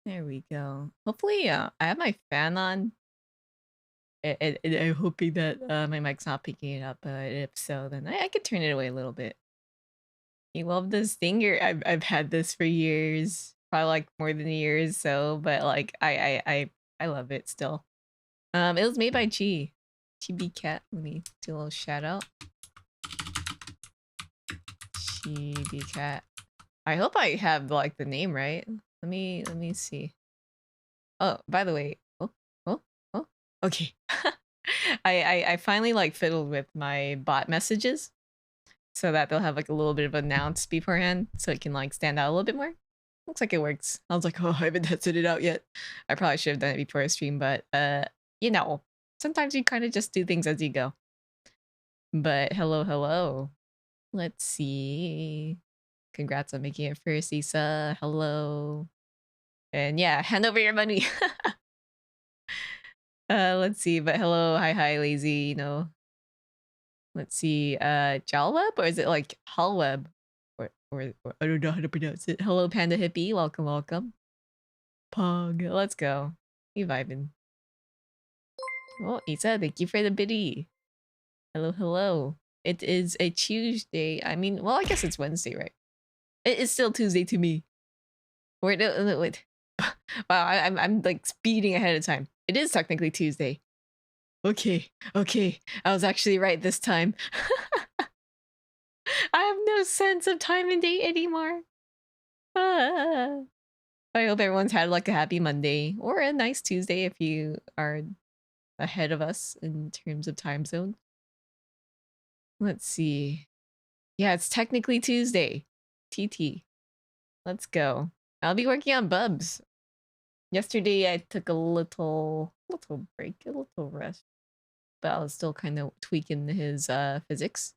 There we go. Hopefully, I have my fan on. And I'm hoping that my mic's not picking it up. But if so, then I could turn it away a little bit. You love this stinger? I've had this for years, probably like more than years. So, but like I love it still. It was made by Chibi Cat. Let me do a little shout out. Chibi Cat. I hope I have like the name right. Let me see. Oh, by the way, oh, okay. I finally like fiddled with my bot messages so that they'll have like a little bit of announce beforehand so it can like stand out a little bit more. Looks like it works. I was like, oh, I haven't tested it out yet. I probably should have done it before a stream, but you know, sometimes you kind of just do things as you go. But hello. Let's see. Congrats on making it first, Issa. Hello. And yeah, hand over your money. Let's see. But hello, hi, lazy, you know. Let's see, Jalweb? Or is it like Halweb? Or I don't know how to pronounce it. Hello, Panda Hippie. Welcome. Pog. Let's go. You vibing. Oh, Isa, thank you for the biddy. Hello. It is a Tuesday. I mean, well, I guess it's Wednesday, right? It is still Tuesday to me. Wait. Wow, I'm like speeding ahead of time. It is technically Tuesday. Okay. I was actually right this time. I have no sense of time and date anymore. I hope everyone's had like a happy Monday or a nice Tuesday if you are ahead of us in terms of time zone. Let's see. Yeah, it's technically Tuesday. TT. Let's go. I'll be working on Bubs. Yesterday I took a little break, a little rest. But I was still kind of tweaking his physics.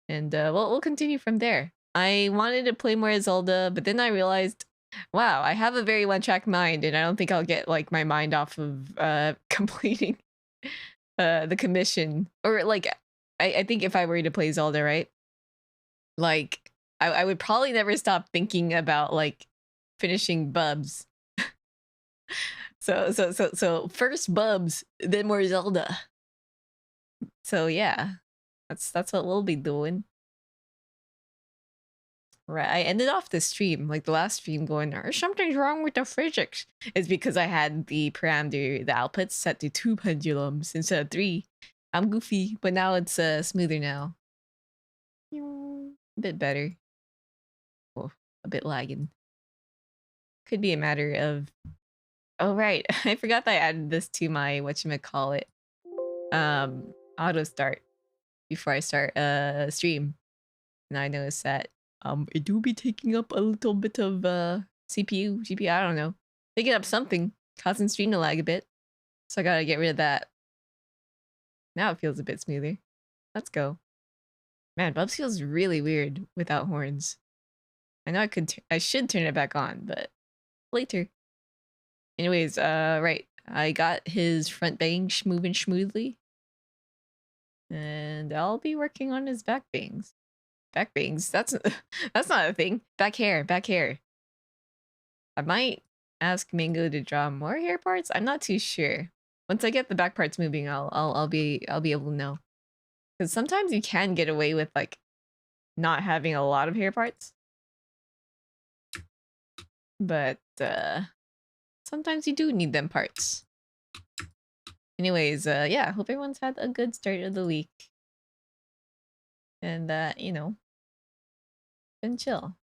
And we'll continue from there. I wanted to play more Zelda, but then I realized, wow, I have a very one-track mind, and I don't think I'll get like my mind off of completing the commission. Or like, I think if I were to play Zelda, right, like I would probably never stop thinking about like finishing Bubs. So first Bubs, then more Zelda. So yeah, that's what we'll be doing. Right, I ended off the stream, like the last stream, going, something's wrong with the physics. It's because I had the parameter, the outputs set to 2 pendulums instead of 3. I'm goofy, but now it's smoother now. A bit better. Oh, a bit lagging. Could be a matter of... Oh, right. I forgot that I added this to my whatchamacallit auto start before I start stream. And I noticed that it do be taking up a little bit of CPU, GPU, I don't know. Taking up something, causing stream to lag a bit. So I gotta get rid of that. Now it feels a bit smoother. Let's go. Man, Bubs feels really weird without horns. I know I should turn it back on, but later. Anyways, right. I got his front bangs moving smoothly. And I'll be working on his back bangs. Back bangs? That's not a thing. Back hair. I might ask Mango to draw more hair parts. I'm not too sure. Once I get the back parts moving, I'll be able to know. Because sometimes you can get away with like not having a lot of hair parts. But sometimes you do need them parts. Anyways, yeah, hope everyone's had a good start of the week. And you know, been chill.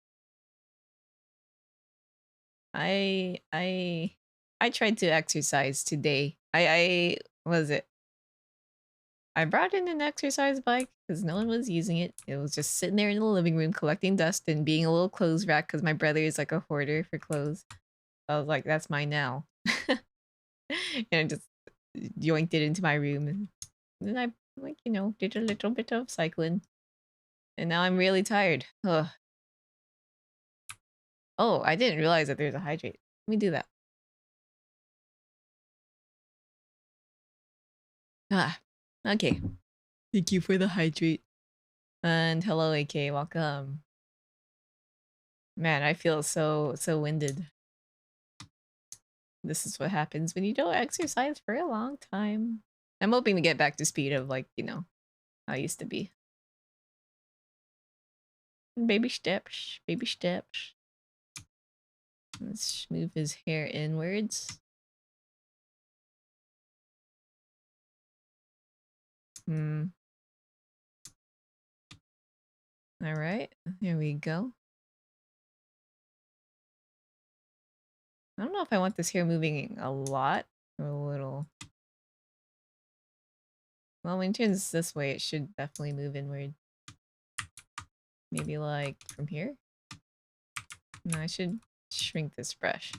I tried to exercise today. I was it? I brought in an exercise bike because no one was using it. It was just sitting there in the living room collecting dust and being a little clothes rack because my brother is like a hoarder for clothes. I was like, that's mine now. And I just yoinked it into my room. And then I, like, you know, did a little bit of cycling. And now I'm really tired. Ugh. Oh, I didn't realize that there's a hydrate. Let me do that. Ah, okay. Thank you for the hydrate. And hello, AK. Welcome. Man, I feel so winded. This is what happens when you don't exercise for a long time. I'm hoping to get back to speed of like, you know, how I used to be. Baby steps, baby steps. Let's move his hair inwards. All right, here we go. I don't know if I want this hair moving a lot or a little. Well, when it turns this way, it should definitely move inward. Maybe like from here? No, I should shrink this brush.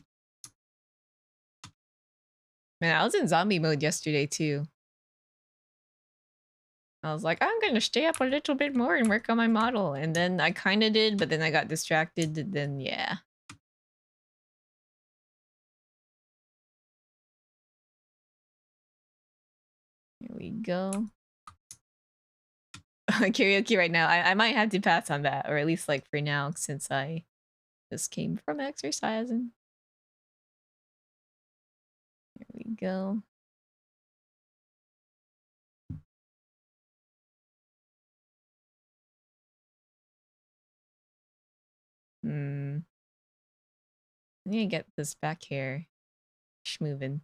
Man, I was in zombie mode yesterday too. I was like, I'm gonna stay up a little bit more and work on my model. And then I kind of did, but then I got distracted. And then, yeah. Here we go. Karaoke right now. I might have to pass on that, or at least like for now, since I just came from exercising. Here we go. I need to get this back hair schmovin'.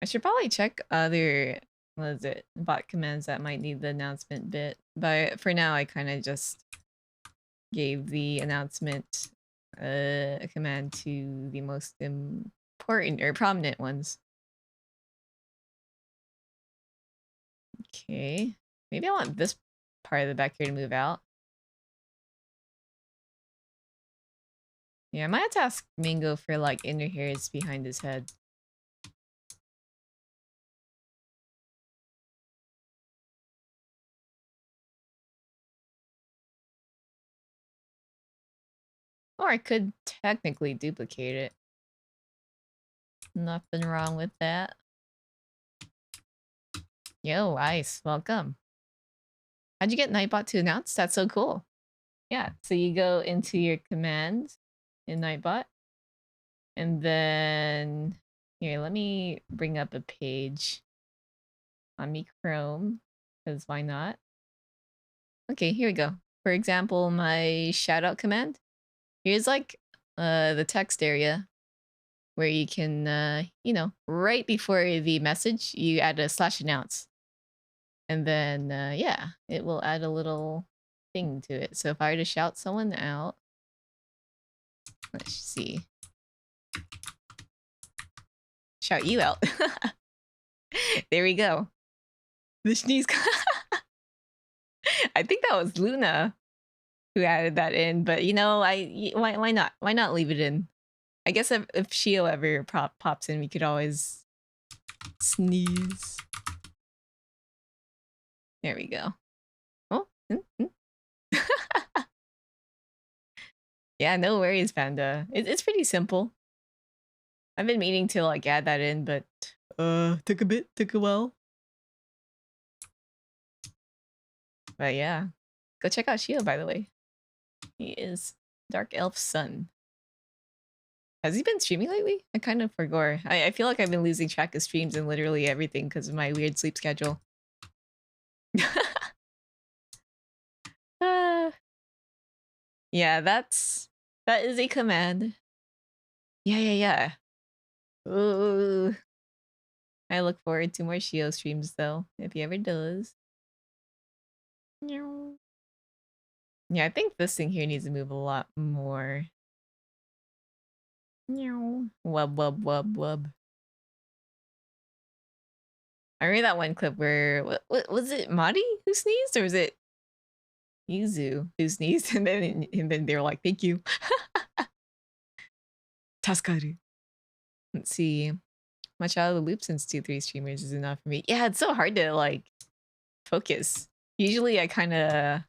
I should probably check other, what is it, bot commands that might need the announcement bit. But for now, I kind of just gave the announcement command to the most important or prominent ones. Okay. Maybe I want this part of the back here to move out. Yeah, I might have to ask Mingo for like inner hairs behind his head. Or I could technically duplicate it. Nothing wrong with that. Yo, Ice, welcome. How'd you get Nightbot to announce? That's so cool. Yeah, so you go into your commands in Nightbot. And then, here, let me bring up a page on me Chrome, because why not? Okay, here we go. For example, my shoutout command. Here's like the text area where you can, you know, right before the message, you add a /announce. And then, yeah, it will add a little thing to it. So if I were to shout someone out, let's see. Shout you out. There we go. The sneeze. I think that was Luna who added that in, but you know, why not? Why not leave it in? I guess if Shio ever pops in, we could always sneeze. There we go. Oh. Yeah, no worries, Panda. It's pretty simple. I've been meaning to like add that in, but took a while. But yeah, go check out Shio, by the way. He is Dark Elf Sun. Has he been streaming lately? I kind of forgot. I feel like I've been losing track of streams and literally everything because of my weird sleep schedule. Yeah, that is a command. Yeah. Ooh. I look forward to more Shio streams though, if he ever does. Yeah, I think this thing here needs to move a lot more. Wub. I remember that one clip where what was it, Madi who sneezed, or was it Yuzu who sneezed, and then they were like, "Thank you." Taskaru. Let's see. Much out of the loop since 2-3 streamers is enough for me. Yeah, it's so hard to like focus. Usually I kind of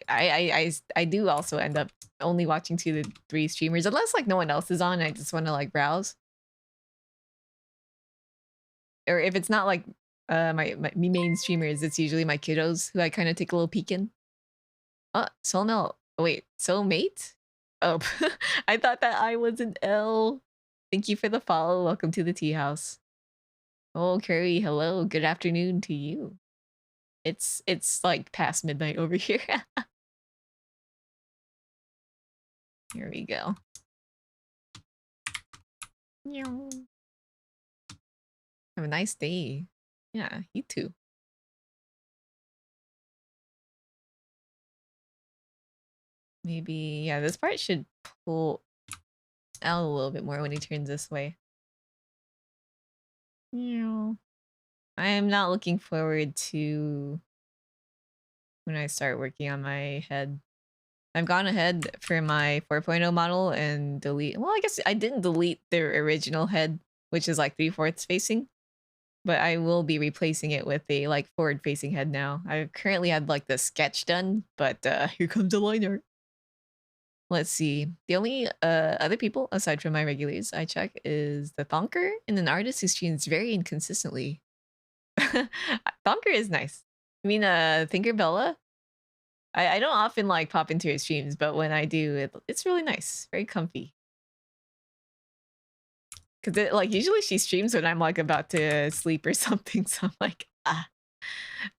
I do also end up only watching 2-3 streamers unless like no one else is on. I just want to like browse. Or if it's not like my main streamers, it's usually my kiddos who I kind of take a little peek in. Oh, Soulmate. Oh, wait, Soulmate? Oh, I thought that I was an L. Thank you for the follow. Welcome to the tea house. Oh, Curry, hello. Good afternoon to you. It's like past midnight over here. Here we go. Have a nice day. Yeah, you too. Maybe, yeah, this part should pull out a little bit more when he turns this way. Yeah. I am not looking forward to when I start working on my head. I've gone ahead for my 4.0 model and delete. Well, I guess I didn't delete their original head, which is like 3/4 facing, but I will be replacing it with a like forward facing head now. I currently had like the sketch done, but here comes the line art. Let's see. The only other people aside from my regulars I check is the Thonker and an artist who streams very inconsistently. Thonker is nice. I mean, Tinkerbella. I don't often like pop into her streams, but when I do, it's really nice, very comfy. Cause like usually she streams when I'm like about to sleep or something, so I'm like ah.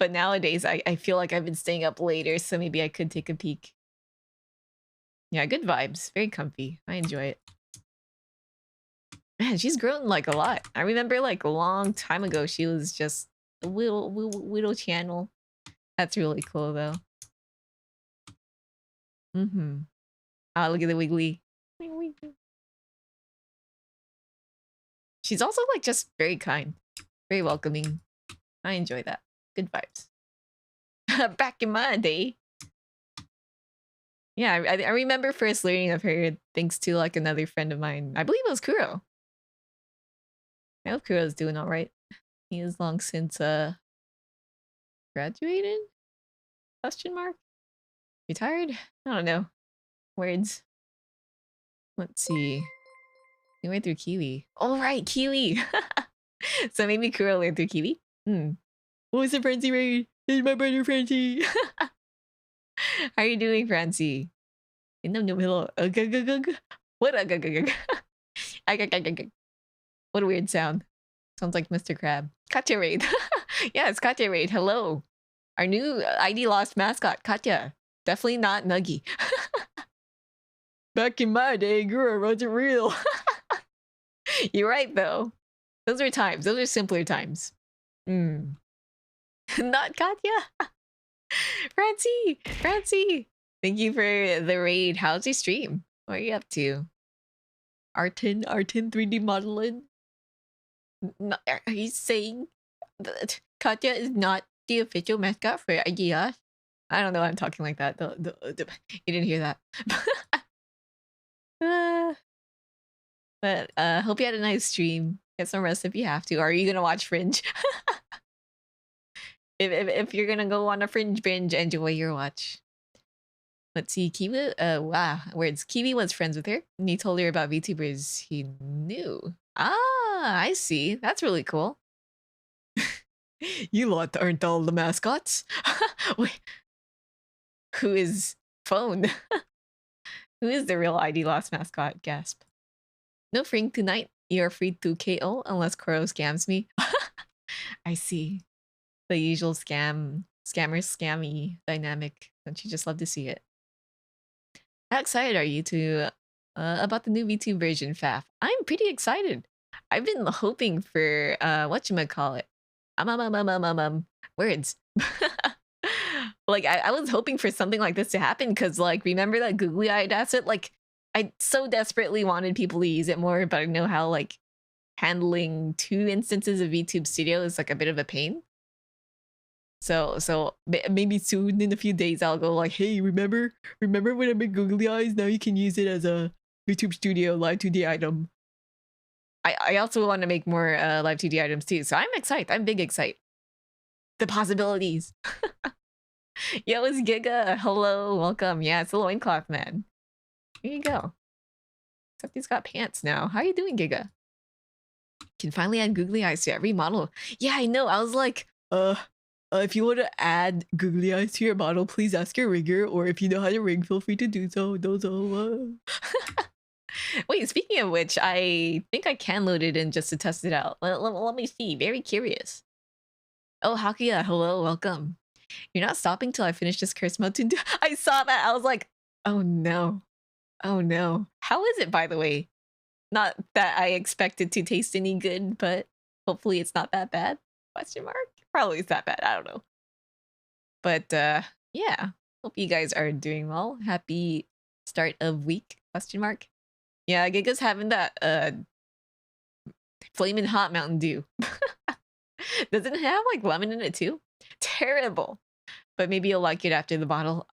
But nowadays I feel like I've been staying up later, so maybe I could take a peek. Yeah, good vibes, very comfy. I enjoy it. Man, she's grown like a lot. I remember like a long time ago she was just a little channel. That's really cool though. Mm-hmm. Ah, look at the wiggly. She's also like just very kind, very welcoming. I enjoy that. Good vibes. Back in my day. Yeah, I remember first learning of her thanks to like another friend of mine. I believe it was Kuro. I hope Kuro's doing all right. He is long since graduated? Question mark? Retired? I don't know. Words. Let's see. We went through Kiwi. Oh right, Kiwi. So maybe Kuro went through Kiwi. Hmm. What was the Francie raid? It's my brother Francie. How are you doing, Francie? No, hello. What what a weird sound. Sounds like Mr. Crab. Katya raid. Yeah, it's Katya raid. Hello. Our new ID lost mascot, Katya. Definitely not Nuggy. Back in my day, Gura wasn't real. You're right, though. Those are times. Those are simpler times. Not Katya. Francie. Thank you for the raid. How's your stream? What are you up to? Artin 3D modeling? Are you saying that Katya is not the official mascot for IDS? I don't know why I'm talking like that. You didn't hear that. But hope you had a nice stream. Get some rest if you have to. Or are you gonna watch Fringe? if you're gonna go on a Fringe binge, enjoy your watch. Let's see, Kiwi. Wow, words. Kiwi was friends with her, and he told her about VTubers he knew. Ah, I see. That's really cool. You lot aren't all the mascots. Wait, who is phone? Who is the real ID lost mascot? Gasp. No freeing tonight. You're free to KO unless Koro scams me. I see. The usual scammy dynamic. Don't you just love to see it? How excited are you to about the new VTube version, Faf? I'm pretty excited. I've been hoping for whatchamacallit. Words. Like I was hoping for something like this to happen because like remember that googly eyed asset? Like I so desperately wanted people to use it more, but I know how like handling 2 instances of VTube Studio is like a bit of a pain. So maybe soon in a few days I'll go like, hey, remember when I made googly eyes? Now you can use it as a YouTube Studio Live2D item. I also want to make more Live2D items too, so I'm excited. I'm big excited. The possibilities. Yo, it's Giga. Hello, welcome. Yeah, it's the loincloth man. Here you go. Except he's got pants now. How you doing, Giga? Can finally add googly eyes to every model. Yeah, I know. I was like, If you want to add googly eyes to your model, please ask your rigger, or if you know how to rig, feel free to do so. Wait, speaking of which, I think I can load it in just to test it out. Let me see. Very curious. Oh, Hakia, hello, welcome. You're not stopping till I finish this curse mode. I saw that. I was like, oh no. Oh no. How is it, by the way? Not that I expect it to taste any good, but hopefully it's not that bad. Question mark? Probably it's that bad. I don't know. But yeah. Hope you guys are doing well. Happy start of week? Question mark. Yeah, Giga's having that flaming hot Mountain Dew. Doesn't it have like lemon in it too? Terrible. But maybe you'll like it after the bottle.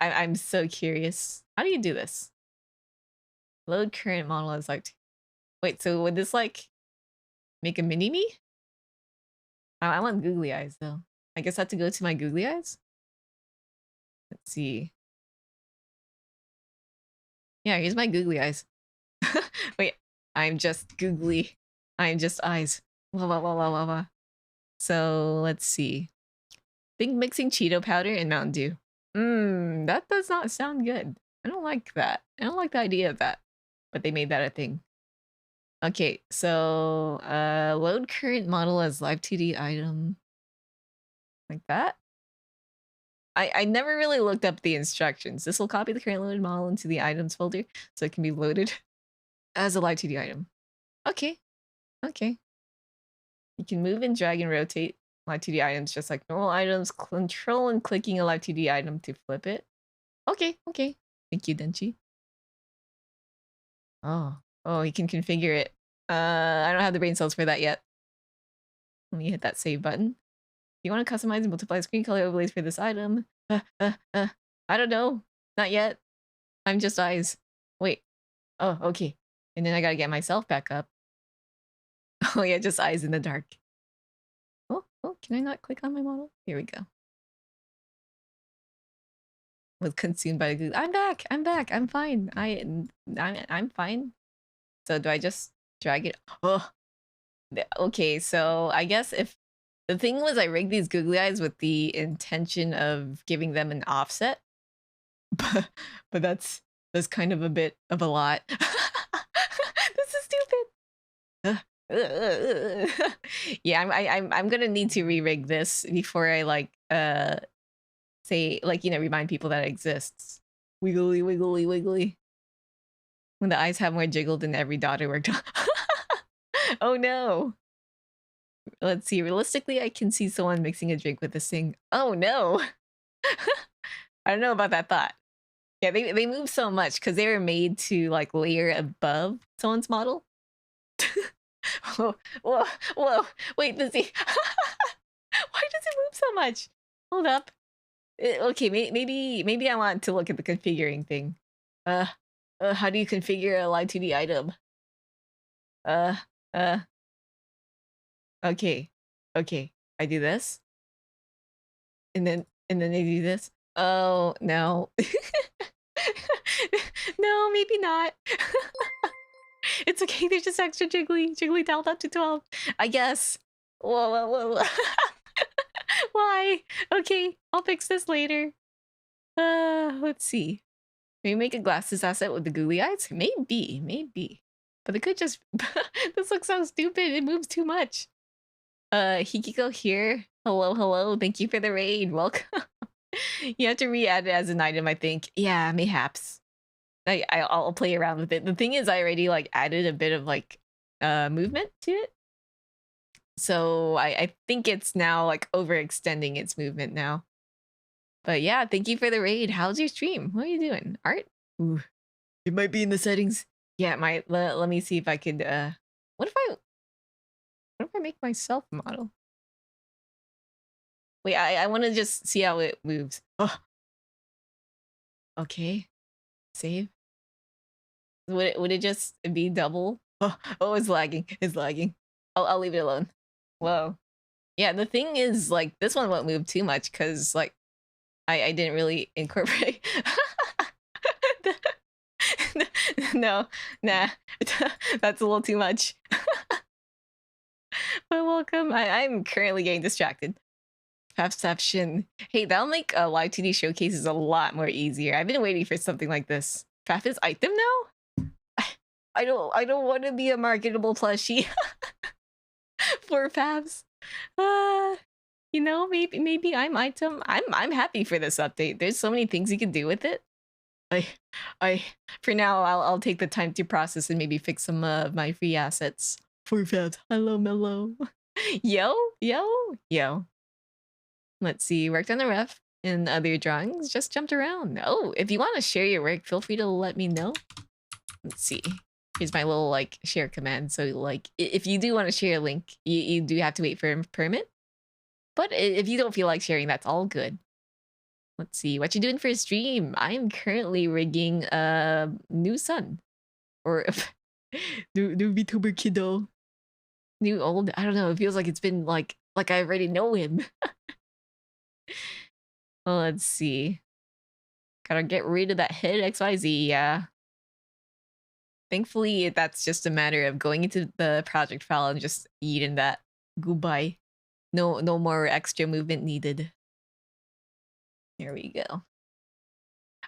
I'm so curious. How do you do this? Load current model as like... Wait, so would this like make a mini me? I want googly eyes though. I guess I have to go to my googly eyes. Let's see. Yeah, here's my googly eyes. Wait, I'm just googly. I'm just eyes. So let's see. Think mixing Cheeto powder and Mountain Dew. That does not sound good. I don't like that. I don't like the idea of that. But they made that a thing. Okay, so load current model as Live2D item. Like that? I never really looked up the instructions. This will copy the current loaded model into the items folder so it can be loaded as a Live2D item. Okay. Okay. You can move and drag and rotate Live2D items just like normal items. Control and clicking a Live2D item to flip it. Okay, okay. Thank you, Denchi. Oh, you can configure it. I don't have the brain cells for that yet. Let me hit that save button. You want to customize and multiply screen color overlays for this item? I don't know. Not yet. I'm just eyes. Wait. Oh, okay. And then I gotta get myself back up. Oh yeah, just eyes in the dark. Oh, can I not click on my model? Here we go. Was consumed by the Google. I'm back. I'm fine. I'm fine. So do I just drag it? Oh, okay. So I guess if the thing was, I rigged these googly eyes with the intention of giving them an offset, but that's kind of a bit of a lot. This is stupid. Yeah, I'm gonna need to re-rig this before I like say like, you know, remind people that it exists. Wiggly wiggly wiggly. When the eyes have more jiggle than every daughter worked on. Oh no. Let's see. Realistically, I can see someone mixing a drink with this thing. Oh no. I don't know about that thought. Yeah, they move so much because they were made to like layer above someone's model. Whoa. Wait, does he? Why does it move so much? Hold up. Okay, maybe I want to look at the configuring thing. How do you configure a Live2D item? Okay. I do this. And then I do this. Oh, no. No, maybe not. It's okay, there's just extra jiggly dialed up to 12. I guess. Whoa. Why? Okay, I'll fix this later. Let's see. Maybe make a glasses asset with the googly eyes? Maybe. But it could just... This looks so stupid. It moves too much. Hikiko here. Hello. Thank you for the raid. Welcome. You have to re-add it as an item, I think. Yeah, mayhaps. I'll play around with it. The thing is, I already like added a bit of like movement to it. So I think it's now like overextending its movement now. But yeah, thank you for the raid. How's your stream? What are you doing? Art? Ooh, it might be in the settings. Yeah, it might. Let me see if I could. What if I make myself a model? Wait, I want to just see how it moves. Oh. Okay. Save. Would it just be double? Oh, it's lagging. I'll leave it alone. Whoa. Yeah, the thing is, like, this one won't move too much because, like, I didn't really incorporate. No, nah. That's a little too much. But welcome. I'm currently getting distracted. Perception. Hey, that'll make Live2D showcases a lot more easier. I've been waiting for something like this. Pfaff is item now? I don't want to be a marketable plushie for Pfaffs. You know, maybe I'm item. I'm happy for this update. There's so many things you can do with it. I for now I'll take the time to process and maybe fix some of my free assets. For Pfaffs. Hello, Mellow. Yo. Let's see, worked on the ref and other drawings, just jumped around. Oh, if you want to share your work, feel free to let me know. Let's see. Here's my little like share command. So like if you do want to share a link, you do have to wait for a permit. But if you don't feel like sharing, that's all good. Let's see, what you doing for a stream? I'm currently rigging a new son. Or new VTuber kiddo. New old, I don't know, it feels like it's been like I already know him. Well, let's see. Gotta get rid of that head XYZ, yeah. Thankfully, that's just a matter of going into the project file and just eating that. Goodbye. No more extra movement needed. Here we go.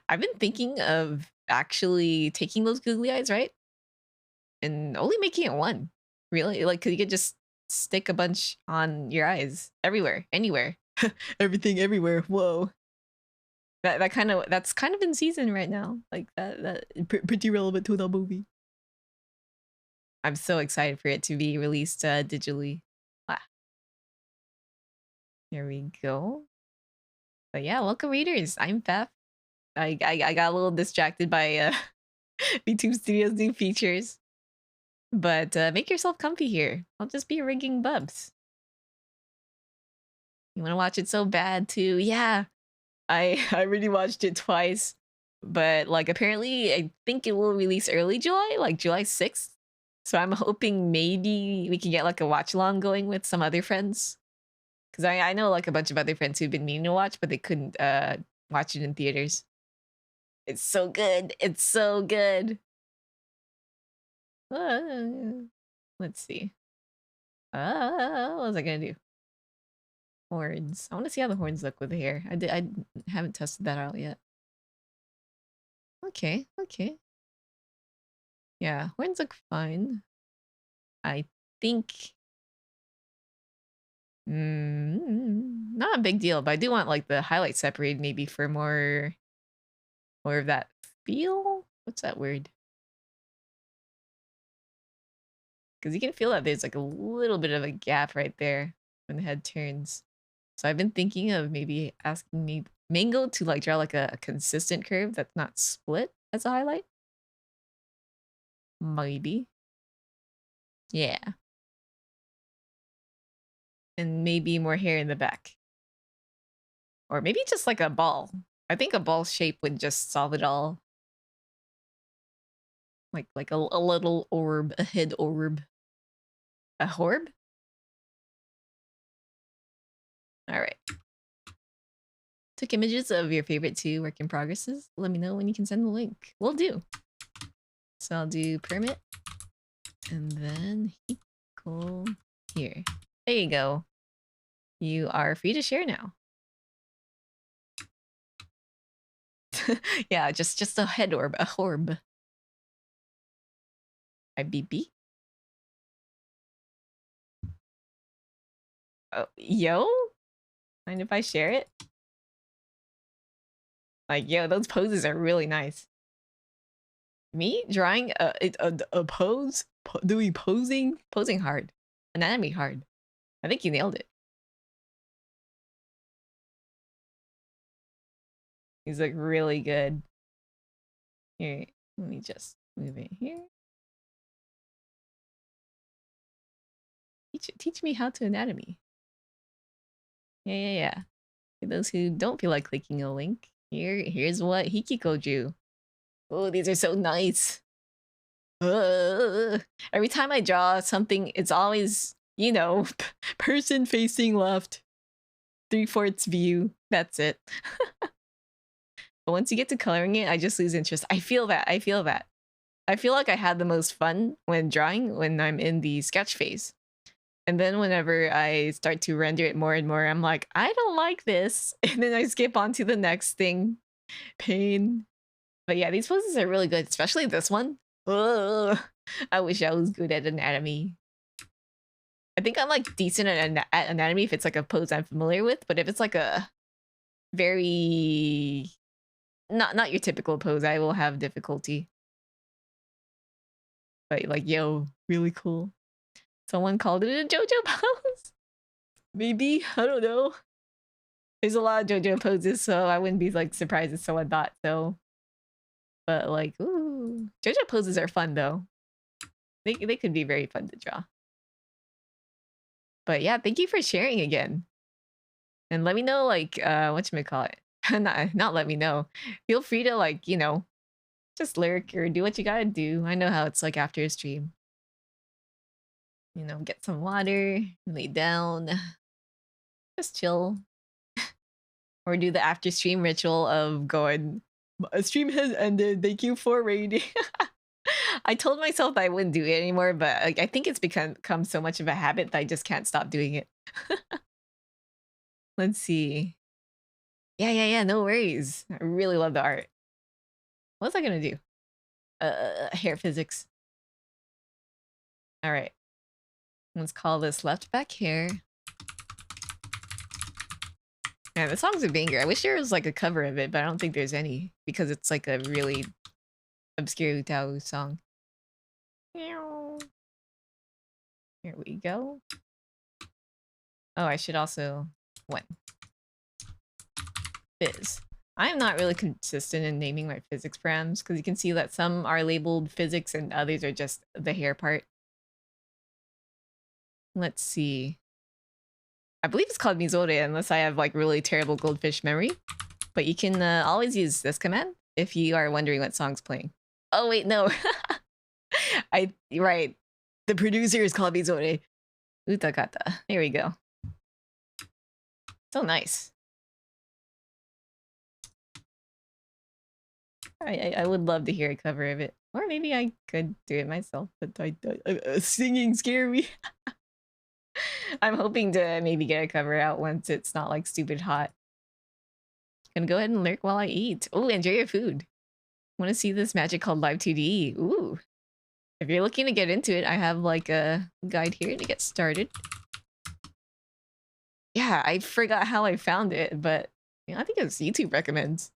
I've been thinking of actually taking those googly eyes, right? And only making it one. Really? Like, cause you could just stick a bunch on your eyes everywhere, anywhere. Everything everywhere. Whoa. That's kind of in season right now. Like that pretty relevant to the movie. I'm so excited for it to be released digitally. Ah. There we go. But yeah, welcome readers. I'm Pfaff. I got a little distracted by VTube Studios' new features. But make yourself comfy here. I'll just be rigging bubs. You want to watch it so bad too? Yeah, I already watched it twice. But like apparently I think it will release early July, like July 6th. So I'm hoping maybe we can get like a watch along going with some other friends. Because I know like a bunch of other friends who've been meaning to watch, but they couldn't watch it in theaters. It's so good. It's so good. Let's see. What was I gonna do? Horns. I want to see how the horns look with the hair. I haven't tested that out yet. Okay. Yeah, horns look fine. I think not a big deal, but I do want like the highlights separated maybe for more of that feel. What's that word? Because you can feel that there's like a little bit of a gap right there when the head turns. So I've been thinking of maybe asking me Mango to like draw like a consistent curve that's not split as a highlight. Maybe. Yeah. And maybe more hair in the back. Or maybe just like a ball. I think a ball shape would just solve it all. Like a little orb, a head orb. A horb? All right. Took images of your favorite 2 work in progresses. Let me know when you can send the link. Will do. So I'll do permit. And then equal here. There you go. You are free to share now. Yeah, just a head orb, a horb. IBB. Oh, yo? Mind if I share it? Like, yo, those poses are really nice. Me drawing a pose, doing posing hard, anatomy hard. I think you nailed it. He's like really good. Here, let me just move it here. Teach me how to anatomy. Yeah. For those who don't feel like clicking a link, here's what Hikiko drew. Oh, these are so nice. Every time I draw something, it's always, you know, person facing left, 3/4 view. That's it. But once you get to coloring it, I just lose interest. I feel that. I feel like I had the most fun when drawing when I'm in the sketch phase. And then whenever I start to render it more and more, I'm like, I don't like this. And then I skip on to the next thing. Pain. But yeah, these poses are really good, especially this one. Ugh. I wish I was good at anatomy. I think I'm like decent at anatomy if it's like a pose I'm familiar with, but if it's like a very not your typical pose, I will have difficulty. But like, yo, really cool. Someone called it a JoJo pose. Maybe, I don't know. There's a lot of JoJo poses, so I wouldn't be like surprised if someone thought so. But like, ooh, JoJo poses are fun though. They could be very fun to draw. But yeah, thank you for sharing again. And let me know like whatchamacallit. not let me know. Feel free to like, you know, just lurk or do what you gotta do. I know how it's like after a stream. You know, get some water, lay down, just chill. Or do the after stream ritual of going, a stream has ended, thank you for raiding. I told myself that I wouldn't do it anymore, but like, I think it's become so much of a habit that I just can't stop doing it. Let's see. Yeah, no worries. I really love the art. What was I gonna do? Hair physics. All right. Let's call this left back hair. Yeah, the song's a banger. I wish there was like a cover of it, but I don't think there's any because it's like a really obscure Utao song. Here we go. Oh, I should also one. Fizz. I am not really consistent in naming my physics params because you can see that some are labeled physics and others are just the hair part. Let's see. I believe it's called Mizore unless I have like really terrible goldfish memory. But you can always use this command if you are wondering what song's playing. Oh wait, no. Right. The producer is called Mizore. Utakata. Here we go. So nice. I would love to hear a cover of it. Or maybe I could do it myself, but singing scare me. I'm hoping to maybe get a cover out once it's not like stupid hot. Gonna go ahead and lurk while I eat. Oh, enjoy your food. Want to see this magic called Live2D? Ooh. If you're looking to get into it, I have like a guide here to get started. Yeah, I forgot how I found it, but you know, I think it's YouTube recommends.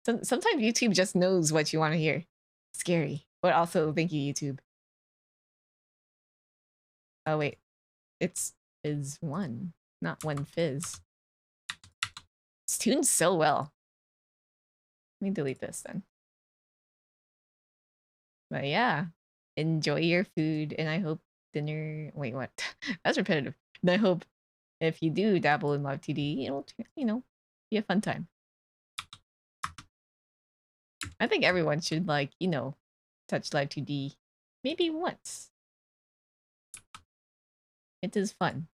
Sometimes YouTube just knows what you want to hear. Scary. But also, thank you, YouTube. Oh, wait. It's Fizz 1, not one Fizz. It's tuned so well. Let me delete this then. But yeah, enjoy your food, and I hope dinner... Wait, what? That's repetitive. And I hope if you do dabble in Live2D, it'll, you know, be a fun time. I think everyone should, like, you know, touch Live2D maybe once. It is fun.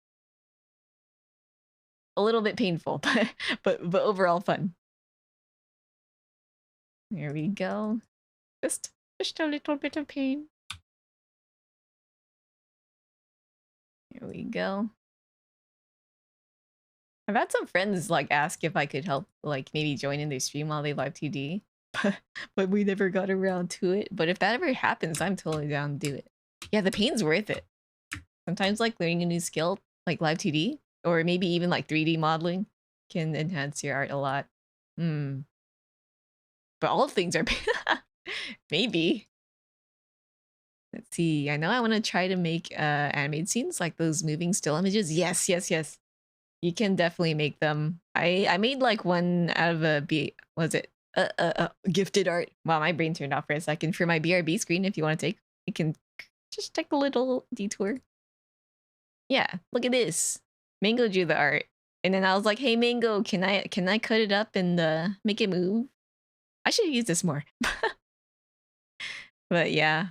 A little bit painful, but overall fun. There we go. Just a little bit of pain. Here we go. I've had some friends like ask if I could help, like maybe join in their stream while they Live2D, but we never got around to it. But if that ever happens, I'm totally down to do it. Yeah, the pain's worth it. Sometimes like learning a new skill, like Live2D, or maybe even like 3D modeling, can enhance your art a lot. But all things are maybe. Let's see. I know I want to try to make animated scenes like those moving still images. Yes. You can definitely make them. I made like one out of a was it gifted art. Wow, my brain turned off for a second. For my BRB screen, if you want to take, you can just take a little detour. Yeah, look at this. Mango drew the art, and then I was like, "Hey, Mango, can I cut it up and make it move?" I should use this more. But yeah,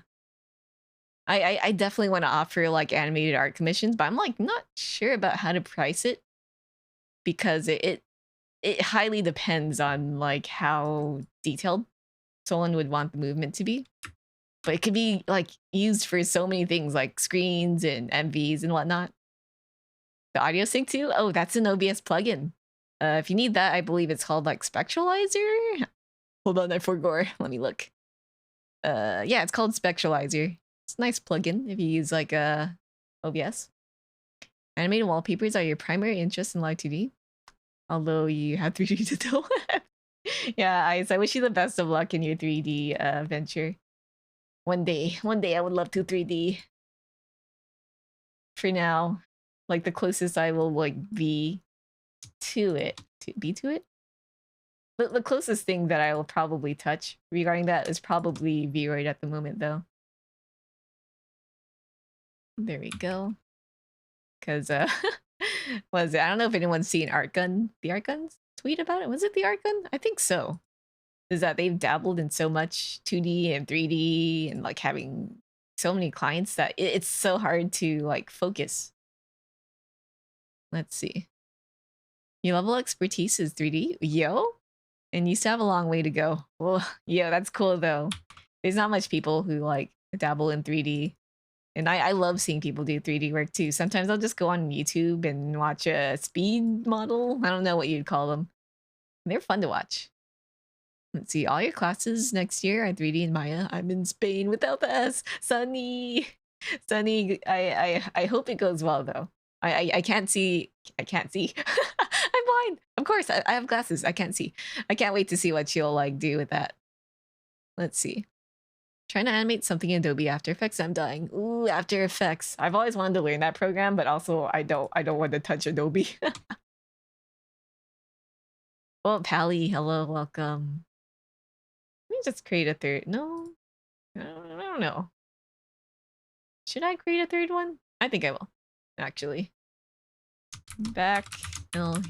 I definitely want to offer like animated art commissions, but I'm like not sure about how to price it because it highly depends on like how detailed someone would want the movement to be. But it could be like used for so many things like screens and MVs and whatnot. The audio sync too? Oh, that's an OBS plugin. If you need that, I believe it's called like Spectralizer. Hold on, I forgot. Let me look. Yeah, it's called Spectralizer. It's a nice plugin if you use like OBS. Animated wallpapers are your primary interest in Live2D, although you have 3D to do. Yeah, Ice, I wish you the best of luck in your 3D venture. One day I would love to 3D. For now, like the closest I will like be to it. The closest thing that I will probably touch regarding that is probably Vroid at the moment, though. There we go. Because, was it? I don't know if anyone's seen the Art Gun's tweet about it. Was it the Art Gun? I think so. Is that they've dabbled in so much 2D and 3D and like having so many clients that it's so hard to like focus. Let's see. Your level of expertise is 3D? Yo? And you still have a long way to go. Well, yeah, that's cool though. There's not much people who like dabble in 3D. And I love seeing people do 3D work too. Sometimes I'll just go on YouTube and watch a speed model. I don't know what you'd call them. They're fun to watch. Let's see, all your classes next year are 3D and Maya. I'm in Spain without the S. Sunny. Sunny, I hope it goes well though. I can't see. I'm blind. Of course, I have glasses. I can't see. I can't wait to see what she'll like do with that. Let's see. Trying to animate something in Adobe After Effects. I'm dying. Ooh, After Effects. I've always wanted to learn that program, but also I don't want to touch Adobe. Well, Pally, hello, welcome. Let me just create a third. No, I don't know. Should I create a third one? I think I will, actually. Back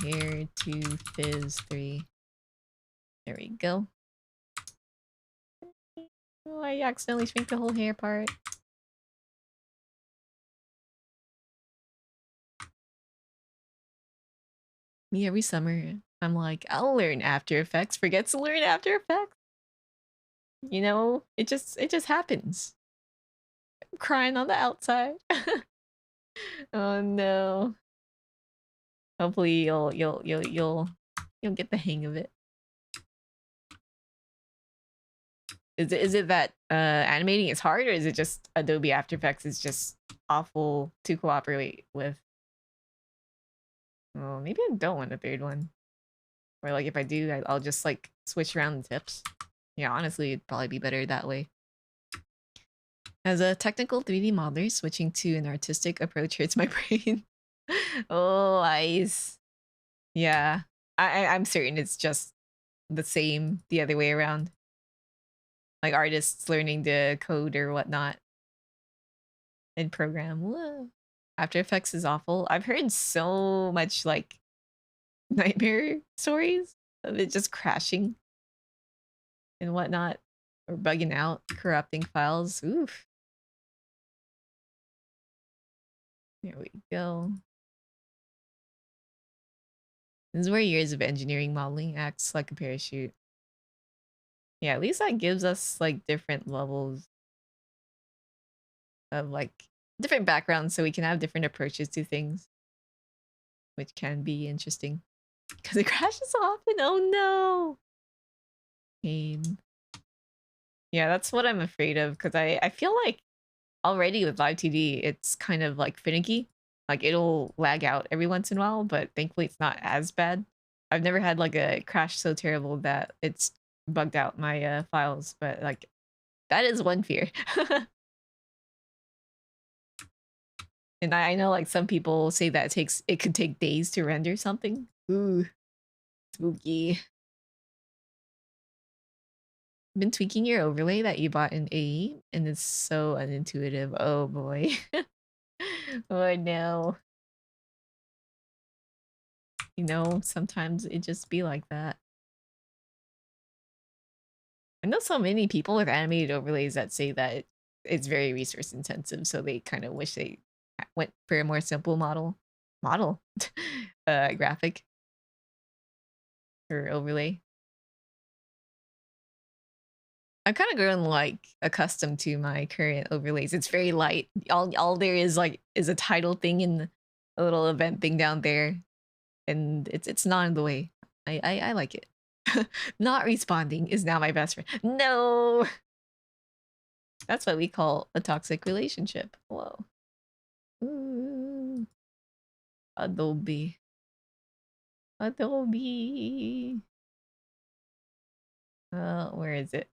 here to Fizz 3. There we go. Oh, I accidentally shrinked the whole hair part. Me every summer, I'm like, I'll learn After Effects. Forget to learn After Effects. You know, it just happens. I'm crying on the outside. Oh no. Hopefully you'll get the hang of it. Is it that animating is hard, or is it just Adobe After Effects is just awful to cooperate with? Oh, maybe I don't want a third one. Or like if I do, I'll just like switch around the tips. Yeah, honestly, it'd probably be better that way. As a technical 3D modeler, switching to an artistic approach hurts my brain. Oh, Ice. Yeah, I'm certain it's just the same the other way around. Like artists learning to code or whatnot and program. Whoa. After Effects is awful. I've heard so much like nightmare stories of it just crashing and whatnot, or bugging out, corrupting files. Oof. There we go. This is where years of engineering modeling acts like a parachute. Yeah, at least that gives us like different levels of like different backgrounds so we can have different approaches to things, which can be interesting. Because it crashes so often. Oh no. Pain. Yeah, that's what I'm afraid of, because I feel like already with Live2D, it's kind of like finicky. Like it'll lag out every once in a while, but thankfully it's not as bad. I've never had like a crash so terrible that it's bugged out my files, but like that is one fear. And I know like some people say that it could take days to render something. Ooh, spooky. Been tweaking your overlay that you bought in AE, and it's so unintuitive. Oh boy. Oh no. You know, sometimes it just be like that. I know so many people with animated overlays that say that it's very resource intensive, so they kind of wish they went for a more simple model graphic or overlay. I'm kind of grown like accustomed to my current overlays. It's very light. All there is like is a title thing in a little event thing down there, and it's not in the way. I like it. Not responding is now my best friend. No, that's what we call a toxic relationship. Whoa. Ooh. Adobe. Adobe. Where is it?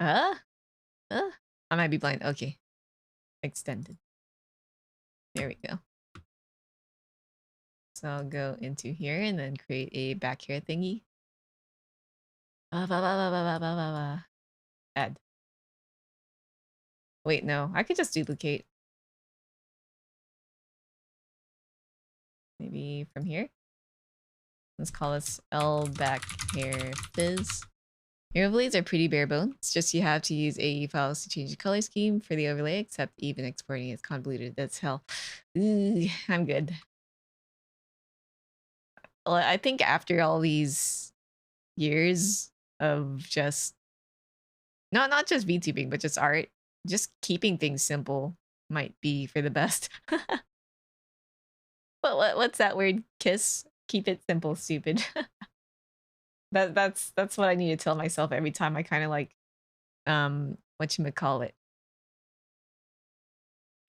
Uh? I might be blind. Okay. Extended. There we go. So I'll go into here and then create a back hair thingy. Add. Wait, no. I could just duplicate. Maybe from here? Let's call this L back hair fizz. Your overlays are pretty bare bones. Just you have to use AE files to change the color scheme for the overlay, except even exporting is convoluted. That's hell. Ooh, I'm good. Well, I think after all these years of just not just VTubing, but just art, just keeping things simple might be for the best. But what's that word? Kiss? Keep it simple, stupid. That's what I need to tell myself every time I kind of like whatchamacallit,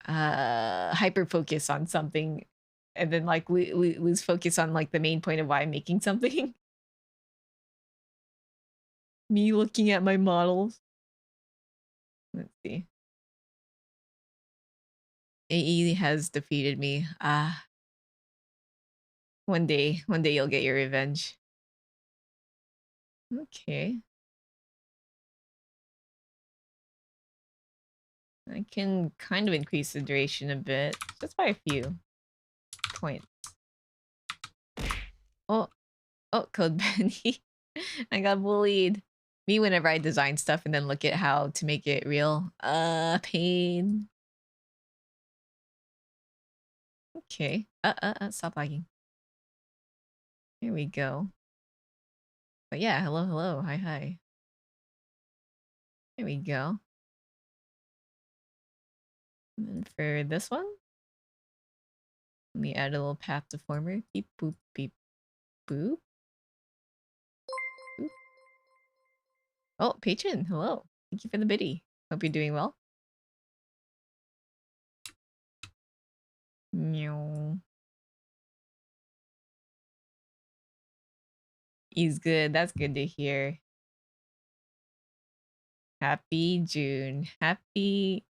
hyper focus on something and then like lose focus on like the main point of why I'm making something. Me looking at my models. Let's see. AE has defeated me. One day you'll get your revenge. Okay. I can kind of increase the duration a bit, just by a few points. Oh, Code Benny. I got bullied. Me whenever I design stuff and then look at how to make it real. Pain. Okay. Stop lagging. Here we go. But yeah, hello. Hi. There we go. And for this one, let me add a little path deformer. Beep boop beep boop. Boop. Oh, patron, hello. Thank you for the biddy. Hope you're doing well. Meow. He's good. That's good to hear. Happy June. Happy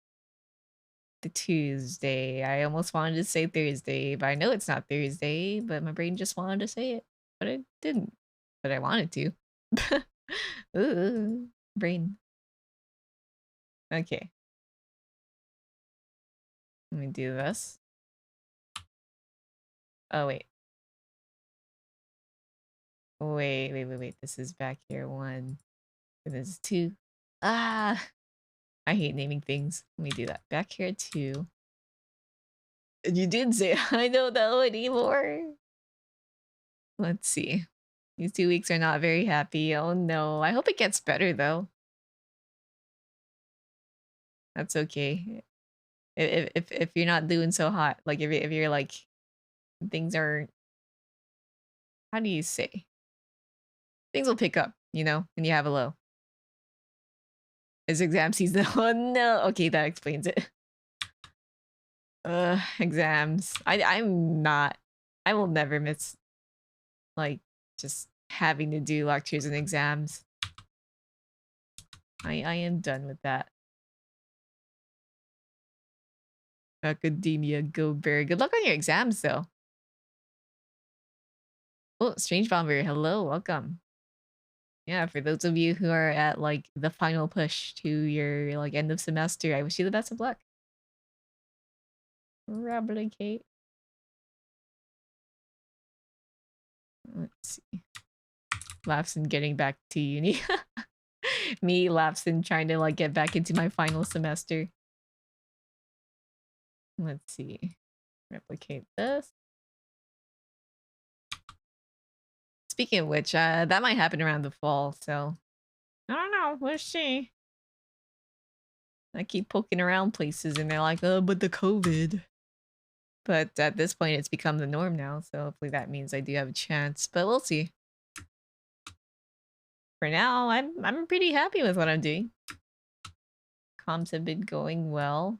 the Tuesday. I almost wanted to say Thursday, but I know it's not Thursday, but my brain just wanted to say it. But it didn't. But I wanted to. Ooh, brain. Okay. Let me do this. Oh, wait. Wait. This is back here 1. And this is 2. Ah! I hate naming things. Let me do that. Back here 2. You did say I don't know anymore. Let's see. These 2 weeks are not very happy. Oh no. I hope it gets better though. That's okay. If you're not doing so hot, like if you're like things are, how do you say? Things will pick up, you know, when you have a low. It's exam season. Oh no. Okay, that explains it. Exams. I'm not. I will never miss like just having to do lectures and exams. I am done with that. Academia, go Bear. Good luck on your exams though. Oh, Strange Bomber, hello, welcome. Yeah, for those of you who are at like the final push to your like end of semester, I wish you the best of luck. Replicate. Let's see. Lapson getting back to uni. Me, Lapson, trying to like get back into my final semester. Let's see. Replicate this. Speaking of which, that might happen around the fall, so I don't know. We'll see. I keep poking around places and they're like, oh, but the COVID. But at this point, it's become the norm now, so hopefully that means I do have a chance. But we'll see. For now, I'm pretty happy with what I'm doing. Comms have been going well.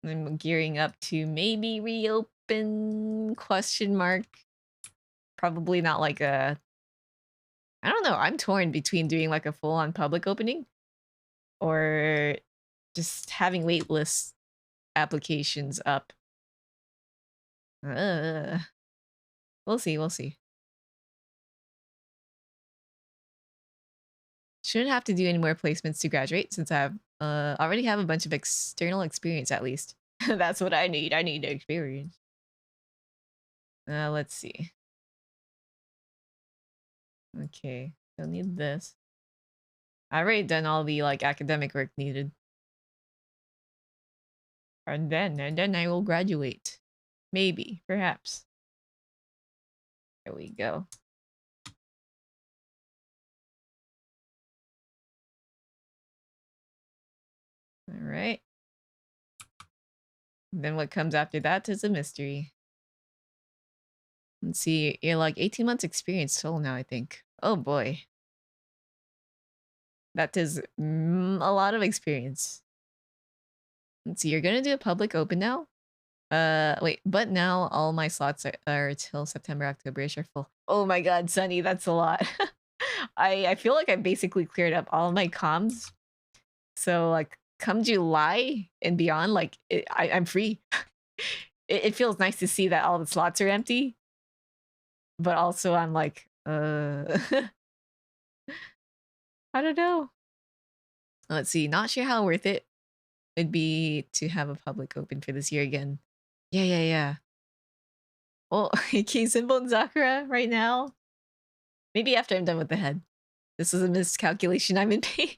I'm gearing up to maybe reopen, question mark. Probably not like a... I don't know, I'm torn between doing like a full-on public opening or just having waitlist applications up. We'll see, we'll see. Shouldn't have to do any more placements to graduate since I have already have a bunch of external experience at least. That's what I need. I need the experience. Let's see. Okay, don't need this. I already done all the like academic work needed. And then I will graduate. Maybe, perhaps. There we go. All right. Then what comes after that is a mystery. Let's see, you're like 18 months experience total now, I think. Oh boy. That is a lot of experience. Let's see, you're gonna do a public open now? Wait, but now all my slots are till September, October-ish are full. Oh my god, Sunny, that's a lot. I feel like I basically cleared up all my comms. So like come July and beyond, like I'm free. It feels nice to see that all the slots are empty. But also I'm like, I don't know. Let's see, not sure how worth it'd be to have a public open for this year again. Yeah. Well, Simple and Sakura right now. Maybe after I'm done with the head. This was a miscalculation. I'm in pain.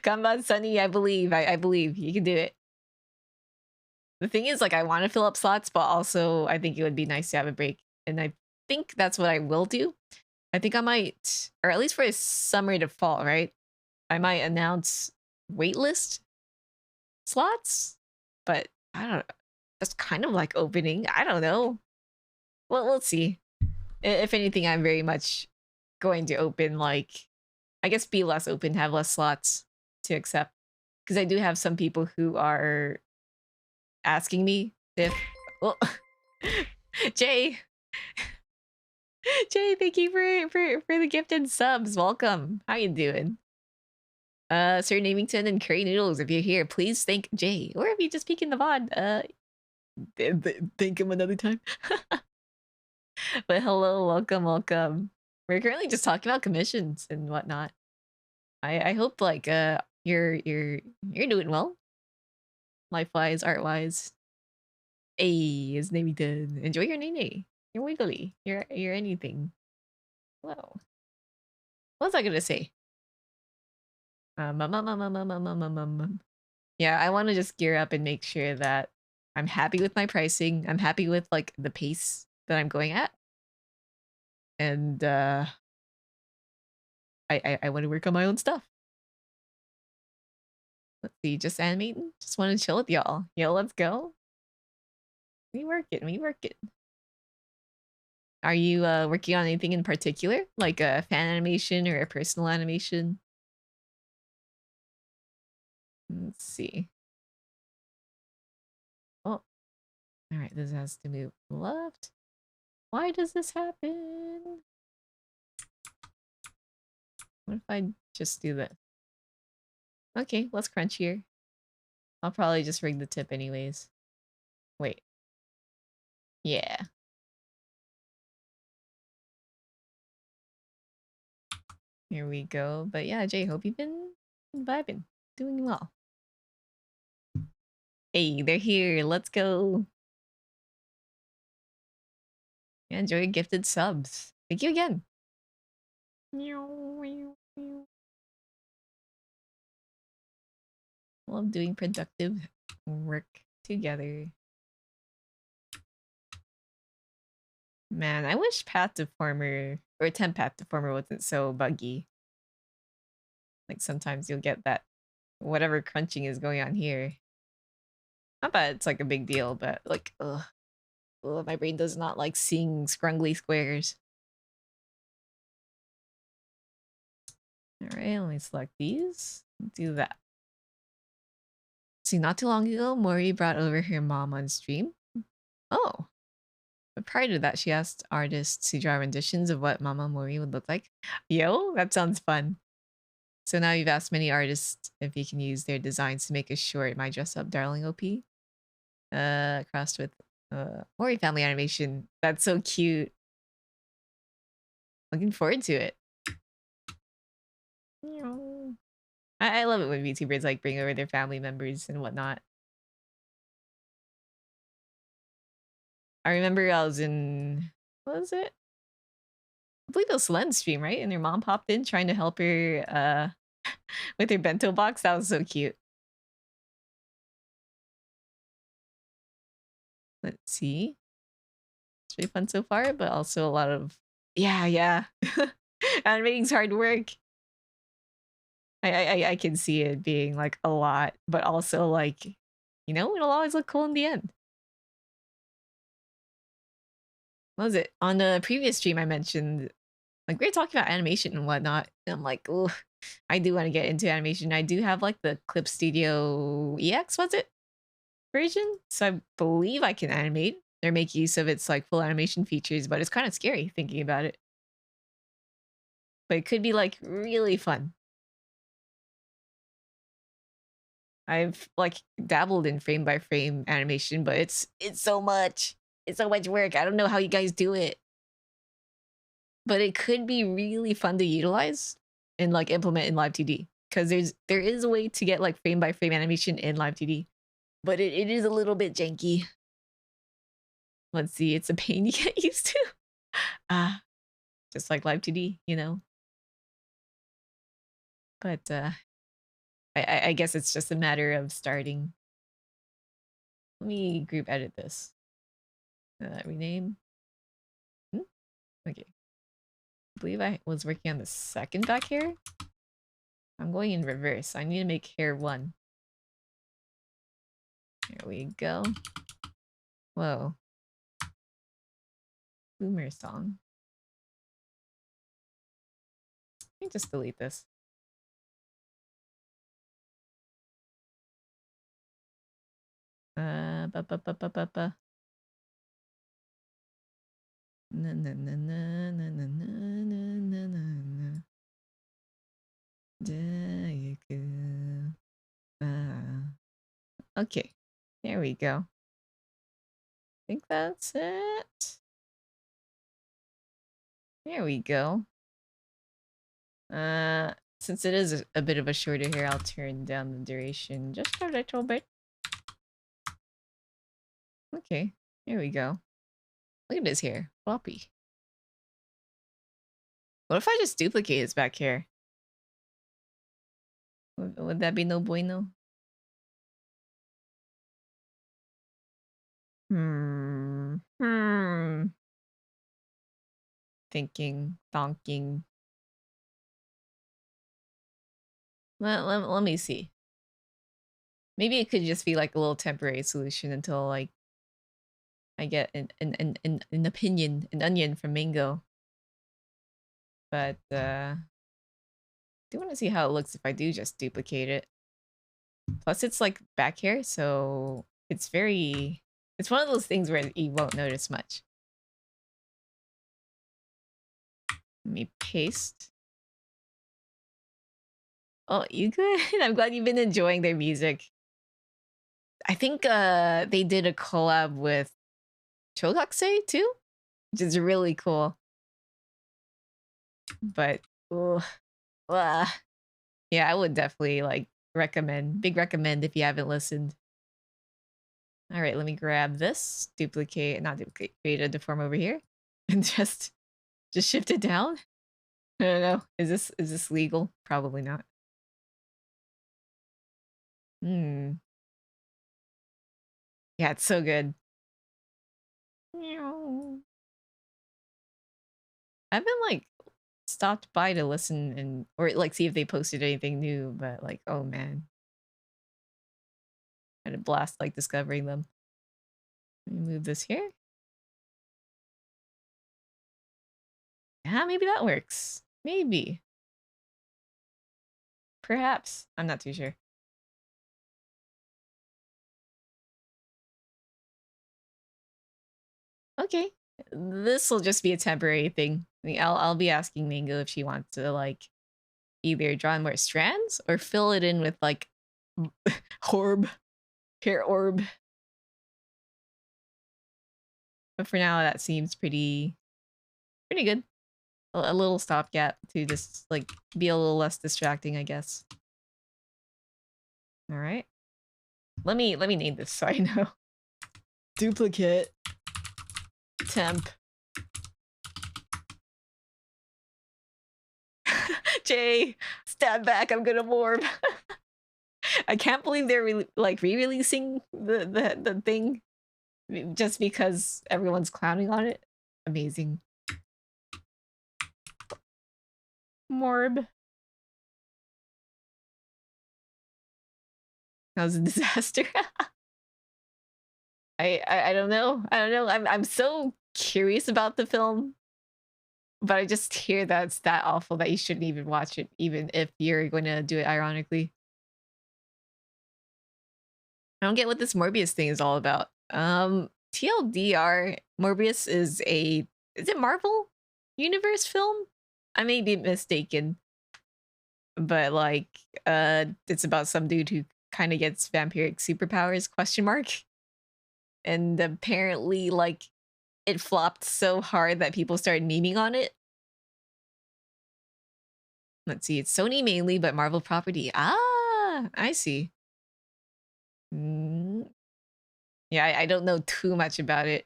Kanban Sunny, I believe. I believe. You can do it. The thing is, like, I want to fill up slots, but also I think it would be nice to have a break. And I think that's what I will do. I think I might, or at least for a summer to fall, right? I might announce waitlist slots, but I don't know. That's kind of like opening. I don't know. Well, let's see. If anything, I'm very much going to open, like, I guess be less open, have less slots to accept. Because I do have some people who are asking me if, well, Jay, thank you for the gifted subs. Welcome. How you doing? Sir Namington and Curry Noodles, if you're here, please thank Jay. Or if you just peek in the VOD, thank him another time. But hello, welcome. We're currently just talking about commissions and whatnot. I hope like you're doing well. Life-wise, art-wise. Hey, his name did. Enjoy your nene. You're wiggly. You're anything. Whoa. What was I gonna say? Yeah, I want to just gear up and make sure that I'm happy with my pricing. I'm happy with like the pace that I'm going at. And I want to work on my own stuff. Let's see, just animating. Just want to chill with y'all. Yo, let's go. We work it. Are you working on anything in particular? Like a fan animation or a personal animation? Let's see. Oh, all right. This has to move left. Why does this happen? What if I just do this? Okay, let's crunch here. I'll probably just rig the tip anyways. Wait. Yeah. Here we go. But yeah, Jay, hope you've been vibing. Doing well. Hey, they're here. Let's go. Yeah, enjoy your gifted subs. Thank you again. Love doing productive work together. Man, I wish Path Deformer or Temp Path Deformer wasn't so buggy. Like sometimes you'll get that whatever crunching is going on here. Not that it's like a big deal, but like, ugh. ugh, my brain does not like seeing scrungly squares. All right, let me select these. Do that. See, not too long ago, Mori brought over her mom on stream. Oh, but prior to that, she asked artists to draw renditions of what Mama Mori would look like. Yo, that sounds fun. So now you've asked many artists if you can use their designs to make a short My Dress Up Darling OP. Crossed with Mori family animation. That's so cute. Looking forward to it. I love it when VTubers like bring over their family members and whatnot. I remember I was in, what was it? I believe it was Len's stream, right? And her mom popped in trying to help her with her bento box. That was so cute. Let's see. It's really fun so far, but also a lot of, yeah. Animating's hard work. I can see it being like a lot, but also like, you know, it'll always look cool in the end. What was it? On the previous stream I mentioned, like we were talking about animation and whatnot. And I'm like, oh, I do want to get into animation. I do have like the Clip Studio EX, was it? Version. So I believe I can animate or make use of its like full animation features, but it's kind of scary thinking about it. But it could be like really fun. I've like dabbled in frame by frame animation, but it's so much. It's so much work. I don't know how you guys do it. But it could be really fun to utilize and like implement in Live2D. Because there is a way to get like frame by frame animation in Live2D. But it is a little bit janky. Let's see, it's a pain you get used to. Just like Live2D, you know. But I guess it's just a matter of starting. Let me group edit this. Rename. Okay. I believe I was working on the second back hair. I'm going in reverse. I need to make hair 1. There we go. Whoa. Boomer song. Let me just delete this. Ba ba ba ba ba ba. Na na na na na na na na na na. Okay, there we go. I think that's it. There we go. Since it is a bit of a shorter hair, I'll turn down the duration just a little bit. Okay, there we go. Look at his hair, floppy. What if I just duplicate his back hair? Would that be no bueno? Thinking, thonking. Let me see. Maybe it could just be like a little temporary solution until like I get an opinion, an onion from Mango. But I do want to see how it looks if I do just duplicate it. Plus it's like back hair, so it's one of those things where you won't notice much. Let me paste. Oh, you good? I'm glad you've been enjoying their music. I think they did a collab with Chogakusei too, which is really cool. But yeah, I would definitely like big recommend if you haven't listened. All right, let me grab this, not duplicate, create a deform over here, and just shift it down. I don't know. Is this legal? Probably not. Yeah, it's so good. I've been like stopped by to listen or like see if they posted anything new, but like, oh man. I had a blast like discovering them. Let me move this here. Yeah, maybe that works. Maybe. Perhaps. I'm not too sure. Okay. This will just be a temporary thing. I'll be asking Mango if she wants to like either draw more strands or fill it in with like orb, hair orb. But for now, that seems pretty good. A little stopgap to just like be a little less distracting, I guess. All right. Let me name this so I know. Duplicate temp. Jay, stand back, I'm gonna morb. I can't believe they're re-releasing the thing just because everyone's clowning on it. Amazing. Morb. That was a disaster. I don't know. I don't know. I'm so curious about the film, but I just hear that it's that awful that you shouldn't even watch it, even if you're going to do it ironically. I don't get what this Morbius thing is all about. TLDR, Morbius is it Marvel Universe film? I may be mistaken. But like it's about some dude who kind of gets vampiric superpowers, question mark. And apparently like it flopped so hard that people started memeing on it. Let's see, it's Sony mainly, but Marvel property. Ah, I see. Yeah, I don't know too much about it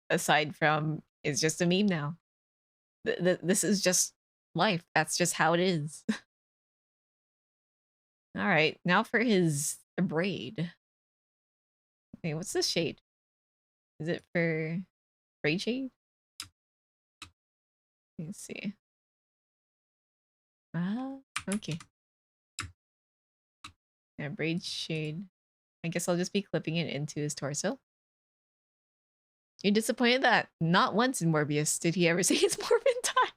aside from it's just a meme now. This is just life. That's just how it is. All right, now for his braid. Okay, what's this shade? Is it for braid shade? Let's see. Ah, okay. Yeah, braid shade. I guess I'll just be clipping it into his torso. You're disappointed that not once in Morbius did he ever say it's Morbin time.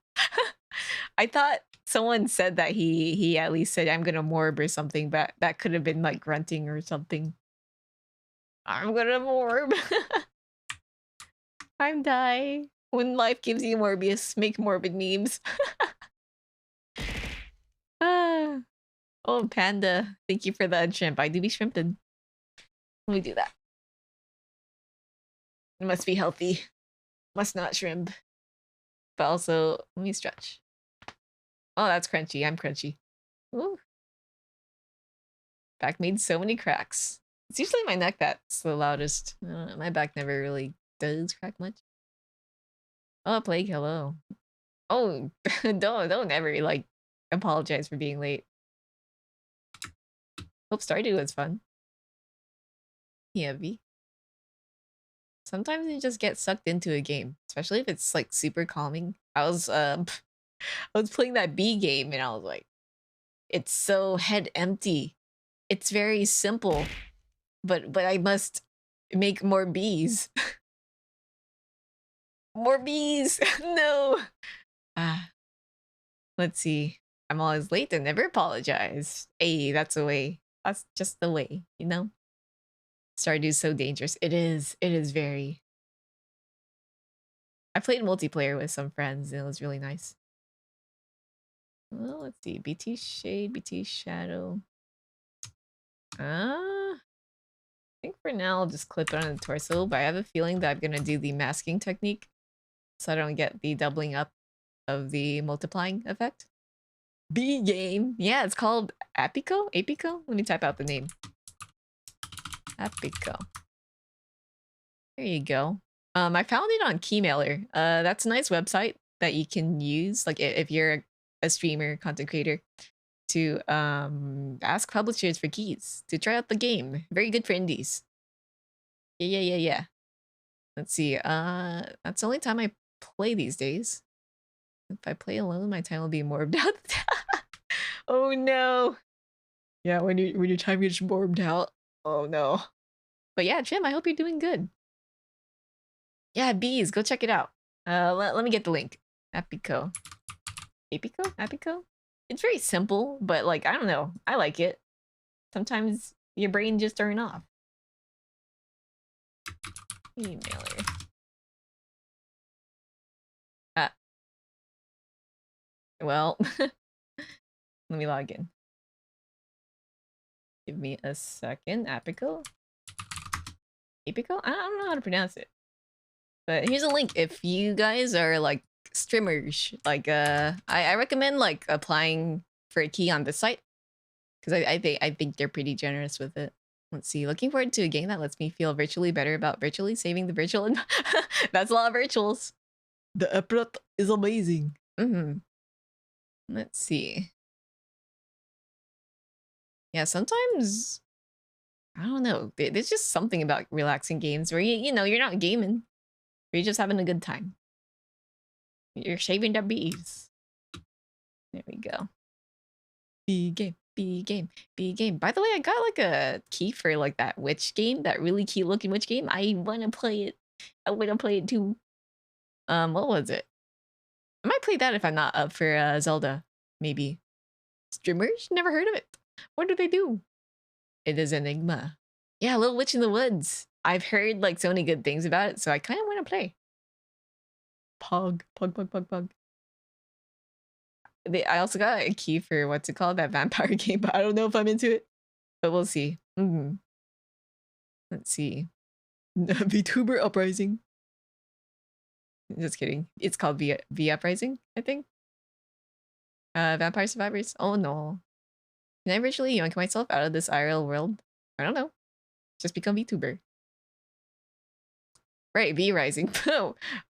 I thought someone said that he at least said I'm gonna morb or something, but that could have been like grunting or something. I'm gonna morb. I'm die. When life gives you Morbius, make morbid memes. Ah. Oh, Panda. Thank you for the shrimp. I do be shrimping. Let me do that. It must be healthy. Must not shrimp. But also, let me stretch. Oh, that's crunchy. I'm crunchy. Ooh. Back made so many cracks. It's usually my neck that's the loudest. My back never really does crack much. Oh, Plague, hello. Oh, don't ever like apologize for being late. Hope Stardew was fun. Yeah, V. Sometimes you just get sucked into a game, especially if it's like super calming. I was playing that B game and I was like, it's so head empty. It's very simple, but I must make more bees. More bees. No. Ah. Let's see. I'm always late and never apologize. Hey, that's the way. That's just the way, you know? Stardew's so dangerous. It is. It is very. I played multiplayer with some friends and it was really nice. Well, let's see. BT Shade, BT Shadow. I think for now I'll just clip it on the torso, but I have a feeling that I'm gonna do the masking technique so I don't get the doubling up of the multiplying effect. B game. Yeah, it's called Apico? Apico? Let me type out the name. Apico. There you go. I found it on Keymailer. That's a nice website that you can use, like if you're a streamer, content creator, to ask publishers for keys to try out the game. Very good for indies. Yeah. Let's see. That's the only time I play these days. If I play alone, my time will be morbed out. Oh no. Yeah, when your time gets morbed out. Oh no. But yeah, Jim, I hope you're doing good. Yeah, bees, go check it out. Let me get the link. Apico. Apico? Apico? It's very simple, but like, I don't know. I like it. Sometimes your brain just turn off. Emailer. Well, let me log in. Give me a second. Apico? Apico? I don't know how to pronounce it. But here's a link if you guys are like streamers. Like I recommend like applying for a key on this site. Because I think they're pretty generous with it. Let's see. Looking forward to a game that lets me feel virtually better about virtually saving the virtual. That's a lot of virtuals. The effort is amazing. Let's see. Yeah, sometimes I don't know. There's just something about relaxing games where you know you're not gaming, you're just having a good time. You're shaving the bees. There we go. B game. B game. B game. By the way, I got like a key for like that witch game, that really cute looking witch game. I want to play it. I want to play it too. What was it? I might play that if I'm not up for Zelda. Maybe. Streamers? Never heard of it. What do they do? It is Enigma. Yeah, Little Witch in the Woods. I've heard like so many good things about it, so I kind of want to play. Pug. I also got a key for what's it called, that vampire game, but I don't know if I'm into it. But we'll see. Let's see. VTuber Uprising. Just kidding. It's called V Uprising, I think. Vampire Survivors. Oh no. Can I virtually yoink myself out of this IRL world? I don't know. Just become VTuber. Right, V Rising.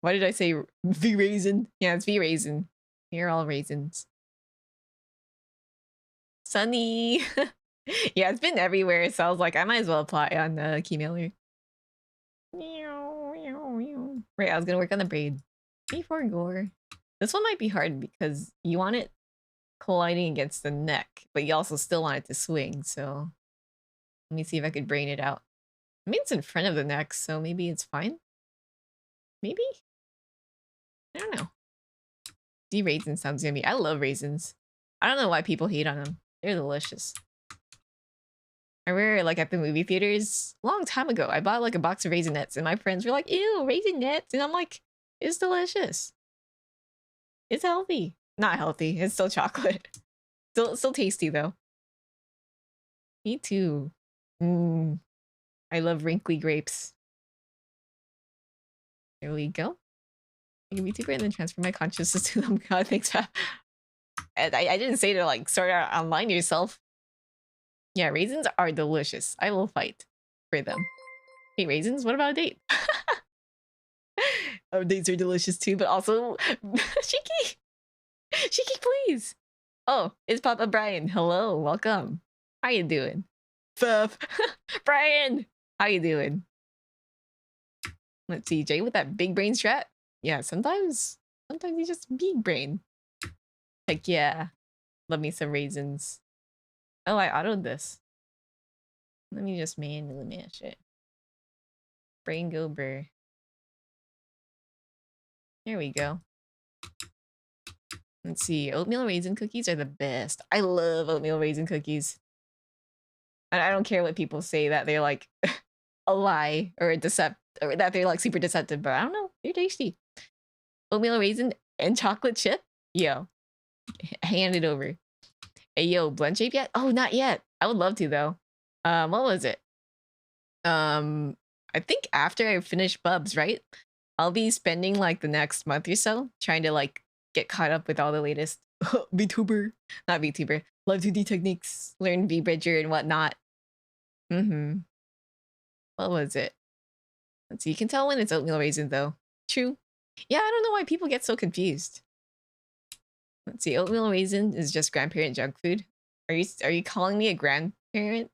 Why did I say V Raisin? Yeah, it's V Raisin. You're all raisins. Sunny. Yeah, it's been everywhere, so I was like, I might as well apply on the Keymailer. Right, I was gonna work on the braid. Before gore. This one might be hard because you want it colliding against the neck, but you also still want it to swing, so let me see if I could brain it out. I mean, it's in front of the neck, so maybe it's fine. Maybe? I don't know. Raisin sounds yummy. I love raisins. I don't know why people hate on them. They're delicious. I remember like at the movie theaters a long time ago, I bought like a box of Raisinets and my friends were like, ew, Raisinets. And I'm like, it's delicious. It's healthy. Not healthy. It's still chocolate. Still tasty though. Me too. I love wrinkly grapes. There we go. I can VTuber and then transfer my consciousness to them. God, thanks, Fab. I didn't say to like start out online yourself. Yeah, raisins are delicious. I will fight for them. Hey, raisins, what about a date? Oh, dates are delicious too, but also Shiki! Shiki, please! Oh, it's Papa Brian. Hello, welcome. How you doing? Fab. Brian! How you doing? Let's see, Jay with that big brain strat. Yeah, sometimes you just big brain. Heck yeah. Love me some raisins. Oh, I autoed this. Let me just manually mash it. Brain go burr. There we go. Let's see. Oatmeal raisin cookies are the best. I love oatmeal raisin cookies. And I don't care what people say that they're like a lie or a or that they're like super deceptive, but I don't know. They're tasty. Oatmeal raisin and chocolate chip? Yo. Hand it over. Hey, yo, blend shape yet? Oh, not yet. I would love to though. What was it? I think after I finish Bubs, right? I'll be spending like the next month or so trying to like get caught up with all the latest VTuber, not VTuber, Live2D techniques, learn VBridger and whatnot. What was it? Let's see. You can tell when it's oatmeal raisin though. True. Yeah, I don't know why people get so confused. Let's see. Oatmeal raisin is just grandparent junk food. Are you calling me a grandparent?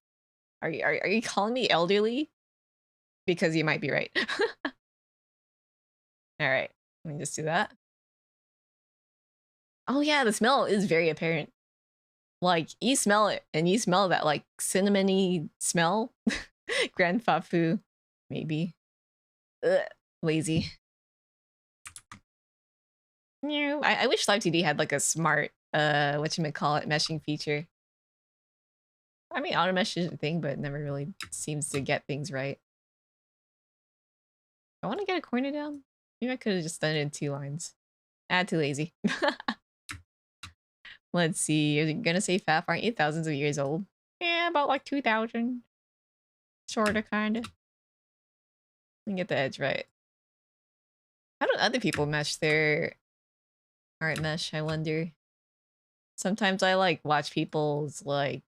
Are you calling me elderly? Because you might be right. All right. Let me just do that. Oh yeah, the smell is very apparent. Like you smell it, and you smell that like cinnamony smell. Grandfafu, maybe. Ugh, lazy. Yeah, I wish Live2D had like a smart whatchamacallit meshing feature. I mean, auto mesh is a thing, but it never really seems to get things right. I want to get a corner down. Maybe I could have just done it in 2 lines. Too lazy. Let's see. You're gonna say Faf, aren't you? Thousands of years old. Yeah, about like 2,000. Sorta, kinda. Let me get the edge right. How do other people mesh their art mesh, I wonder? Sometimes I like watch people's like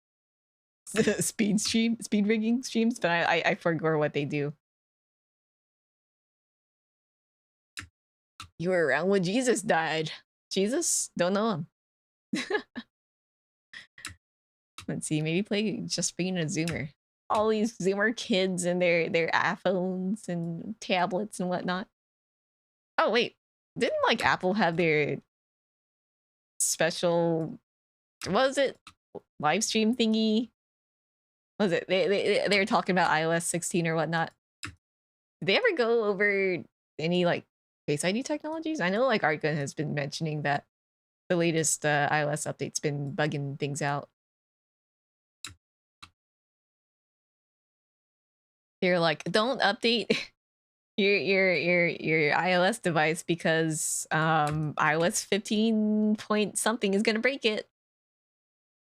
speed rigging streams, but I forget what they do. You were around when Jesus died. Jesus? Don't know him. Let's see, maybe play just being a Zoomer. All these Zoomer kids and their iPhones and tablets and whatnot. Oh wait, didn't like Apple have their special, what was it, live stream thingy? What was it they were talking about iOS 16 or whatnot? Did they ever go over any like Face ID technologies? I know like Artgun has been mentioning that the latest iOS update's been bugging things out. They're like, don't update your iOS device because iOS 15 point something is gonna break it.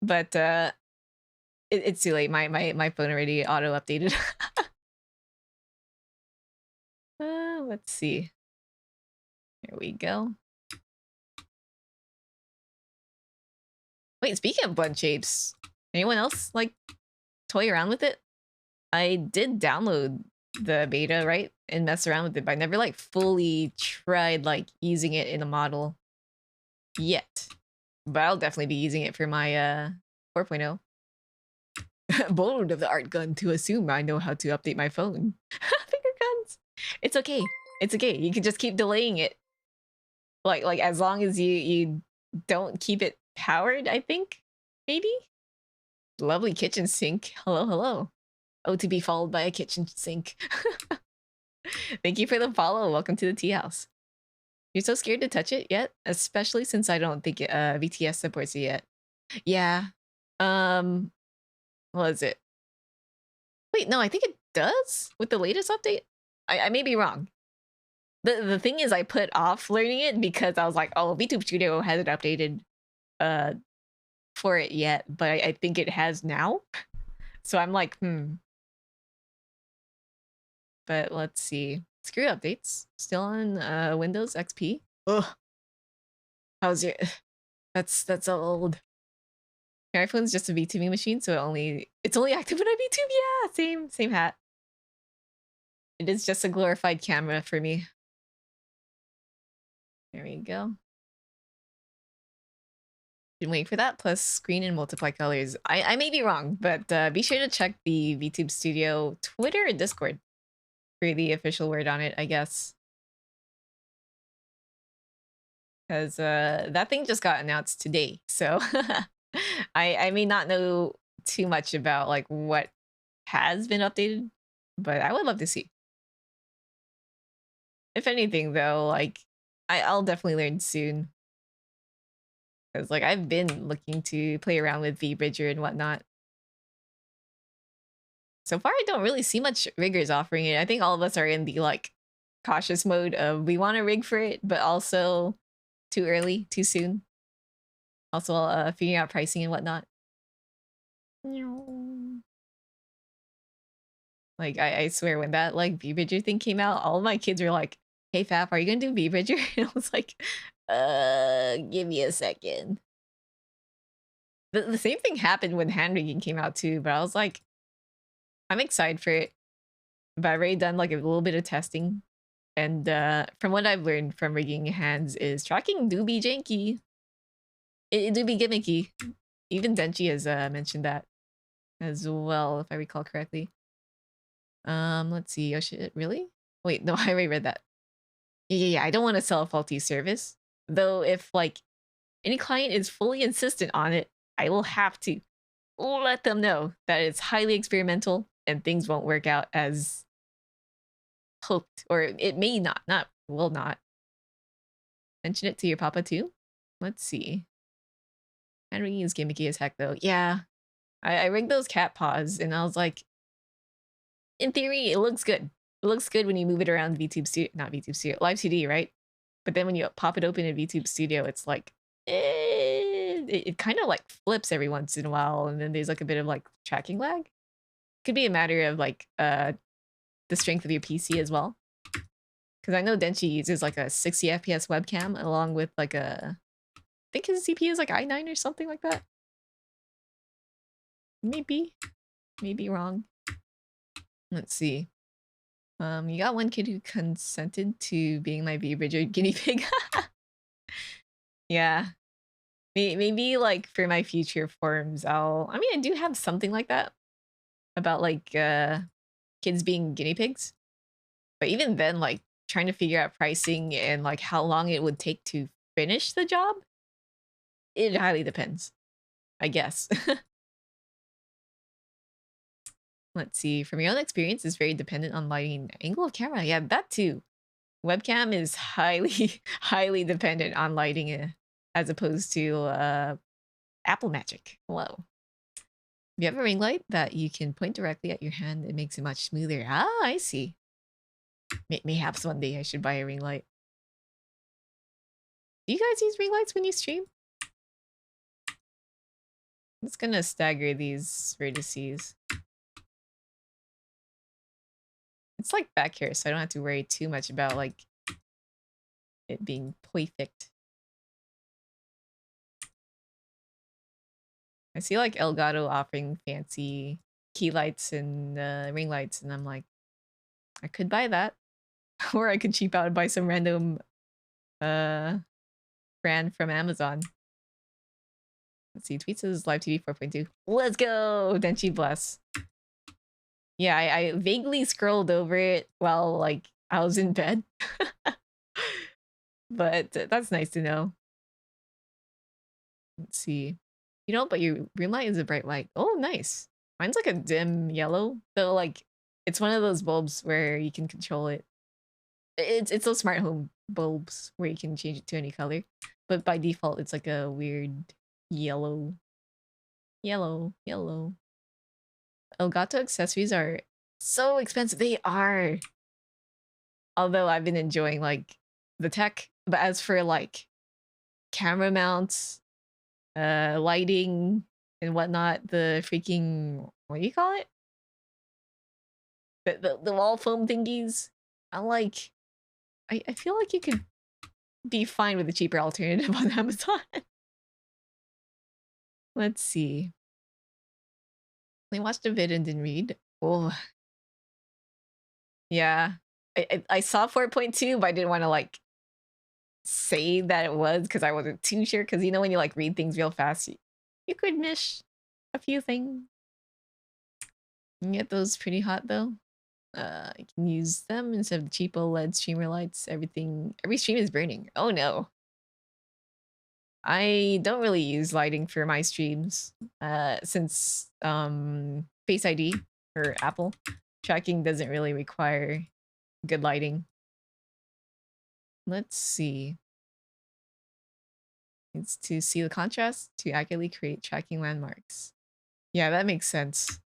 But it's too late. My phone already auto updated. Let's see. Here we go. Wait, speaking of blunt shapes, anyone else like toy around with it? I did download the beta, right? And mess around with it, but I never like fully tried like using it in a model yet. But I'll definitely be using it for my 4.0. Bold of the art gun to assume I know how to update my phone. Finger guns. It's okay. It's okay. You can just keep delaying it. Like as long as you don't keep it powered, I think. Maybe? Lovely kitchen sink. Hello, hello. Oh, to be followed by a kitchen sink. Thank you for the follow. Welcome to the tea house. You're so scared to touch it yet? Especially since I don't think VTS supports it yet. Yeah. What is it? Wait, no, I think it does with the latest update. I may be wrong. The thing is, I put off learning it because I was like, oh, VTube Studio hasn't updated for it yet, but I think it has now. So I'm like, But let's see. Screw updates. Still on Windows XP. Ugh. How's your? That's old. Your iPhone's just a VTubing machine, so it's only active when I VTube. Yeah, same hat. It is just a glorified camera for me. There we go. Been waiting for that, plus screen and multiply colors. I may be wrong, but be sure to check the VTube Studio Twitter and Discord for the official word on it, I guess. Because that thing just got announced today, so I may not know too much about like what has been updated, but I would love to see. If anything, though, like I'll definitely learn soon. Because like I've been looking to play around with VBridger and whatnot. So far, I don't really see much riggers offering it. I think all of us are in the like cautious mode of we want to rig for it, but also too early, too soon. Also, figuring out pricing and whatnot. Like I swear, when that like VBridger thing came out, all of my kids were like, "Hey Faf, are you gonna do VBridger?" And I was like, give me a second." The same thing happened when hand rigging came out too, but I was like, I'm excited for it. But I've already done like a little bit of testing. And from what I've learned from rigging hands is tracking do be janky. It do be gimmicky. Even Denchi has mentioned that as well, if I recall correctly. Let's see. Oh shit, really? Wait, no, I already read that. Yeah, I don't want to sell a faulty service. Though if like any client is fully insistent on it, I will have to let them know that it's highly experimental and things won't work out as hoped, or it may not will not. Mention it to your papa too? Let's see. Henry is gimmicky as heck though. Yeah. I rigged those cat paws and I was like, in theory, it looks good. It looks good when you move it around VTube Studio, not VTube Studio, Live2D, right? But then when you pop it open in VTube Studio, it's like, it kind of like flips every once in a while. And then there's like a bit of like tracking lag. Could be a matter of like the strength of your PC as well. Because I know Denchi uses like a 60 FPS webcam along with like a, I think his CPU is like i9 or something like that. Maybe wrong. Let's see. You got one kid who consented to being my V-Bridger guinea pig. Yeah. Maybe like for my future forms, I mean, I do have something like that about like kids being guinea pigs. But even then, like trying to figure out pricing and like how long it would take to finish the job, it highly depends, I guess. Let's see. From your own experience, it's very dependent on lighting and angle of camera. Yeah, that too. Webcam is highly, highly dependent on lighting as opposed to Apple Magic. Hello. If you have a ring light that you can point directly at your hand, it makes it much smoother. Ah, I see. Mayhaps one day I should buy a ring light. Do you guys use ring lights when you stream? I'm just gonna stagger these vertices. It's like back here, so I don't have to worry too much about like it being perfect. I see like Elgato offering fancy key lights and ring lights, and I'm like, I could buy that. Or I could cheap out and buy some random brand from Amazon. Let's see, tweet says Live2D 4.2. Let's go! Denchi bless. Yeah, I vaguely scrolled over it while like I was in bed. But that's nice to know. Let's see. You know, but your room light is a bright white. Oh, nice. Mine's like a dim yellow. So like it's one of those bulbs where you can control it. It's those smart home bulbs where you can change it to any color. But by default, it's like a weird yellow. Yellow. Elgato accessories are so expensive. They are. Although I've been enjoying like the tech. But as for like camera mounts, lighting and whatnot, the freaking, what do you call it? The wall foam thingies. I'm like, I feel like you could be fine with a cheaper alternative on Amazon. Let's see. I watched a vid and didn't read. Oh, yeah. I saw 4.2, but I didn't want to like say that it was because I wasn't too sure. Because you know when you like read things real fast, you could miss a few things. You can get those pretty hot though. You can use them instead of the cheap OLED streamer lights. Every stream is burning. Oh no. I don't really use lighting for my streams since Face ID or Apple tracking doesn't really require good lighting. Let's see. It's to see the contrast to accurately create tracking landmarks. Yeah, that makes sense.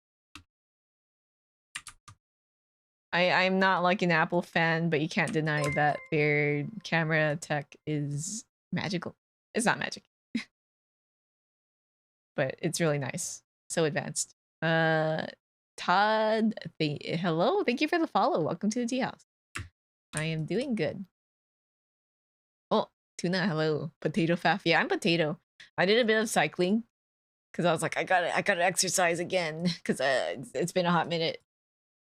I'm not like an Apple fan, but you can't deny that their camera tech is magical. It's not magic. But it's really nice. So advanced. Todd, hello. Thank you for the follow. Welcome to the tea house. I am doing good. Oh, Tuna, hello. Potato Faff. Yeah, I'm Potato. I did a bit of cycling because I was like, I gotta exercise again because it's been a hot minute,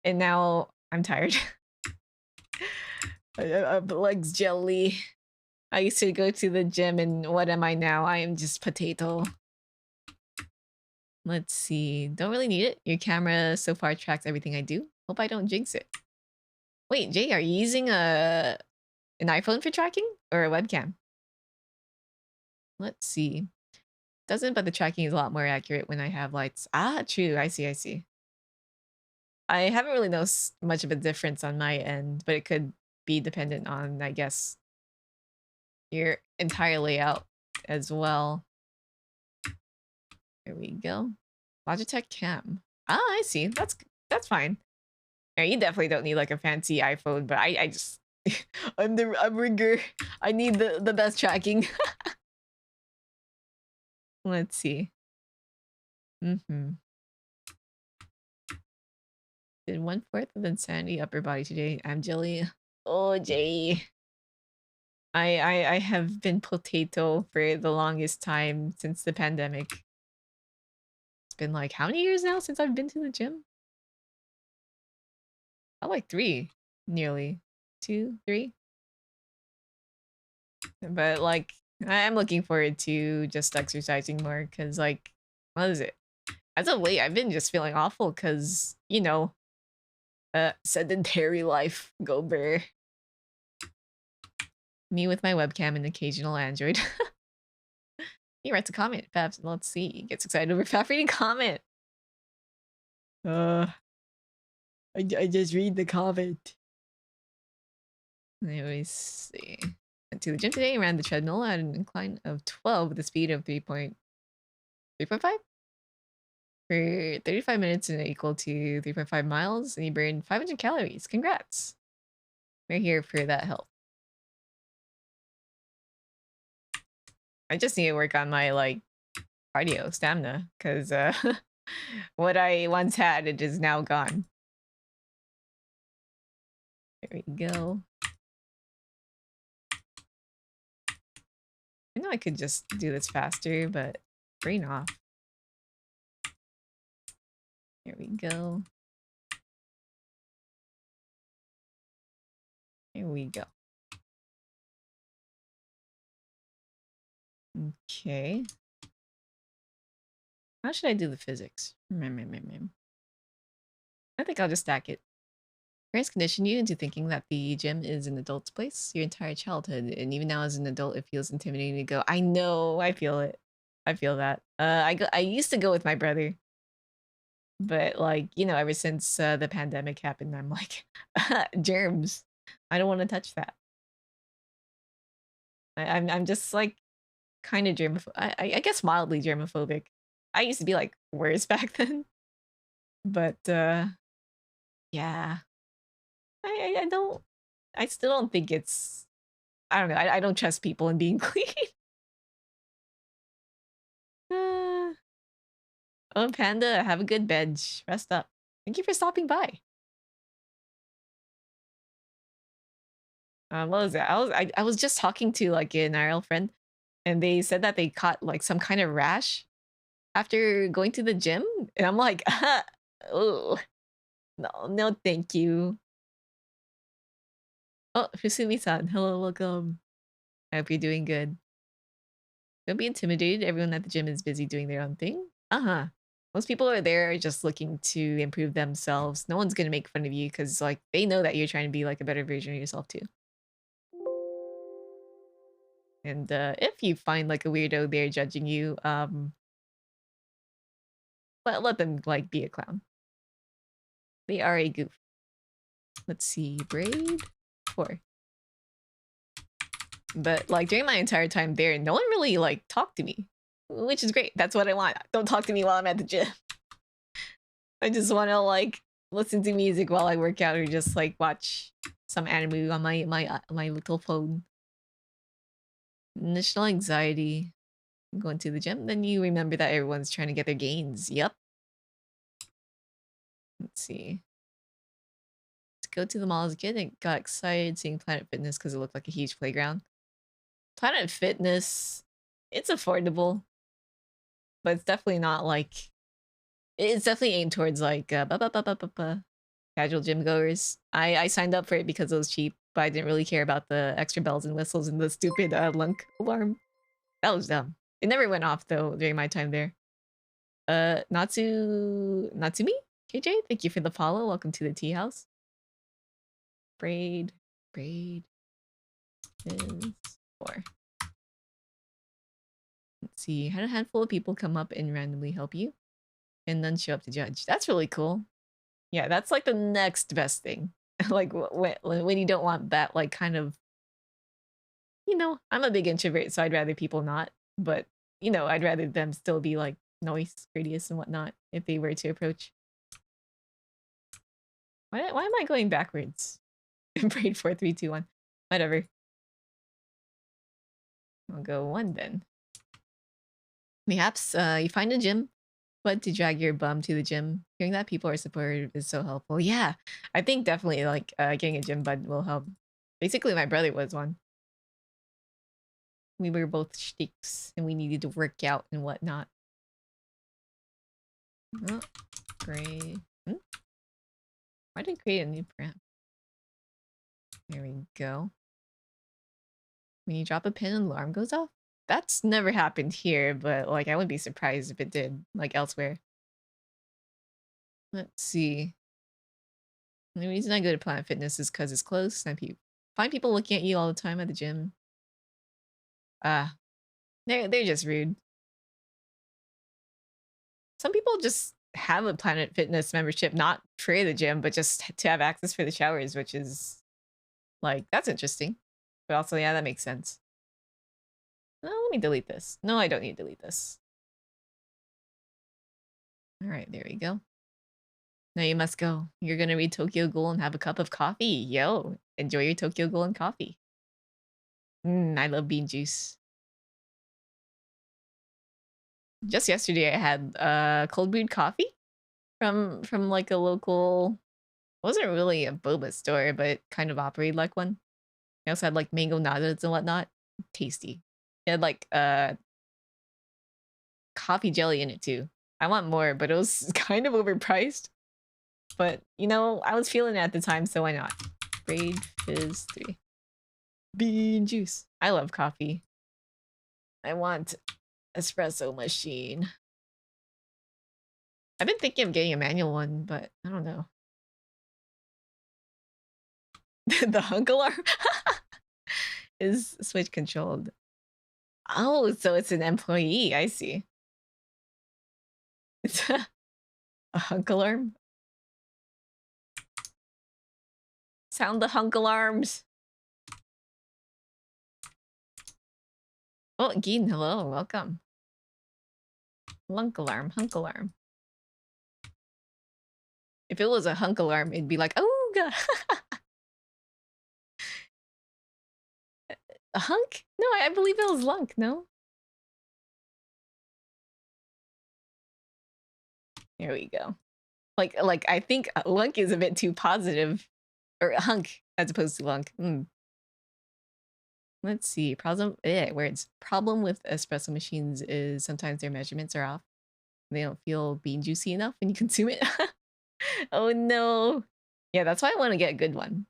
and now I'm tired. Legs jelly. I used to go to the gym, and what am I now? I am just Potato. Let's see. Don't really need it. Your camera so far tracks everything I do. Hope I don't jinx it. Wait, Jay, are you using an iPhone for tracking or a webcam? Let's see. Doesn't, but the tracking is a lot more accurate when I have lights. Ah, true. I see. I haven't really noticed much of a difference on my end, but it could be dependent on, I guess, your entire layout as well. There we go. Logitech Cam. Ah, I see. That's fine. Yeah, you definitely don't need like a fancy iPhone, but I just I'm rigger. I need the best tracking. Let's see. Did 1/4 of insanity upper body today. I'm jelly. Oh, Jay. I have been potato for the longest time since the pandemic. It's been like how many years now since I've been to the gym? Oh, like 3, nearly 2, 3. But like I'm looking forward to just exercising more because like what is it? As of late, I've been just feeling awful because you know, sedentary life. Go bear. Me with my webcam and occasional Android. He writes a comment. Perhaps let's see. He gets excited over Faf reading comment. I just read the comment. Anyways, see. Went to the gym today and ran the treadmill at an incline of 12 with a speed of 3.5 for 35 minutes and equal to 3.5 miles, and he burned 500 calories. Congrats. We're here for that help. I just need to work on my like cardio stamina because what I once had, it is now gone. There we go. I know I could just do this faster, but brain off. There we go. Here we go. Okay. How should I do the physics? I think I'll just stack it. Parents condition you into thinking that the gym is an adult's place your entire childhood, and even now as an adult, it feels intimidating to go. I know, I feel it. I feel that. I used to go with my brother, but like you know, ever since the pandemic happened, I'm like, germs. I don't want to touch that. I'm just like kind of germaphobic. I guess mildly germophobic. I used to be like worse back then, but yeah. I don't. I still don't think it's. I don't know. I don't trust people in being clean. uh, oh, Panda, have a good bench. Rest up. Thank you for stopping by. What was that? I was just talking to like an IRL friend, and they said that they caught like some kind of rash after going to the gym, and I'm like, oh, no, thank you. Oh, Fusumi-san, hello, welcome. I hope you're doing good. Don't be intimidated. Everyone at the gym is busy doing their own thing. Uh-huh. Most people are there just looking to improve themselves. No one's gonna make fun of you because like they know that you're trying to be like a better version of yourself too. And if you find like a weirdo there judging you, let them like be a clown. They are a goof. Let's see, braid 4. But like during my entire time there, no one really like talked to me, which is great. That's what I want. Don't talk to me while I'm at the gym. I just want to like listen to music while I work out or just like watch some anime on my little phone. Initial anxiety. Going to the gym, then you remember that everyone's trying to get their gains. Yep. Let's see. To go to the mall as a kid and got excited seeing Planet Fitness because it looked like a huge playground. Planet Fitness, it's affordable, but it's definitely not like. It's definitely aimed towards like casual gym goers. I signed up for it because it was cheap, but I didn't really care about the extra bells and whistles and the stupid lunk alarm. That was dumb. It never went off though during my time there. Natsumi? KJ, thank you for the follow. Welcome to the tea house. Braid is 4. Let's see. Had a handful of people come up and randomly help you, and none show up to judge. That's really cool. Yeah, that's like the next best thing. Like when you don't want that like kind of you know, I'm a big introvert, so I'd rather people not. But, you know, I'd rather them still be like nice, courteous, and whatnot if they were to approach. Why am I going backwards? Braid 4, 3, 2, 1. Whatever. I'll go 1 then. Perhaps you find a gym, but to drag your bum to the gym. Hearing that people are supportive is so helpful. Yeah, I think definitely like getting a gym bud will help. Basically, my brother was one. We were both shtiks and we needed to work out and whatnot. Oh, great. Why did I create a new param? There we go. When you drop a pin, an alarm goes off? That's never happened here, but like I wouldn't be surprised if it did, like elsewhere. Let's see. The reason I go to Planet Fitness is because it's close and find people looking at you all the time at the gym. Ah, they're just rude. Some people just have a Planet Fitness membership, not for the gym, but just to have access for the showers, which is like, that's interesting. But also, yeah, that makes sense. Oh, let me delete this. No, I don't need to delete this. All right, there we go. Now you must go. You're gonna read Tokyo Ghoul and have a cup of coffee. Yo, enjoy your Tokyo Ghoul and coffee. I love bean juice. Just yesterday I had cold brewed coffee from like a local, wasn't really a boba store, but it kind of operated like one. I also had like mango nadas and whatnot. Tasty. It had like coffee jelly in it too. I want more, but it was kind of overpriced. But you know, I was feeling it at the time, so why not? Grade Fizz 3. Bean juice. I love coffee. I want espresso machine. I've been thinking of getting a manual one, but I don't know. The hunk alarm is switch controlled. Oh, so it's an employee. I see. It's a hunk alarm. Sound the hunk alarms. Oh, Geen, hello, welcome. Lunk alarm, hunk alarm. If it was a hunk alarm, it'd be like, oh god. A hunk? No, I believe it was lunk, no? There we go. Like I think lunk is a bit too positive. Or hunk as opposed to lunk. Let's see. Words. Problem with espresso machines is sometimes their measurements are off. They don't feel bean juicy enough when you consume it. Oh no. Yeah, that's why I want to get a good one.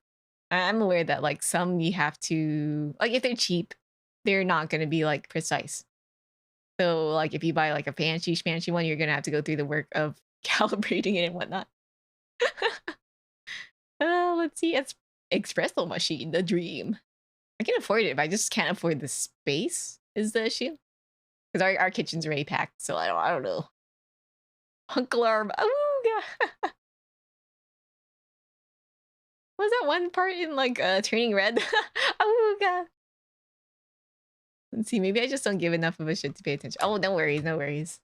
I'm aware that like some you have to, like if they're cheap, they're not going to be like precise. So like if you buy like a fancy schmancy one, you're going to have to go through the work of calibrating it and whatnot. Let's see. It's espresso machine, the dream. I can afford it, but I just can't afford the space is the issue. Because our kitchen's already packed, so I don't know. Hunk alarm. Oh god. Was that one part in like Turning Red? Oh god. Let's see, maybe I just don't give enough of a shit to pay attention. Oh, no worries, no worries.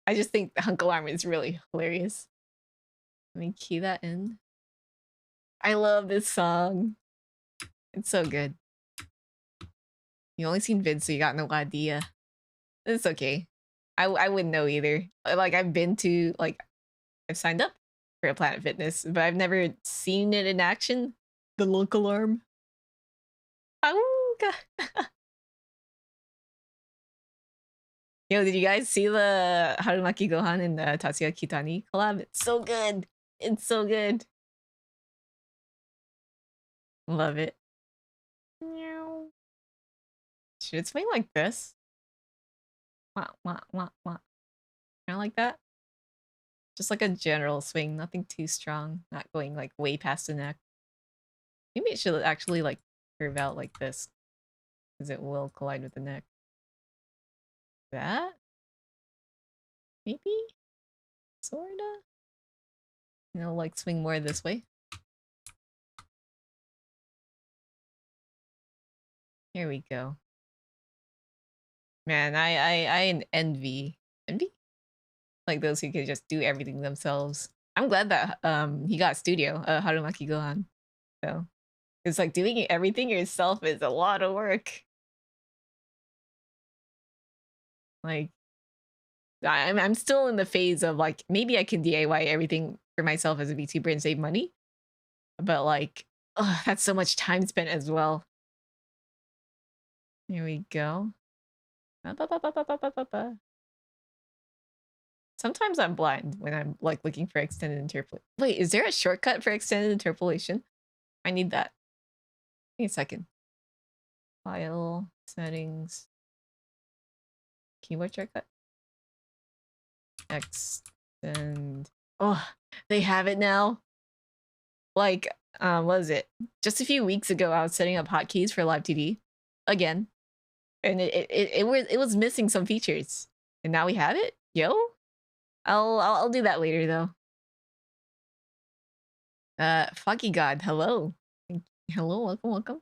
I just think the hunk alarm is really hilarious. Let me key that in. I love this song. It's so good. You only seen vids, so you got no idea. It's okay. I wouldn't know either. Like I've been to I've signed up for a Planet Fitness, but I've never seen it in action. The local alarm. Oh god. Yo, did you guys see the Harumaki Gohan and the Tatsuya Kitani collab? It's so good. It's so good. Love it. Meow. Should it swing like this? Wah, wah, wah, wah. Kind of like that? Just like a general swing, nothing too strong, not going like way past the neck. Maybe it should actually like curve out like this, because it will collide with the neck. That? Maybe? Sorta? You know, like swing more this way. Here we go. Man, I envy like those who could just do everything themselves. I'm glad that he got a studio, Harumaki Gohan. So it's like doing everything yourself is a lot of work. Like I'm still in the phase of like maybe I can DIY everything for myself as a VTuber and save money, but like, oh, that's so much time spent as well. Here we go. Sometimes I'm blind when I'm like looking for extended interpolation. Wait, is there a shortcut for extended interpolation? I need that. Give me a second. File, settings, keyboard shortcut. Extend. Oh, they have it now. Like, what is it? Just a few weeks ago, I was setting up hotkeys for Live2D again, and it was missing some features, and now we have it. Yo, I'll do that later though. Foggy God, hello, hello, welcome.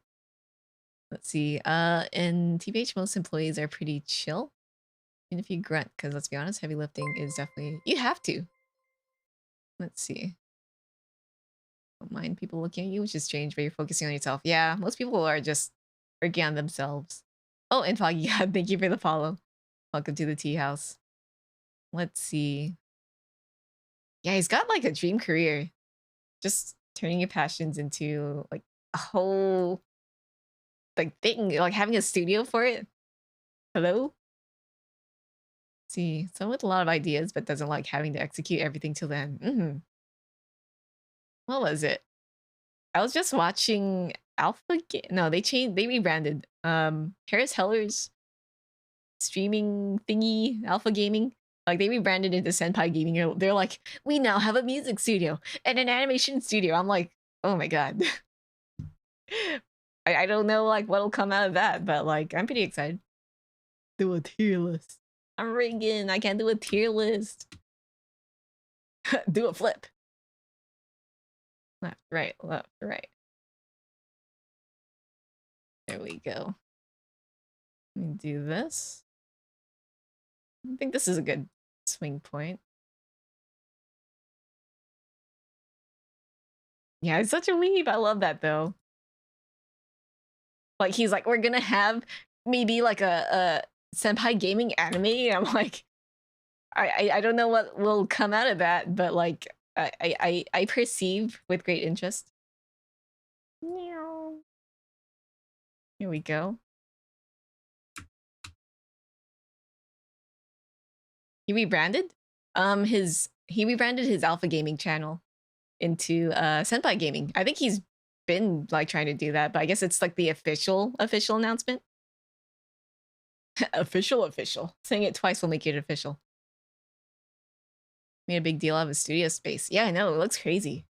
Let's see. In TBH, most employees are pretty chill. And if you grunt, because let's be honest, heavy lifting is definitely you have to. Let's see. Don't mind people looking at you, which is strange, but you're focusing on yourself. Yeah, most people are just working on themselves. Oh, and Foggy God, thank you for the follow. Welcome to the tea house. Let's see. Yeah, he's got like a dream career. Just turning your passions into like a whole like thing, like having a studio for it. Hello? See, someone with a lot of ideas, but doesn't like having to execute everything till then. What was it? I was just watching No, they rebranded. Harris Heller's streaming thingy, Alpha Gaming. Like they rebranded into Senpai Gaming. They're like, we now have a music studio and an animation studio. I'm like, oh my god. I don't know like what'll come out of that, but like I'm pretty excited. Do a tier list. I'm rigging. I can't do a tier list. Do a flip. Left, right, left, right. There we go. Let me do this. I think this is a good swing point. Yeah, it's such a weeb. I love that though. Like he's like, we're gonna have maybe like a senpai gaming anime. I'm like, I don't know what will come out of that, but like I perceive with great interest. Meow. Here we go. He rebranded? He rebranded his Alpha Gaming channel into Senpai Gaming. I think he's been like trying to do that, but I guess it's like the official announcement. official. Saying it twice will make it official. Made a big deal out of his studio space. Yeah, I know. It looks crazy.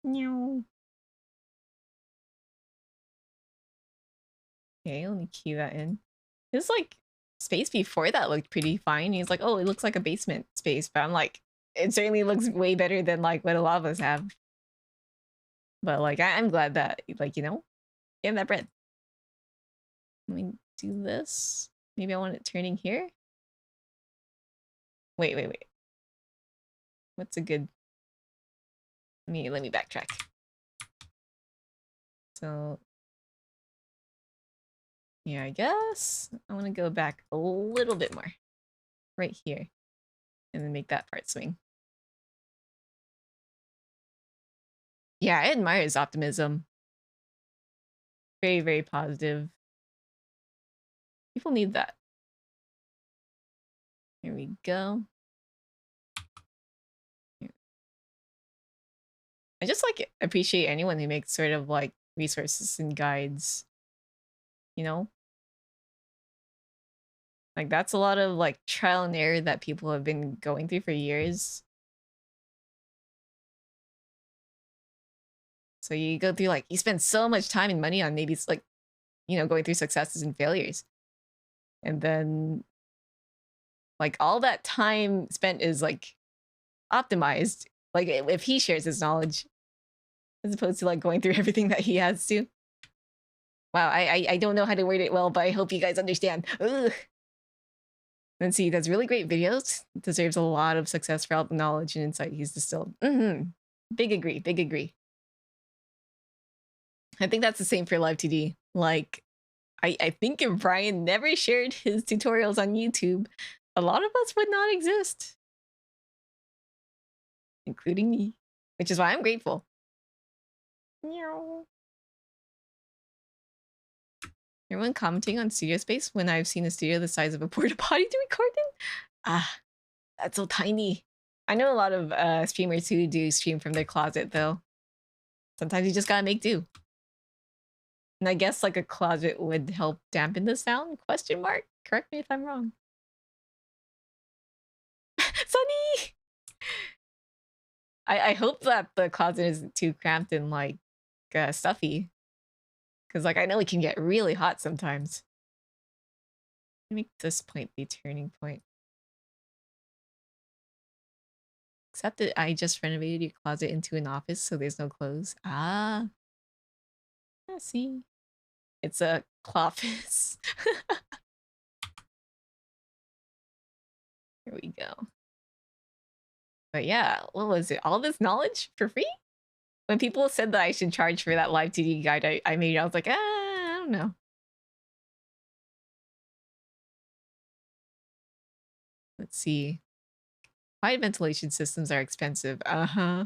Meow. Okay, let me key that in. His like space before that looked pretty fine. He's like, oh, it looks like a basement space, but I'm like, it certainly looks way better than like what a lot of us have. But like, I'm glad that like, you know, getting that bread. Let me do this. Maybe I want it turning here. Wait. What's a good? Let me backtrack. So yeah, I guess I want to go back a little bit more, right here, and then make that part swing. Yeah, I admire his optimism. Very, very positive. People need that. Here we go. I just like appreciate anyone who makes sort of like resources and guides, you know? Like that's a lot of like trial and error that people have been going through for years. So you go through like, you spend so much time and money on maybe it's like, you know, going through successes and failures. And then like all that time spent is like optimized. Like if he shares his knowledge as opposed to like going through everything that he has to. Wow, I don't know how to word it well, but I hope you guys understand. Ugh. Let's see, does really great videos. Deserves a lot of success for all the knowledge and insight he's distilled. Big agree, big agree. I think that's the same for Live2D. Like, I think if Brian never shared his tutorials on YouTube, a lot of us would not exist. Including me. Which is why I'm grateful. Meow. Everyone commenting on studio space when I've seen a studio the size of a porta potty to record in? Ah, that's so tiny. I know a lot of streamers who do stream from their closet though. Sometimes you just gotta make do. And I guess like a closet would help dampen the sound? Question mark? Correct me if I'm wrong. Sunny! I hope that the closet isn't too cramped and like stuffy. Because like I know it can get really hot sometimes. Make this point the turning point. Except that I just renovated your closet into an office, so there's no clothes. Ah. I see. It's a cloffice. Here we go. But yeah, what was it? All this knowledge for free? When people said that I should charge for that Live2D guide I made, I was like, I don't know. Let's see. Quiet ventilation systems are expensive. Uh-huh.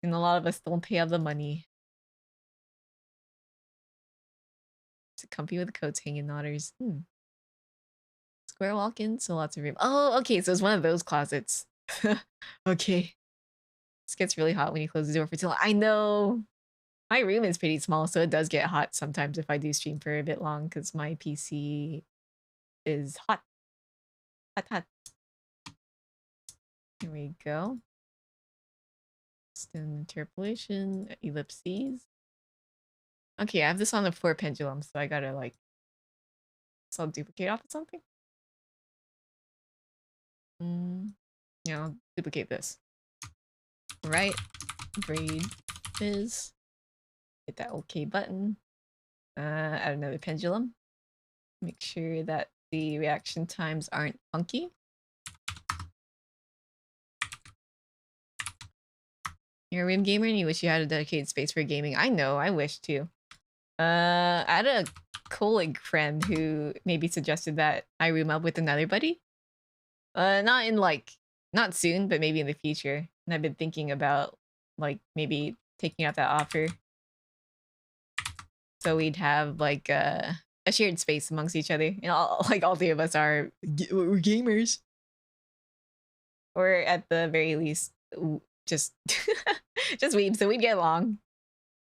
And a lot of us don't pay out the money. It's comfy with coats, hanging otters. Square walk-in, so lots of room. Oh, okay, so it's one of those closets. Okay. This gets really hot when you close the door for too long. I know. My room is pretty small, so it does get hot sometimes if I do stream for a bit long because my PC is hot. Hot. Here we go. Stem interpolation, ellipses. Okay, I have this on the 4 pendulum, so I gotta like duplicate off of something. Yeah, I'll duplicate this. Right, braid is. Hit that OK button. Add another pendulum. Make sure that the reaction times aren't funky. You're a room gamer and you wish you had a dedicated space for gaming. I know, I wish too. I had a colleague friend who maybe suggested that I room up with another buddy. Not in like, not soon, but maybe in the future. And I've been thinking about like maybe taking out that offer. So we'd have like a shared space amongst each other. And all 3 of us we're gamers. Or at the very least, just weeb, so we'd get along.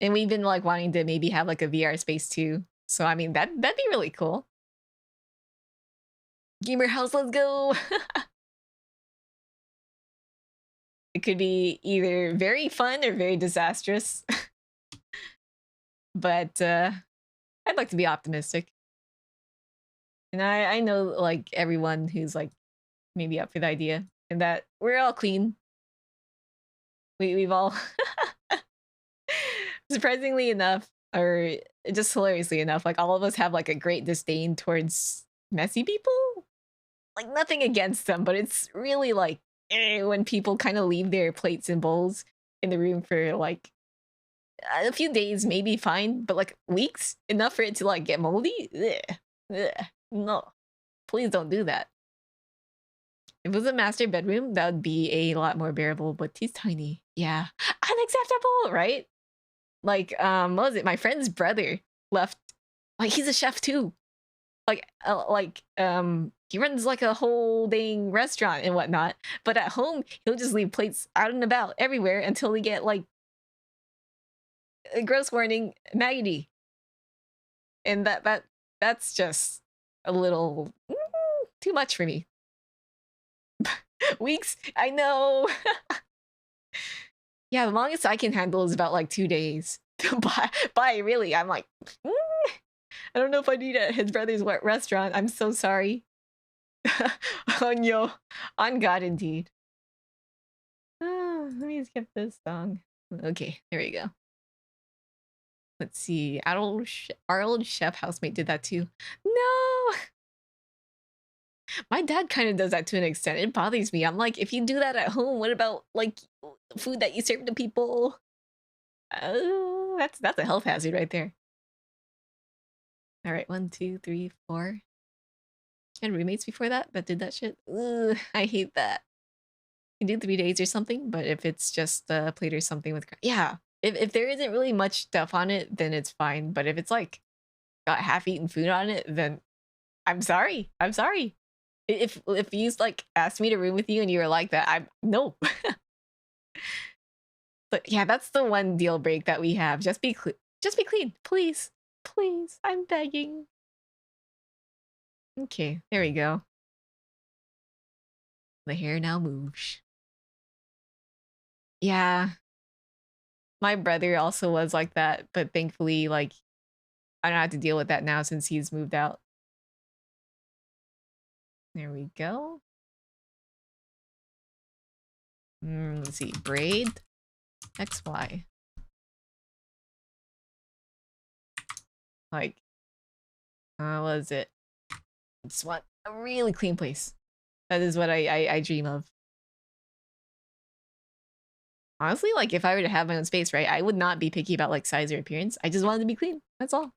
And we've been like wanting to maybe have like a VR space too. So I mean that'd be really cool. Gamer house, let's go. It could be either very fun or very disastrous. But I'd like to be optimistic. And I know like everyone who's like maybe up for the idea and that we're all clean. We've all surprisingly enough, or just hilariously enough, like all of us have like a great disdain towards messy people. Like nothing against them, but it's really like when people kind of leave their plates and bowls in the room for like a few days, maybe fine, but like weeks, enough for it to like get moldy. No, please don't do that. If it was a master bedroom, that would be a lot more bearable, but he's tiny. Yeah, unacceptable, right? Like, what was it? My friend's brother left. Like, he's a chef too. Like, he runs like a whole dang restaurant and whatnot. But at home, he'll just leave plates out and about everywhere until we get like a gross warning, maggoty. And that's just a little too much for me. Weeks, I know. Yeah, the longest I can handle is about like 2 days. Bye, really. I'm like, I don't know if I need at his brother's restaurant. I'm so sorry. Oh no, on God, indeed. Let me skip this song. Okay, there we go. Let's see. Our old chef housemate did that too. No! My dad kind of does that to an extent. It bothers me. I'm like, if you do that at home, what about like food that you serve to people? That's a health hazard right there. All right, 1, 2, 3, 4. I had roommates before that did that shit. Ugh, I hate that. You do 3 days or something, but if it's just a plate or something with yeah, if there isn't really much stuff on it, then it's fine. But if it's like got half-eaten food on it, then I'm sorry. I'm sorry. If you like asked me to room with you and you were like that, I'm no. But yeah, that's the one deal break that we have. Just be clean, please. Please, I'm begging. Okay, there we go. The hair now moves. Yeah. My brother also was like that, but thankfully, like, I don't have to deal with that now since he's moved out. There we go. Let's see. Braid. XY. Like, what is it? Just want a really clean place. That is what I dream of. Honestly, like, if I were to have my own space, right, I would not be picky about, like, size or appearance. I just wanted to be clean. That's all.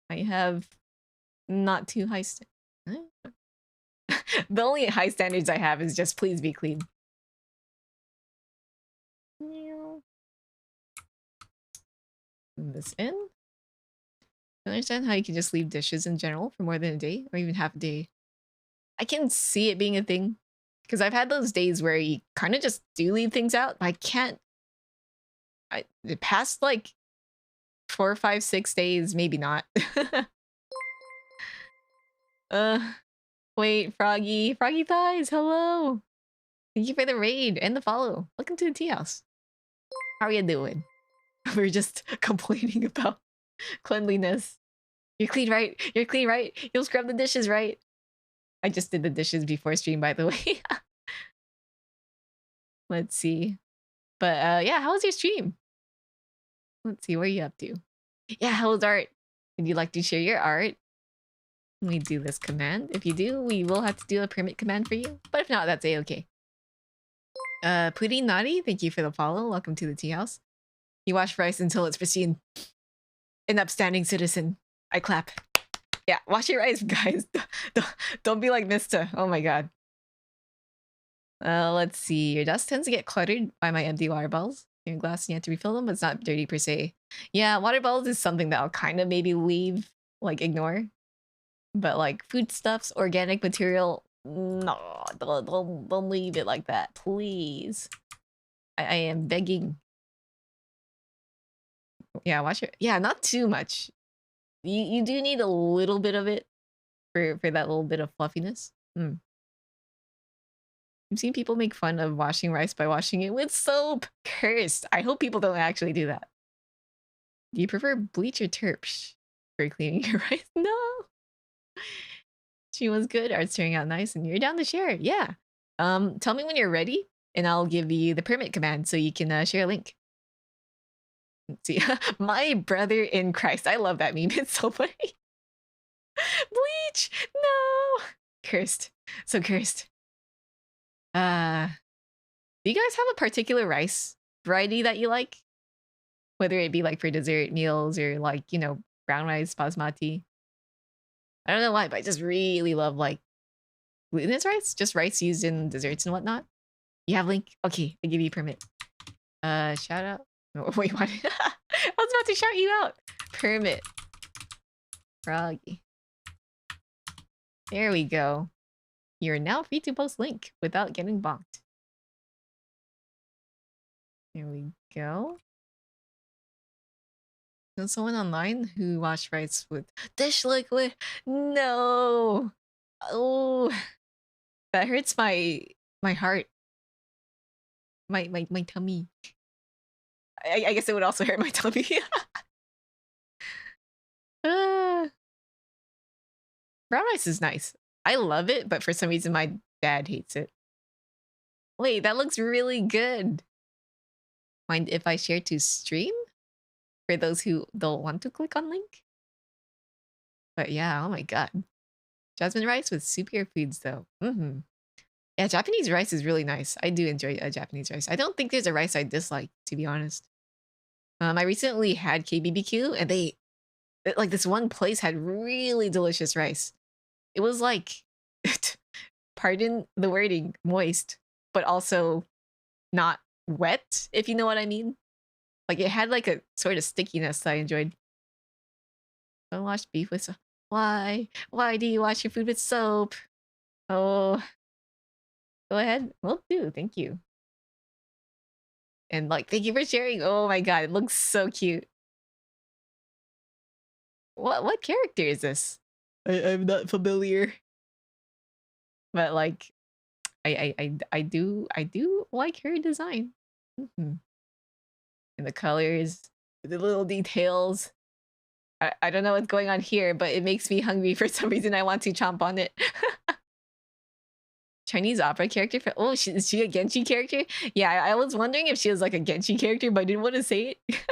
I have not too high the only high standards I have is just please be clean. Move this in. I understand how you can just leave dishes in general for more than a day or even half a day. I can see it being a thing because I've had those days where you kind of just do leave things out. But I can't. The past like 4, 5, 6 days, maybe not. Wait, Froggy Thighs, hello. Thank you for the raid and the follow. Welcome to the tea house. How are you doing? We're just complaining about cleanliness. You're clean, right? You're clean, right? You'll scrub the dishes, right? I just did the dishes before stream, by the way. Let's see. But yeah, how was your stream? Let's see, what are you up to? Yeah, how was art? Would you like to share your art? Let me do this command. If you do, we will have to do a permit command for you. But if not, that's a-okay. Putty Naughty, thank you for the follow. Welcome to the tea house. You wash rice until it's pristine. An upstanding citizen. I clap. Yeah, wash your rice, guys. Don't be like Mista. Oh my god. Let's see. Your dust tends to get cluttered by my empty water bottles. Your glass, you have to refill them, but it's not dirty per se. Yeah, water bottles is something that I'll kind of maybe leave, like ignore. But like foodstuffs, organic material, no, don't leave it like that, please. I am begging. Yeah, wash your, yeah, not too much. You do need a little bit of it for that little bit of fluffiness. I've seen people make fun of washing rice by washing it with soap. Cursed. I hope people don't actually do that. Do you prefer bleach or terps for cleaning your rice? No. She was good. Art's turning out nice, and you're down to share. Yeah. Tell me when you're ready, and I'll give you the permit command so you can share a link. Let's see. My brother in Christ. I love that meme. It's so funny. Bleach. No. Cursed. So cursed. Do you guys have a particular rice variety that you like? Whether it be like for dessert meals or like, you know, brown rice, basmati. I don't know why, but I just really love like glutinous rice, just rice used in desserts and whatnot. You have link? Okay, I give you permit. Shout out. Oh, wait, what? I was about to shout you out. Permit. Froggy. There we go. You're now free to post link without getting bonked. There we go. There's someone online who washed rice with dish liquid. No. Oh, that hurts my heart. My tummy. I guess it would also hurt my tummy. Brown rice is nice. I love it, but for some reason my dad hates it. Wait, that looks really good. Mind if I share to stream? for those who don't want to click on link. But yeah, oh my god. Jasmine rice with soupier foods though. Yeah, Japanese rice is really nice. I do enjoy Japanese rice. I don't think there's a rice I dislike, to be honest. I recently had KBBQ and they, like this one place had really delicious rice. It was like, pardon the wording, moist, but also not wet, if you know what I mean. Like it had like a sort of stickiness that I enjoyed. Don't wash beef with soap. Why? Why do you wash your food with soap? Oh, go ahead. Will do. Thank you. And like, thank you for sharing. Oh my god, it looks so cute. What character is this? I'm not familiar. But like, I do like her design. And the colors, the little details. I don't know what's going on here, but it makes me hungry for some reason. I want to chomp on it. Chinese opera character? Oh, is she a Genshi character? Yeah, I was wondering if she was like a Genshi character, but I didn't want to say it.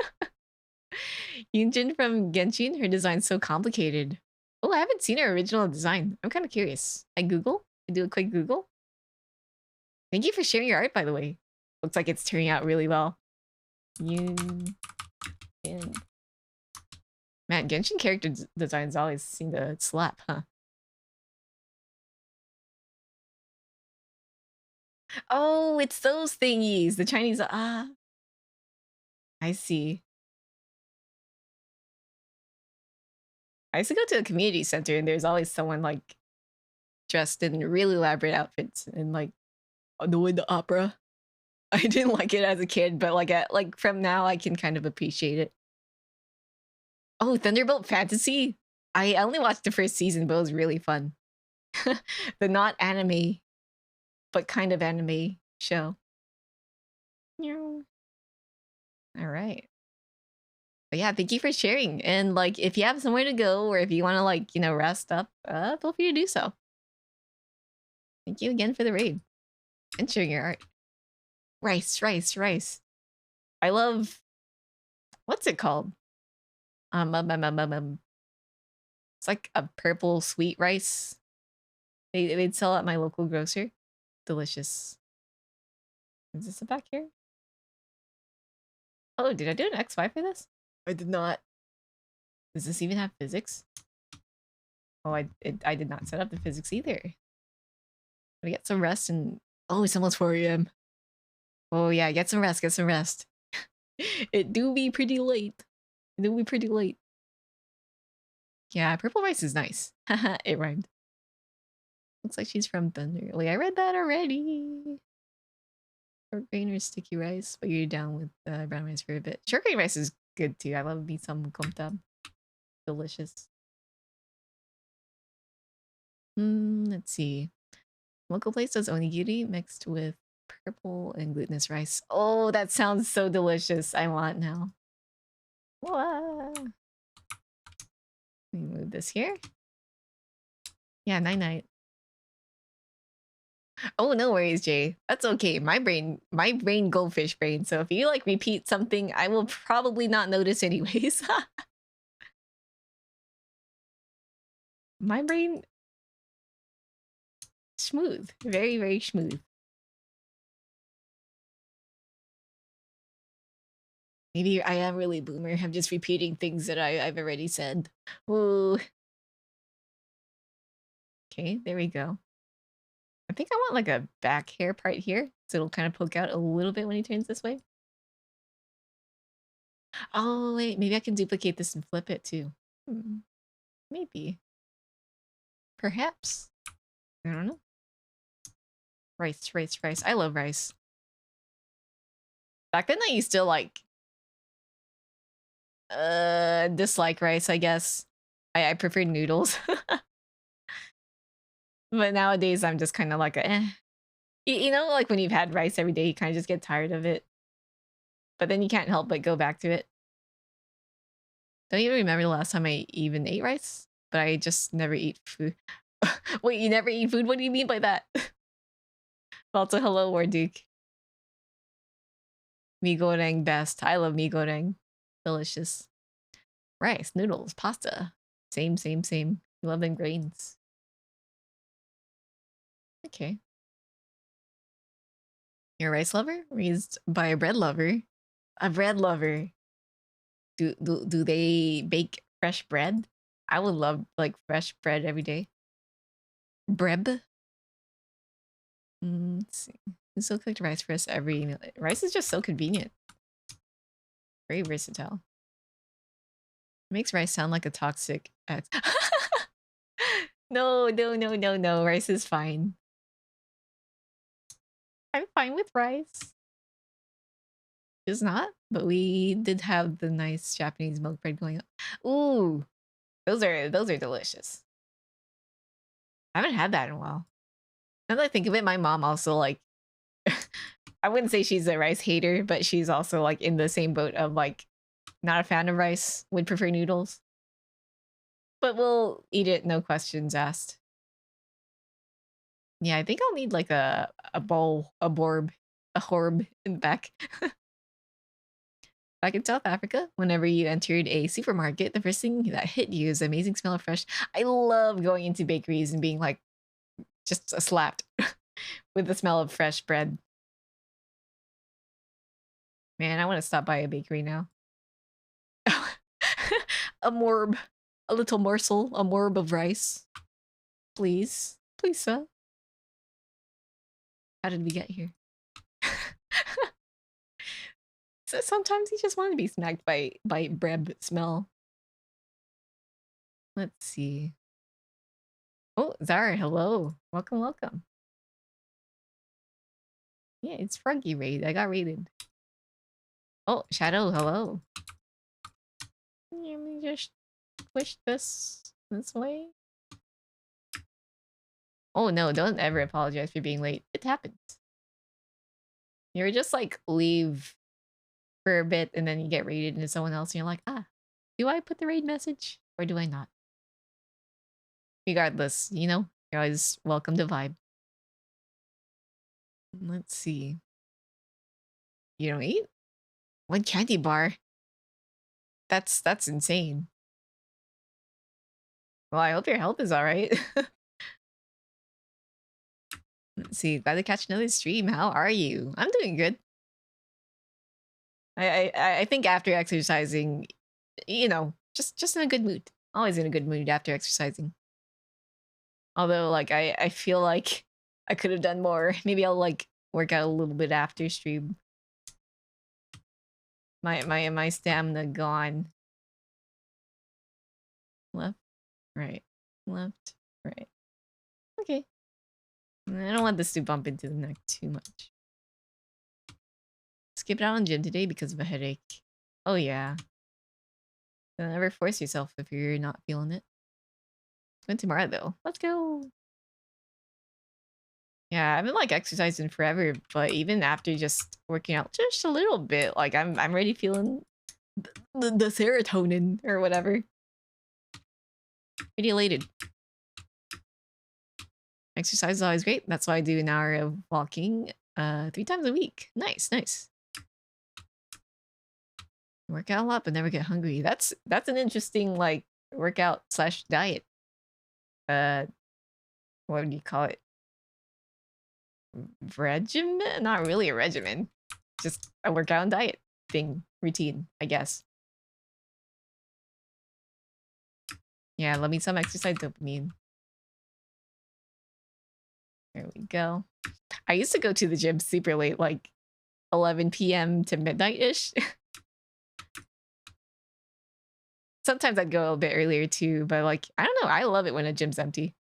Yunjin from Genshin, her design's so complicated. Oh, I haven't seen her original design. I'm kind of curious. I do a quick Google. Thank you for sharing your art, by the way. Looks like it's turning out really well. Yunjin. Man, Genshin character designs always seem to slap, huh? Oh, it's those thingies. The Chinese. Ah, I see. I used to go to a community center and there's always someone like dressed in really elaborate outfits and like doing the opera. I didn't like it as a kid, but like from now I can kind of appreciate it. Oh, Thunderbolt Fantasy. I only watched the first season, but it was really fun. The not anime, but kind of anime show. All right. But yeah, thank you for sharing. And like, if you have somewhere to go or if you want to like, you know, rest up, feel free to do so. Thank you again for the raid and sharing your art. Rice. I love, what's it called? It's like a purple sweet rice. They'd sell at my local grocer. Delicious. Is this back here? Oh, did I do an XY for this? I did not. Does this even have physics? Oh, I did not set up the physics either. Gotta get some rest and... Oh, it's almost 4 a.m. Oh yeah, get some rest, It do be pretty late. Yeah, purple rice is nice. Haha, it rhymed. Looks like she's from Thunder. Wait, I read that already. Short grain or sticky rice, but you're down with brown rice for a bit. Short grain rice is good too. I love me some komtab. Delicious. Let's see. Local place does onigiri mixed with purple and glutinous rice. Oh, that sounds so delicious. I want now. Whoa. Let me move this here. Yeah, night. Oh, no worries, Jay. That's okay. My brain goldfish brain. So if you like repeat something, I will probably not notice anyways. My brain, smooth. Very smooth. Maybe I am really boomer. I'm just repeating things that I've already said. Ooh. Okay, there we go. I think I want like a back hair part here, so it'll kind of poke out a little bit when he turns this way. Oh, wait, maybe I can duplicate this and flip it too. Maybe. Perhaps. I don't know. Rice. I love rice. Back then I used to like dislike rice, I guess. I prefer noodles. But nowadays I'm just kind of like you know, like when you've had rice every day, you kind of just get tired of it. But then you can't help but go back to it. Don't even remember the last time I even ate rice, but I just never eat food. Wait, you never eat food? What do you mean by that? Also, hello, War Duke. Mi goreng best. I love mi goreng. Delicious. Rice, noodles, pasta. Same, same, same. You love them grains. Okay. You're a rice lover? Raised by a bread lover? A bread lover. Do they bake fresh bread? I would love like fresh bread every day. Breb? Let's see. We still cooked rice for us every meal. Rice is just so convenient. Very versatile. It makes rice sound like a toxic ex. No, no, no, no, no. Rice is fine. I'm fine with rice. It's not, but we did have the nice Japanese milk bread going up. Ooh, those are delicious. I haven't had that in a while. Now that I think of it, my mom also like I wouldn't say she's a rice hater, but she's also like in the same boat of like not a fan of rice, would prefer noodles. But we'll eat it, no questions asked. Yeah, I think I'll need like a bowl, a borb, a horb in the back. Back in South Africa, whenever you entered a supermarket, the first thing that hit you is the amazing smell of fresh. I love going into bakeries and being like just slapped with the smell of fresh bread. Man, I want to stop by a bakery now. A morb, a little morsel, a morb of rice. Please. Please, sir. How did we get here? So sometimes you just want to be smacked by bread smell. Let's see. Oh, Zara, hello. Welcome, welcome. Yeah, it's Froggy raid. I got raided. Oh, Shadow, hello. Let me just push this way. Oh no, don't ever apologize for being late. It happens. You're just like leave for a bit and then you get raided into someone else and you're like, ah, do I put the raid message or do I not? Regardless, you know, you're always welcome to vibe. Let's see. You don't eat? One candy bar? That's insane. Well, I hope your health is alright. Let's see, glad to catch another stream. How are you? I'm doing good. I think after exercising, you know, just in a good mood. Always in a good mood after exercising. Although, like, I feel like I could have done more. Maybe I'll like work out a little bit after stream. My stamina gone. Left, right, left, right. Okay. I don't want this to bump into the neck too much. Skip out on gym today because of a headache. Oh yeah. Don't ever force yourself if you're not feeling it. Going tomorrow though. Let's go. Yeah, I've been like exercising forever, but even after just working out just a little bit, like I'm already feeling the serotonin or whatever. Pretty elated. Exercise is always great. That's why I do an hour of walking 3 times a week. Nice, nice. Work out a lot but never get hungry. That's an interesting like workout slash diet. What do you call it? Regimen? Not really a regimen. Just a workout and diet thing, routine, I guess. Yeah, love me some exercise dopamine. There we go. I used to go to the gym super late, like 11 p.m. to midnight-ish. Sometimes I'd go a little bit earlier too, but like, I don't know. I love it when a gym's empty.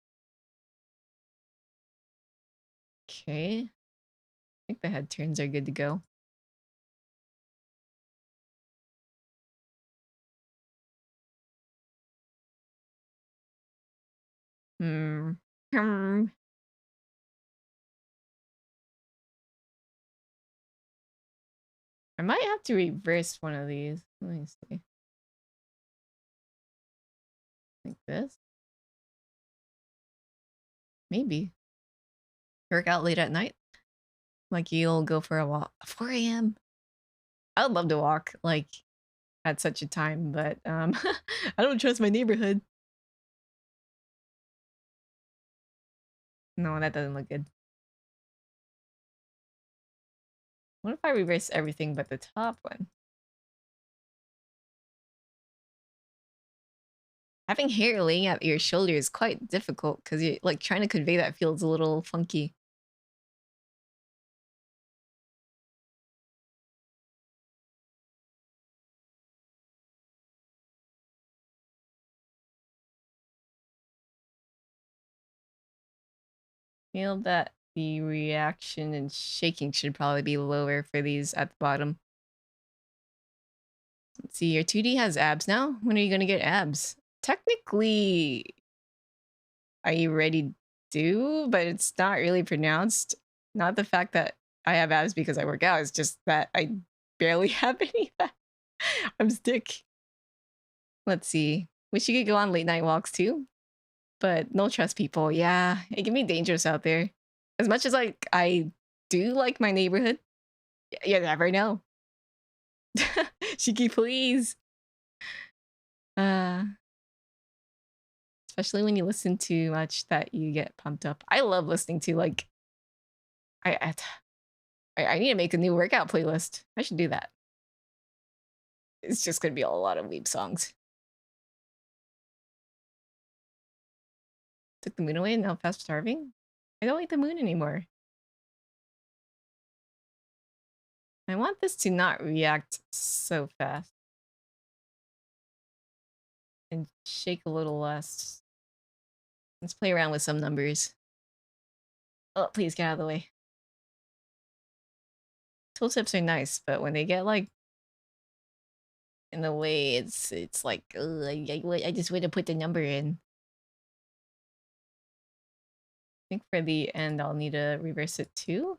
Okay. I think the head turns are good to go. Hmm. I might have to reverse one of these. Let me see. Like this? Maybe. Work out late at night? Like you'll go for a walk. 4 a.m. I would love to walk. Like, at such a time, but I don't trust my neighborhood. No, that doesn't look good. What if I reverse everything but the top one? Having hair laying at your shoulder is quite difficult because you're like trying to convey that feels a little funky. Feel that the reaction and shaking should probably be lower for these at the bottom. Let's see, your 2D has abs now? When are you gonna get abs? Technically, are you ready to? But it's not really pronounced. Not the fact that I have abs because I work out, it's just that I barely have any fat. I'm stick. Let's see. Wish you could go on late night walks too, but no trust people. Yeah, it can be dangerous out there. As much as like I do like my neighborhood, you never know. Shiki, please. Especially when you listen too much that you get pumped up. I love listening to like I I need to make a new workout playlist. I should do that. It's just gonna be a lot of weeb songs. Took the moon away and now fast starving? I don't like the moon anymore. I want this to not react so fast. And shake a little less. Let's play around with some numbers. Oh, please get out of the way. Tooltips are nice, but when they get like in the way, it's like I just want to put the number in. I think for the end, I'll need to reverse it too.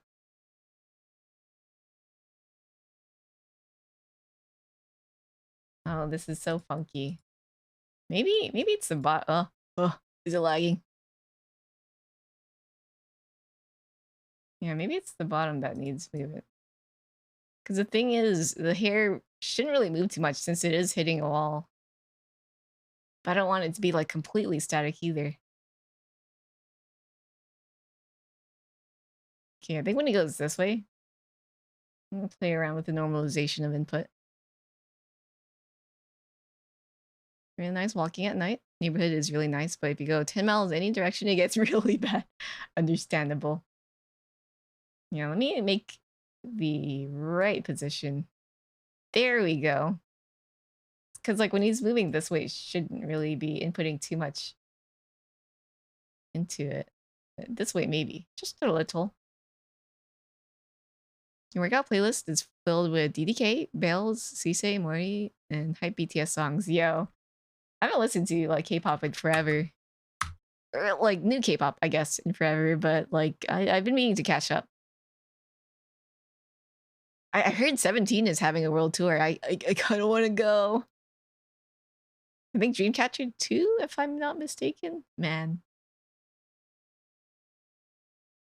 Oh, this is so funky. Maybe it's the bot. Oh, is it lagging? Yeah, maybe it's the bottom that needs movement. Because the thing is, the hair shouldn't really move too much since it is hitting a wall. But I don't want it to be like completely static either. Okay, I think when it goes this way, I'm gonna play around with the normalization of input. Really nice walking at night. Neighborhood is really nice, but if you go 10 miles any direction, it gets really bad. Understandable. Yeah, let me make the right position. There we go. Because like when he's moving this way, it shouldn't really be inputting too much into it. This way, maybe. Just a little. Your workout playlist is filled with DDK, Bells, Sisei, Mori, and hype BTS songs. Yo, I haven't listened to like K-pop in forever. Or, like new K-pop, I guess, in forever, but like I've been meaning to catch up. I heard 17 is having a world tour. I kind of want to go. I think Dreamcatcher 2, if I'm not mistaken. Man.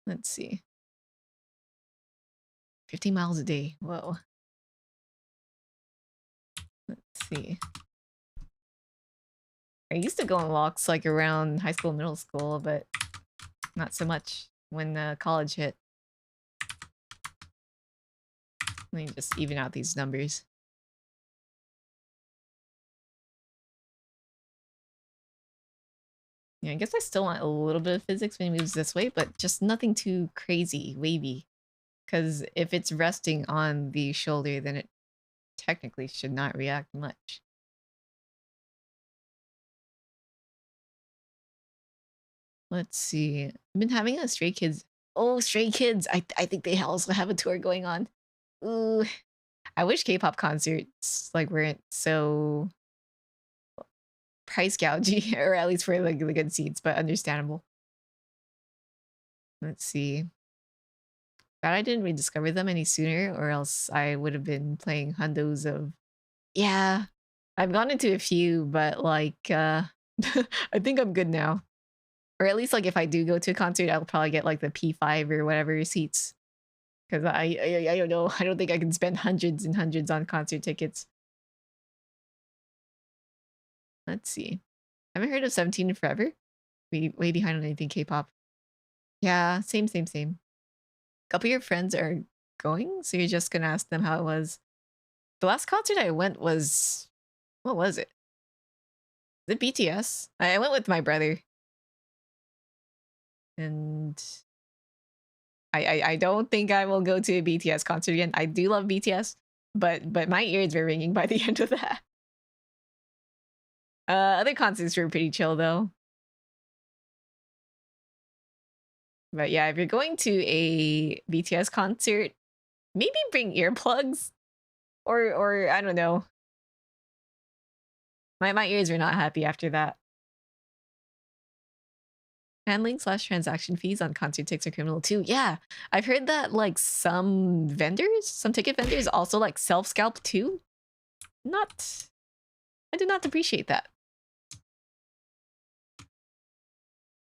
Let's see. 50 miles a day. Whoa. Let's see. I used to go on walks like around high school, middle school, but not so much when college hit. Let me just even out these numbers. Yeah, I guess I still want a little bit of physics when it moves this way, but just nothing too crazy, wavy. Because if it's resting on the shoulder, then it technically should not react much. Let's see. I've been having a Stray Kids. Oh, Stray Kids! I think they also have a tour going on. Ooh, I wish K-pop concerts like weren't so price gougy, or at least for like the good seats, but understandable. Let's see. Glad I didn't rediscover them any sooner, or else I would have been playing hundos of. Yeah, I've gone into a few, but like I think I'm good now. Or at least like if I do go to a concert, I'll probably get like the P5 or whatever seats. Because I don't know. I don't think I can spend hundreds and hundreds on concert tickets. Let's see. Haven't heard of 17 in forever. Way behind on anything K-pop. Yeah, same. Couple of your friends are going, so you're just gonna ask them how it was. The last concert I went was, what was it? The BTS. I went with my brother, and I don't think I will go to a BTS concert again. I do love BTS, but my ears were ringing by the end of that. Other concerts were pretty chill though. But yeah, if you're going to a BTS concert, maybe bring earplugs, or I don't know. My ears were not happy after that. Handling / transaction fees on concert tickets are criminal too. Yeah, I've heard that like some ticket vendors also like self-scalp too. I do not appreciate that.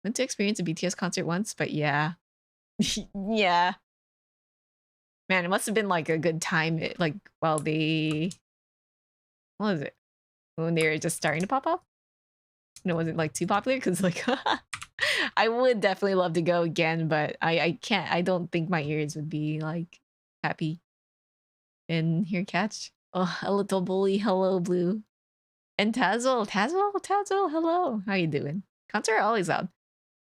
Went to experience a BTS concert once, but yeah. Yeah. Man, it must have been like a good time, like while they, what was it? When they were just starting to pop up? And it wasn't like too popular because like I would definitely love to go again, but I can't. I don't think my ears would be like happy. And here, catch. Oh, a little bully. Hello, Blue. And Tazzle, hello. How you doing? Concerts are always loud.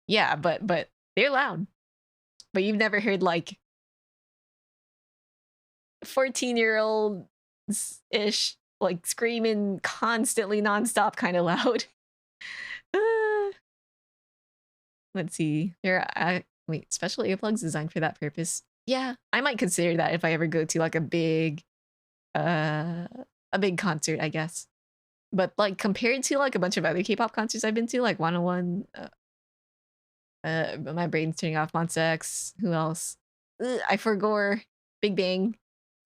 Yeah, but they're loud. But you've never heard like 14-year-old ish like screaming constantly nonstop kind of loud. Let's see. Wait, special earplugs designed for that purpose. Yeah, I might consider that if I ever go to like a big concert, I guess. But like compared to like a bunch of other K-pop concerts I've been to, like 101, my brain's turning off. Monsta X, who else? I forgot. Big Bang.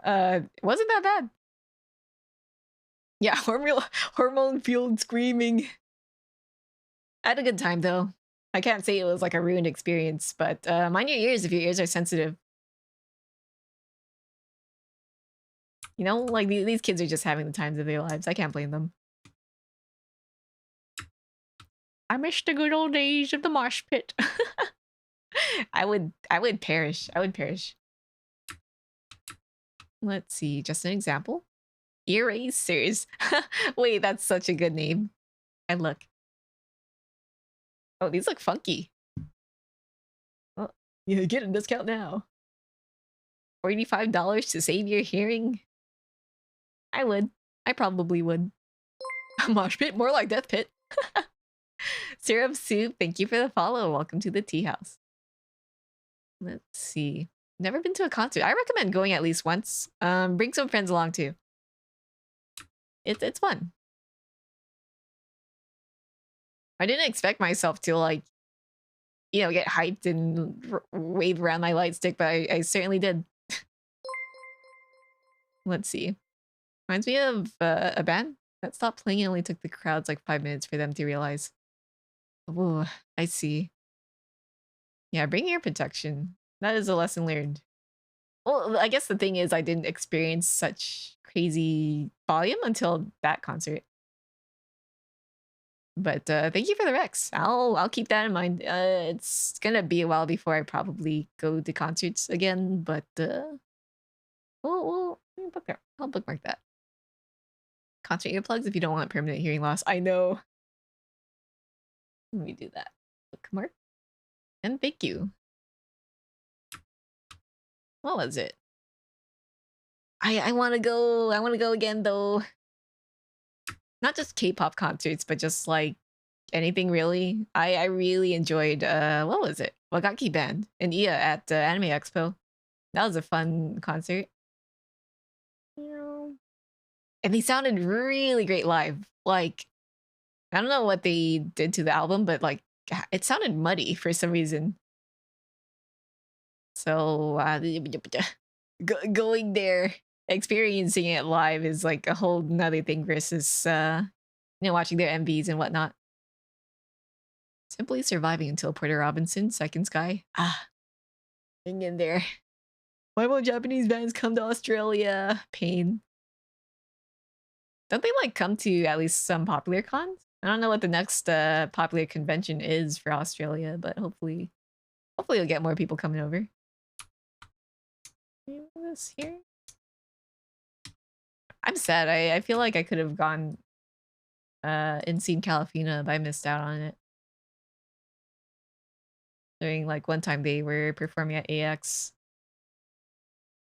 Wasn't that bad. Yeah, hormone fueled screaming. I had a good time though. I can't say it was like a ruined experience, but mind your ears if your ears are sensitive. You know, like these kids are just having the times of their lives. I can't blame them. I miss the good old days of the mosh pit. I would perish. I would perish. Let's see, just an example. Erasers. Wait, that's such a good name. And look. Oh, these look funky. Oh, you get a discount now. $45 to save your hearing? I would. I probably would. Mosh pit, more like death pit. Syrup Soup, thank you for the follow. Welcome to the tea house. Let's see. Never been to a concert. I recommend going at least once. Bring some friends along too. It's fun. I didn't expect myself to like, you know, get hyped and wave around my light stick, but I certainly did. Let's see. Reminds me of a band that stopped playing and only took the crowds like 5 minutes for them to realize. Oh, I see. Yeah, bring ear protection. That is a lesson learned. Well, I guess the thing is I didn't experience such crazy volume until that concert. But thank you for the Rex. I'll keep that in mind. It's gonna be a while before I probably go to concerts again, but we'll I'll bookmark that. Concert earplugs if you don't want permanent hearing loss. I know. Let me do that. Bookmark. And thank you. What was it? I want to go. I want to go again though. Not just K-pop concerts, but just like anything really. I really enjoyed what was it? Wagaki Band in Iya at Anime Expo. That was a fun concert. And they sounded really great live. Like, I don't know what they did to the album, but like it sounded muddy for some reason. So going there, experiencing it live is like a whole nother thing versus you know, watching their MVs and whatnot. Simply surviving until Porter Robinson, Second Sky. Ah, hang in there. Why won't Japanese bands come to Australia? Pain. Don't they like come to at least some popular cons? I don't know what the next popular convention is for Australia, but hopefully you'll get more people coming over. This here. I'm sad. I feel like I could have gone and seen Calafina, but I missed out on it. During like one time they were performing at AX.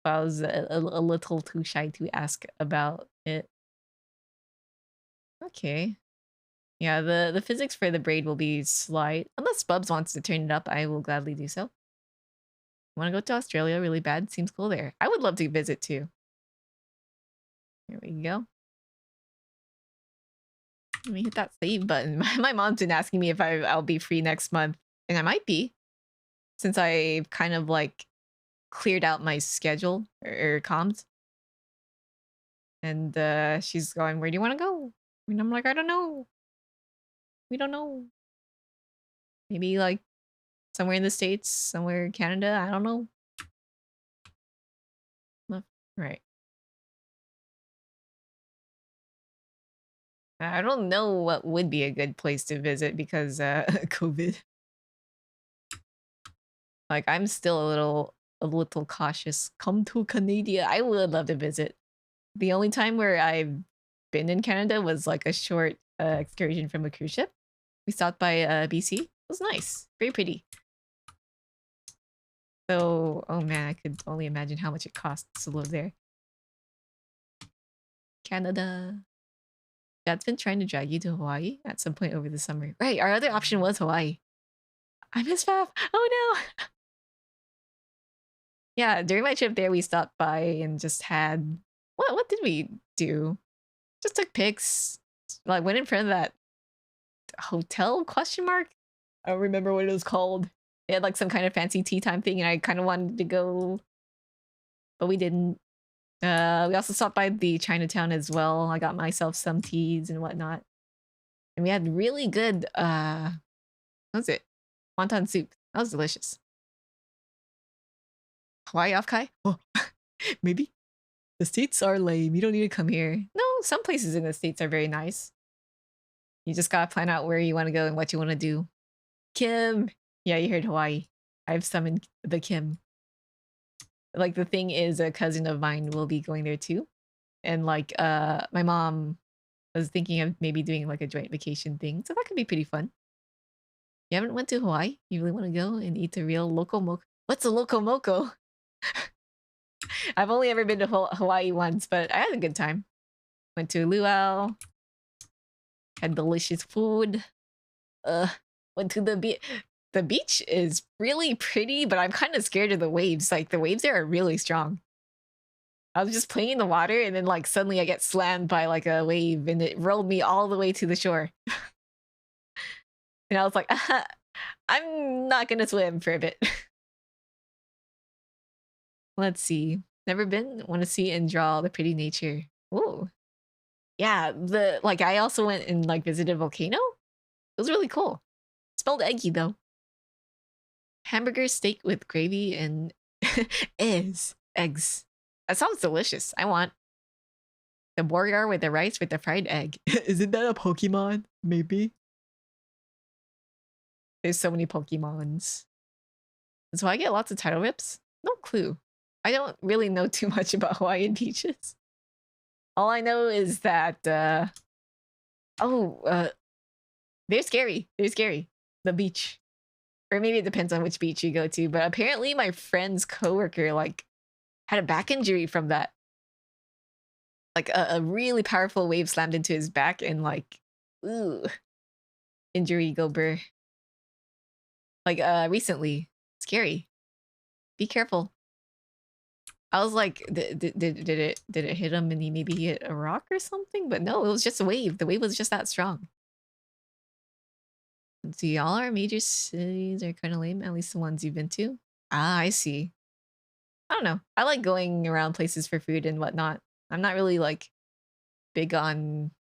But I was a little too shy to ask about it. Okay. Yeah, the physics for the braid will be slight. Unless Bubs wants to turn it up, I will gladly do so. Want to go to Australia really bad? Seems cool there. I would love to visit too. Here we go. Let me hit that save button. My mom's been asking me if I'll be free next month, and I might be, since I've kind of like cleared out my schedule or comms. And she's going, "Where do you want to go?" And I'm like, "I don't know. We don't know. Maybe like somewhere in the States, somewhere in Canada. I don't know." Left, right. I don't know what would be a good place to visit because COVID. Like I'm still a little cautious. Come to Canada. I would love to visit. The only time where I've been in Canada was like a short excursion from a cruise ship. We stopped by BC. It was nice. Very pretty. So, oh man, I could only imagine how much it costs to live there. Canada. Dad's been trying to drag you to Hawaii at some point over the summer. Right, our other option was Hawaii. I miss Faf. Oh no. Yeah, during my trip there, we stopped by and just had... What did we do? Just took pics. Like, went in front of that hotel, question mark? I don't remember what it was called. It had like some kind of fancy tea time thing and I kind of wanted to go, but we didn't. We also stopped by the Chinatown as well. I got myself some teas and whatnot. And we had really good, what was it? Wonton soup. That was delicious. Hawaii off Kai? Oh, maybe. The States are lame. You don't need to come here. No, some places in the States are very nice. You just gotta plan out where you want to go and what you want to do. Kim! Yeah, you heard Hawaii. I've summoned the Kim. Like, the thing is, a cousin of mine will be going there too. And like, my mom was thinking of maybe doing like a joint vacation thing. So that could be pretty fun. You haven't went to Hawaii? You really want to go and eat the real loco moco? What's a loco moco? I've only ever been to Hawaii once, but I had a good time. Went to luau. Had delicious food. Went to the beach. The beach is really pretty, but I'm kind of scared of the waves. Like, the waves there are really strong. I was just playing in the water, and then like suddenly I get slammed by like a wave, and it rolled me all the way to the shore. And I was like, I'm not gonna swim for a bit. Let's see. Never been. Want to see and draw the pretty nature. Ooh. Yeah, I also went and like visited a volcano. It was really cool. Spelled eggy though. Hamburger steak with gravy and eggs. That sounds delicious. I want the burger with the rice with the fried egg. Isn't that a Pokemon? Maybe. There's so many Pokemons. So I get lots of title rips? No clue. I don't really know too much about Hawaiian beaches. All I know is that, they're scary. They're scary. The beach. Or maybe it depends on which beach you go to, but apparently my friend's coworker, like, had a back injury from that. Like, a really powerful wave slammed into his back and, like, ooh. Injury go brr. Like, recently. Scary. Be careful. I was like, did it hit him and he maybe hit a rock or something? But no, it was just a wave. The wave was just that strong. Let's see, all our major cities are kind of lame, at least the ones you've been to. Ah, I see. I don't know. I like going around places for food and whatnot. I'm not really like big on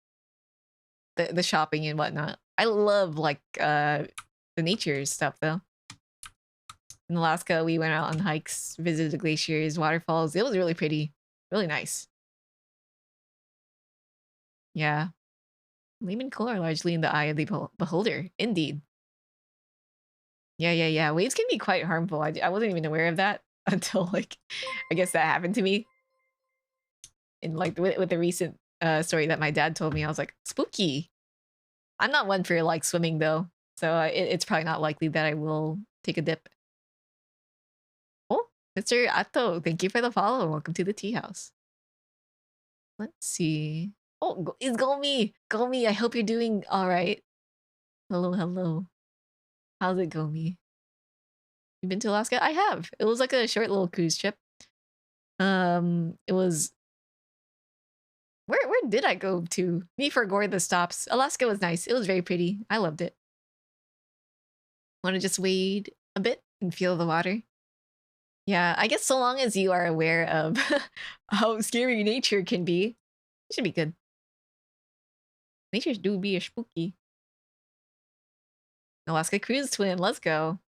the shopping and whatnot. I love like the nature stuff though. In Alaska, we went out on hikes, visited the glaciers, waterfalls. It was really pretty, really nice. Yeah. Lean and cool are largely in the eye of the beholder. Indeed. Yeah. Waves can be quite harmful. I wasn't even aware of that until like, I guess that happened to me. In like with the recent story that my dad told me, I was like, spooky. I'm not one for like swimming though, so it's probably not likely that I will take a dip. Oh, Mr. Atto, thank you for the follow. Welcome to the tea house. Let's see. Oh, it's Gomi. Gomi, I hope you're doing all right. Hello. How's it, Gomi? You've been to Alaska? I have. It was like a short little cruise trip. It was. Where did I go to? Me for Gore the stops. Alaska was nice. It was very pretty. I loved it. Want to just wade a bit and feel the water? Yeah, I guess so long as you are aware of how scary nature can be, it should be good. Nature's do be a spooky. Alaska Cruise Twin, let's go.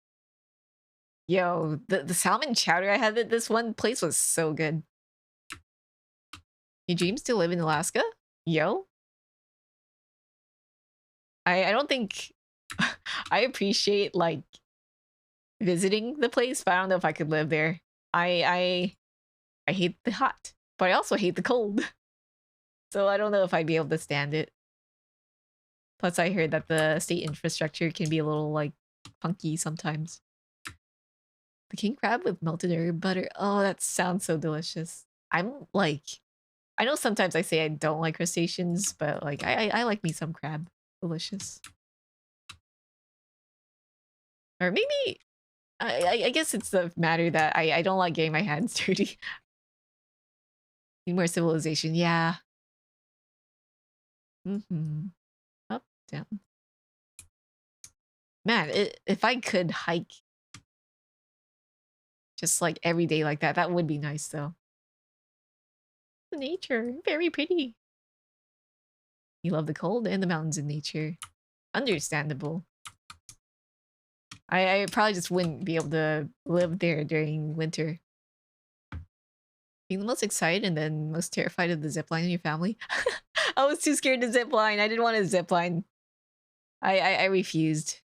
Yo, the salmon chowder I had at this one place was so good. Your dreams to live in Alaska? Yo. I don't think I appreciate like visiting the place, but I don't know if I could live there. I hate the hot, but I also hate the cold. So I don't know if I'd be able to stand it. Plus I heard that the state infrastructure can be a little like funky sometimes. The king crab with melted herb butter. Oh, that sounds so delicious. I'm like, I know sometimes I say I don't like crustaceans, but like I like me some crab. Delicious. Or maybe I guess it's the matter that I don't like getting my hands dirty. Need more civilization. Yeah. Up, down. Man, if I could hike just like every day like that would be nice though. The nature, very pretty. You love the cold and the mountains in nature. Understandable. I probably just wouldn't be able to live there during winter. Being the most excited and then most terrified of the zipline in your family. I was too scared to zipline. I didn't want to zipline. I refused.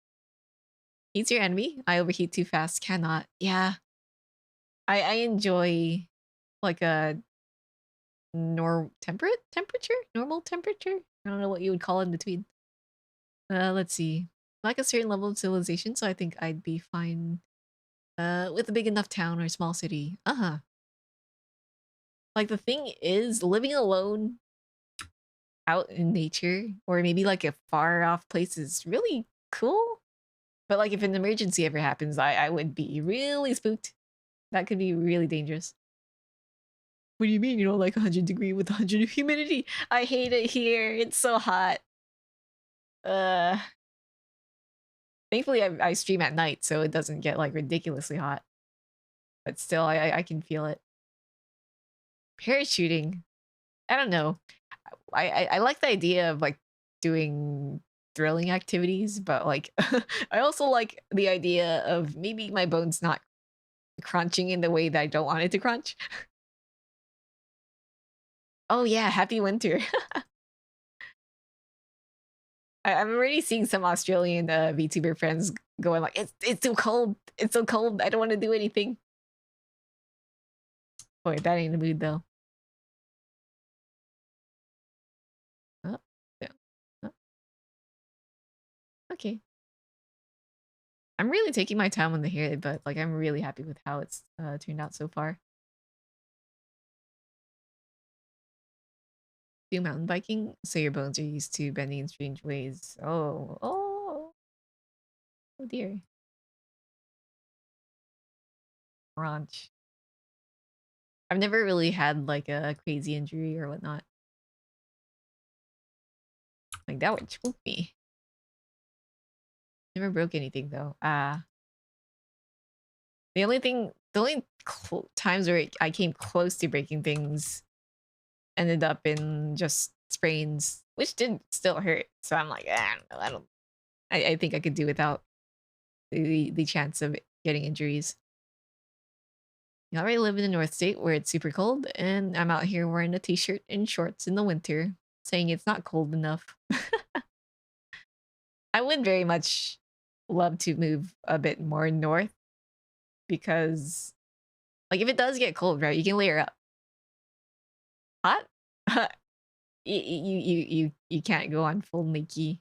Heat's your enemy. I overheat too fast. Cannot. Yeah. I enjoy like a normal temperature? Normal temperature? I don't know what you would call it in between. Let's see. Like a certain level of civilization, so I think I'd be fine with a big enough town or small city. Like the thing is, living alone out in nature or maybe like a far off place is really cool. But like if an emergency ever happens, I would be really spooked. That could be really dangerous. What do you mean you don't like 100-degree with 100 humidity? I hate it here. It's so hot. Thankfully I stream at night, so it doesn't get like ridiculously hot. But still, I can feel it. Parachuting. I don't know. I like the idea of like doing thrilling activities, but like I also like the idea of maybe my bones not crunching in the way that I don't want it to crunch. Oh yeah, happy winter. I'm already seeing some Australian VTuber friends going like, it's too cold. It's so cold. I don't want to do anything. Boy, that ain't the mood though. Oh, yeah. Oh. Okay. I'm really taking my time on the hair, but like I'm really happy with how it's turned out so far. Do mountain biking, so your bones are used to bending in strange ways. Oh dear. Ranch. I've never really had like a crazy injury or whatnot. Like that would spook me. Never broke anything though. The only times where I came close to breaking things ended up in just sprains, which did still hurt. So I'm like, I don't know. I think I could do without the chance of getting injuries. You already live in the North State where it's super cold, and I'm out here wearing a t-shirt and shorts in the winter. saying it's not cold enough. I would very much love to move a bit more north because, like, if it does get cold, right, you can layer up. Hot? You can't go on full Nikki.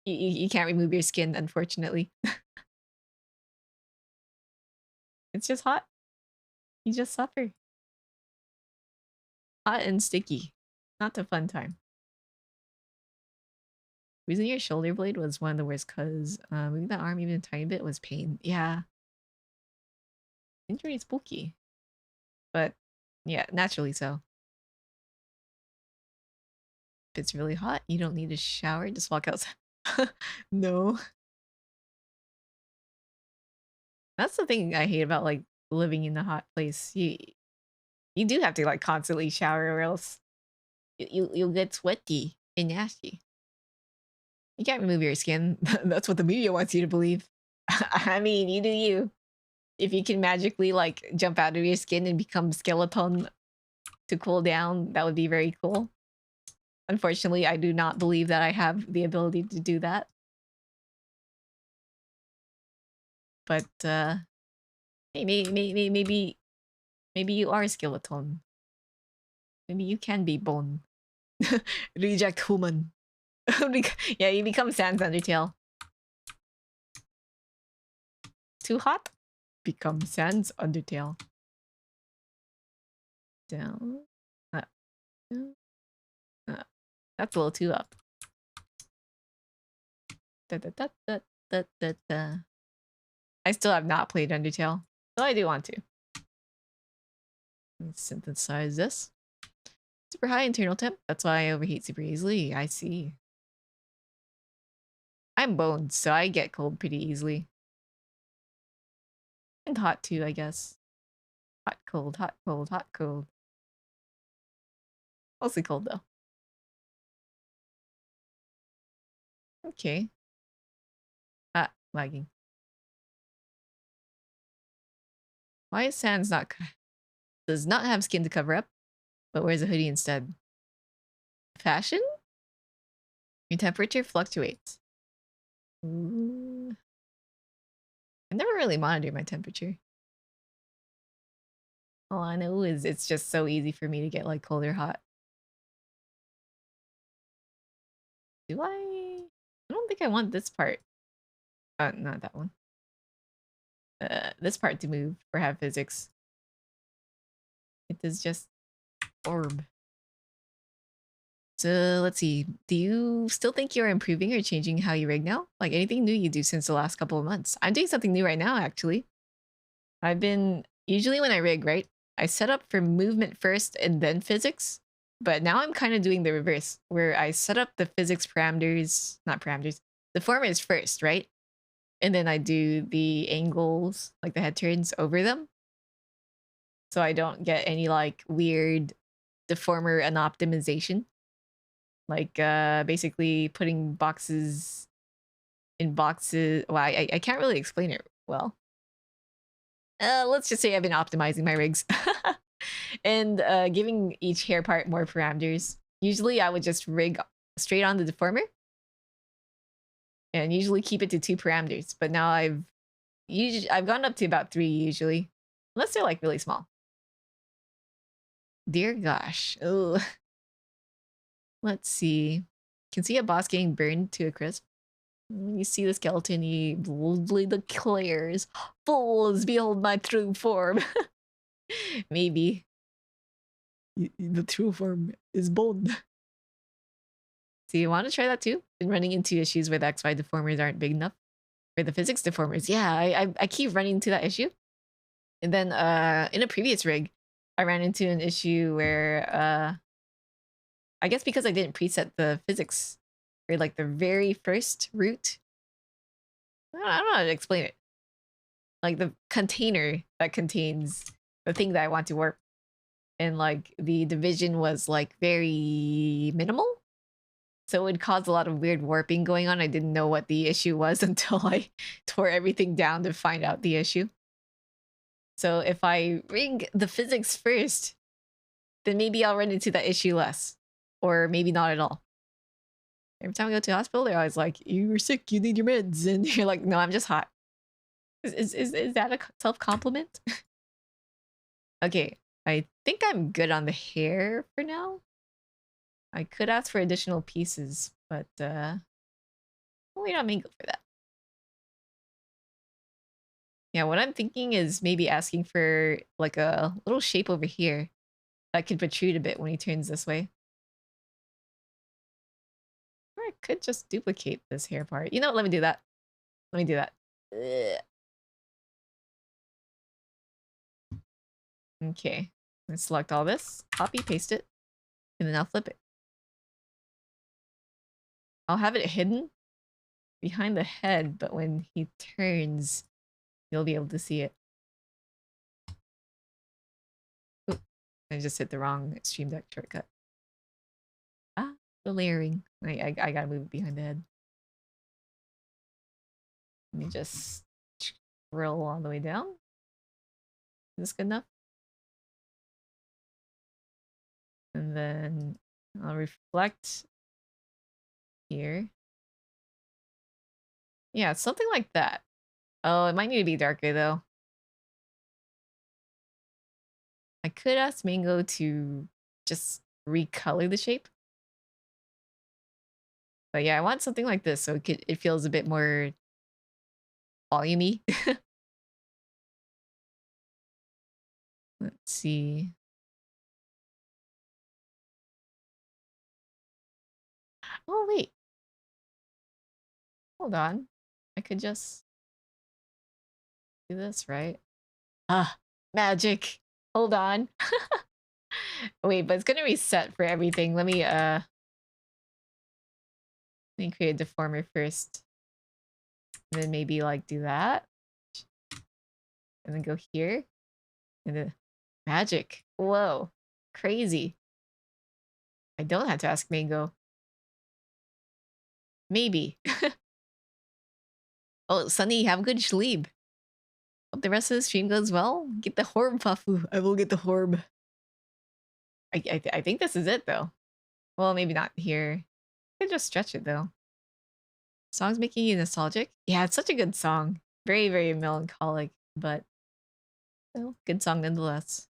You can't remove your skin, unfortunately. It's just hot. You just suffer. Hot and sticky. Not a fun time. Losing your shoulder blade was one of the worst because moving the arm even a tiny bit was pain. Yeah. Injury is spooky. But yeah, naturally so. If it's really hot, you don't need a shower, just walk outside. No. That's the thing I hate about like living in a hot place. You do have to like constantly shower or else you'll get sweaty and nasty. You can't remove your skin. That's what the media wants you to believe. I mean, you do you. If you can magically like jump out of your skin and become skeleton to cool down, that would be very cool. Unfortunately, I do not believe that I have the ability to do that. But hey, maybe you are a skeleton. Maybe you can be bone. Reject human. Yeah, you become Sans Undertale. Too hot? Become Sans Undertale. Down. Up. Down. Up. That's a little too up. I still have not played Undertale, though I do want to. Let's synthesize this. Super high internal temp. That's why I overheat super easily. I see. I'm boned, so I get cold pretty easily. And hot too, I guess. Hot, cold, hot, cold, hot, cold. Mostly cold though. Okay. Ah, lagging. Why is Sans not... does not have skin to cover up, but wears a hoodie instead? Fashion? Your temperature fluctuates. Ooh. I never really monitored my temperature. All I know is it's just so easy for me to get like cold or hot. Do I? I don't think I want this part. Not that one. This part to move or have physics. It is just orb. So let's see. Do you still think you're improving or changing how you rig now? Like anything new you do since the last couple of months? I'm doing something new right now, actually. I've been usually when I rig, right? I set up for movement first and then physics. But now I'm kind of doing the reverse, where I set up the physics parameters, not parameters, the formers first, right? And then I do the angles, like the head turns over them. So I don't get any like weird deformer and optimization. Like basically putting boxes in boxes. Well, I can't really explain it well. Let's just say I've been optimizing my rigs. And giving each hair part more parameters. Usually I would just rig straight on the deformer. And usually keep it to 2 parameters. But now I've gone up to about 3 usually. Unless they're like really small. Dear gosh. Ugh. Let's see. Can see a boss getting burned to a crisp. You see the skeleton, he boldly declares, "Fools, behold my true form." Maybe. The true form is bold. So you want to try that too? Been running into issues where the XY deformers aren't big enough. For the physics deformers, yeah, I keep running into that issue. And then in a previous rig, I ran into an issue where I guess because I didn't preset the physics for like the very first route. I don't know how to explain it. Like the container that contains the thing that I want to warp. And like the division was like very minimal. So it would cause a lot of weird warping going on. I didn't know what the issue was until I tore everything down to find out the issue. So if I rig the physics first, then maybe I'll run into that issue less. or maybe not at all. Every time I go to the hospital, they're always like, "You were sick. You need your meds," and you're like, "No, I'm just hot." Is that a self compliment? Okay, I think I'm good on the hair for now. I could ask for additional pieces, but we'll wait on Mango for that. Yeah, what I'm thinking is maybe asking for like a little shape over here that could protrude a bit when he turns this way. Or I could just duplicate this hair part. You know what? Let me do that. Let me do that. Ugh. Okay. Let's select all this, copy, paste it, and then I'll flip it. I'll have it hidden behind the head, but when he turns, you'll be able to see it. Oop, I just hit the wrong Stream Deck shortcut. Ah, the layering. I gotta move it behind the head. Let me just scroll all the way down. Is this good enough? And then I'll reflect here. Yeah, something like that. Oh, it might need to be darker though. I could ask Mango to just recolor the shape. But yeah, I want something like this so it feels a bit more volumey. Let's see. Oh, wait. Hold on. I could just do this, right? Ah, magic. Hold on. Wait, but it's gonna reset for everything. Let me create a deformer first. And then maybe like do that. And then go here. And then magic. Whoa. Crazy. I don't have to ask Mango. Maybe. Oh, Sunny, have a good sleep. Hope the rest of the stream goes well. Get the horb, Fafu. I will get the horb. I think this is it, though. Well, maybe not here. I could just stretch it, though. Song's making you nostalgic? Yeah, it's such a good song. Very, very melancholic, but well, good song nonetheless.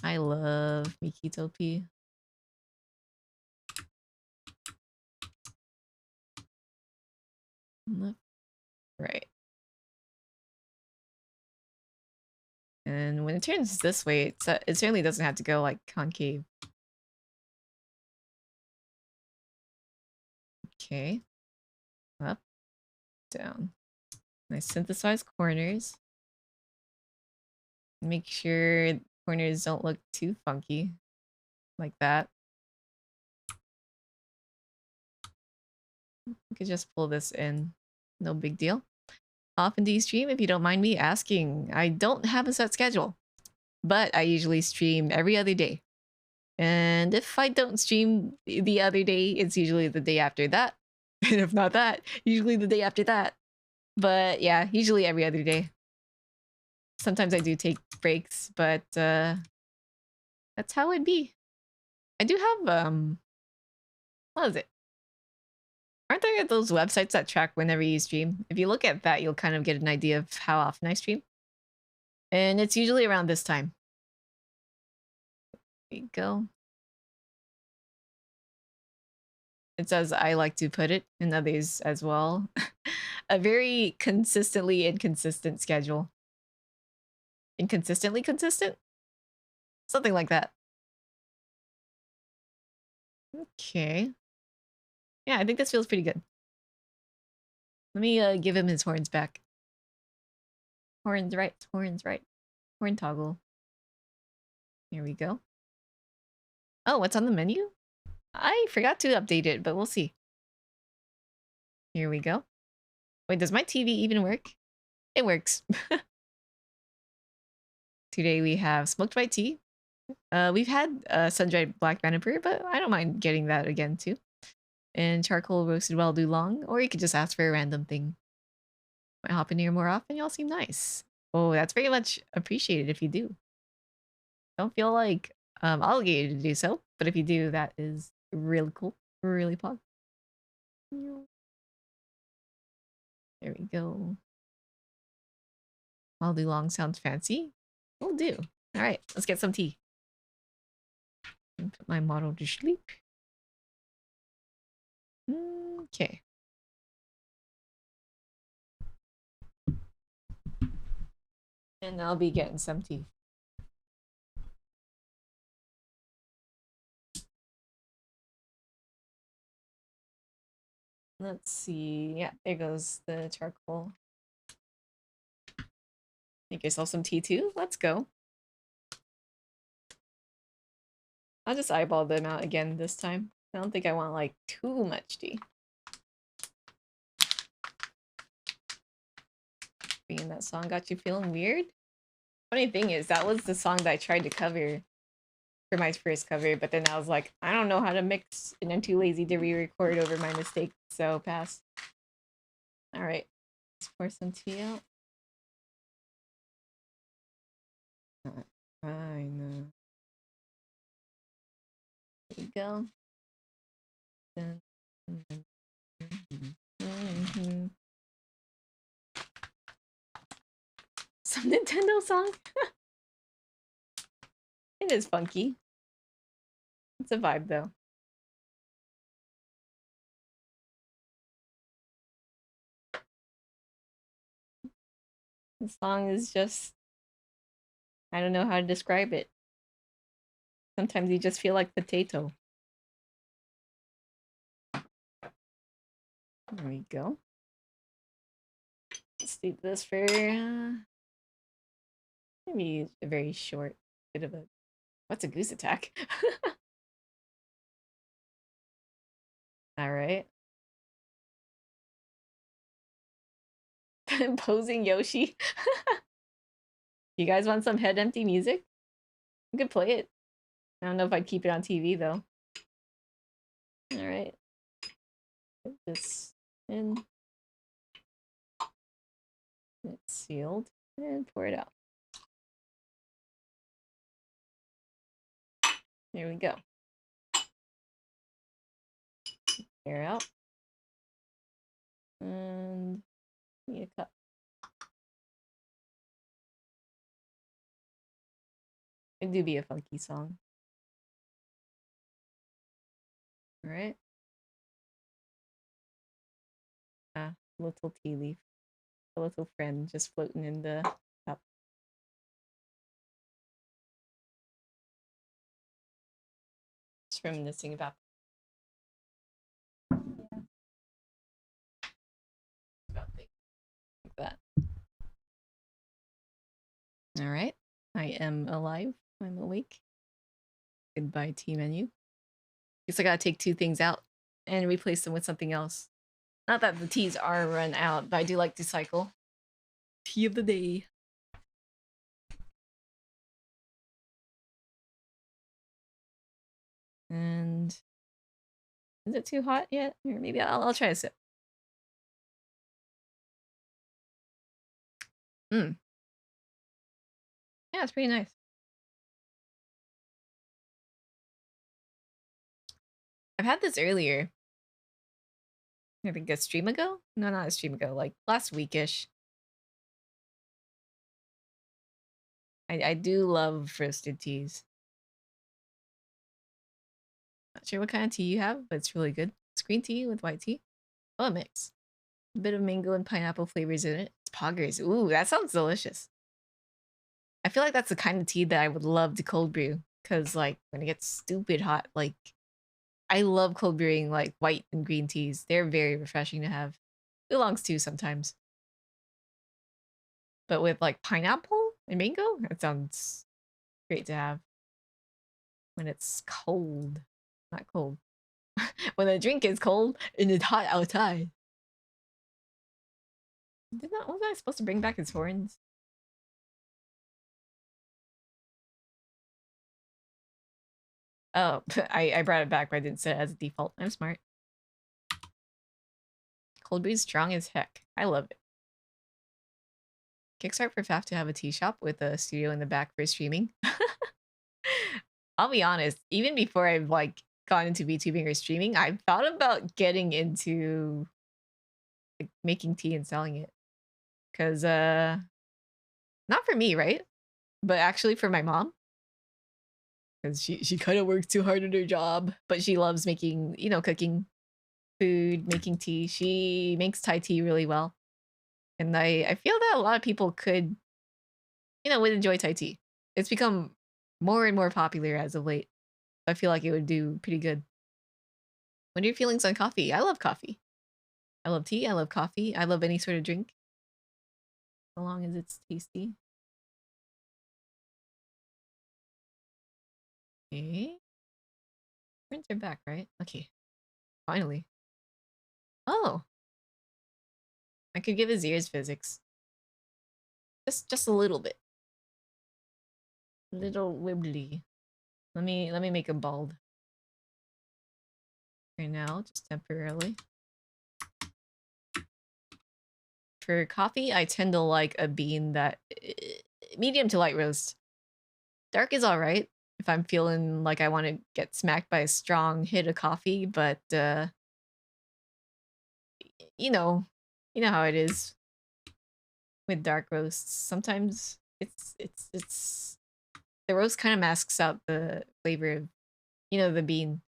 I love Mikito P. Left, right. And when it turns this way, it certainly doesn't have to go like concave. Okay. Up, down. Nice synthesize corners. Make sure corners don't look too funky. Like that. We could just pull this in. No big deal. Often do you stream, if you don't mind me asking? I don't have a set schedule, but I usually stream every other day. And if I don't stream the other day, it's usually the day after that. And if not that, usually the day after that. But yeah, usually every other day. Sometimes I do take breaks, but that's how it be. I do have, what is it? Aren't there those websites that track whenever you stream? If you look at that, you'll kind of get an idea of how often I stream. And it's usually around this time. There you go. It's as I like to put it, and others as well. A very consistently inconsistent schedule. Inconsistently consistent? Something like that. Okay. Yeah, I think this feels pretty good. Let me give him his horns back. Horns right, horns right. Horn toggle. Here we go. Oh, what's on the menu? I forgot to update it, but we'll see. Here we go. Wait, does my TV even work? It works. Today we have smoked white tea. We've had sun-dried black banana, but I don't mind getting that again too. And charcoal roasted well-do long, or you could just ask for a random thing. Might hop in here more often, y'all seem nice. Oh, that's very much appreciated if you do. Don't feel like obligated to do so, but if you do, that is really cool. Really fun. There we go. All day long sounds fancy. Will do. All right, let's get some tea. And put my model to sleep. Okay. And I'll be getting some tea. Let's see. Yeah, there goes the charcoal. Make yourself some tea too. Let's go. I'll just eyeball them out again this time. I don't think I want like too much tea. Being that song got you feeling weird? Funny thing is, that was the song that I tried to cover for my first cover, but then I was like, I don't know how to mix, and I'm too lazy to re-record over my mistake, so pass. Alright, let's pour some tea out. I know. There we go. Some Nintendo song? It is funky. It's a vibe though. The song is just, I don't know how to describe it. Sometimes you just feel like potato. There we go. Let's do this for maybe a very short bit of a, what's a goose attack? All right. Posing Yoshi. You guys want some head empty music? You could play it. I don't know if I'd keep it on TV though. All right. Put this in. It's sealed and pour it out. There we go. Air out. And need a cup. It do be a funky song. All right. Ah, little tea leaf. A little friend just floating in the cup. It's reminiscing about things like that. All right. I am alive. I'm awake. Goodbye, tea menu. Guess I gotta take two things out and replace them with something else. Not that the teas are run out, but I do like to cycle. Tea of the day. And is it too hot yet? Or maybe I'll try a sip. Yeah, it's pretty nice. I've had this earlier. I think a stream ago? No, not a stream ago, like last weekish. I do love roasted teas. Not sure what kind of tea you have, but it's really good. It's green tea with white tea. Oh, a mix. A bit of mango and pineapple flavors in it. It's poggers. Ooh, that sounds delicious. I feel like that's the kind of tea that I would love to cold brew. Because, like, when it gets stupid hot, like, I love cold brewing, like, white and green teas. They're very refreshing to have. Oolongs too sometimes. But with, like, pineapple and mango, it sounds great to have. When it's cold. Not cold. When the drink is cold and it's hot outside. Was I supposed to bring back his horns? Oh, I brought it back, but I didn't set it as a default. I'm smart. Cold brew's strong as heck. I love it. Kickstart for FAF to have a tea shop with a studio in the back for streaming. I'll be honest, even before I've like gone into VTubing or streaming, I've thought about getting into like, making tea and selling it. Cause not for me, right? But actually for my mom. Because she kind of works too hard at her job, but she loves making, you know, cooking food, making tea. She makes Thai tea really well. And I feel that a lot of people could, you know, would enjoy Thai tea. It's become more and more popular as of late. I feel like it would do pretty good. What are your feelings on coffee? I love coffee. I love tea. I love coffee. I love any sort of drink. So long as it's tasty. Okay. Prints are back, right? Okay. Finally. Oh. I could give his ears physics. Just a little bit. Little wibbly. Let me make him bald. Right now, just temporarily. For coffee, I tend to like a bean that medium to light roast. Dark is all right if I'm feeling like I want to get smacked by a strong hit of coffee, but you know how it is with dark roasts. Sometimes it's the roast kind of masks out the flavor of, you know, the bean.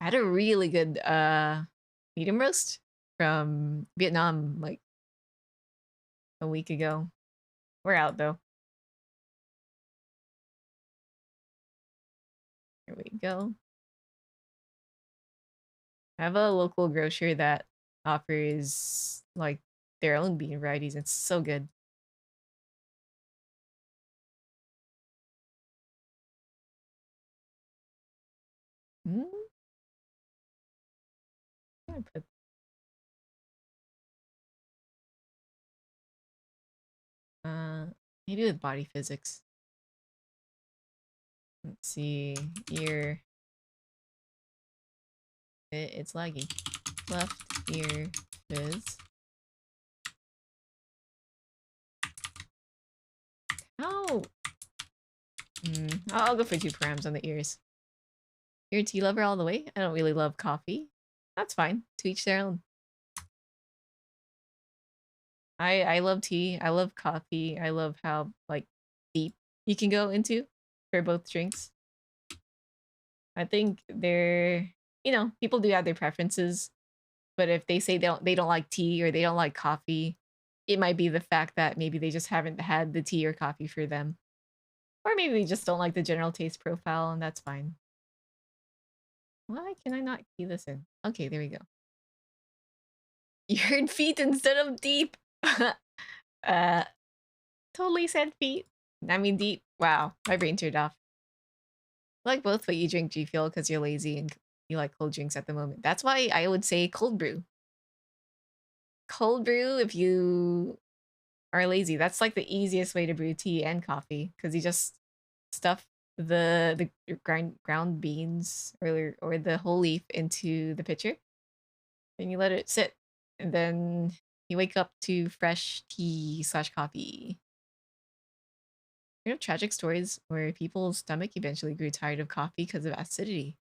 I had a really good medium roast from Vietnam like a week ago. We're out though. Here we go. I have a local grocer that offers like their own bean varieties. It's so good. Mm, I put maybe with body physics. Let's see ear. It's laggy. Left ear fizz. How? I'll go for 2 params on the ears. You're a tea lover all the way? I don't really love coffee. That's fine. To each their own. I love tea. I love coffee. I love how like deep you can go into for both drinks. I think they're, you know, people do have their preferences, but if they say they don't like tea or they don't like coffee, it might be the fact that maybe they just haven't had the tea or coffee for them. Or maybe they just don't like the general taste profile, and that's fine. Why can I not key this in? Okay, there we go. You heard feet instead of deep. uh, totally said feet. I mean deep. Wow, my brain turned off. I like both, but you drink G Fuel because you're lazy and you like cold drinks at the moment. That's why I would say cold brew. Cold brew if you are lazy. That's like the easiest way to brew tea and coffee because you just stuff the ground beans or the whole leaf into the pitcher. Then you let it sit, and then you wake up to fresh tea / coffee. You know, tragic stories where people's stomach eventually grew tired of coffee because of acidity.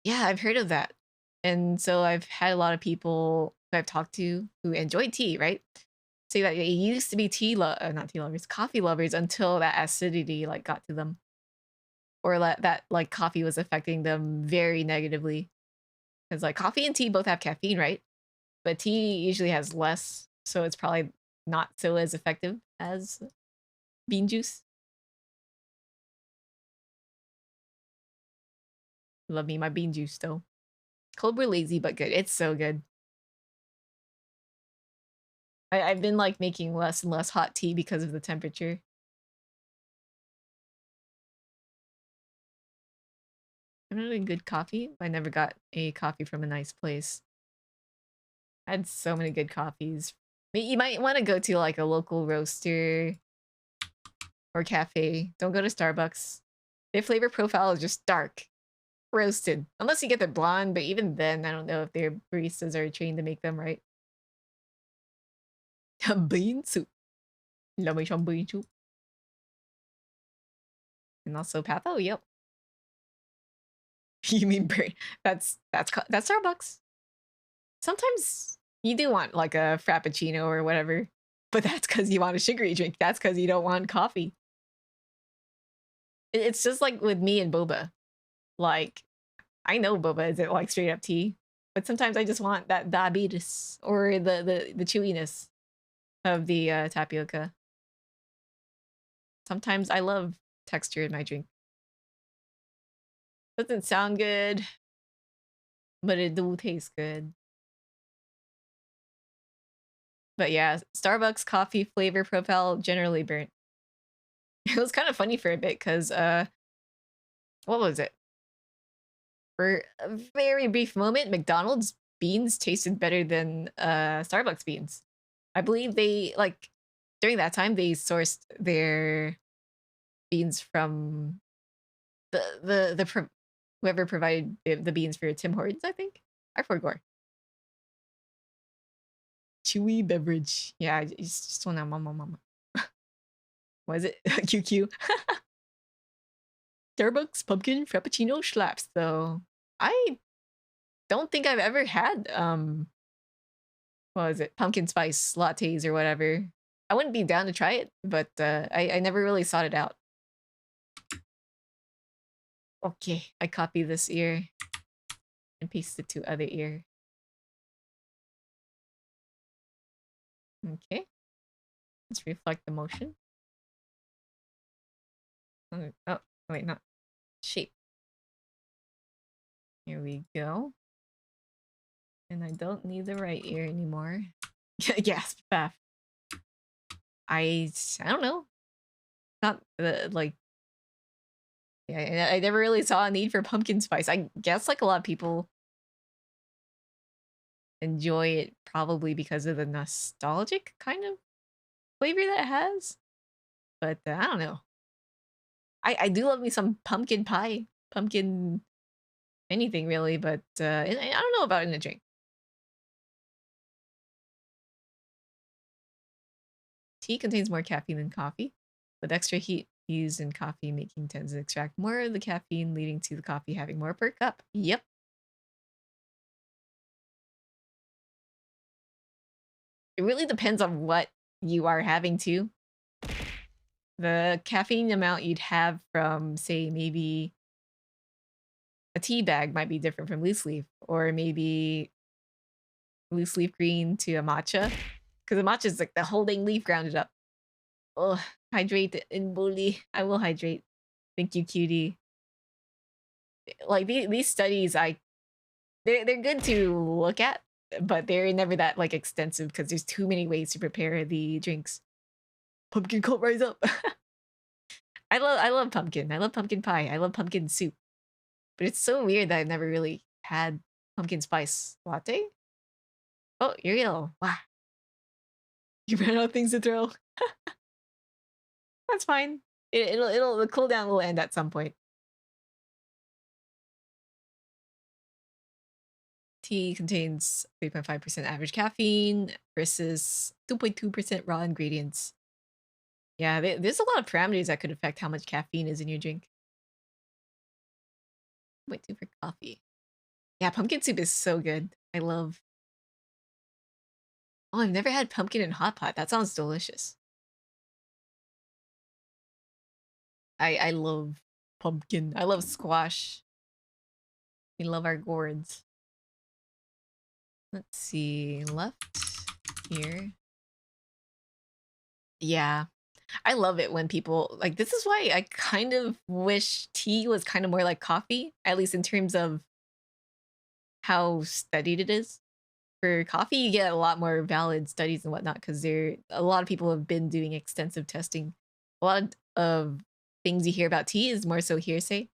Yeah, I've heard of that. And so I've had a lot of people who I've talked to who enjoy tea, right? Say that they used to be not tea lovers, coffee lovers until that acidity like got to them. Or that like coffee was affecting them very negatively. Because like coffee and tea both have caffeine, right? But tea usually has less, so it's probably not so as effective as bean juice. Love me my bean juice though. Cold brew lazy but good. It's so good. I've been like making less and less hot tea because of the temperature. I'm not a good coffee. I never got a coffee from a nice place. I had so many good coffees. You might want to go to like a local roaster or cafe. Don't go to Starbucks. Their flavor profile is just dark, roasted. Unless you get the blonde, but even then, I don't know if their baristas are trained to make them right. Bean soup. Love me some bean soup. And also patho, yep. You mean brain? That's Starbucks. Sometimes you do want like a frappuccino or whatever, but that's because you want a sugary drink. That's because you don't want coffee. It's just like with me and boba. Like, I know boba isn't like straight up tea, but sometimes I just want that diabetes or the chewiness of the tapioca. Sometimes I love texture in my drink. Doesn't sound good, but it do taste good. But yeah, Starbucks coffee flavor profile generally burnt. It was kind of funny for a bit because what was it? For a very brief moment, McDonald's beans tasted better than Starbucks beans. I believe they like during that time they sourced their beans from whoever provided the beans for Tim Hortons, I think. I forgot. Chewy beverage. Yeah, it's just one mama. Was it QQ? Starbucks pumpkin frappuccino slaps though. I don't think I've ever had what was it, pumpkin spice lattes or whatever. I wouldn't be down to try it, but I never really sought it out. Okay, I copy this ear and paste it to other ear. Okay, let's reflect the motion. Oh, wait, not shape. Here we go. And I don't need the right ear anymore. Yes, Beth. I don't know. Not like yeah, I never really saw a need for pumpkin spice. I guess like a lot of people enjoy it probably because of the nostalgic kind of flavor that it has. But I don't know. I do love me some pumpkin pie, pumpkin anything really, but I don't know about in a drink. Tea contains more caffeine than coffee, with extra heat used in coffee making tends to extract more of the caffeine, leading to the coffee having more per cup. Yep. It really depends on what you are having too. The caffeine amount you'd have from, say, maybe a tea bag might be different from loose leaf, or maybe loose leaf green to a matcha, because a matcha is like the whole dang leaf grounded up. Oh, hydrate in bully. I will hydrate. Thank you, cutie. Like these studies, they're good to look at, but they're never that like extensive because there's too many ways to prepare the drinks. Pumpkin cult rise up. I love pumpkin. I love pumpkin pie. I love pumpkin soup. But it's so weird that I've never really had pumpkin spice latte. Oh, Uriel. Wow. You ran out of things to throw. That's fine. The cooldown will end at some point. Tea contains 3.5% average caffeine versus 2.2% raw ingredients. Yeah, there's a lot of parameters that could affect how much caffeine is in your drink. 2.2 for coffee. Yeah, pumpkin soup is so good. I love. Oh, I've never had pumpkin in hot pot. That sounds delicious. I love pumpkin. I love squash. We love our gourds. Let's see. Left here. Yeah. I love it when people like this is why I kind of wish tea was kind of more like coffee, at least in terms of how studied it is. For coffee, you get a lot more valid studies and whatnot because there a lot of people have been doing extensive testing. A lot of things you hear about tea is more so hearsay.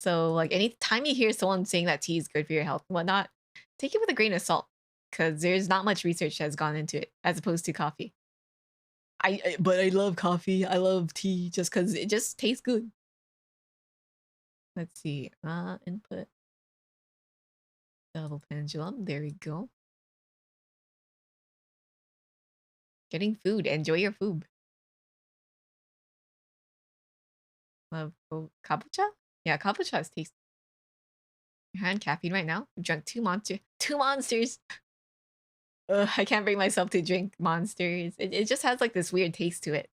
So like any time you hear someone saying that tea is good for your health and whatnot, take it with a grain of salt because there's not much research that's gone into it as opposed to coffee. But I love coffee. I love tea just because it just tastes good. Let's see. Input double pendulum. There we go. Getting food. Enjoy your food. Love kabocha? Yeah, kabocha is tasty. You're on caffeine right now? You drunk two monsters. Ugh, I can't bring myself to drink monsters. It just has like this weird taste to it.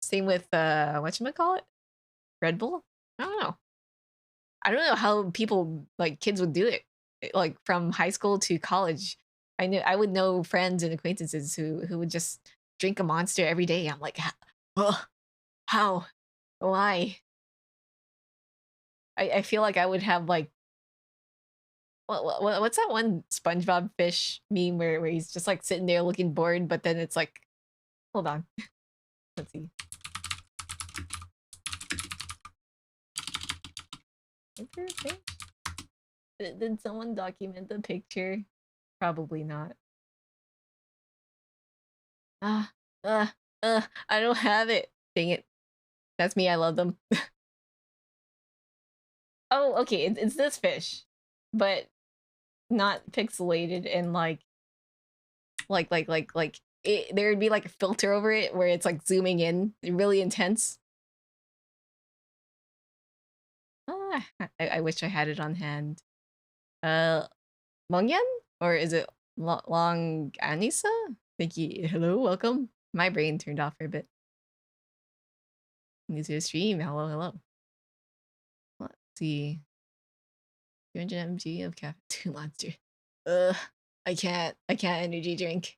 Same with whatchamacallit? Red Bull? I don't know. I don't know how people like kids would do it. Like from high school to college. I would know friends and acquaintances who would just drink a monster every day. I'm like, ugh, how? Why? I feel like I would have like what's that one SpongeBob fish meme where he's just like sitting there looking bored, but then it's like, hold on, let's see. Did someone document the picture? Probably not. Ah, I don't have it. Dang it. That's me. I love them. Oh, okay. It's this fish, but not pixelated and there would be like a filter over it where it's like zooming in, really intense. Ah, I wish I had it on hand. Mongyan? Or is it Long Anissa? Thank you. Hello, welcome. My brain turned off for a bit. New to the stream. Hello, hello. Let's see. 200 mg of caffeine. 2 monster. Ugh. I can't energy drink.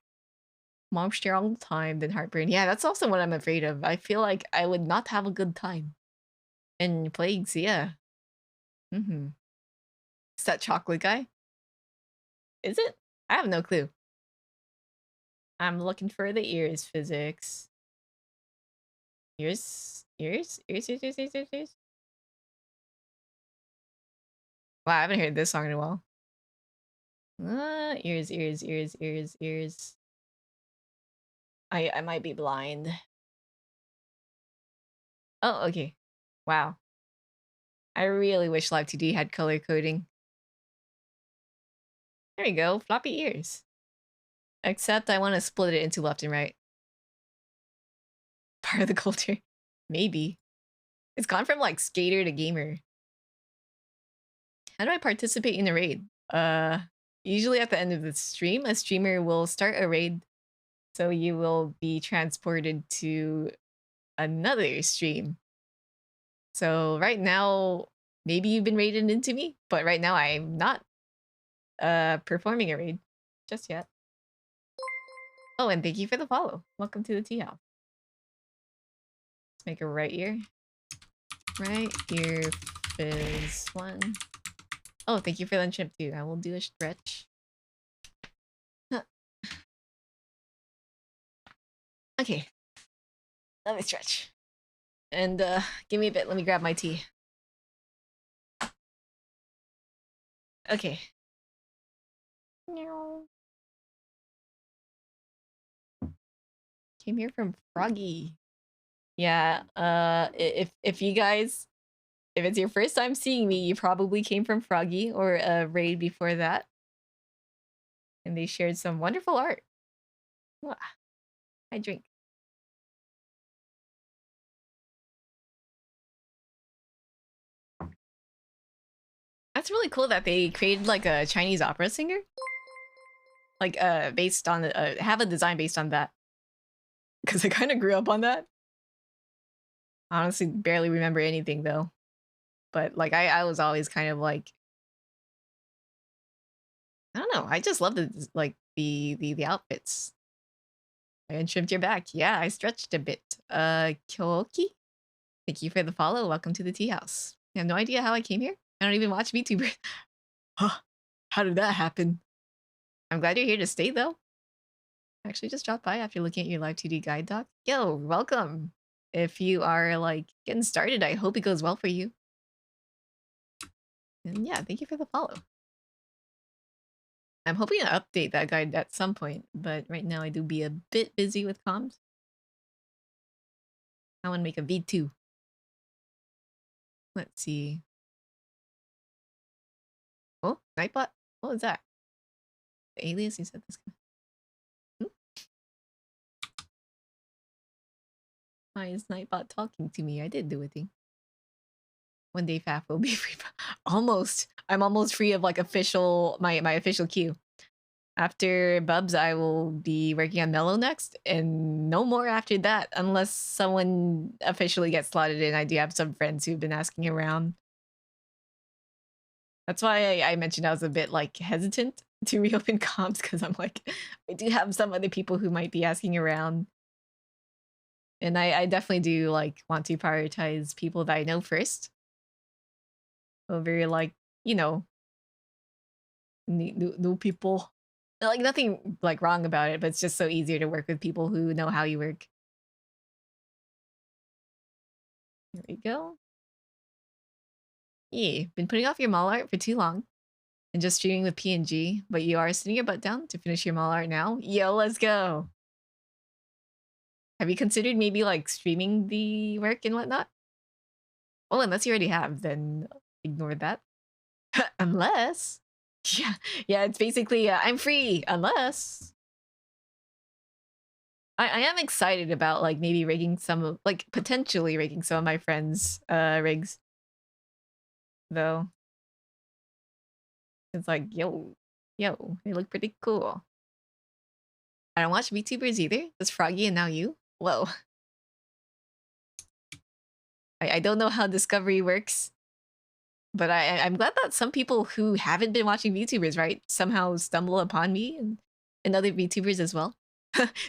Monster all the time, then heartburn. Yeah, that's also what I'm afraid of. I feel like I would not have a good time. And plagues, yeah. Mm-hmm. Is that chocolate guy? Is it? I have no clue. I'm looking for the ears physics. Ears? Wow, I haven't heard this song in a while. Ears. I might be blind. Oh, okay. Wow. I really wish Live2D had color coding. There you go, floppy ears. Except I want to split it into left and right. Part of the culture. Maybe. It's gone from like skater to gamer. How do I participate in a raid? Usually at the end of the stream, a streamer will start a raid. So you will be transported to another stream. So right now, maybe you've been raided into me, but right now I'm not performing a raid just yet. Oh, and thank you for the follow. Welcome to the tea house. Let's make a right ear. Right ear fizz 1. Oh, thank you for the chip too. I will do a stretch. Okay. Let me stretch. And give me a bit. Let me grab my tea. Okay. Came here from Froggy. Yeah, if you guys, if it's your first time seeing me, you probably came from Froggy or a raid before that. And they shared some wonderful art. I drink. That's really cool that they created like a Chinese opera singer. Like based on have a design based on that. Because I kind of grew up on that. Honestly, barely remember anything though. But like I was always kind of like, I don't know. I just love the like the outfits. I trimmed your back. Yeah, I stretched a bit. Kyoki? Thank you for the follow. Welcome to the tea house. I have no idea how I came here. I don't even watch VTubers. Huh. How did that happen? I'm glad you're here to stay though. I actually just dropped by after looking at your Live2D guide doc. Yo, welcome. If you are like getting started, I hope it goes well for you. And yeah, thank you for the follow. I'm hoping to update that guide at some point, but right now I do be a bit busy with comms. I want to make a V2. Let's see. Oh, Nightbot? What was that? The alias you said this. Why is Nightbot talking to me? I did do a thing. One day FAF will be free. Almost. I'm almost free of like official my official queue. After Bubs, I will be working on Mellow next, and no more after that, unless someone officially gets slotted in. I do have some friends who've been asking around. That's why I mentioned I was a bit like hesitant to reopen comps, because I'm like, I do have some other people who might be asking around. And I definitely do like want to prioritize people that I know first over like, you know, new people. Like nothing like wrong about it, but it's just so easier to work with people who know how you work. Here we go. Yeah, been putting off your mall art for too long and just streaming with PNG, but you are sitting your butt down to finish your mall art now? Yo, let's go. Have you considered maybe like streaming the work and whatnot? Oh, unless you already have, then ignore that. Unless, yeah, it's basically I'm free unless. I am excited about like maybe rigging some of like potentially rigging some of my friends' rigs, though. It's like yo, they look pretty cool. I don't watch VTubers either. That's Froggy and now you. Whoa. I don't know how Discovery works, but I'm glad that some people who haven't been watching VTubers, right, somehow stumble upon me and other VTubers as well.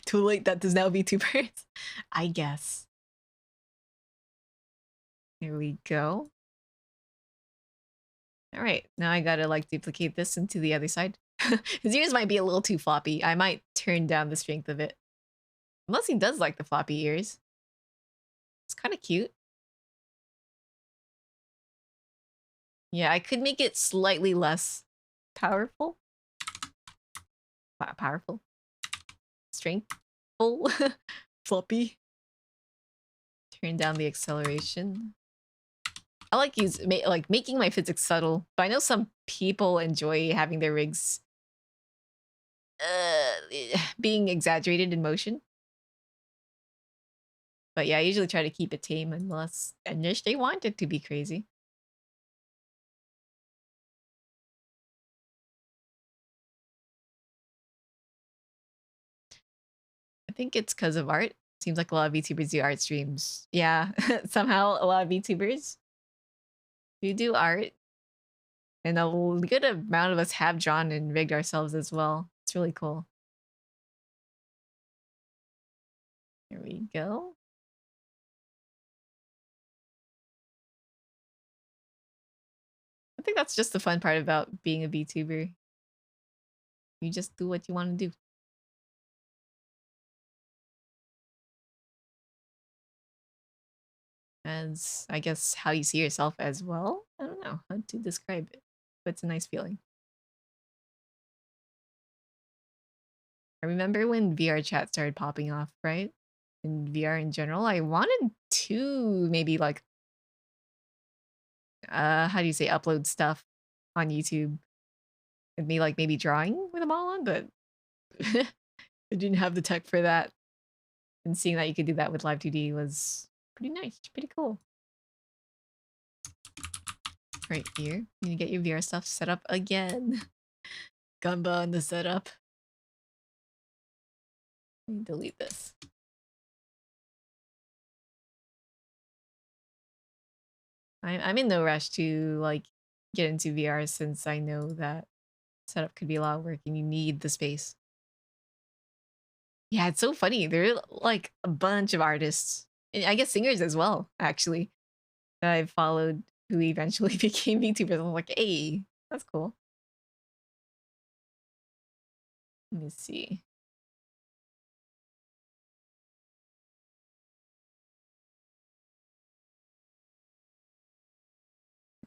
Too late, that there's now VTubers. I guess. Here we go. All right, now I gotta like duplicate this into the other side. His ears might be a little too floppy. I might turn down the strength of it. Unless he does like the floppy ears. It's kind of cute. Yeah, I could make it slightly less powerful. Powerful. Strengthful. Floppy. Turn down the acceleration. I like making my physics subtle, but I know some people enjoy having their rigs being exaggerated in motion. But yeah, I usually try to keep it tame unless they want it to be crazy. I think it's because of art. Seems like a lot of VTubers do art streams. Yeah, somehow a lot of VTubers do art. And a good amount of us have drawn and rigged ourselves as well. It's really cool. Here we go. I think that's just the fun part about being a VTuber. You just do what you want to do. As I guess how you see yourself as well. I don't know how to describe it, but it's a nice feeling. I remember when VR chat started popping off, right? In VR in general, I wanted to maybe like how do you say, upload stuff on YouTube and me like maybe drawing with them all on, but I didn't have the tech for that. And seeing that you could do that with Live2D was pretty nice, pretty cool. Right here, you need to get your VR stuff set up again. Gumba on the setup. Let me delete this. I'm in no rush to like get into VR since I know that setup could be a lot of work and you need the space. Yeah, it's so funny. There are like a bunch of artists, and I guess singers as well, actually, that I've followed who eventually became VTubers. I'm like, hey, that's cool. Let me see.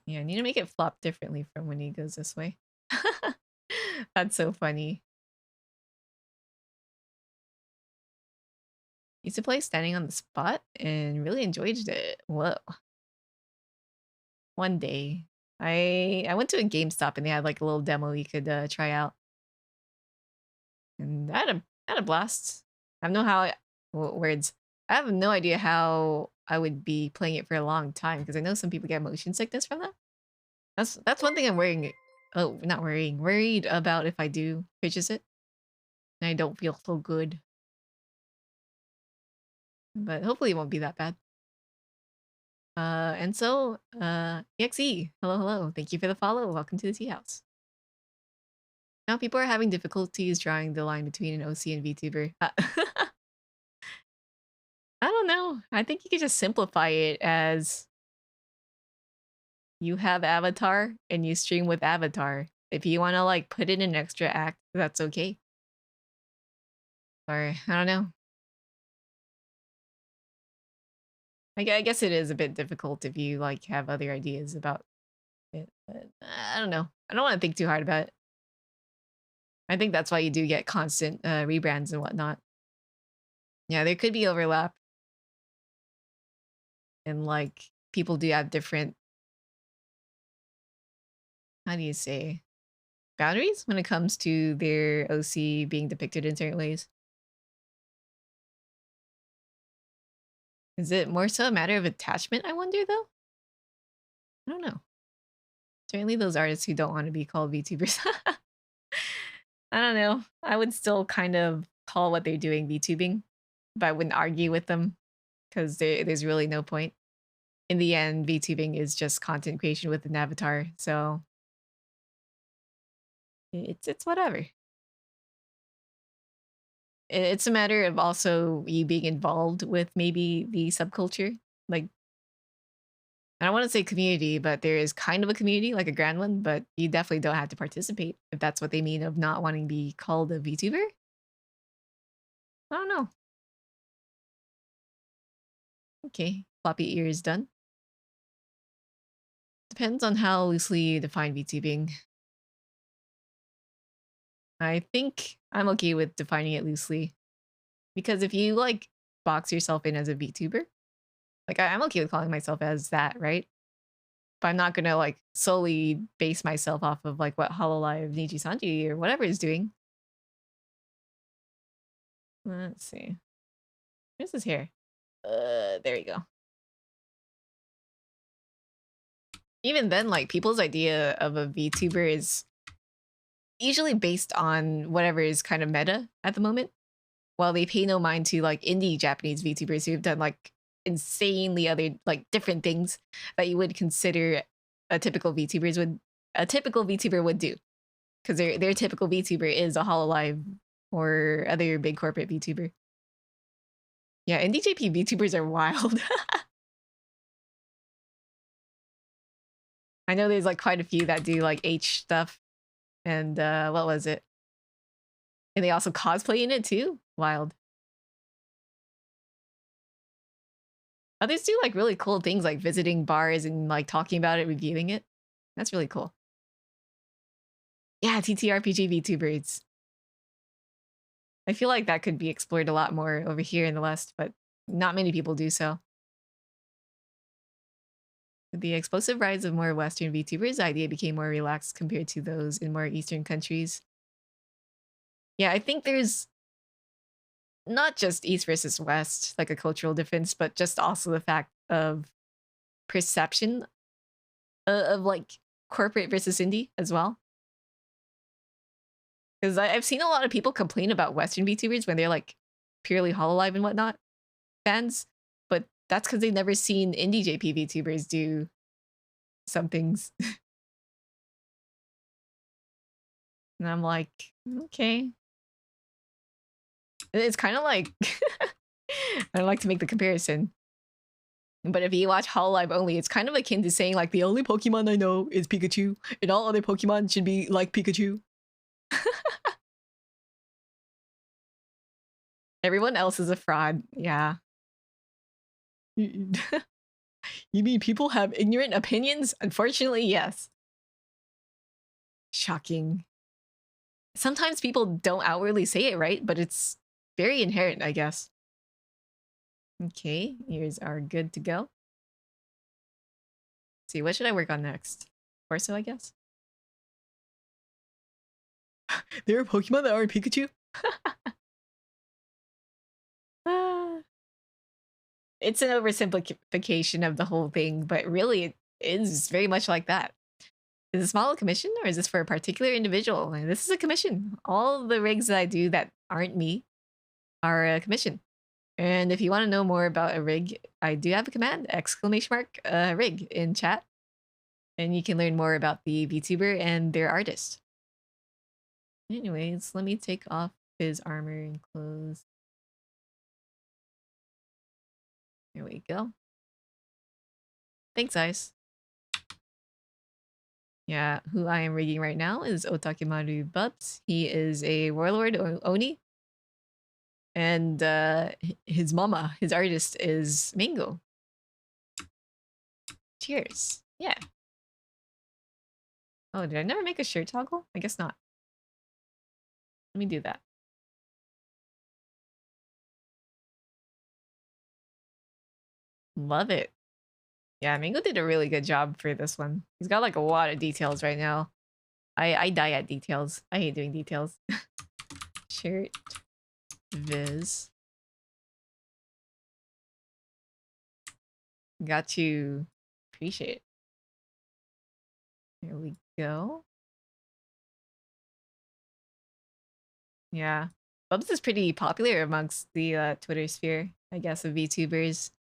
Yeah, I need to make it flop differently from when he goes this way. That's so funny. Used to play standing on the spot and really enjoyed it. Whoa. One day, I went to a GameStop and they had like a little demo you could try out, and I had a blast. I don't know how words. I have no idea how I would be playing it for a long time because I know some people get motion sickness from that. That's one thing I'm worrying. Oh, not worrying. Worried about if I do purchase it and I don't feel so good. But hopefully it won't be that bad. And so, EXE, hello, hello. Thank you for the follow. Welcome to the tea house. Now people are having difficulties drawing the line between an OC and VTuber. I don't know. I think you could just simplify it as you have Avatar and you stream with Avatar. If you want to like put in an extra act, that's okay. Or I don't know. I guess it is a bit difficult if you like have other ideas about it, but I don't know. I don't want to think too hard about it. I think that's why you do get constant rebrands and whatnot. Yeah, there could be overlap. And like people do have different, how do you say, boundaries when it comes to their OC being depicted in certain ways. Is it more so a matter of attachment, I wonder, though? I don't know. Certainly those artists who don't want to be called VTubers. I don't know. I would still kind of call what they're doing VTubing, but I wouldn't argue with them because there's really no point. In the end, VTubing is just content creation with an avatar, so it's whatever. It's a matter of also you being involved with maybe the subculture. Like, I don't want to say community, but there is kind of a community, like a grand one, but you definitely don't have to participate if that's what they mean of not wanting to be called a VTuber. I don't know. Okay, floppy ear is done. Depends on how loosely you define VTubing. I think I'm okay with defining it loosely. Because if you like box yourself in as a VTuber, like I'm okay with calling myself as that, right? But I'm not gonna like solely base myself off of like what Hololive Niji Sanji or whatever is doing. Let's see. Where's his hair? There you go. Even then, like people's idea of a VTuber is usually based on whatever is kind of meta at the moment. While they pay no mind to like indie Japanese VTubers who've done like insanely other like different things that you would consider a typical VTuber would do. Because their typical VTuber is a Hololive or other big corporate VTuber. Yeah, indie JP VTubers are wild. I know there's like quite a few that do like H stuff. And what was it? And they also cosplay in it too. Wild. Others do like really cool things like visiting bars and like talking about it, reviewing it. That's really cool. Yeah, TTRPG VTubers. I feel like that could be explored a lot more over here in the West, but not many people do so. With the explosive rise of more Western VTubers, the idea became more relaxed compared to those in more Eastern countries. Yeah, I think there's not just East versus West, like a cultural difference, but just also the fact of perception of like corporate versus indie as well. Because I've seen a lot of people complain about Western VTubers when they're like purely Hololive and whatnot fans, but that's because they've never seen indie JP VTubers do some things. And I'm like, okay. It's kind of like, I don't like to make the comparison, but if you watch Hololive only, it's kind of akin to saying like the only Pokemon I know is Pikachu, and all other Pokemon should be like Pikachu. Everyone else is a fraud. Yeah. You mean people have ignorant opinions? Unfortunately, yes. Shocking. Sometimes people don't outwardly say it, right? But it's very inherent, I guess. Okay, ears are good to go. Let's see, what should I work on next? Torso, I guess? There are Pokemon that aren't Pikachu? Ah. it's an oversimplification of the whole thing, but really it is very much like that. Is this model a commission or is this for a particular individual? And this is a commission. All the rigs that I do that aren't me are a commission. And if you want to know more about a rig, I do have a command, !rig in chat. And you can learn more about the VTuber and their artist. Anyways, let me take off his armor and clothes. Here we go. Thanks, Ice. Yeah, who I am rigging right now is Otakimaru Bubs. He is a warlord Oni. And his mama, his artist, is Mango. Cheers. Yeah. Oh, did I never make a shirt toggle? I guess not. Let me do that. Love it. Yeah, Mango did a really good job for this one. He's got like a lot of details right now. I die at details. I hate doing details. Shirt. Viz. Got to appreciate it. Here we go. Yeah. Bubs is pretty popular amongst the Twitter sphere, I guess, of VTubers.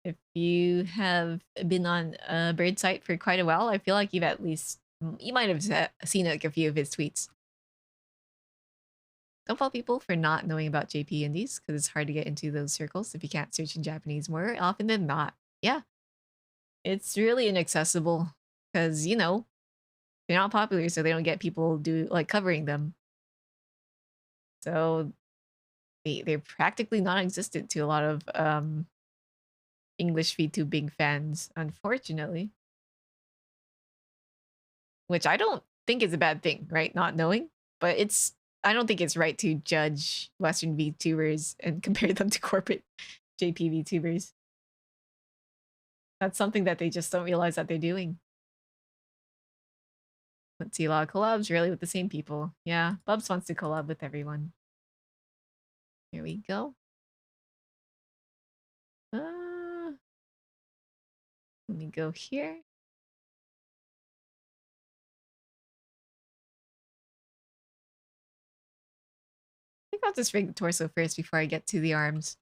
If you have been on Bird site for quite a while, I feel like you might have seen like a few of his tweets. Don't fault people for not knowing about JP Indies, because it's hard to get into those circles if you can't search in Japanese more often than not. Yeah. It's really inaccessible, because, you know, they're not popular, so they don't get people covering them. So they're practically non-existent to a lot of English VTubing fans, unfortunately. Which I don't think is a bad thing, right? Not knowing. But I don't think it's right to judge Western VTubers and compare them to corporate JP VTubers. That's something that they just don't realize that they're doing. Let's see, a lot of collabs really with the same people. Yeah, Bubs wants to collab with everyone. Here we go. Let me go here. I think I'll just rig the torso first before I get to the arms.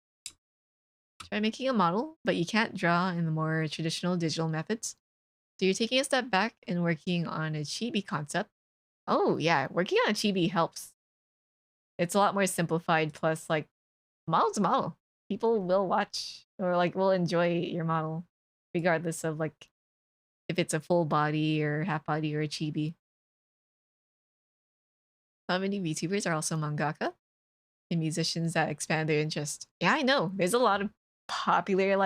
Try making a model, but you can't draw in the more traditional digital methods. So you're taking a step back and working on a chibi concept. Oh yeah, working on a chibi helps. It's a lot more simplified, plus like model's a model. People will watch or will enjoy your model, regardless of if it's a full body or half body or a chibi. How many VTubers are also mangaka and musicians that expand their interest? Yeah, I know. There's a lot of popular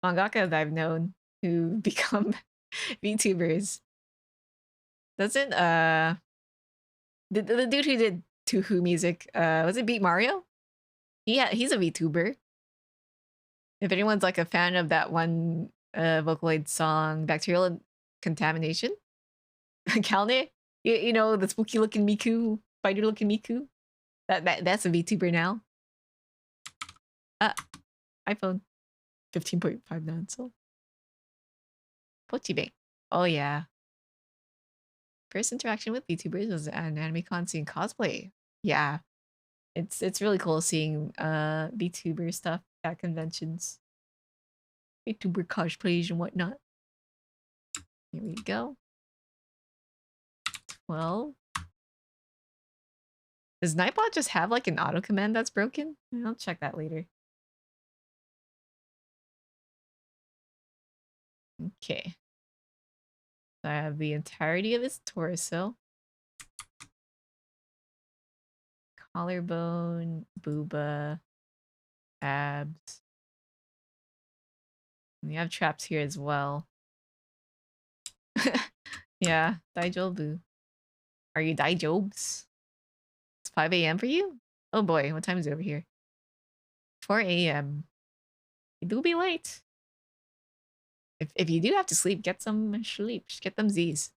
mangaka that I've known who become VTubers. Doesn't the dude who did Tuhu music, was it Beat Mario? He's a VTuber. If anyone's a fan of that one Vocaloid song, Bacterial Contamination, Kalne, you know, the spooky looking Miku, spider looking Miku, that's a VTuber now. iPhone 15.59 so. Pochibang. Oh yeah. First interaction with VTubers was at an anime con seeing cosplay. Yeah. It's really cool seeing VTuber stuff at conventions. VTuber cosplays and whatnot. Here we go. 12. Does Nightbot just have an auto command that's broken? I'll check that later. Okay. So I have the entirety of his torso. Collarbone, booba, abs. And we have traps here as well. Yeah, Daijobu. Are you Daijobs? It's 5 a.m. for you? Oh boy, what time is it over here? 4 a.m. You do be late. If you do have to sleep, get some sleep. Just get them Z's.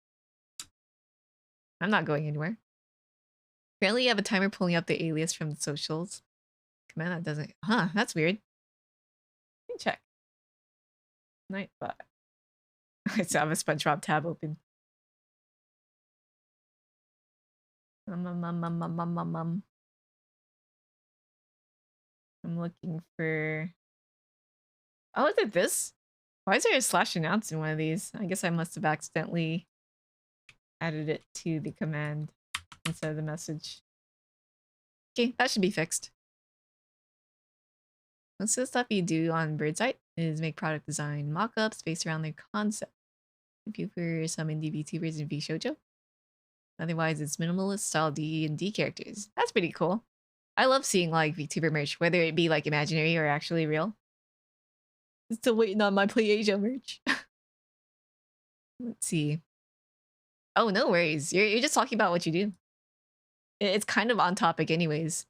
I'm not going anywhere. Apparently you have a timer pulling up the alias from the socials. Command that doesn't. Huh, that's weird. Let me check. Nightbot. I still have a SpongeBob tab open. I'm looking for. Oh, is it this? Why is there a slash announce in one of these? I guess I must have accidentally added it to the command instead of the message. Okay, that should be fixed. Most of the stuff you do on Birdsite is make product design mock-ups based around their concept. If you for some indie VTubers and VShojo. Otherwise, it's minimalist style D&D characters. That's pretty cool. I love seeing like VTuber merch, whether it be like imaginary or actually real. Still waiting on my PlayAsia merch. Let's see. Oh, no worries. You're just talking about what you do. It's kind of on topic anyways.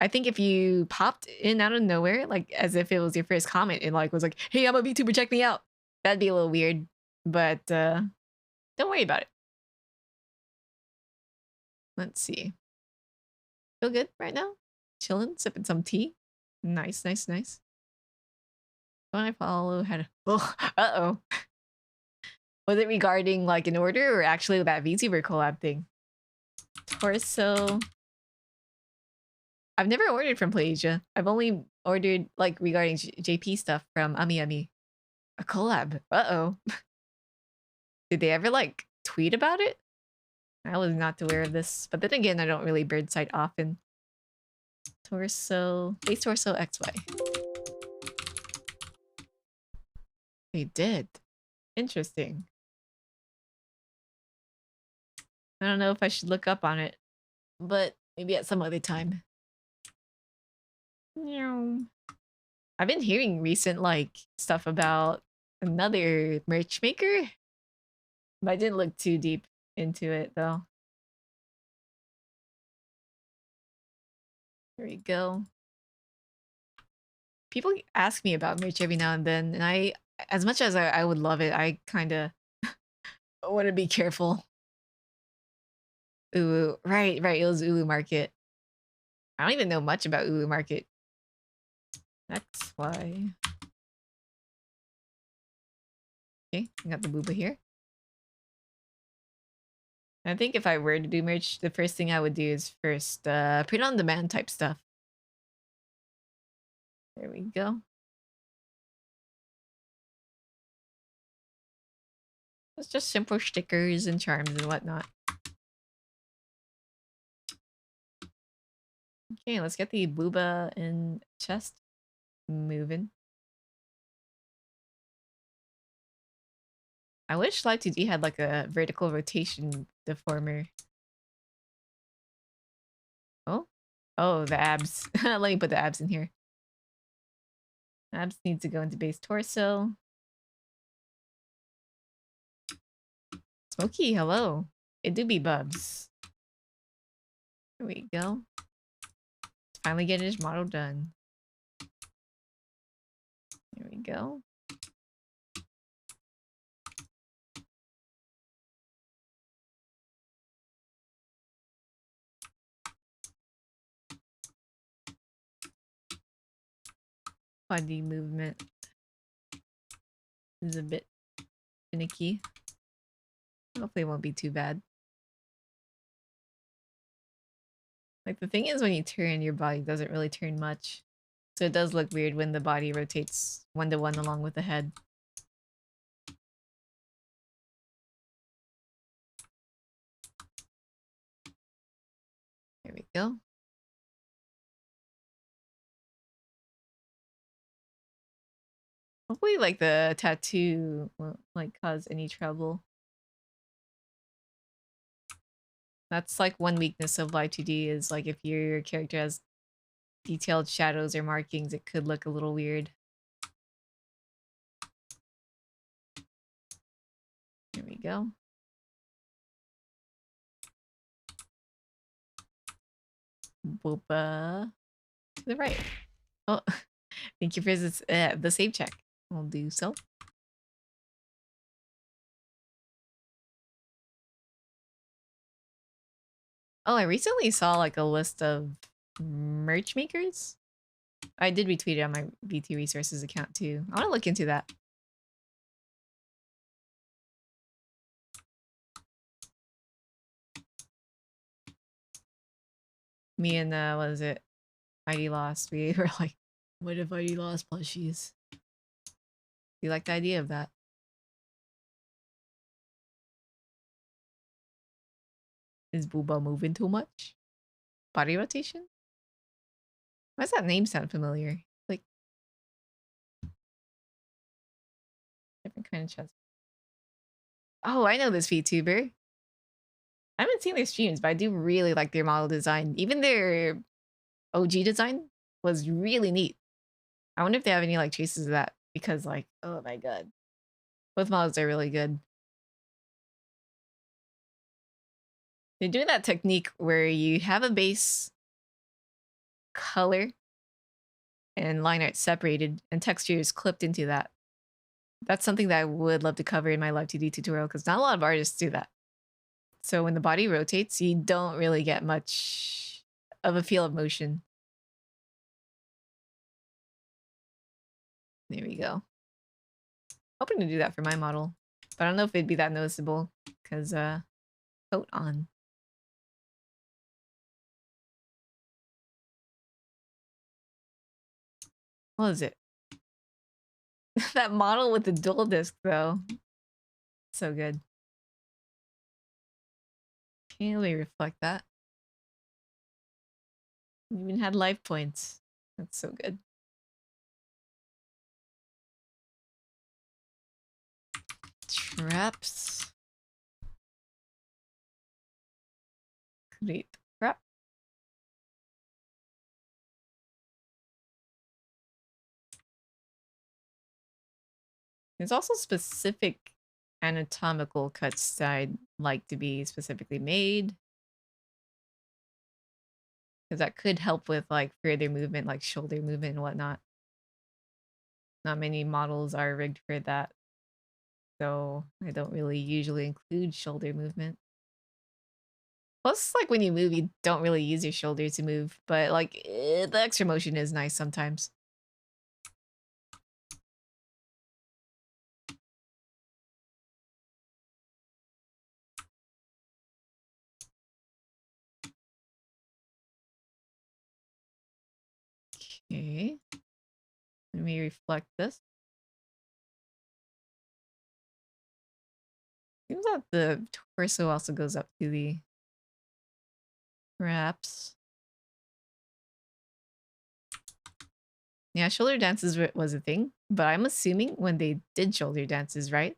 I think if you popped in out of nowhere, like as if it was your first comment and like was like, hey, I'm a VTuber, check me out. That'd be a little weird, but don't worry about it. Let's see. Feel good right now? Chilling, sipping some tea. Nice, nice, nice. When I follow had oh, uh-oh. Was it regarding like an order or actually that VTuber collab thing? Torso. I've never ordered from PlayAsia. I've only ordered like regarding JP stuff from Ami. A collab. Uh-oh. Did they ever like tweet about it? I was not aware of this. But then again, I don't really birdsite often. Torso. Base torso XY. They did. Interesting. I don't know if I should look up on it, but maybe at some other time. I've been hearing recent like stuff about another merch maker, but I didn't look too deep into it though. There we go. People ask me about merch every now and then, and I, as much as I would love it, I kind of want to be careful. Ooh, right, it was Ulu Market. I don't even know much about Ulu Market. XY. Okay, I got the booba here. I think if I were to do merch, the first thing I would do is first print on demand type stuff. There we go. It's just simple stickers and charms and whatnot. Okay, let's get the booba and chest moving. I wish Live2D had like a vertical rotation deformer. Oh? Oh, the abs. Let me put the abs in here. Abs needs to go into base torso. Smokey, hello. It do be bubs. There we go. Finally getting his model done. There we go. Body movement is a bit finicky. Hopefully it won't be too bad. Like the thing is when you turn, your body doesn't really turn much. So it does look weird when the body rotates 1-to-1 along with the head. There we go. Hopefully like the tattoo won't like cause any trouble. That's like one weakness of Live2D is like if your character has detailed shadows or markings, it could look a little weird. There we go. Boopa to the right. Oh, thank you for this, the save check. I'll do so. Oh, I recently saw like a list of merch makers. I did retweet it on my VT Resources account too. I want to look into that. Me and what is it? ID Lost. We were like, what if ID Lost plushies? We like the idea of that. Is Booba moving too much? Body rotation? Why does that name sound familiar? Like different kind of chest. Oh, I know this VTuber. I haven't seen their streams, but I do really like their model design. Even their OG design was really neat. I wonder if they have any like traces of that because like, oh my god. Both models are really good. They're doing that technique where you have a base color and line art separated and texture is clipped into that. That's something that I would love to cover in my Live2D tutorial because not a lot of artists do that. So when the body rotates, you don't really get much of a feel of motion. There we go. Hoping to do that for my model, but I don't know if it'd be that noticeable because coat on. What is it? That model with the dual disc though. So good. Can't really reflect that. You even had life points. That's so good. Traps. Create trap. There's also specific anatomical cuts that I'd like to be specifically made. Because that could help with like further movement, like shoulder movement and whatnot. Not many models are rigged for that. So I don't really usually include shoulder movement. Plus, like when you move, you don't really use your shoulder to move, but like the extra motion is nice sometimes. Okay. Let me reflect this. Seems that the torso also goes up to the wraps. Yeah, shoulder dances was a thing, but I'm assuming when they did shoulder dances, right,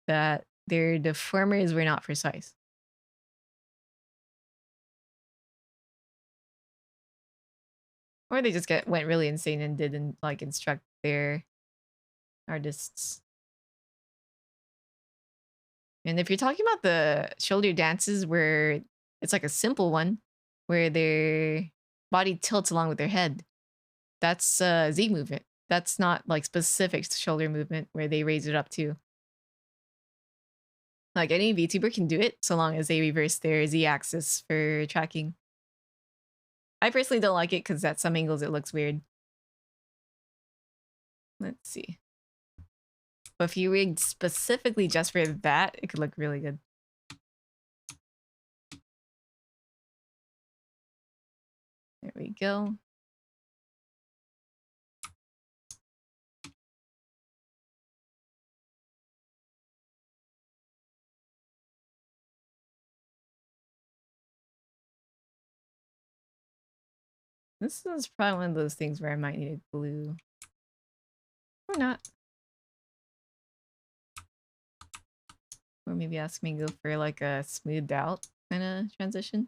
that their deformers were not precise. Or they just went really insane and didn't like instruct their artists. And if you're talking about the shoulder dances where it's like a simple one, where their body tilts along with their head, that's Z movement. That's not like specific shoulder movement where they raise it up too. Like any VTuber can do it so long as they reverse their Z axis for tracking. I personally don't like it because at some angles it looks weird. Let's see. But if you rigged specifically just for that, it could look really good. There we go. This is probably one of those things where I might need a glue. Or not. Or maybe ask me to go for like a smoothed out kind of transition.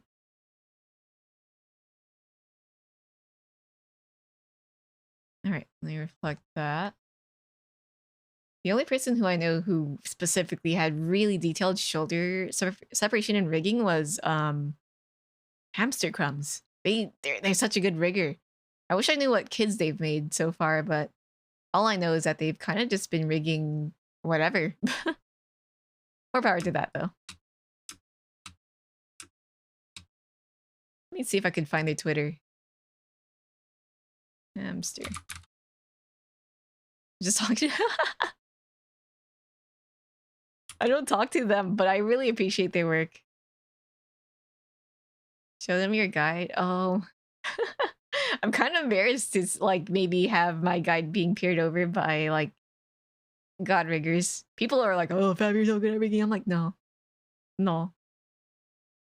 Alright, let me reflect that. The only person who I know who specifically had really detailed shoulder separation and rigging was Hamster Crumbs. They're such a good rigger. I wish I knew what kids they've made so far, but all I know is that they've kind of just been rigging whatever. More power to that, though. Let me see if I can find their Twitter. Hamster. Just talking. I don't talk to them, but I really appreciate their work. Show them your guide. Oh. I'm kind of embarrassed to like maybe have my guide being peered over by like god riggers. People are like, "Oh, Fab, you're so good at rigging." I'm like, no, no.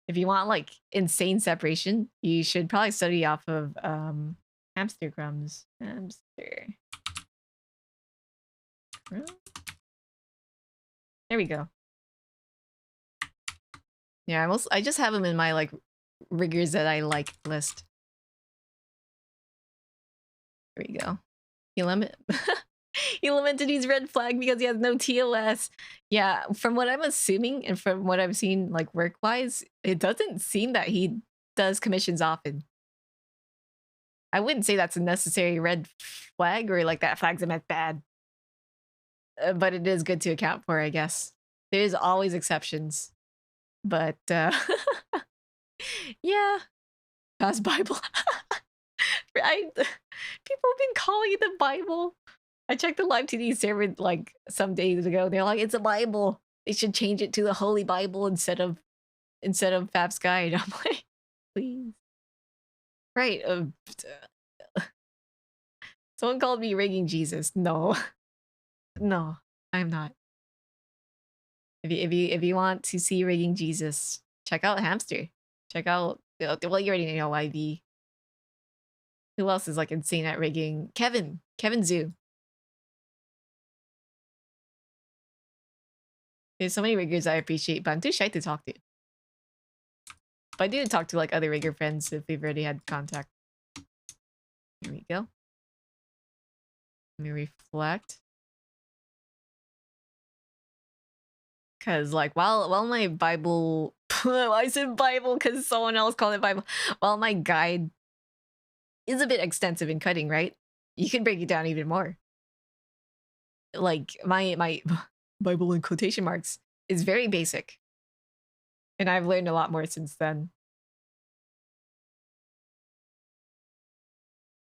If you want like insane separation, you should probably study off of hamster crumbs. Hamster. There we go. Yeah, I just have them in my like riggers that I like list. There we go. He he lamented his red flag because he has no TOS. Yeah, from what I'm assuming and from what I've seen like work-wise, it doesn't seem that he does commissions often. I wouldn't say that's a necessary red flag or like that flag's a met bad. But it is good to account for, I guess. There's always exceptions. But yeah, past Bible. People have been calling it the Bible. I checked the Live2D server like some days ago. They're like, it's a Bible. They should change it to the Holy Bible instead of Fab's Guide. I'm like, please. Right. Someone called me rigging Jesus. No. No, I'm not. If you want to see rigging Jesus, check out Hamster. Check out well, you already know YV. Who else is like insane at rigging? Kevin Zoo. There's so many riggers I appreciate, but I'm too shy to talk to. But I do talk to like other rigger friends if we've already had contact. Here we go. Let me reflect. Cause like while my Bible I said Bible because someone else called it Bible. While my guide is a bit extensive in cutting, right? You can break it down even more. Like my Bible in quotation marks is very basic. And I've learned a lot more since then.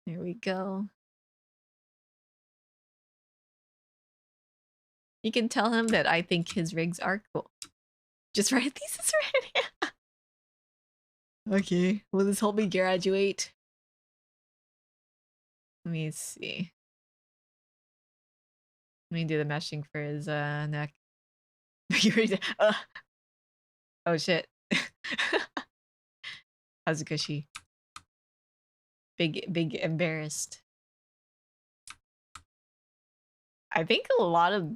There we go. You can tell him that I think his rigs are cool. Just write a thesis already. Okay, will this help me graduate? Let me see. Let me do the meshing for his neck. Oh shit. Hazukashi. Big embarrassed. I think a lot of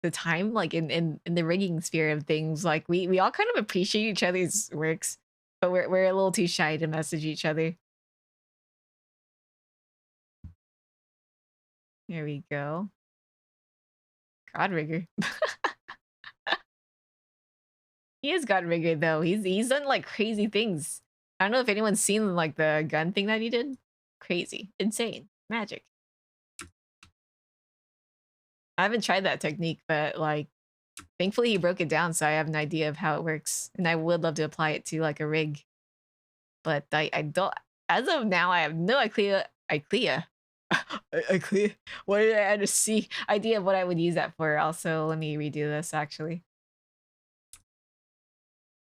the time, like in the rigging sphere of things, like we all kind of appreciate each other's works, but we're a little too shy to message each other. There we go. God rigger. He is God rigger though. He's done like crazy things. I don't know if anyone's seen like the gun thing that he did. Crazy, insane, magic. I haven't tried that technique, but like thankfully he broke it down so I have an idea of how it works, and I would love to apply it to like a rig. But I don't, as of now, I have no idea. What did I add a C? Idea of what I would use that for. Also, let me redo this actually.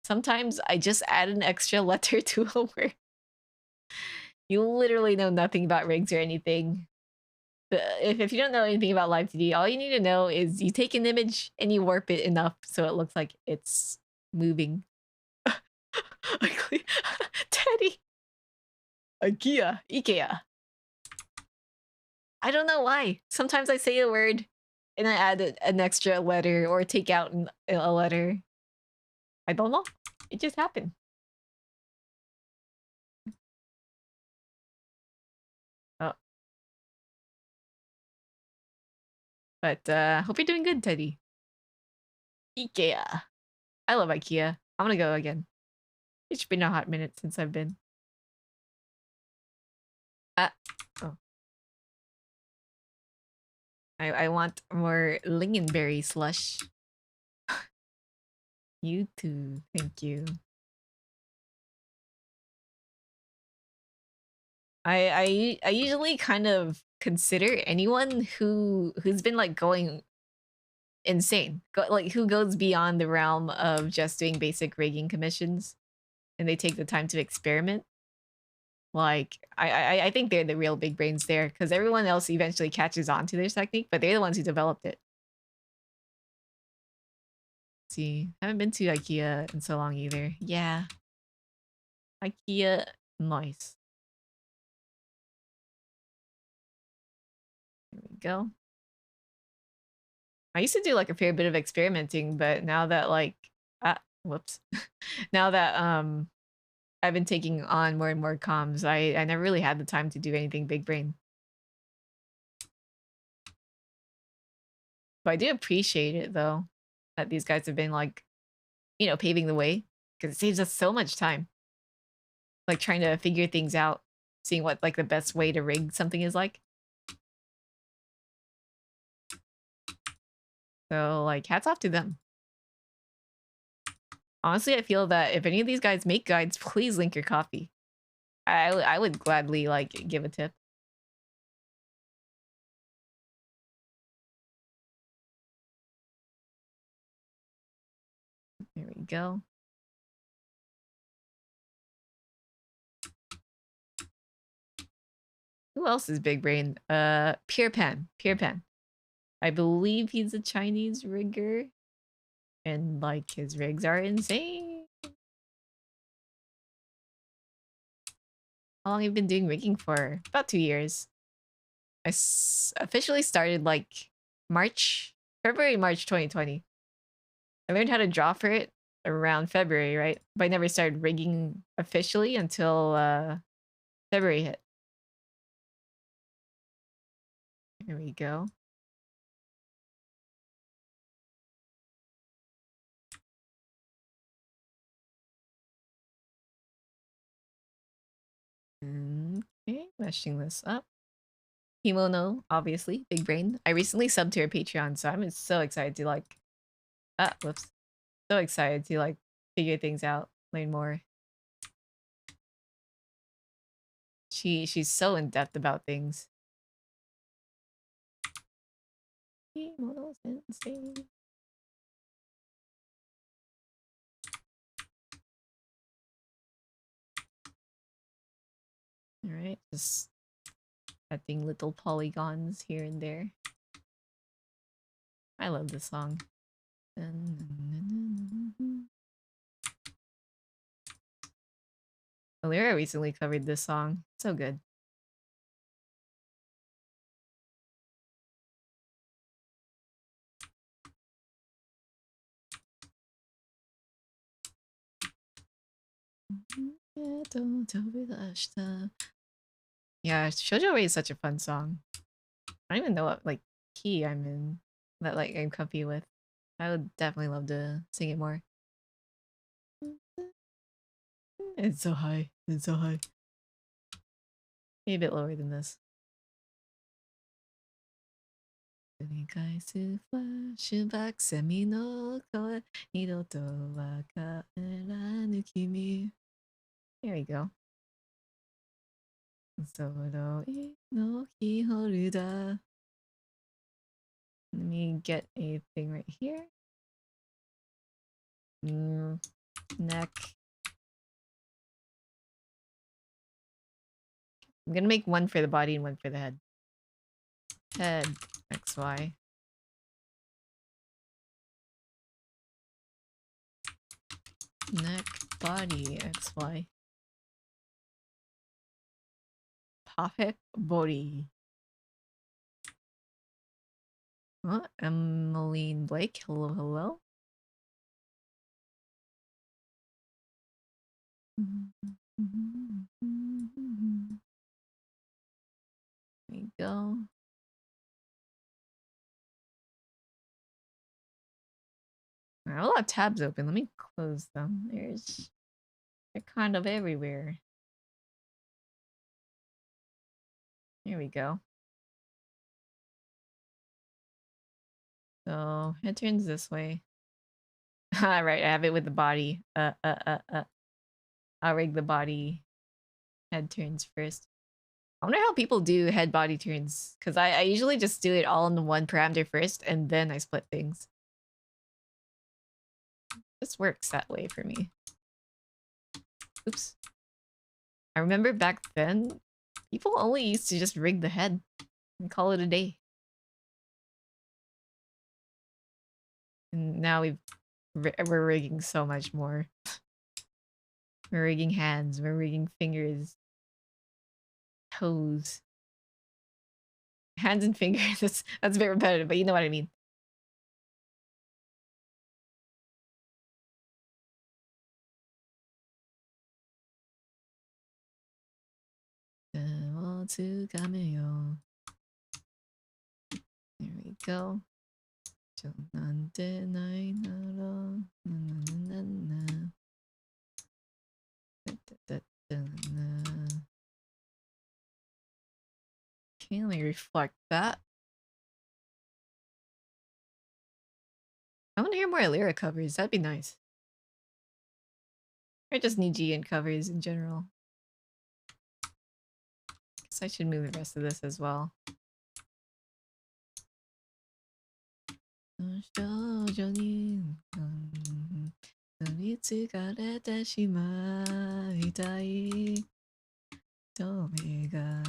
Sometimes I just add an extra letter to a word. You literally know nothing about rigs or anything. If you don't know anything about Live2D, all you need to know is you take an image and you warp it enough so it looks like it's moving. Teddy. Ikea. I don't know why. Sometimes I say a word and I add an extra letter or take out a letter. I don't know. It just happened. Oh. But hope you're doing good, Teddy. Ikea. I love Ikea. I'm gonna go again. It's been a hot minute since I've been. Oh. I want more lingonberry slush. You too. Thank you. I usually kind of consider anyone who's been like going insane, like who goes beyond the realm of just doing basic rigging commissions, and they take the time to experiment. Like I think they're the real big brains there, because everyone else eventually catches on to their technique, but they're the ones who developed it. See, I haven't been to IKEA in so long either. Yeah, IKEA, nice. There we go. I used to do like a fair bit of experimenting, but now that like whoops. Now that I've been taking on more and more comms, I never really had the time to do anything big brain. But I do appreciate it though, that these guys have been like, you know, paving the way, because it saves us so much time. Like trying to figure things out, seeing what like the best way to rig something is like. So like hats off to them. Honestly, I feel that if any of these guys make guides, please link your coffee. I would gladly like give a tip. There we go. Who else is big brain? Pure Pen. Pure Pen. I believe he's a Chinese rigger. And like his rigs are insane. How long have you been doing rigging for? About 2 years. I officially started like February, March 2020. I learned how to draw for it around February, right? But I never started rigging officially until February hit. There we go. Okay, meshing this up. Kimono, obviously, big brain. I recently subbed to her Patreon, so I'm so excited to like whoops. So excited to like figure things out, learn more. She's so in depth about things. Kimono's insane. Alright, just adding little polygons here and there. I love this song. Alira recently covered this song. So good. Yeah, Shoujo Rei is such a fun song. I don't even know what like key I'm in that like I'm comfy with. I would definitely love to sing it more. It's so high. It's so high. Maybe a bit lower than this. 繰り返すフラッシュバックセミの声二度とは帰らぬ君 There we go. 揃いのキーホルダー Let me get a thing right here. Neck. I'm gonna make one for the body and one for the head. Head, XY. Neck, body, XY. Puppet, body. Oh, Emmeline Blake, hello, hello. There we go. I have a lot of tabs open. Let me close them. They're kind of everywhere. Here we go. So it turns this way. Right, I have it with the body. I'll rig the body. Head turns first. I wonder how people do head body turns, because I usually just do it all in one parameter first and then I split things. This works that way for me. Oops. I remember back then, people only used to just rig the head and call it a day. And now we're rigging so much more. We're rigging hands, we're rigging fingers, toes. Hands and fingers, that's a bit repetitive, but you know what I mean. There we go. Okay, let me reflect that. I want to hear more lyric covers. That'd be nice. Or just Nijian covers in general. Guess I should move the rest of this as well. 少女に取りつかれてしまいたい透明が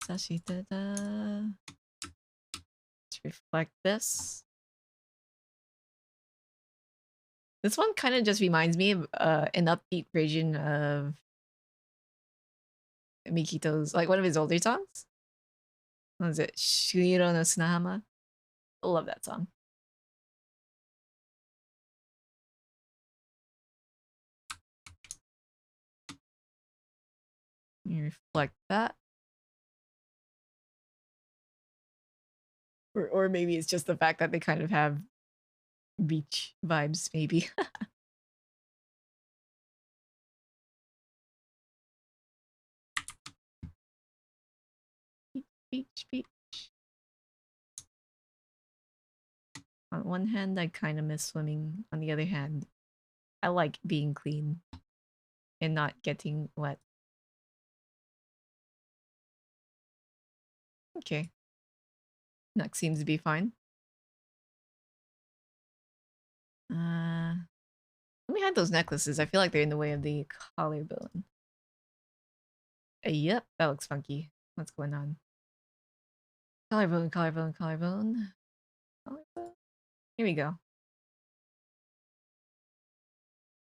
差してた Let's reflect this. This one kind of just reminds me of an upbeat version of Mikito's, like one of his older songs. What was it? Shuiro no Sunahama? I love that song. You reflect that. Or maybe it's just the fact that they kind of have beach vibes, maybe. Beach, beach. On one hand, I kind of miss swimming. On the other hand, I like being clean and not getting wet. Okay. Neck seems to be fine. Let me hide those necklaces. I feel like they're in the way of the collarbone. Yep, that looks funky. What's going on? Collarbone, collarbone, collarbone. Collarbone. Here we go.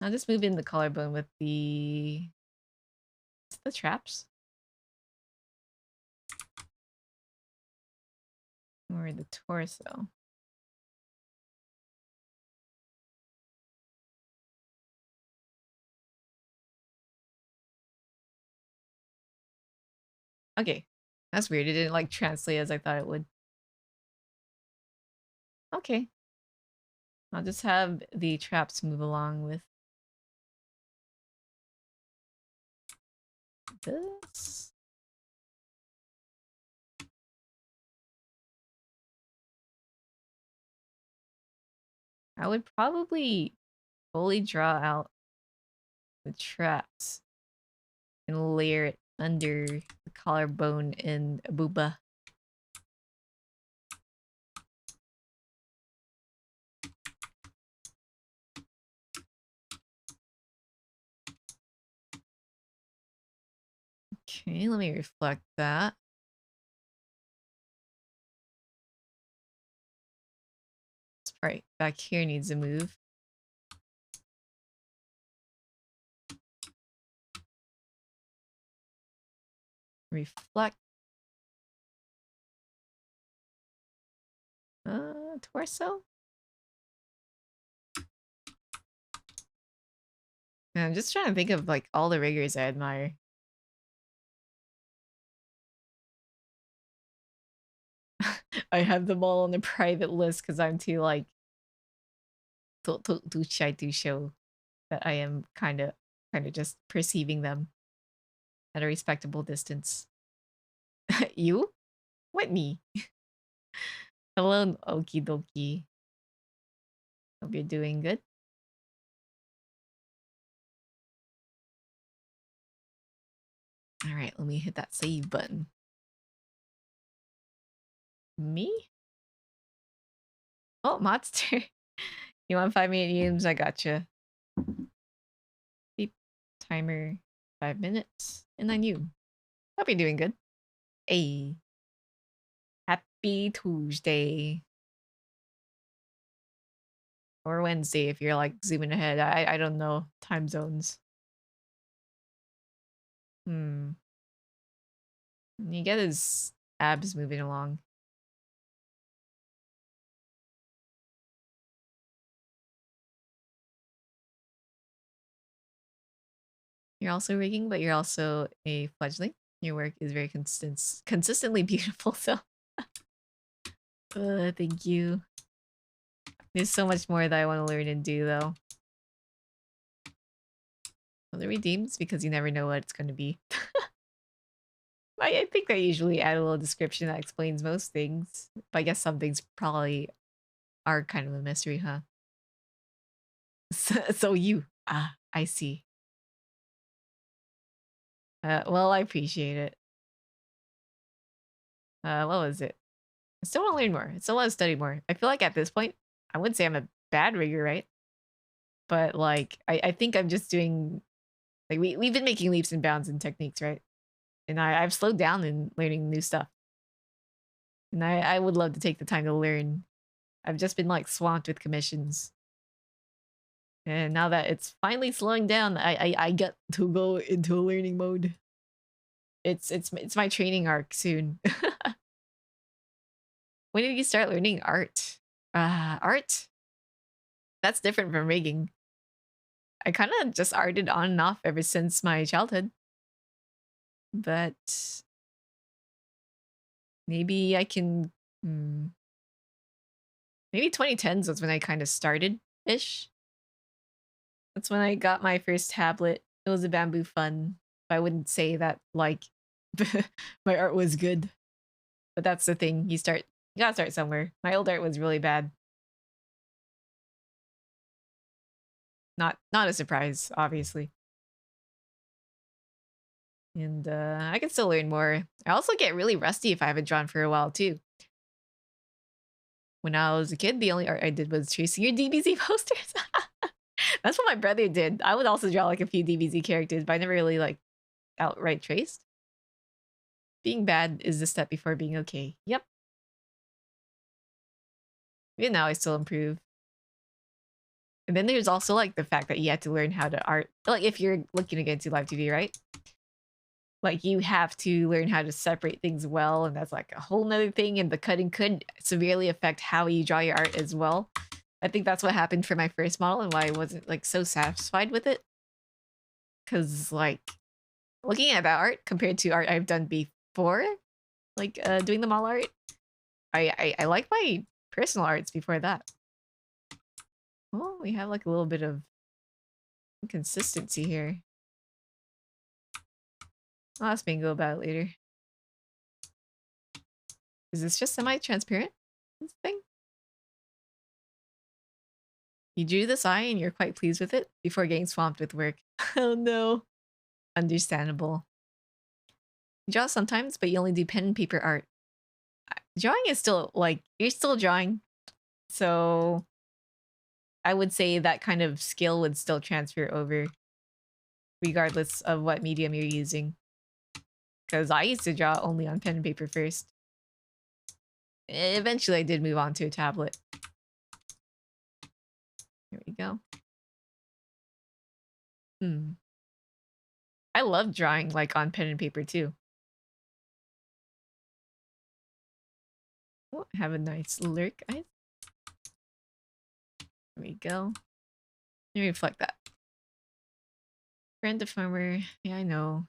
I'll just move in the collarbone with the traps. Or the torso. Okay. That's weird. It didn't like translate as I thought it would. Okay. I'll just have the traps move along with this. I would probably fully draw out the traps and layer it under the collarbone and booba. Okay, let me reflect that. This part back here needs to move. Reflect. Torso? Yeah, I'm just trying to think of like all the riggers I admire. I have them all on a private list because I'm too like too shy to show that I am kind of just perceiving them at a respectable distance. You? What me? Hello, okie dokie. Hope you're doing good. me hit that save button. Me? Oh, monster. You want 5-minute games? I gotcha. Beep. Timer 5 minutes. And then you. Hope you're doing good. Hey. Happy Tuesday. Or Wednesday if you're like zooming ahead. I don't know. Time zones. You get his abs moving along. You're also rigging, but you're also a fledgling. Your work is very consistently beautiful, so thank you. There's so much more that I want to learn and do though. Well, the redeems because you never know what it's going to be. I think I usually add a little description that explains most things, but I guess some things probably are kind of a mystery, huh? So you, I see. Well, I appreciate it. What was it? I still want to learn more. I still want to study more. I feel like at this point, I wouldn't say I'm a bad rigger, right? But like, I think I'm just doing, like, we've been making leaps and bounds in techniques, right? And I've slowed down in learning new stuff. And I would love to take the time to learn. I've just been like swamped with commissions. And now that it's finally slowing down, I get to go into a learning mode. It's my training arc soon. When did you start learning art? Art? That's different from rigging. I kind of just arted on and off ever since my childhood. But maybe I can... Maybe 2010s was when I kind of started-ish. That's when I got my first tablet. It was a Bamboo Fun. But I wouldn't say that, like, my art was good. But that's the thing. You gotta start somewhere. My old art was really bad. Not a surprise, obviously. And I can still learn more. I also get really rusty if I haven't drawn for a while, too. When I was a kid, the only art I did was tracing your DBZ posters. That's what my brother did. I would also draw like a few DBZ characters, but I never really like outright traced. Being bad is the step before being okay. Yep. Even now I still improve. And then there's also like the fact that you have to learn how to art. Like if you're looking to get into Live2D, right? Like you have to learn how to separate things well, and that's like a whole nother thing, and the cutting could severely affect how you draw your art as well. I think that's what happened for my first model and why I wasn't like so satisfied with it. Cause like looking at that art compared to art I've done before, like doing the model art, I like my personal arts before that. Well, we have like a little bit of inconsistency here. I'll ask Bingo about it later. Is this just semi-transparent? This thing? You drew this eye and you're quite pleased with it before getting swamped with work. Oh no. Understandable. You draw sometimes, but you only do pen and paper art. Drawing is still, like, you're still drawing. So I would say that kind of skill would still transfer over regardless of what medium you're using. Because I used to draw only on pen and paper first. Eventually I did move on to a tablet. Here we go. I love drawing like on pen and paper too. Oh, have a nice lurk, guys. There we go. Let me reflect that. Friend deformer. Yeah, I know.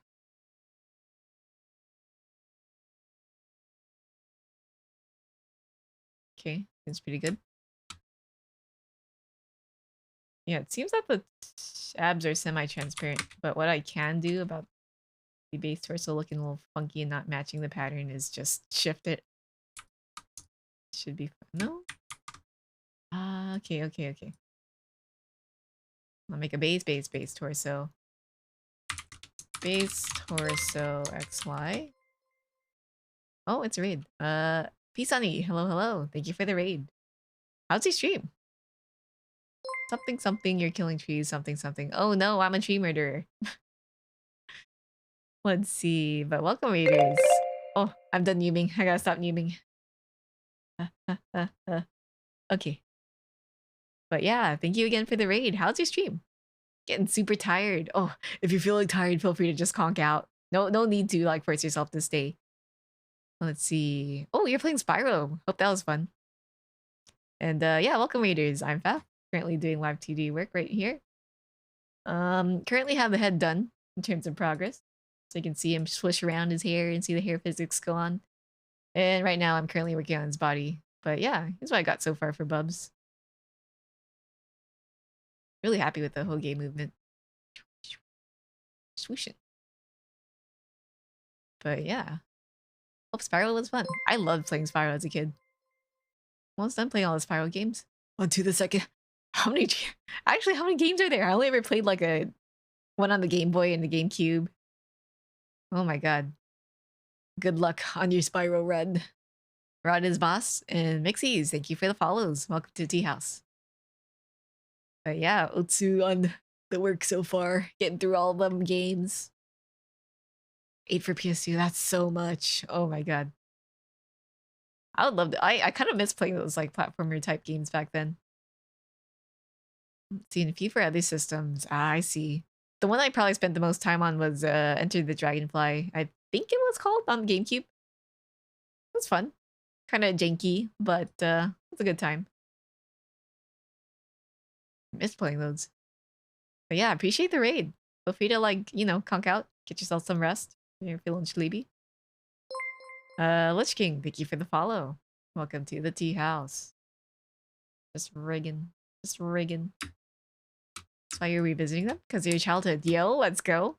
Okay, seems pretty good. Yeah, it seems that the abs are semi-transparent, but what I can do about the base torso looking a little funky and not matching the pattern is just shift it. Should be fun. No? Okay. I'll make a base torso. Space torso XY. Oh, it's a raid. Peace Sunny. Hello, hello. Thank you for the raid. How's your stream? Something something, you're killing trees, something something. Oh no, I'm a tree murderer. Let's see. But welcome raiders. Oh, I'm done noobing. I gotta stop noobing. Okay. But yeah, thank you again for the raid. How's your stream? Getting super tired. Oh, if you're feeling tired, feel free to just conk out. No need to like force yourself to stay. Let's see. Oh, you're playing Spyro. Hope that was fun. And yeah, welcome raiders. I'm Faf. Currently doing Live2D work right here. Currently have the head done in terms of progress. So you can see him swish around his hair and see the hair physics go on. And right now I'm currently working on his body. But yeah, here's what I got so far for Bubs. Really happy with the whole game movement. Swooshing. But yeah. Hope Spyro was fun. I loved playing Spyro as a kid. Almost done playing all the Spyro games. On to the second. How many? Actually, how many games are there? I only ever played like a one on the Game Boy and the GameCube. Oh my god. Good luck on your Spyro run. Rod is boss and Mixies. Thank you for the follows. Welcome to Tea House. But yeah, Otsu on the work so far. Getting through all of them games. 8 for PS2. That's so much. Oh my god. I would love to. I kind of miss playing those like platformer type games back then. Seeing a few for other systems. Ah, I see. The one I probably spent the most time on was Enter the Dragonfly. I think it was called on GameCube. It was fun. Kind of janky, but it's a good time. I miss playing those. But yeah, appreciate the raid. Feel free to like, you know, conk out, get yourself some rest. You're feeling sleepy. Lich King, thank you for the follow. Welcome to the tea house. Just rigging. Just rigging. That's why you're revisiting them? Because of your childhood. Yo, let's go.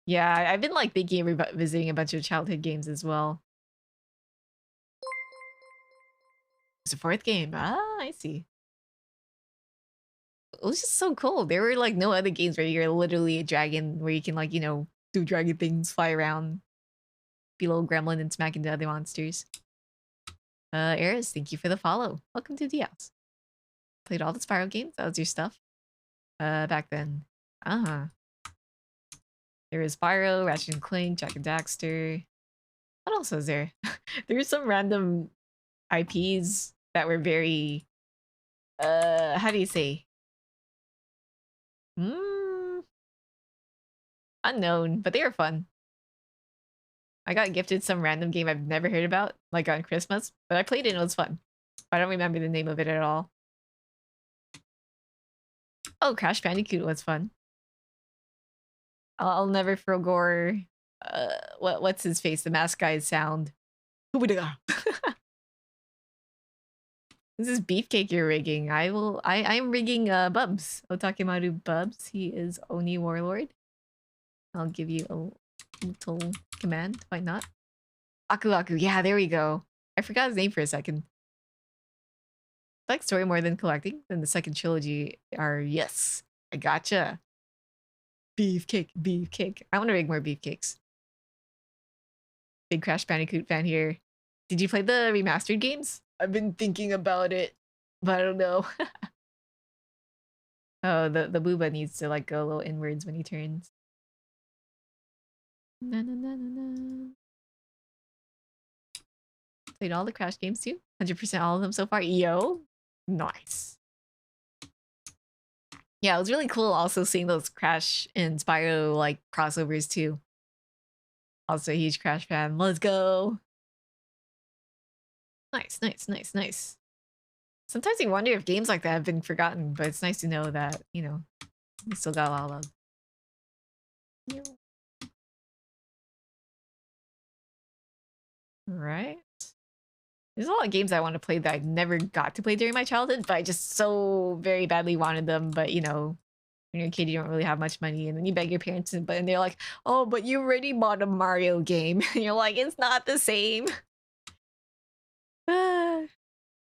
Yeah, I've been like thinking of revisiting a bunch of childhood games as well. It's a fourth game. Ah, I see. It was just so cool. There were like no other games where you're literally a dragon where you can like, you know, do dragon things, fly around, be a little gremlin and smack into other monsters. Eris, thank you for the follow. Welcome to the house. Played all the Spyro games. That was your stuff. Back then. Uh-huh. There was Spyro, Ratchet and Clank, Jack and Daxter. What else was there? There were some random IPs that were very how do you say? Unknown, but they were fun. I got gifted some random game I've never heard about, like on Christmas, but I played it and it was fun. I don't remember the name of it at all. Oh, Crash Bandicoot was fun. I'll never forget what's his face, the mask guy's sound. This is beefcake you're rigging. I'm rigging Bubs. Otakemaru Bubs. He is Oni Warlord. I'll give you a little command. Why not? Aku Aku. Yeah, there we go. I forgot his name for a second. I like story more than collecting. Then the second trilogy are yes. I gotcha. Beefcake, beefcake. I want to rig more beefcakes. Big Crash Bandicoot fan here. Did you play the remastered games? I've been thinking about it, but I don't know. Oh, the booba needs to like go a little inwards when he turns. Na, na, na, na, na. Played all the Crash games too. 100% all of them so far. Yo, nice. Yeah, it was really cool also seeing those Crash and Spyro like crossovers too. Also a huge Crash fan. Let's go. Nice, nice, nice, nice. Sometimes you wonder if games like that have been forgotten, but it's nice to know that, you know, we still got a lot of love. Right. There's a lot of games I want to play that I never got to play during my childhood, but I just so very badly wanted them. But you know, when you're a kid, you don't really have much money, and then you beg your parents, and they're like, "Oh, but you already bought a Mario game," and you're like, "It's not the same."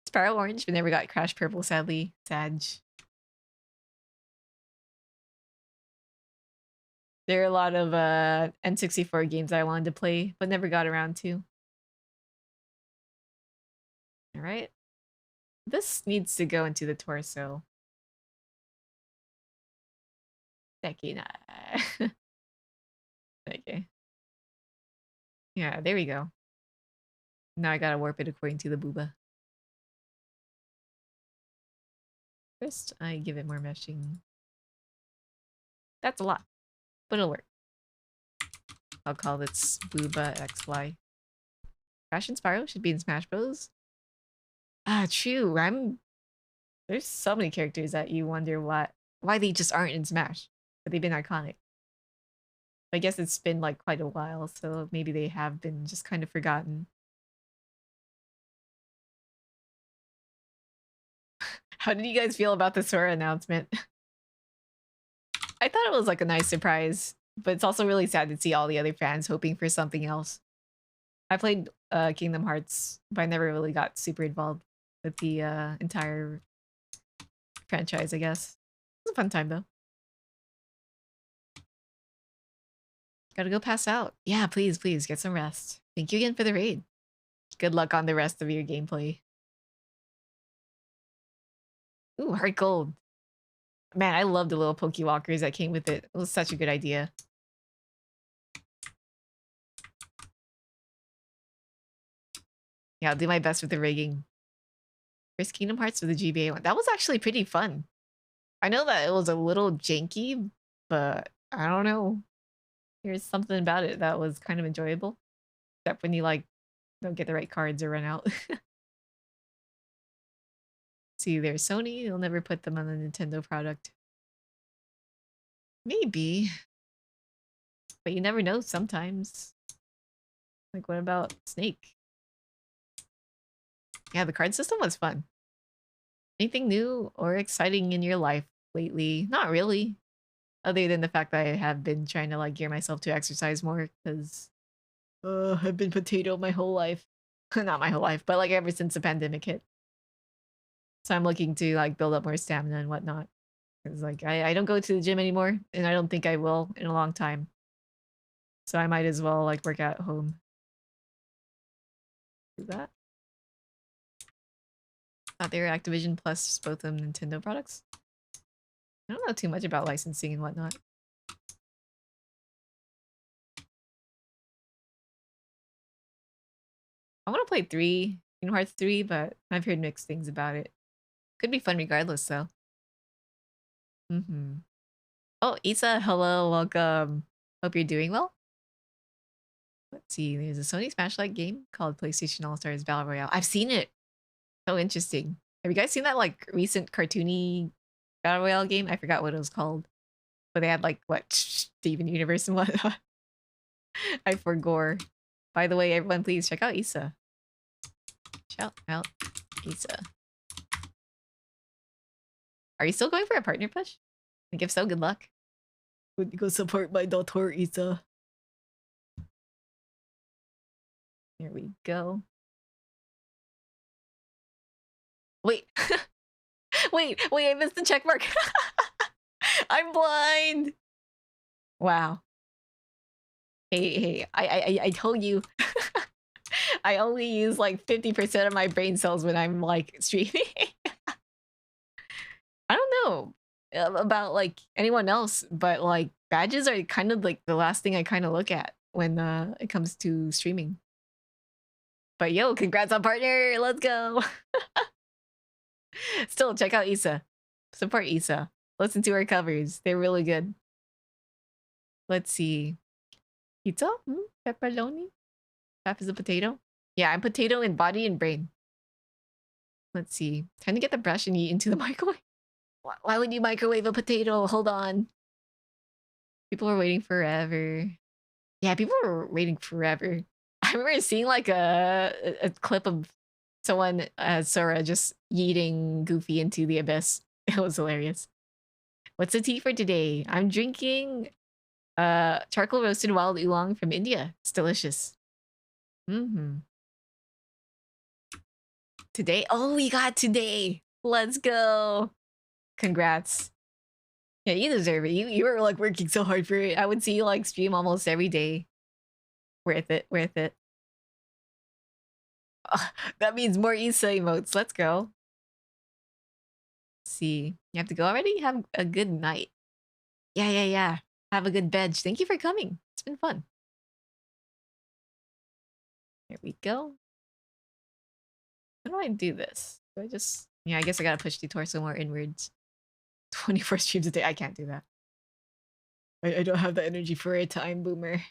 Sparrow Orange, but never got Crash Purple, sadly. Sad. There are a lot of N64 games I wanted to play, but never got around to. All right. This needs to go into the torso. Okay. Okay. Yeah, there we go. Now I gotta warp it according to the booba. First, I give it more meshing. That's a lot, but it'll work. I'll call this booba XY. Crash and Spyro should be in Smash Bros. Ah, true. There's so many characters that you wonder why they just aren't in Smash, but they've been iconic. I guess it's been like quite a while, so maybe they have been just kind of forgotten. How did you guys feel about the Sora announcement? I thought it was like a nice surprise, but it's also really sad to see all the other fans hoping for something else. I played Kingdom Hearts, but I never really got super involved with the entire franchise, I guess. It was a fun time though. Gotta go pass out. Yeah, please, please get some rest. Thank you again for the raid. Good luck on the rest of your gameplay. Ooh, heart gold. Man, I love the little Pokewalkers that came with it. It was such a good idea. Yeah, I'll do my best with the rigging. First Kingdom Hearts with the GBA one. That was actually pretty fun. I know that it was a little janky, but I don't know. There's something about it that was kind of enjoyable. Except when you like don't get the right cards or run out. See, there's Sony. They'll never put them on a Nintendo product. Maybe. But you never know sometimes. Like, what about Snake? Yeah, the card system was fun. Anything new or exciting in your life lately? Not really. Other than the fact that I have been trying to like gear myself to exercise more because I've been potato my whole life. Not my whole life, but like ever since the pandemic hit. So I'm looking to like build up more stamina and whatnot. Because like I don't go to the gym anymore and I don't think I will in a long time. So I might as well like work out at home. Do that. They're Activision plus both of them Nintendo products. I don't know too much about licensing and whatnot. I want to play 3, Kingdom Hearts 3, but I've heard mixed things about it. Could be fun regardless, though. Oh, Isa, hello, welcome. Hope you're doing well. Let's see, there's a Sony Smash-like game called PlayStation All-Stars Battle Royale. I've seen it. So interesting. Have you guys seen that like recent cartoony Battle Royale game? I forgot what it was called. But they had like, what, Steven Universe and whatnot. I forgot. By the way, everyone please check out Isa. Shout out Isa. Are you still going for a partner push? Like if so, good luck. Would you go support my daughter Isa? Here we go. Wait. wait, I missed the check mark. I'm blind. Wow. Hey, I told you. I only use like 50% of my brain cells when I'm like streaming. I don't know about like anyone else, but like badges are kind of like the last thing I kind of look at when it comes to streaming. But yo, congrats on partner. Let's go. Still, check out Isa. Support Isa. Listen to her covers. They're really good. Let's see. Pizza? Pepperoni? Half is a potato? Yeah, I'm potato in body and brain. Let's see. Time to get the brush and eat into the microwave. Why would you microwave a potato? Hold on. People were waiting forever. Yeah, people were waiting forever. I remember seeing like a clip of someone, Sora, just yeeting Goofy into the abyss. It was hilarious. What's the tea for today? I'm drinking charcoal roasted wild oolong from India. It's delicious. Today? Oh, we got today. Let's go. Congrats. Yeah, you deserve it. You were like working so hard for it. I would see you like stream almost every day. Worth it, worth it. That means more Issa emotes. Let's go. Let's see. You have to go already? Have a good night. Yeah, yeah, yeah. Have a good veg. Thank you for coming. It's been fun. Here we go. How do I do this? Do I just... Yeah, I guess I gotta push the torso more inwards. 24 streams a day. I can't do that. I don't have the energy for a time boomer.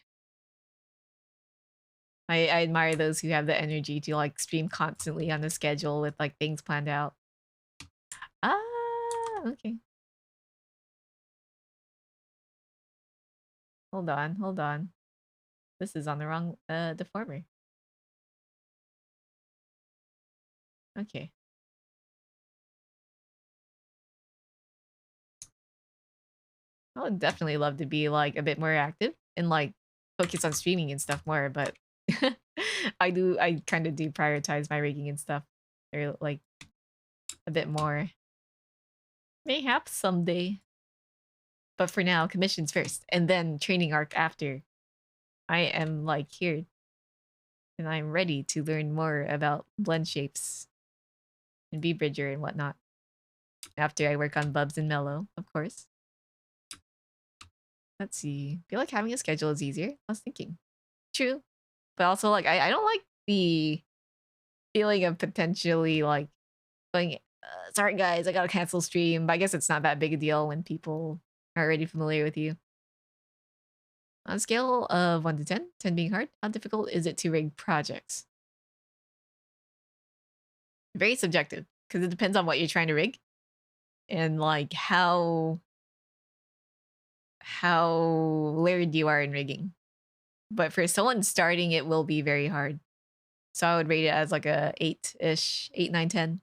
I admire those who have the energy to like stream constantly on the schedule with like things planned out. Ah, okay. Hold on, hold on. This is on the wrong deformer. Okay. I would definitely love to be like a bit more active and like focus on streaming and stuff more, but I kind of do prioritize my rigging and stuff or like a bit more. Mayhaps someday. But for now, commissions first and then training arc after. I am like here and I'm ready to learn more about blend shapes and V-Bridger and whatnot. After I work on Bubs and Mellow, of course. Let's see. I feel like having a schedule is easier. I was thinking. True. But also, like, I don't like the feeling of potentially, like, going, sorry guys, I gotta cancel stream. But I guess it's not that big a deal when people are already familiar with you. On a scale of 1 to 10, 10 being hard, how difficult is it to rig projects? Very subjective, because it depends on what you're trying to rig. And, like, how layered you are in rigging. But for someone starting, it will be very hard. So I would rate it as like a 8-ish, 8, 9, 10.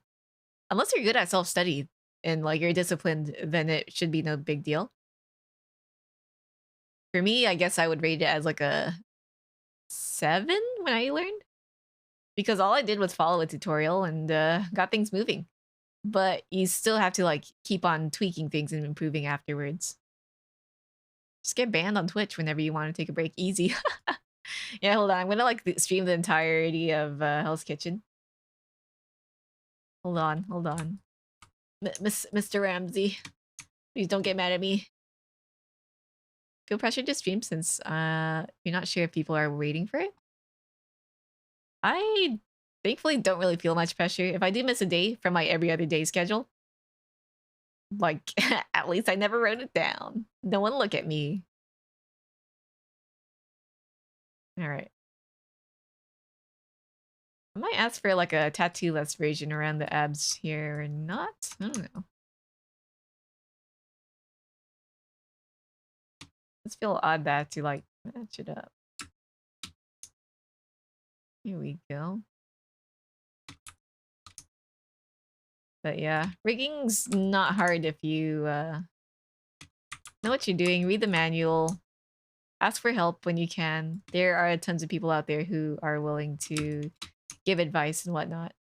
Unless you're good at self-study and like you're disciplined, then it should be no big deal. For me, I guess I would rate it as like a 7 when I learned. Because all I did was follow a tutorial and got things moving. But you still have to like keep on tweaking things and improving afterwards. Just get banned on Twitch whenever you want to take a break. Easy. Yeah, hold on. I'm gonna like stream the entirety of Hell's Kitchen. Hold on, hold on. Mr. Ramsey, please don't get mad at me. Feel pressured to stream since you're not sure if people are waiting for it? I thankfully don't really feel much pressure. If I do miss a day from my every other day schedule, like, at least I never wrote it down. No one look at me. Alright. I might ask for like a tattoo-less version around the abs here or not. I don't know. Just feel odd that to like match it up. Here we go. But yeah, rigging's not hard if you know what you're doing, read the manual, ask for help when you can. There are tons of people out there who are willing to give advice and whatnot.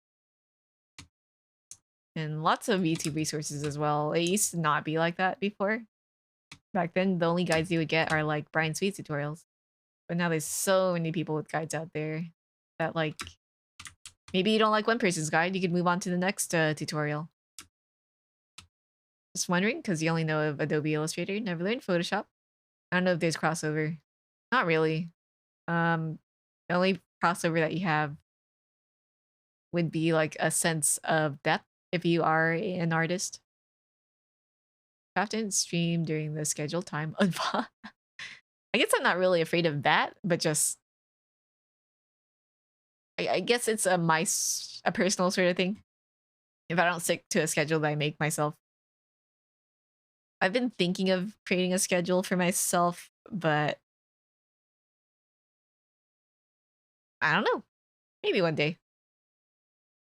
And lots of YouTube resources as well. It used to not be like that before. Back then, the only guides you would get are like Brian Sweet's tutorials. But now there's so many people with guides out there that like, maybe you don't like one person's guide, you could move on to the next tutorial. Just wondering, because you only know of Adobe Illustrator, never learned Photoshop. I don't know if there's crossover. Not really. The only crossover that you have would be like a sense of depth if you are an artist. Craft and stream during the scheduled time. I guess I'm not really afraid of that, but just I guess it's a personal sort of thing. If I don't stick to a schedule that I make myself. I've been thinking of creating a schedule for myself, but I don't know. Maybe one day.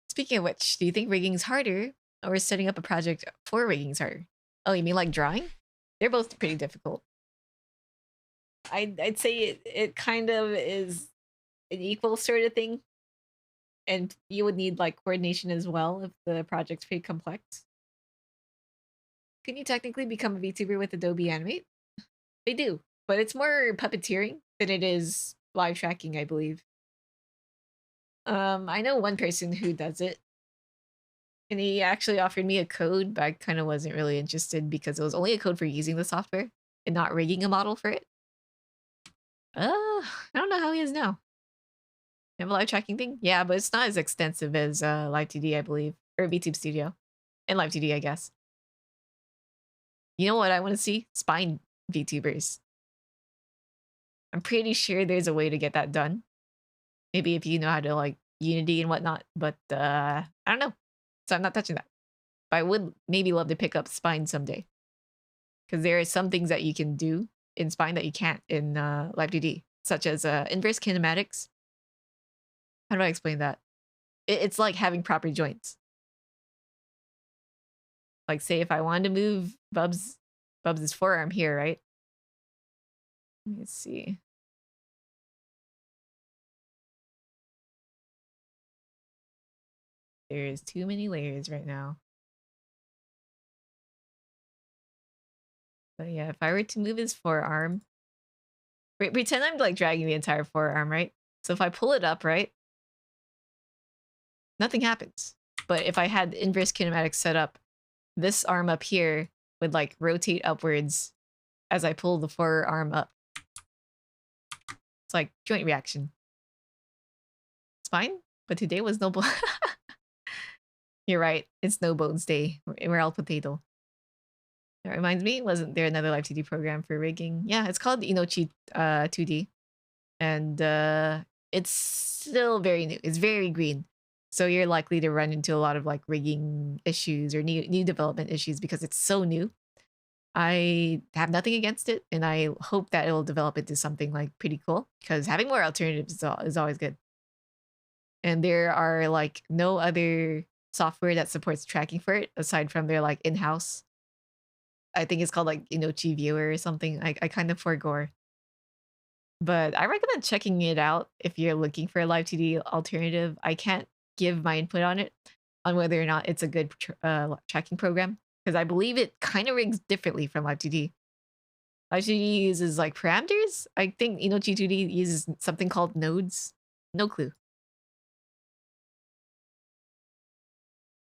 Speaking of which, do you think rigging is harder or setting up a project for rigging is harder? Oh, you mean like drawing? They're both pretty difficult. I'd say it kind of is an equal sort of thing. And you would need like coordination as well if the project's pretty complex. Can you technically become a VTuber with Adobe Animate? They do, but it's more puppeteering than it is live tracking, I believe. I know one person who does it, and he actually offered me a code, but I kind of wasn't really interested because it was only a code for using the software and not rigging a model for it. I don't know how he is now. You have a live tracking thing? Yeah, but it's not as extensive as Live2D, I believe, or VTube Studio, and Live2D, I guess. You know what I want to see? Spine VTubers. I'm pretty sure there's a way to get that done. Maybe if you know how to like Unity and whatnot, but I don't know. So I'm not touching that. But I would maybe love to pick up Spine someday. Because there are some things that you can do in Spine that you can't in Live2D, such as inverse kinematics. How do I explain that? It's like having proper joints. Like say if I wanted to move Bubs' forearm here, right? Let's see. There's too many layers right now. But yeah, if I were to move his forearm, pretend I'm like dragging the entire forearm, right? So if I pull it up, right? Nothing happens. But if I had inverse kinematics set up, this arm up here would like rotate upwards as I pull the forearm up. It's like joint reaction. It's fine, but today was no bone. You're right. It's no bones day. We're all potato. That reminds me, wasn't there another Live2D program for rigging? Yeah, it's called Inochi 2D. And it's still very new. It's very green. So you're likely to run into a lot of like rigging issues or new development issues because it's so new. I have nothing against it, and I hope that it'll develop into something like pretty cool because having more alternatives is always good. And there are like no other software that supports tracking for it aside from their like in-house. I think it's called like Inochi Viewer or something. I kind of forego. But I recommend checking it out if you're looking for a Live2D alternative. I can't give my input on it, on whether or not it's a good tracking program, because I believe it kind of rigs differently from Live2D. Live2D uses like parameters. I think Inochi 2D uses something called nodes. No clue.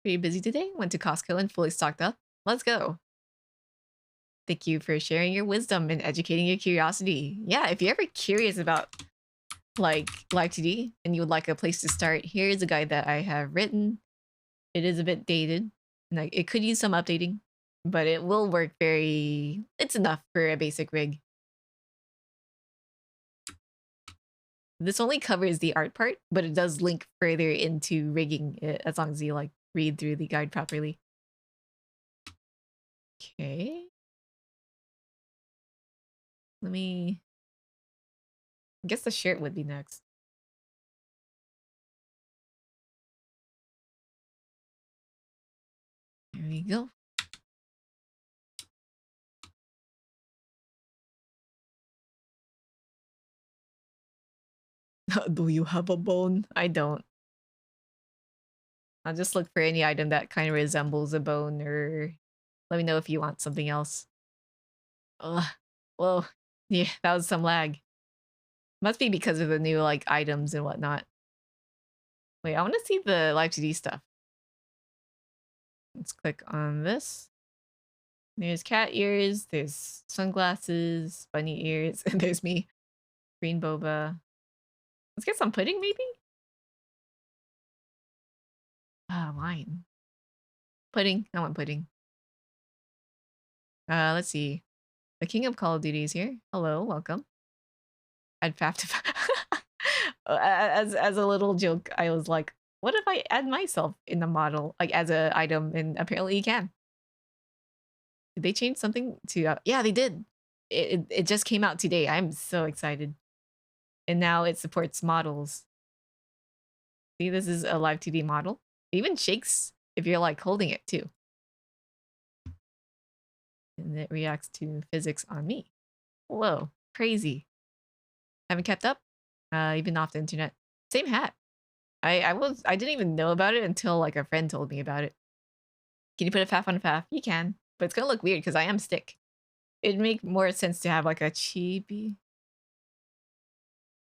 Pretty busy today. Went to Costco and fully stocked up. Let's go. Thank you for sharing your wisdom and educating your curiosity. Yeah, if you're ever curious about like Live2D and you would like a place to start, here's a guide that I have written. It is a bit dated and it could use some updating, but it will work it's enough for a basic rig. This only covers the art part, but it does link further into rigging it as long as you like read through the guide properly. Okay. I guess the shirt would be next. There we go. Do you have a bone? I don't. I'll just look for any item that kind of resembles a bone, or let me know if you want something else. Ugh. Well, yeah, that was some lag. Must be because of the new like items and whatnot. Wait, I want to see the Live2D stuff. Let's click on this. There's cat ears, there's sunglasses, bunny ears, and there's me. Green boba. Let's get some pudding, maybe? Wine. Pudding. I want pudding. Let's see. The King of Call of Duty is here. Hello, welcome. I'd have to as a little joke, I was like, what if I add myself in the model, like as a item? And apparently you can. Did they change something to yeah, they did. It just came out today. I'm so excited. And now it supports models. See, this is a Live2D model. It even shakes if you're like holding it too. And it reacts to physics on me. Whoa, crazy. Haven't kept up? Even off the internet. Same hat. I didn't even know about it until like a friend told me about it. Can you put a faff on a faff? You can. But it's gonna look weird because I am stick. It'd make more sense to have like a chibi.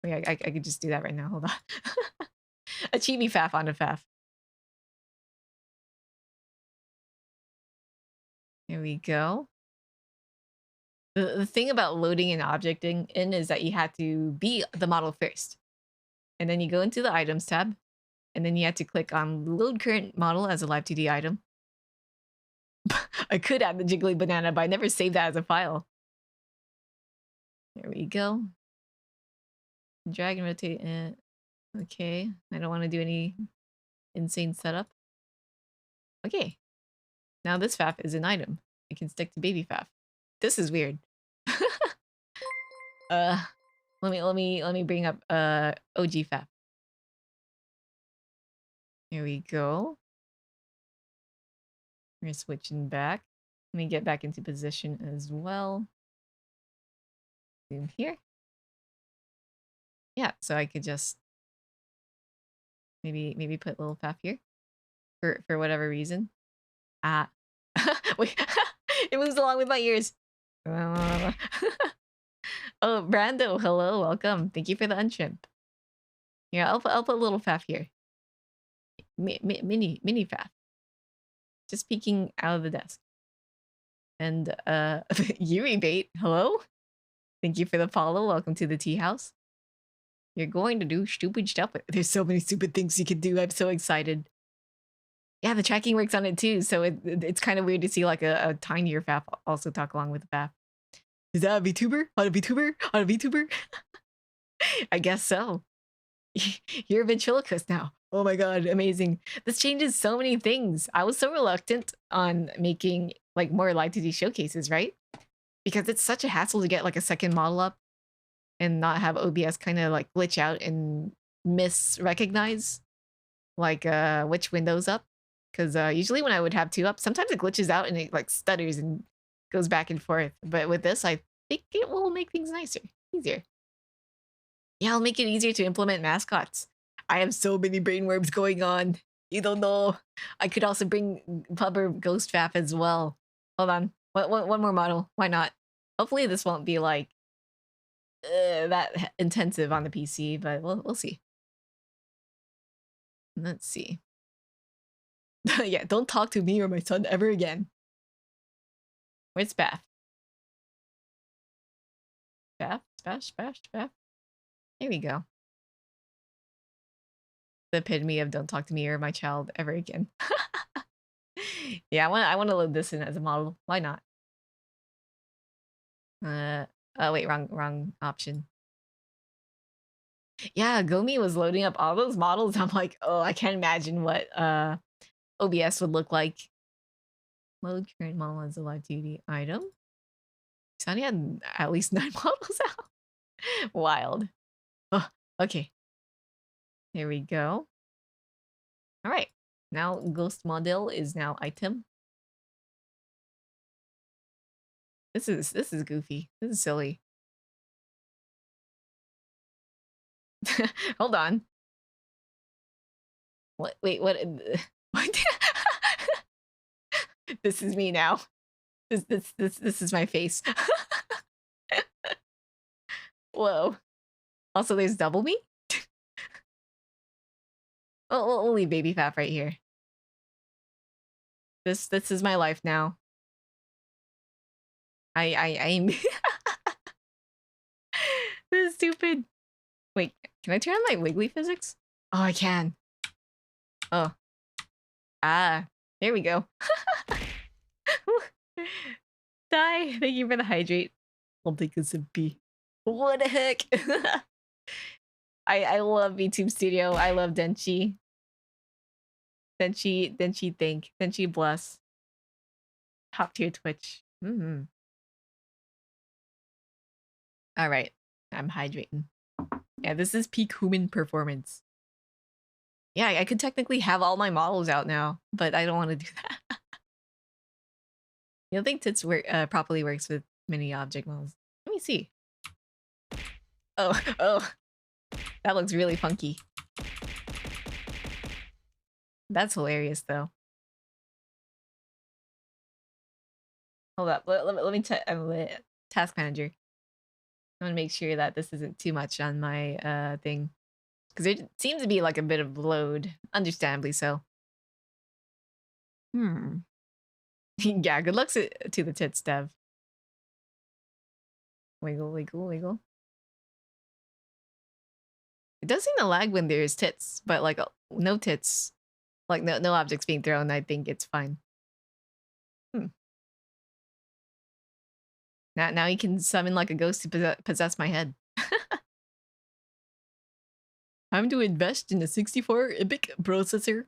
Wait, I could just do that right now. Hold on. A chibi faff on a faff. Here we go. The thing about loading an object in is that you had to be the model first. And then you go into the items tab. And then you have to click on load current model as a Live2D item. I could add the jiggly banana, but I never saved that as a file. There we go. Drag and rotate it. Okay. I don't want to do any insane setup. Okay. Now this faff is an item. I can stick to baby faff. This is weird. Let me bring up OG faff. Here we go. We're switching back. Let me get back into position as well. Zoom here. Yeah, so I could just maybe put a little faff here for whatever reason. Ah, wait, it moves along with my ears. Oh, Brando, hello, welcome. Thank you for the unshrimp. Yeah, I'll put a little faff here. Mini faff. Just peeking out of the desk. And Yuri bait, hello. Thank you for the follow. Welcome to the tea house. You're going to do stupid stuff. There's so many stupid things you can do. I'm so excited. Yeah, the tracking works on it too. So it's kind of weird to see like a tinier faff also talk along with the faff. Is that a VTuber? On a VTuber? On a VTuber? I guess so. You're a ventriloquist now. Oh my god, amazing. This changes so many things. I was so reluctant on making like more Live2D showcases, right? Because it's such a hassle to get like a second model up and not have OBS kind of like glitch out and misrecognize like which window's up. Because usually when I would have two up, sometimes it glitches out and it like stutters and goes back and forth. But with this, I think it will make things nicer, easier. Yeah, I'll make it easier to implement mascots. I have so many brainworms going on. You don't know. I could also bring Pubber Ghost Faff as well. Hold on. One more model. Why not? Hopefully this won't be like that intensive on the PC, but we'll see. Let's see. Yeah, don't talk to me or my son ever again. Where's Bath? Bath? Here we go. The epitome of don't talk to me or my child ever again. Yeah, I want to load this in as a model. Why not? Oh wait, wrong option. Yeah, Gomi was loading up all those models. I'm like, oh, I can't imagine what OBS would look like. Load current model as a Live2D item. Sunny had at least 9 models out. Wild. Oh, okay. Here we go. All right. Now ghost model is now item. This is goofy. This is silly. Hold on. What? Wait, what? What? This is me now. This is my face. Whoa. Also, there's double me. We'll leave baby faff right here. This is my life now. I'm this is stupid. Wait, can I turn on my wiggly physics? Oh, I can. Oh. Ah, there we go. Die. Thank you for the hydrate. I'll take a sip. What the heck? I love VTube Studio. I love Denchi. Denchi thank. Denchi bless. Top tier Twitch. All right. I'm hydrating. Yeah, this is peak human performance. Yeah, I could technically have all my models out now, but I don't want to do that. You don't think Tits properly works with mini object models? Let me see. Oh. That looks really funky. That's hilarious, though. Hold up. Let me task manager. I want to make sure that this isn't too much on my thing. Because there seems to be like a bit of load. Understandably so. Hmm. Yeah, good luck to the tits, Dev. Wiggle, wiggle, wiggle. It does seem to lag when there's tits, but like no tits, like no objects being thrown, I think it's fine. Hmm. Now you can summon like a ghost to possess my head. Time to invest in a 64 epic processor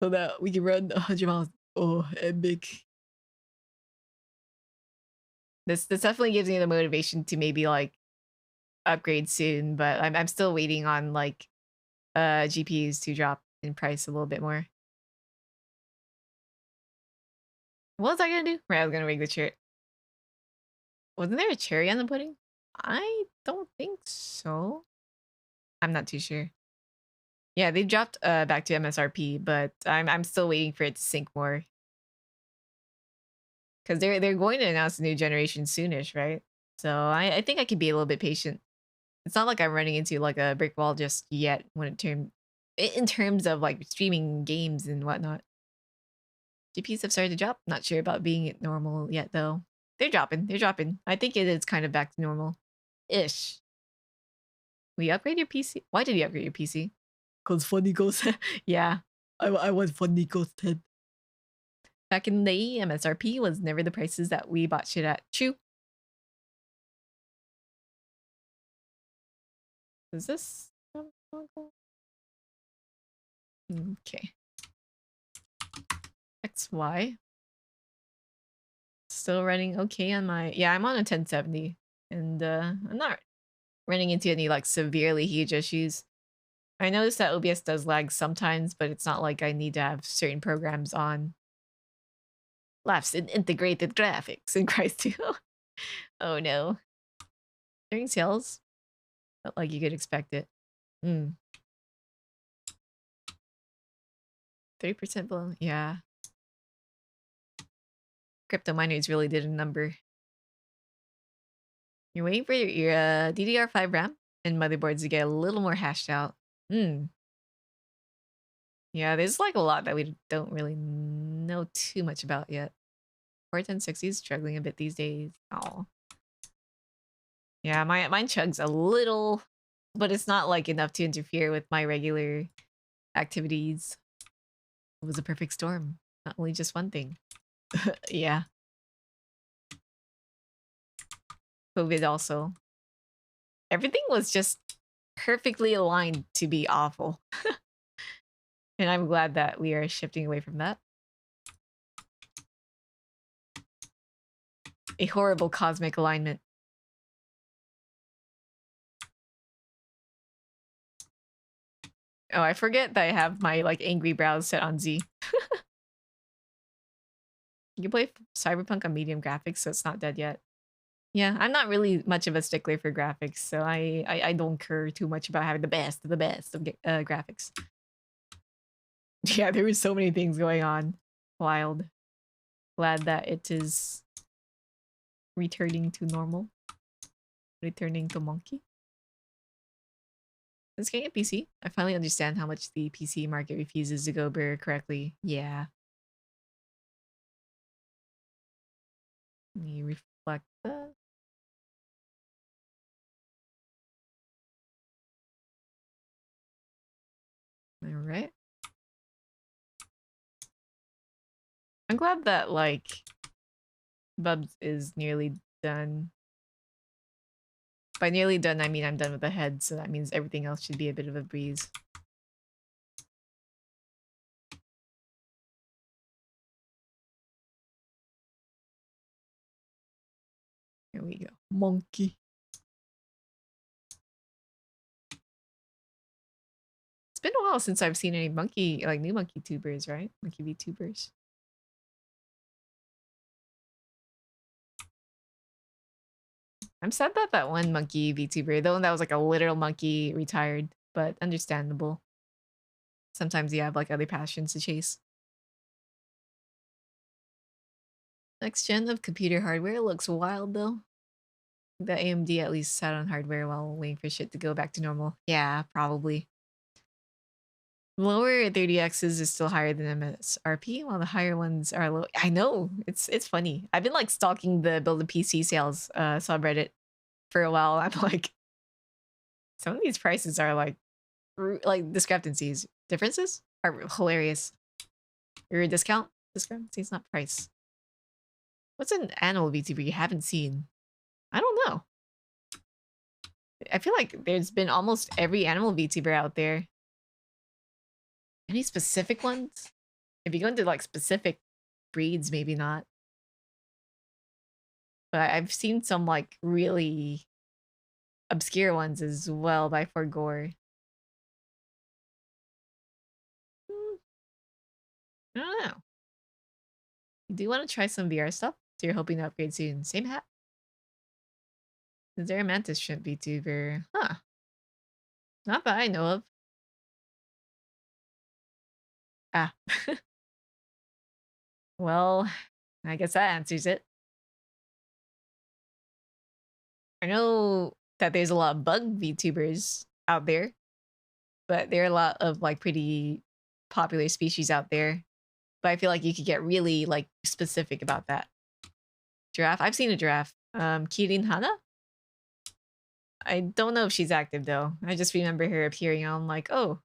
so that we can run 100 miles. Oh, epic. This definitely gives me the motivation to maybe like upgrade soon, but I'm still waiting on like GPUs to drop in price a little bit more. What was I gonna do? Right, I was gonna rig the chair. Wasn't there a cherry on the pudding? I don't think so. I'm not too sure. Yeah, they dropped back to MSRP, but I'm still waiting for it to sync more. Because they're going to announce a new generation soonish, right? So I think I can be a little bit patient. It's not like I'm running into like a brick wall just yet when in terms of like streaming games and whatnot. GPs have started to drop. Not sure about being at normal yet though. They're dropping. They're dropping. I think it is kind of back to normal, ish. Will you upgrade your PC? Why did you upgrade your PC? Cause Funny Ghost. Yeah, I want Funny Ghost head. Back in the day, MSRP was never the prices that we bought shit at. True. Is this? Okay. XY. Still running okay on my... Yeah, I'm on a 1070. And I'm not running into any like severely huge issues. I noticed that OBS does lag sometimes, but it's not like I need to have certain programs on. Laughs in integrated graphics in Christ 2. Oh no. During sales, but like you could expect it. 30% below, yeah. Crypto miners really did a number. You're waiting for your DDR5 RAM and motherboards to get a little more hashed out. Yeah, there's like a lot that we don't really know too much about yet. 41060 is struggling a bit these days. Oh. Yeah, mine chugs a little, but it's not like enough to interfere with my regular activities. It was a perfect storm. Not only just one thing. Yeah. COVID also. Everything was just perfectly aligned to be awful. And I'm glad that we are shifting away from that. A horrible cosmic alignment. Oh, I forget that I have my like angry brows set on Z. You can play Cyberpunk on medium graphics, so it's not dead yet. Yeah, I'm not really much of a stickler for graphics, so I don't care too much about having the best of graphics. Yeah, there were so many things going on. Wild. Glad that it is returning to normal. Returning to monkey. Let's get a PC. I finally understand how much the PC market refuses to go bare correctly. Yeah. Let me reflect that. Alright. I'm glad that, like, Bubs is nearly done. By nearly done, I mean I'm done with the head, so that means everything else should be a bit of a breeze. Here we go. Monkey. It's been a while since I've seen any monkey, like new monkey tubers, right? Monkey VTubers. I'm sad that that one monkey VTuber, the one that was like a literal monkey, retired, but understandable. Sometimes you have like other passions to chase. Next gen of computer hardware looks wild though. The AMD at least sat on hardware while waiting for shit to go back to normal. Yeah, probably. Lower 30Xs is still higher than MSRP, while the higher ones are low. I know, it's funny. I've been like stalking the Build a PC sales subreddit for a while. I'm like, some of these prices are like discrepancies. Differences are hilarious. Your discount? Discrepancies, not price. What's an animal VTuber you haven't seen? I don't know. I feel like there's been almost every animal VTuber out there. Any specific ones? If you go into like specific breeds, maybe not. But I've seen some like really obscure ones as well by Forgore. I don't know. Do you want to try some VR stuff? So you're hoping to upgrade soon. Same hat. Is there a mantis shrimp VTuber? Huh. Not that I know of. Ah. Well, I guess that answers it. I know that there's a lot of bug VTubers out there, but there are a lot of like pretty popular species out there. But I feel like you could get really like specific about that. Giraffe? I've seen a giraffe. Kirin Hana? I don't know if she's active though. I just remember her appearing and I'm like, oh,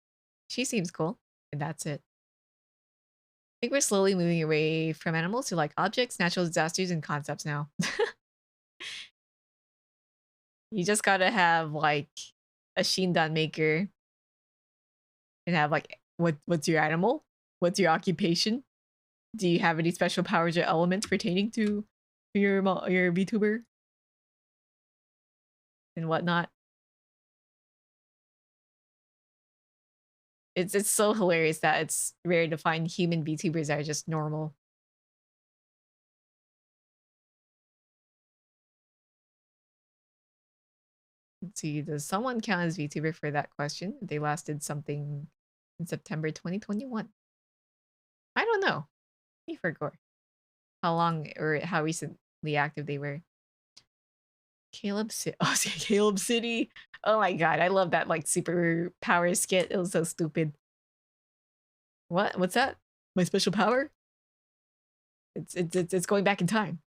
she seems cool. And that's it. I think we're slowly moving away from animals to like objects, natural disasters, and concepts now. You just gotta have like a Shindan maker and have like what's your animal? What's your occupation? Do you have any special powers or elements pertaining to your VTuber and whatnot? It's so hilarious that it's rare to find human VTubers that are just normal. Let's see, does someone count as VTuber for that question? They lasted something in September 2021. I don't know. Me forgot how long or how recently active they were. Caleb City. Oh, Caleb City. Oh my god, I love that like super power skit. It was so stupid. What? What's that? My special power? It's going back in time.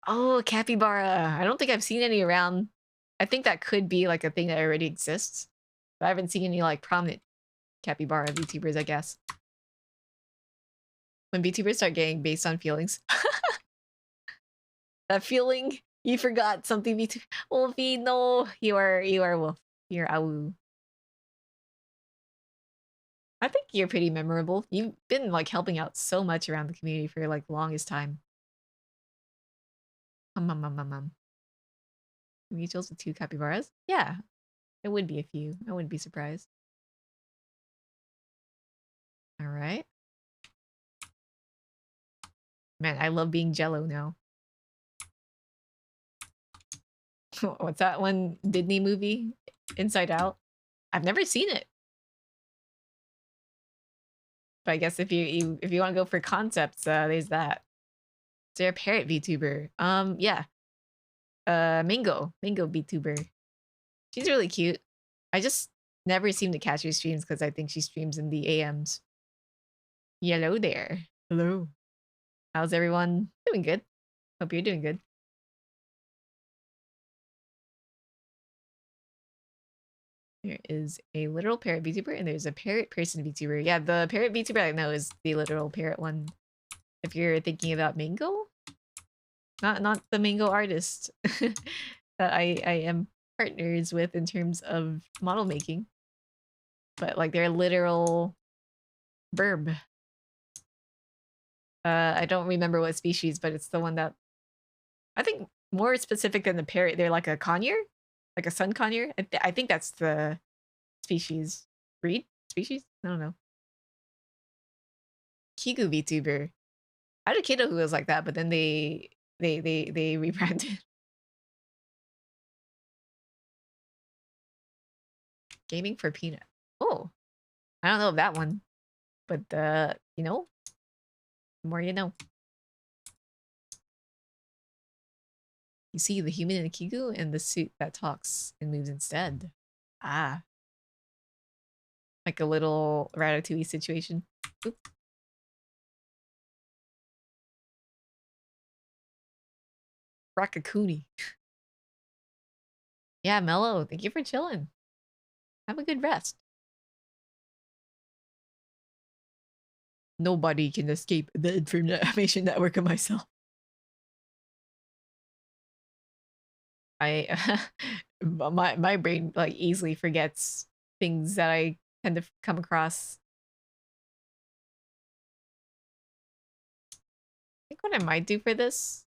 Oh, capybara. I don't think I've seen any around. I think that could be like a thing that already exists. But I haven't seen any like prominent capybara VTubers, I guess. When VTubers start getting based on feelings. That feeling, you forgot something VTuber. Wolfie, no, you are wolf. You're Awu. I think you're pretty memorable. You've been like helping out so much around the community for like the longest time. Mutuals with 2 capybaras? Yeah, it would be a few. I wouldn't be surprised. All right. Man, I love being Jello now. What's that one Disney movie? Inside Out? I've never seen it. But I guess if you want to go for concepts, there's that. Is there a parrot VTuber? Yeah. Mango VTuber. She's really cute. I just never seem to catch her streams because I think she streams in the AMs. Hello there. Hello. How's everyone? Doing good. Hope you're doing good. There is a literal parrot VTuber and there's a parrot person VTuber. Yeah, the parrot VTuber I know is the literal parrot one. If you're thinking about Mango, not the Mango artist that I am partners with in terms of model making, but like their literal verb. I don't remember what species, but it's the one that I think more specific than the parrot. They're like a conure, like a sun conure. I think that's the species. Breed? Species? I don't know. Kigu VTuber. I had a kiddo who was like that, but then they rebranded. Gaming for Peanut. Oh, I don't know of that one, but you know, The more you know. You see the human in the Kigu and the suit that talks and moves instead. Ah. Like a little Ratatouille situation. Oop. Rakakuni. Yeah, Mello, thank you for chilling. Have a good rest. Nobody can escape the information network of myself. My brain like easily forgets things that I tend to come across. I think what I might do for this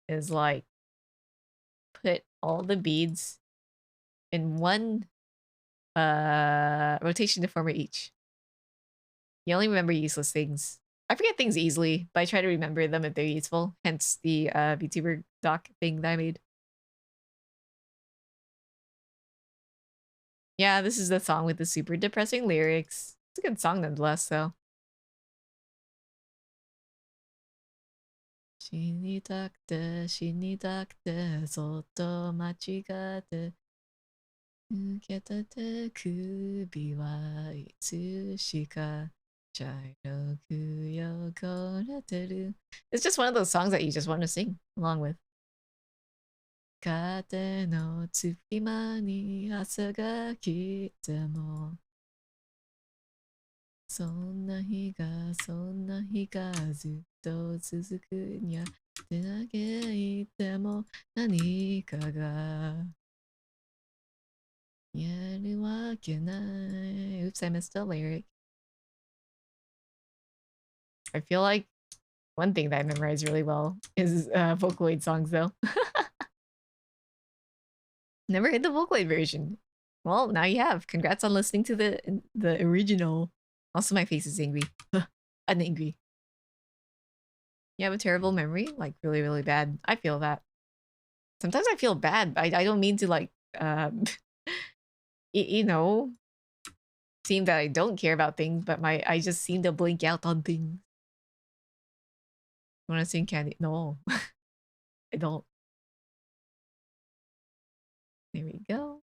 is like put all the beads in one rotation deformer each. You only remember useless things. I forget things easily, but I try to remember them if they're useful. Hence the VTuber doc thing that I made. Yeah, this is the song with the super depressing lyrics. It's a good song nonetheless, though. 死にたくてそっと間違って抜けた手首はいつしか茶色く汚れてる It's just one of those songs that you just want to sing along with. 風の隙間に朝が来てもそんな日がずっと続くにゃって嘆いても何かがやるわけない Oops, I missed a lyric. I feel like one thing that I memorize really well is Vocaloid songs though. Never heard the Vocaloid version. Well, now you have. Congrats on listening to the original. Also, my face is angry. Unangry. You have a terrible memory? Like, really, really bad. I feel that. Sometimes I feel bad. I don't mean to, like, you know, seem that I don't care about things, but I just seem to blink out on things. Want to sing Candy? No. I don't. There we go.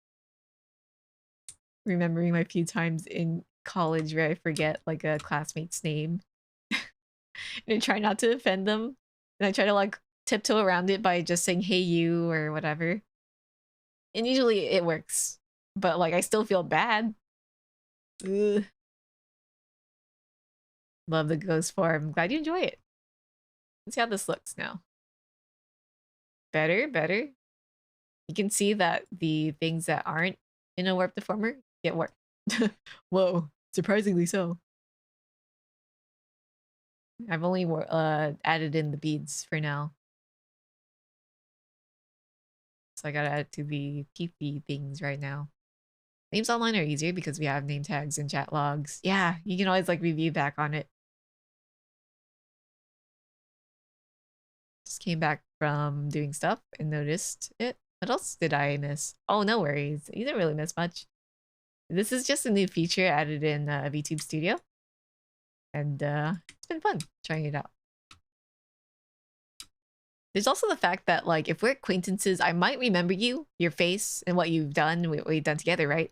Remembering my few times in college where I forget, like, a classmate's name. And I try not to offend them. And I try to like tiptoe around it by just saying hey you or whatever. And usually it works. But like I still feel bad. Ugh. Love the ghost form. I'm glad you enjoy it. Let's see how this looks now. Better, better. You can see that the things that aren't in a warp deformer get warped. Whoa, surprisingly so. I've only added in the beads for now. So I gotta add it to the PP things right now. Names online are easier because we have name tags and chat logs. Yeah, you can always like review back on it. Just came back from doing stuff and noticed it. What else did I miss? Oh, no worries. You didn't really miss much. This is just a new feature added in VTube Studio. And it's been fun trying it out. There's also the fact that, like, if we're acquaintances, I might remember you, your face, and what you've done, what we've done together, right?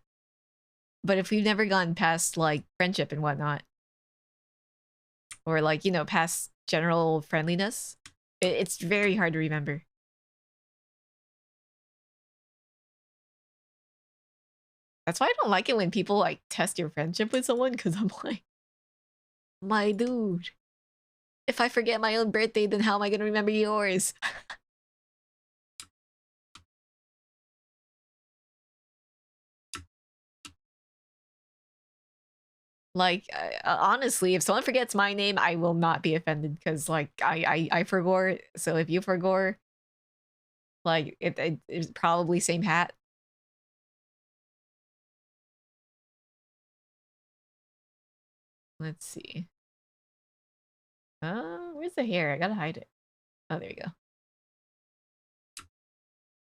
But if we've never gone past, like, friendship and whatnot, or, like, you know, past general friendliness, it's very hard to remember. That's why I don't like it when people, like, test your friendship with someone, because I'm like, my dude, if I forget my own birthday, then how am I going to remember yours? Like, honestly, if someone forgets my name, I will not be offended because, like, I forgot. So if you forgot, like, it's probably same hat. Let's see. Where's the hair? I gotta hide it. Oh, there you go.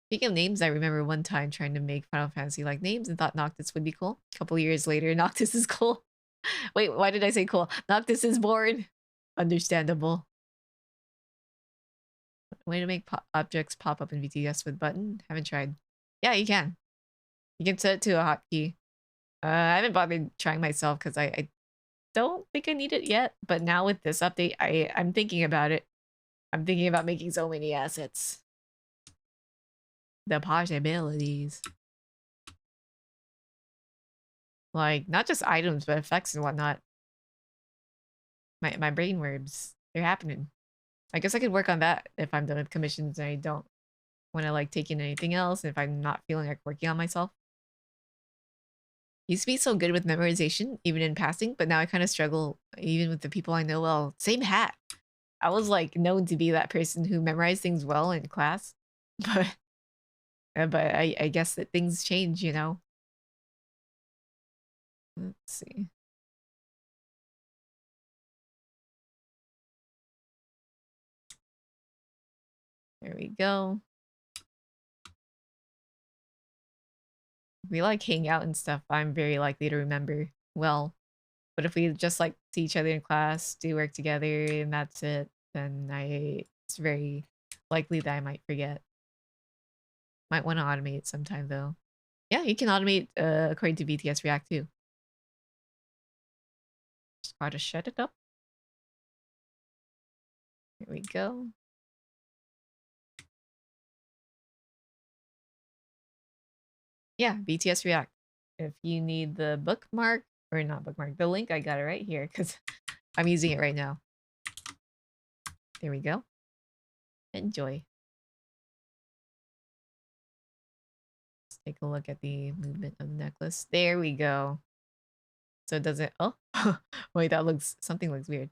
Speaking of names, I remember one time trying to make Final Fantasy like names and thought Noctis would be cool. A couple years later, Noctis is cool. Wait, why did I say cool? Noctis is born. Understandable. Way to make objects pop up in VTS with button. Haven't tried. Yeah, you can. You can set it to a hotkey. I haven't bothered trying myself because I don't think I need it yet. But now with this update, I'm thinking about it. I'm thinking about making so many assets. The possibilities. Like, not just items, but effects and whatnot. My brain worms. They're happening. I guess I could work on that if I'm done with commissions and I don't want to like take in anything else, and if I'm not feeling like working on myself. Used to be so good with memorization, even in passing, but now I kind of struggle even with the people I know well. Same hat. I was like known to be that person who memorized things well in class, but I guess that things change, you know. Let's see. There we go. If we like hang out and stuff, I'm very likely to remember well. But if we just like see each other in class, do work together, and that's it, then it's very likely that I might forget. Might want to automate it sometime though. Yeah, you can automate according to BTS React too. Just gotta shut it up. Here we go. Yeah, BTS React. If you need the bookmark, or not bookmark, the link, I got it right here because I'm using it right now. There we go. Enjoy. Let's take a look at the movement of the necklace. There we go. So it doesn't, oh, wait, something looks weird.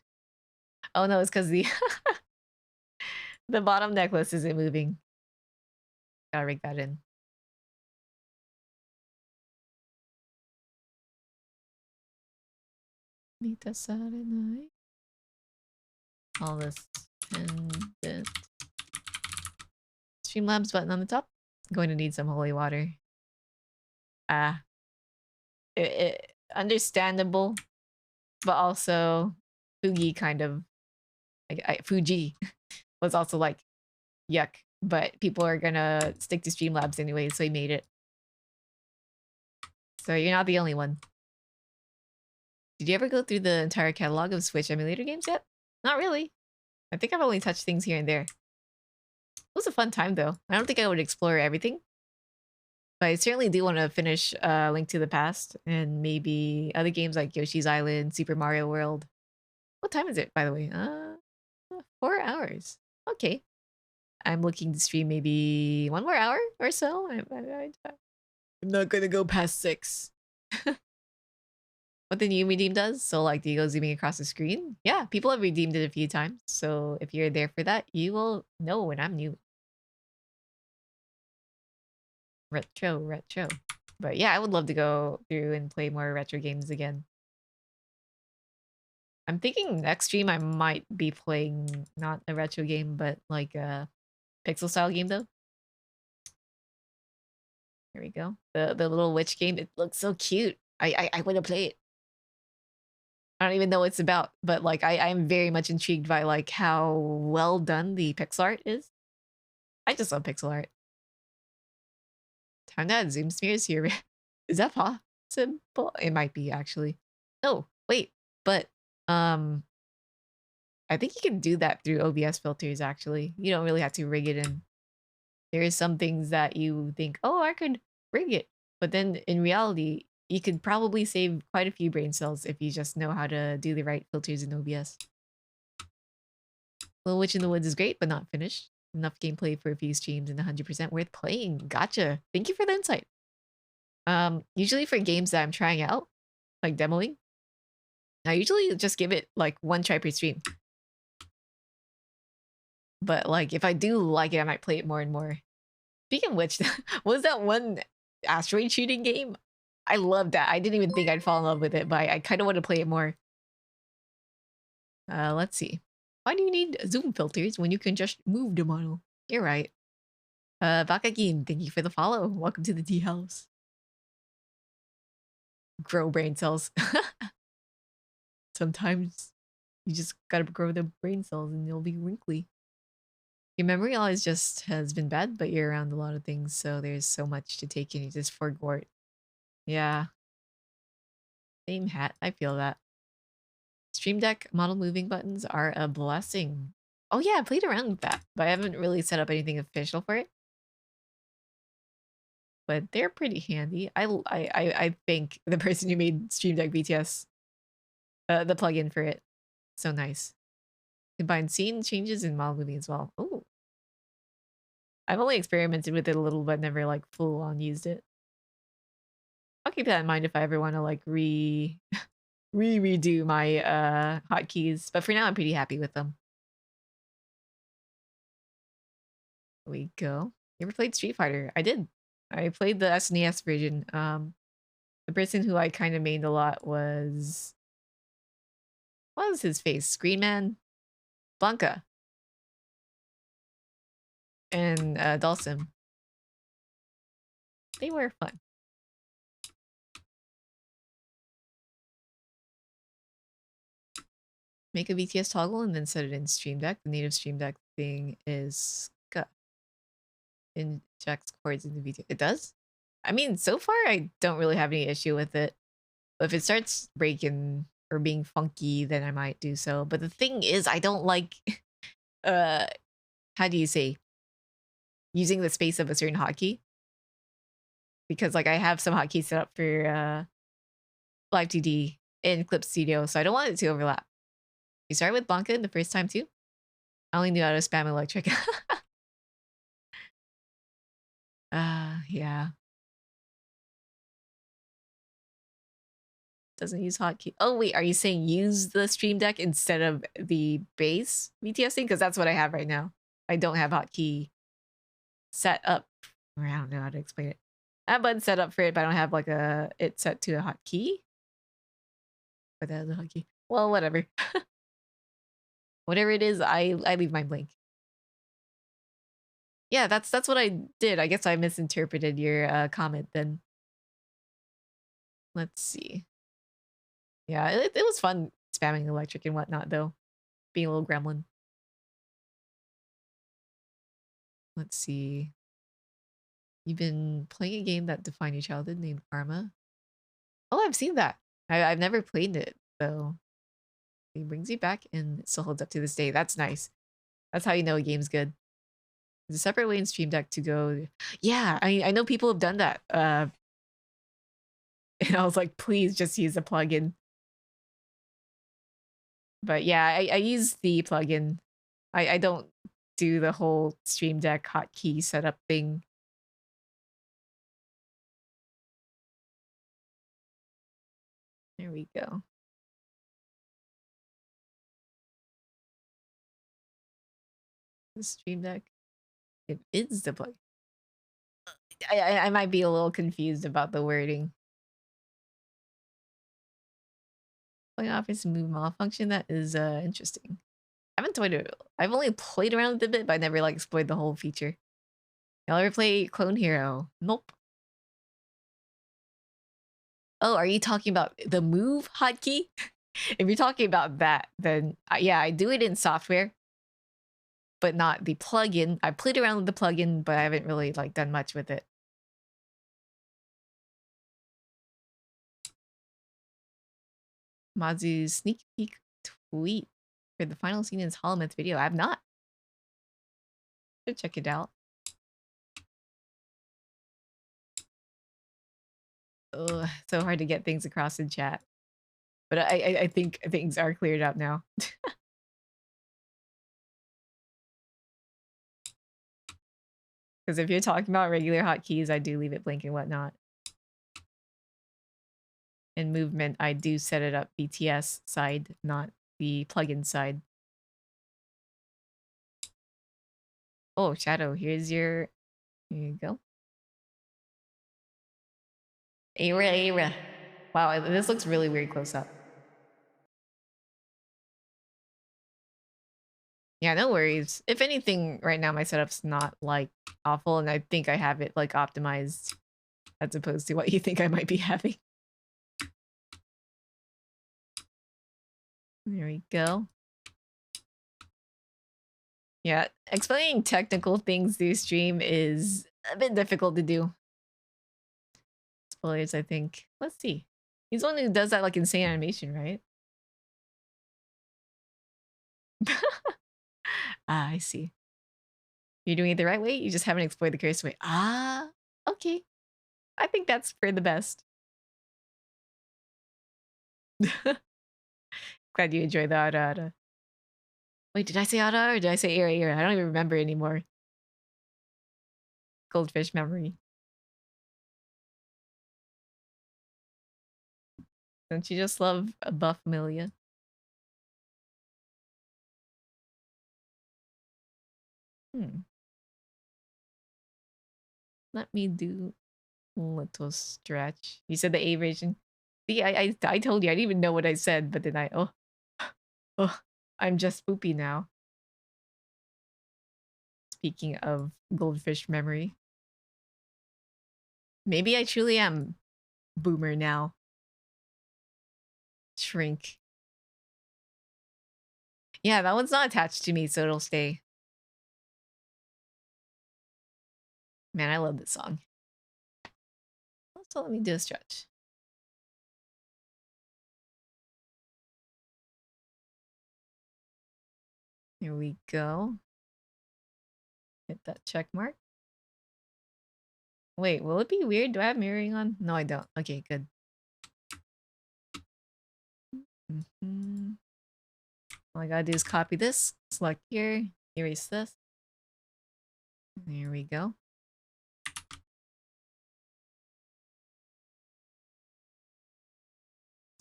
Oh no, it's because the bottom necklace isn't moving. Gotta rig that in. Meet us at night. All this pendant. Streamlabs button on the top. Going to need some holy water. Understandable, but also Fugi kind of. Fuji was also like, yuck. But people are gonna stick to Streamlabs anyway, so he made it. So you're not the only one. Did you ever go through the entire catalog of Switch emulator games yet? Not really. I think I've only touched things here and there. It was a fun time though. I don't think I would explore everything. But I certainly do want to finish Link to the Past and maybe other games like Yoshi's Island, Super Mario World. What time is it, by the way? 4 hours. Okay. I'm looking to stream maybe 1 more hour or so. I'm not gonna go past 6. What the new redeem does? So like, do you go zooming across the screen? Yeah, people have redeemed it a few times. So if you're there for that, you will know when I'm new. Retro. But yeah, I would love to go through and play more retro games again. I'm thinking next stream I might be playing not a retro game, but like a pixel style game though. Here we go. The little witch game. It looks so cute. I want to play it. I don't even know what it's about, but like I'm very much intrigued by like how well done the pixel art is. I just love pixel art. Time to add zoom smears here. Is that possible? It might be actually. No, wait, but I think you can do that through OBS filters actually. You don't really have to rig it in. There is some things that you think, oh, I could rig it. But then in reality, you could probably save quite a few brain cells if you just know how to do the right filters in OBS. Little Witch in the Woods is great, but not finished. Enough gameplay for a few streams and 100% worth playing. Gotcha. Thank you for the insight. Usually for games that I'm trying out, like demoing, I usually just give it like 1 try per stream. But like if I do like it, I might play it more and more. Speaking of which, was that one asteroid shooting game? I loved that. I didn't even think I'd fall in love with it, but I kind of want to play it more. Let's see. Why do you need zoom filters when you can just move the model? You're right. Bakagin, thank you for the follow. Welcome to the tea house. Grow brain cells. Sometimes You just gotta grow the brain cells and you'll be wrinkly. Your memory always just has been bad, but you're around a lot of things, so there's so much to take in. You just forgot. Yeah. Same hat. I feel that. Stream Deck model moving buttons are a blessing. Oh yeah, I played around with that, but I haven't really set up anything official for it. But they're pretty handy. I think the person who made Stream Deck BTS, the plugin for it, so nice. Combine scene changes and model moving as well. Oh, I've only experimented with it a little, but never like full on used it. I'll keep that in mind if I ever want to like redo my hotkeys. But for now, I'm pretty happy with them. There we go. You ever played Street Fighter? I did. I played the SNES version. The person who I kind of mained a lot was, what was his face? Screen Man, Blanca, and Dhalsim. They were fun. Make a BTS toggle and then set it in Stream Deck. The native Stream Deck thing is SCUF. Injects chords into BTS. It does? I mean, so far I don't really have any issue with it. But if it starts breaking or being funky, then I might do so. But the thing is, I don't like, how do you say, using the space of a certain hotkey. Because like I have some hotkeys set up for Live2D in Clip Studio, so I don't want it to overlap. You started with Blanca the first time too? I only knew how to spam electric. Yeah. Doesn't use hotkey. Oh wait, are you saying use the Stream Deck instead of the base BTS thing? Because that's what I have right now. I don't have hotkey set up. Or I don't know how to explain it. I have button set up for it, but I don't have like it set to a hotkey. But that is a hotkey. Well, whatever. Whatever it is, I leave mine blank. Yeah, that's what I did. I guess I misinterpreted your comment then. Let's see. Yeah, it was fun spamming electric and whatnot though. Being a little gremlin. Let's see. You've been playing a game that defined your childhood named Karma. Oh, I've seen that. I've never played it though. It brings you back and it still holds up to this day. That's nice. That's how you know a game's good. There's a separate way in Stream Deck to go. Yeah, I know people have done that. And I was like, please just use the plugin. But yeah, I use the plugin. I don't do the whole Stream Deck hotkey setup thing. There we go. The Stream Deck. It is the plug. I might be a little confused about the wording. Playing offense move malfunction. That is interesting. I haven't toyed it. I've only played around with it a bit, but I never like explored the whole feature. Y'all ever play Clone Hero? Nope. Oh, are you talking about the move hotkey? If you're talking about that, then yeah, I do it in software, but not the plugin. I played around with the plugin, but I haven't really like done much with it. Mazu's sneak peek tweet for the final scene in his Hollow Myth video. I have not. Should check it out. Ugh, so hard to get things across in chat. But I think things are cleared up now. Because if you're talking about regular hotkeys, I do leave it blank and whatnot. In movement, I do set it up BTS side, not the plugin side. Oh, Shadow, here's your... Here you go. Era. Wow, this looks really weird close up. Yeah, no worries. If anything, right now my setup's not like awful, and I think I have it like optimized as opposed to what you think I might be having. There we go. Yeah, explaining technical things through stream is a bit difficult to do. Spoilers, I think. Let's see. He's the one who does that like insane animation, right? Ah, I see. You're doing it the right way. You just haven't explored the cursed way. Ah, okay. I think that's for the best. Glad you enjoyed the Ara Ara. Wait, did I say Ara or did I say Era Era? I don't even remember anymore. Goldfish memory. Don't you just love a buff Amelia? Let me do a little stretch. You said the A version. See, I told you I didn't even know what I said, but then oh, I'm just poopy now. Speaking of goldfish memory, maybe I truly am boomer now. Shrink. Yeah, that one's not attached to me, so it'll stay. Man, I love this song. So let me do a stretch. Here we go. Hit that check mark. Wait, will it be weird? Do I have mirroring on? No, I don't. Okay, good. All I gotta do is copy this, select here, erase this. There we go.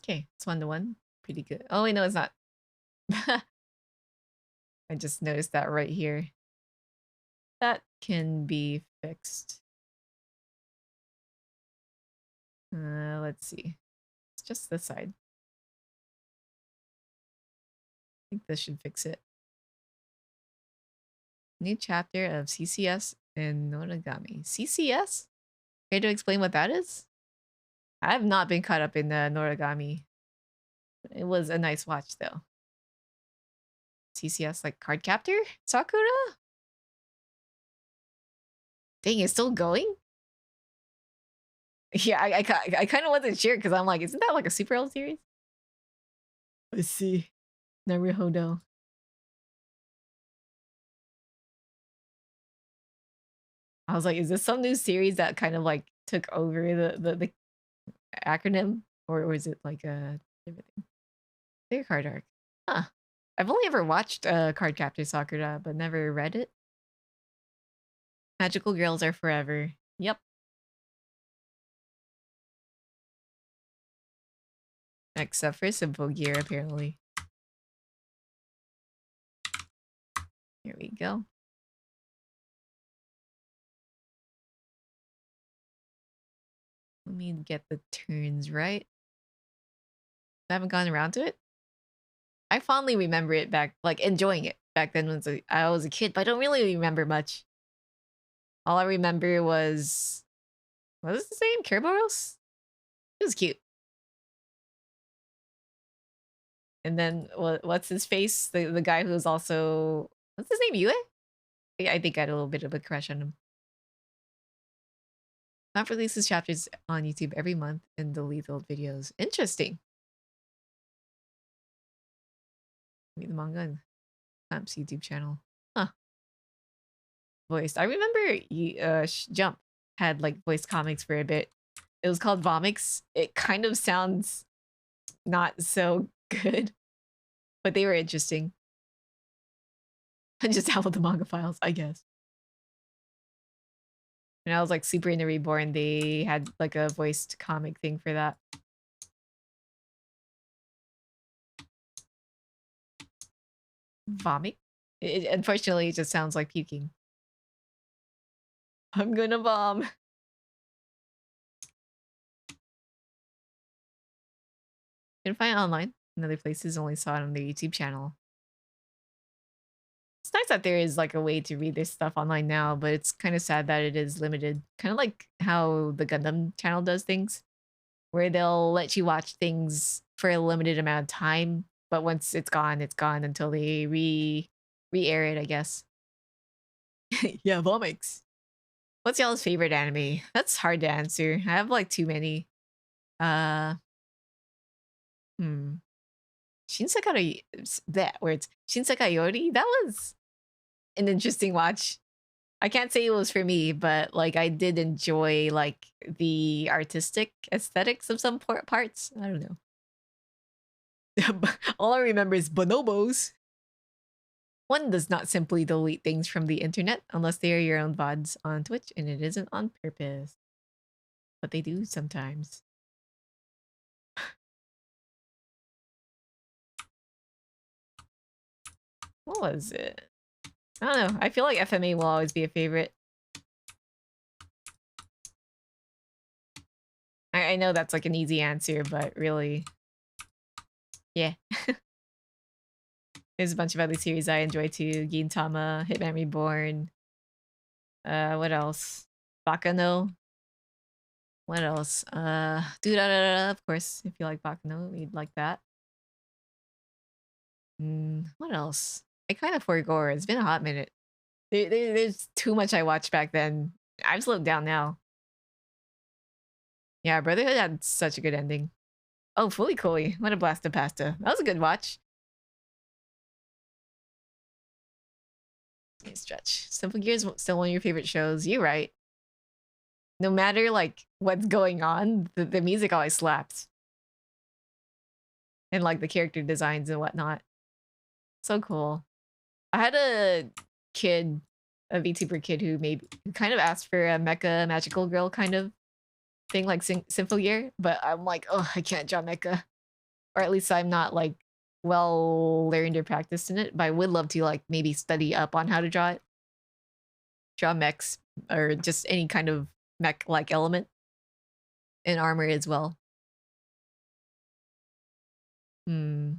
Okay, it's 1-to-1. Pretty good. Oh, wait, no, it's not. I just noticed that right here. That can be fixed. Let's see. It's just this side. I think this should fix it. New chapter of CCS and Noragami. CCS? Care to explain what that is? I have not been caught up in Noragami. It was a nice watch, though. CCS, like Card Captor? Sakura? Dang, it's still going? Yeah, I kind of wasn't sure because I'm like, isn't that like a super old series? Let's see. Naruhodo. I was like, is this some new series that kind of like took over the acronym? Or is it like a different thing? Their card arc. Huh. I've only ever watched Card Captor Sakura, but never read it. Magical girls are forever. Yep. Except for Simple Gear, apparently. Here we go. Let me get the turns right. I haven't gone around to it. I fondly remember it back, like enjoying it back then when I was a kid, but I don't really remember much. All I remember was, what was his name? Kerberos? It was cute. And then what's his face? The guy who's also, what's his name? Yue? I think I had a little bit of a crush on him. Not releases chapters on YouTube every month and delete old videos. Interesting. Read the manga and Clamps YouTube channel. Huh. Voiced. I remember Jump had like voiced comics for a bit. It was called Vomix. It kind of sounds not so good, but they were interesting. I just download the manga files, I guess. When I was like super into Reborn, they had like a voiced comic thing for that. Vomit? Unfortunately, it just sounds like puking. I'm gonna bomb. You can find it online in other places, only saw it on their YouTube channel. It's nice that there is like a way to read this stuff online now, but it's kind of sad that it is limited. Kind of like how the Gundam channel does things, where they'll let you watch things for a limited amount of time But once it's gone until they re-air it, I guess. Yeah, Vomix. What's y'all's favorite anime? That's hard to answer. I have like too many. Uh, hmm. Shinsekai that words. Shinsekai Yori. That was an interesting watch. I can't say it was for me, but like I did enjoy like the artistic aesthetics of some parts. I don't know. All I remember is bonobos. One does not simply delete things from the internet unless they are your own VODs on Twitch, and it isn't on purpose. But they do sometimes. What was it? I don't know. I feel like FMA will always be a favorite. I know that's like an easy answer, but really, yeah. There's a bunch of other series I enjoy too. Gintama, Hitman Reborn. What else? Bakano. What else? Of course. If you like Bakano, you'd like that. What else? I kind of forgot. It's been a hot minute. There's too much I watched back then. I've slowed down now. Yeah, Brotherhood had such a good ending. Oh, Fully Cooley. What a blast of pasta. That was a good watch. Okay, stretch. Simple Gears still one of your favorite shows. You're right. No matter like what's going on, the music always slaps. And like the character designs and whatnot. So cool. I had a kid, a VTuber kid who kind of asked for a mecha magical girl kind of thing like Simple Gear, but I'm like, oh, I can't draw mecha. Or at least I'm not like well learned or practiced in it, but I would love to like maybe study up on how to draw it. Draw mechs or just any kind of mech like element and armor as well.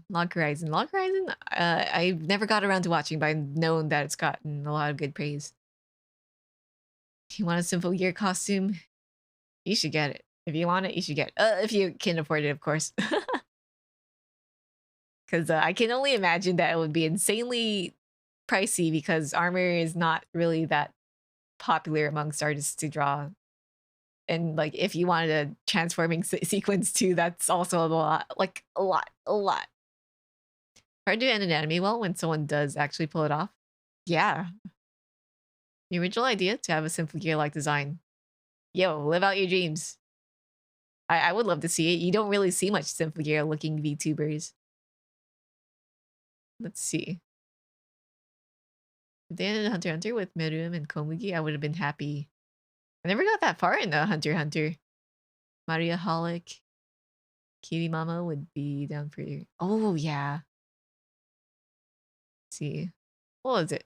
Log Horizon. Log Horizon, I've never got around to watching, but I've known that it's gotten a lot of good praise. You want a Simple Gear costume? You should get it. If you want it, you should get it. If you can afford it, of course. Because I can only imagine that it would be insanely pricey because armor is not really that popular amongst artists to draw. And like if you wanted a transforming sequence too, that's also a lot. Like a lot. Hard to end an anime well when someone does actually pull it off. Yeah. The original idea to have a Simple Gear-like design. Yo, live out your dreams. I would love to see it. You don't really see much Simple Gear-looking VTubers. Let's see. If they ended Hunter x Hunter with Meruem and Komugi, I would have been happy. I never got that far in Hunter x Hunter. Maria Holic, Kitty Mama would be down for you. Oh, yeah. Let's see. What was it?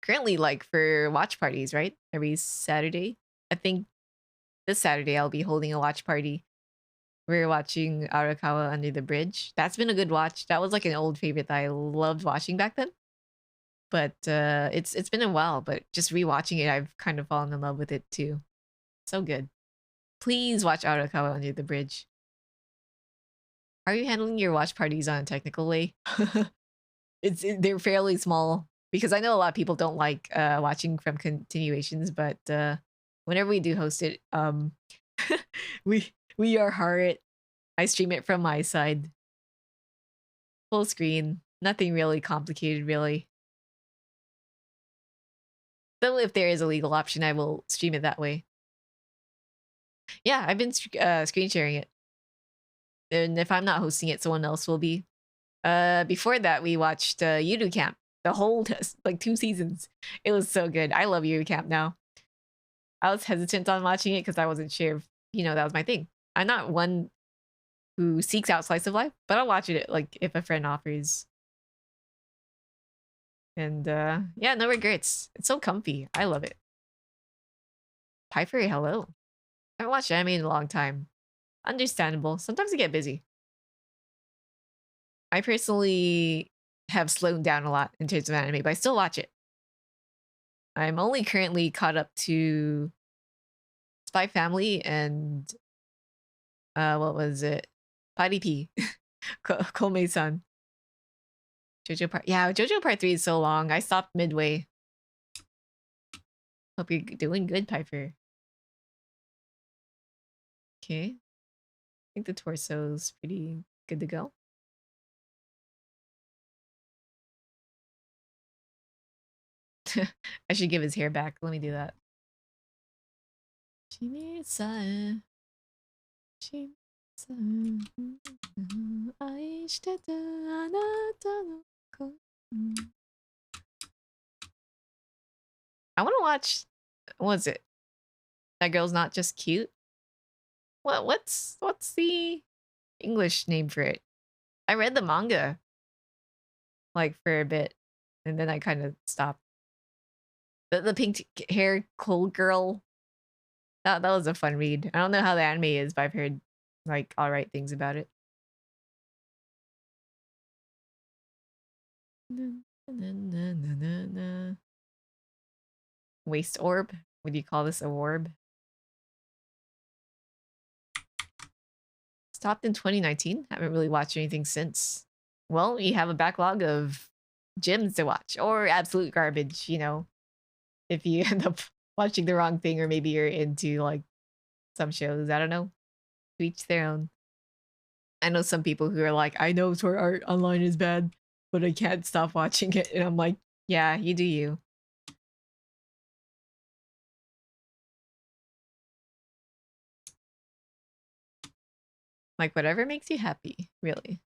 Currently, like, for watch parties, right? Every Saturday. I think this Saturday I'll be holding a watch party. We're watching Arakawa Under the Bridge. That's been a good watch. That was like an old favorite that I loved watching back then. But it's been a while, but just rewatching it, I've kind of fallen in love with it too. So good. Please watch Arakawa Under the Bridge. Are you handling your watch parties on a technical way? They're fairly small because I know a lot of people don't like watching from continuations, but whenever we do host it, we are hard. I stream it from my side. Full screen. Nothing really complicated, really. Though if there is a legal option, I will stream it that way. Yeah, I've been screen sharing it. And if I'm not hosting it, someone else will be. Before that, we watched Yudu Camp. The whole, like 2 seasons. It was so good. I love Yudu Camp now. I was hesitant on watching it because I wasn't sure if, that was my thing. I'm not one who seeks out slice of life, but I'll watch it like if a friend offers. And yeah, no regrets. It's so comfy. I love it. Pie Fairy, hello. I haven't watched anime in a long time. Understandable. Sometimes I get busy. I personally have slowed down a lot in terms of anime, but I still watch it. I'm only currently caught up to Spy Family and what was it? Party P. Komei-san. JoJo Part. Yeah, JoJo Part 3 is so long. I stopped midway. Hope you're doing good, Piper. Okay. I think the torso's pretty good to go. I should give his hair back. Let me do that. I want to watch. What is it? That girl's not just cute. What's the English name for it? I read the manga like for a bit, and then I kind of stopped. The pink hair cold girl. That was a fun read. I don't know how the anime is, but I've heard like all right things about it. Waste orb? Would you call this a orb? Stopped in 2019. Haven't really watched anything since. Well, you have a backlog of gyms to watch, or absolute garbage, you know, if you end up watching the wrong thing, or maybe you're into like some shows. I don't know. To each their own. I know some people who are like, I know Sword Art Online is bad, but I can't stop watching it. And I'm like, yeah, you do you. Like, whatever makes you happy, really.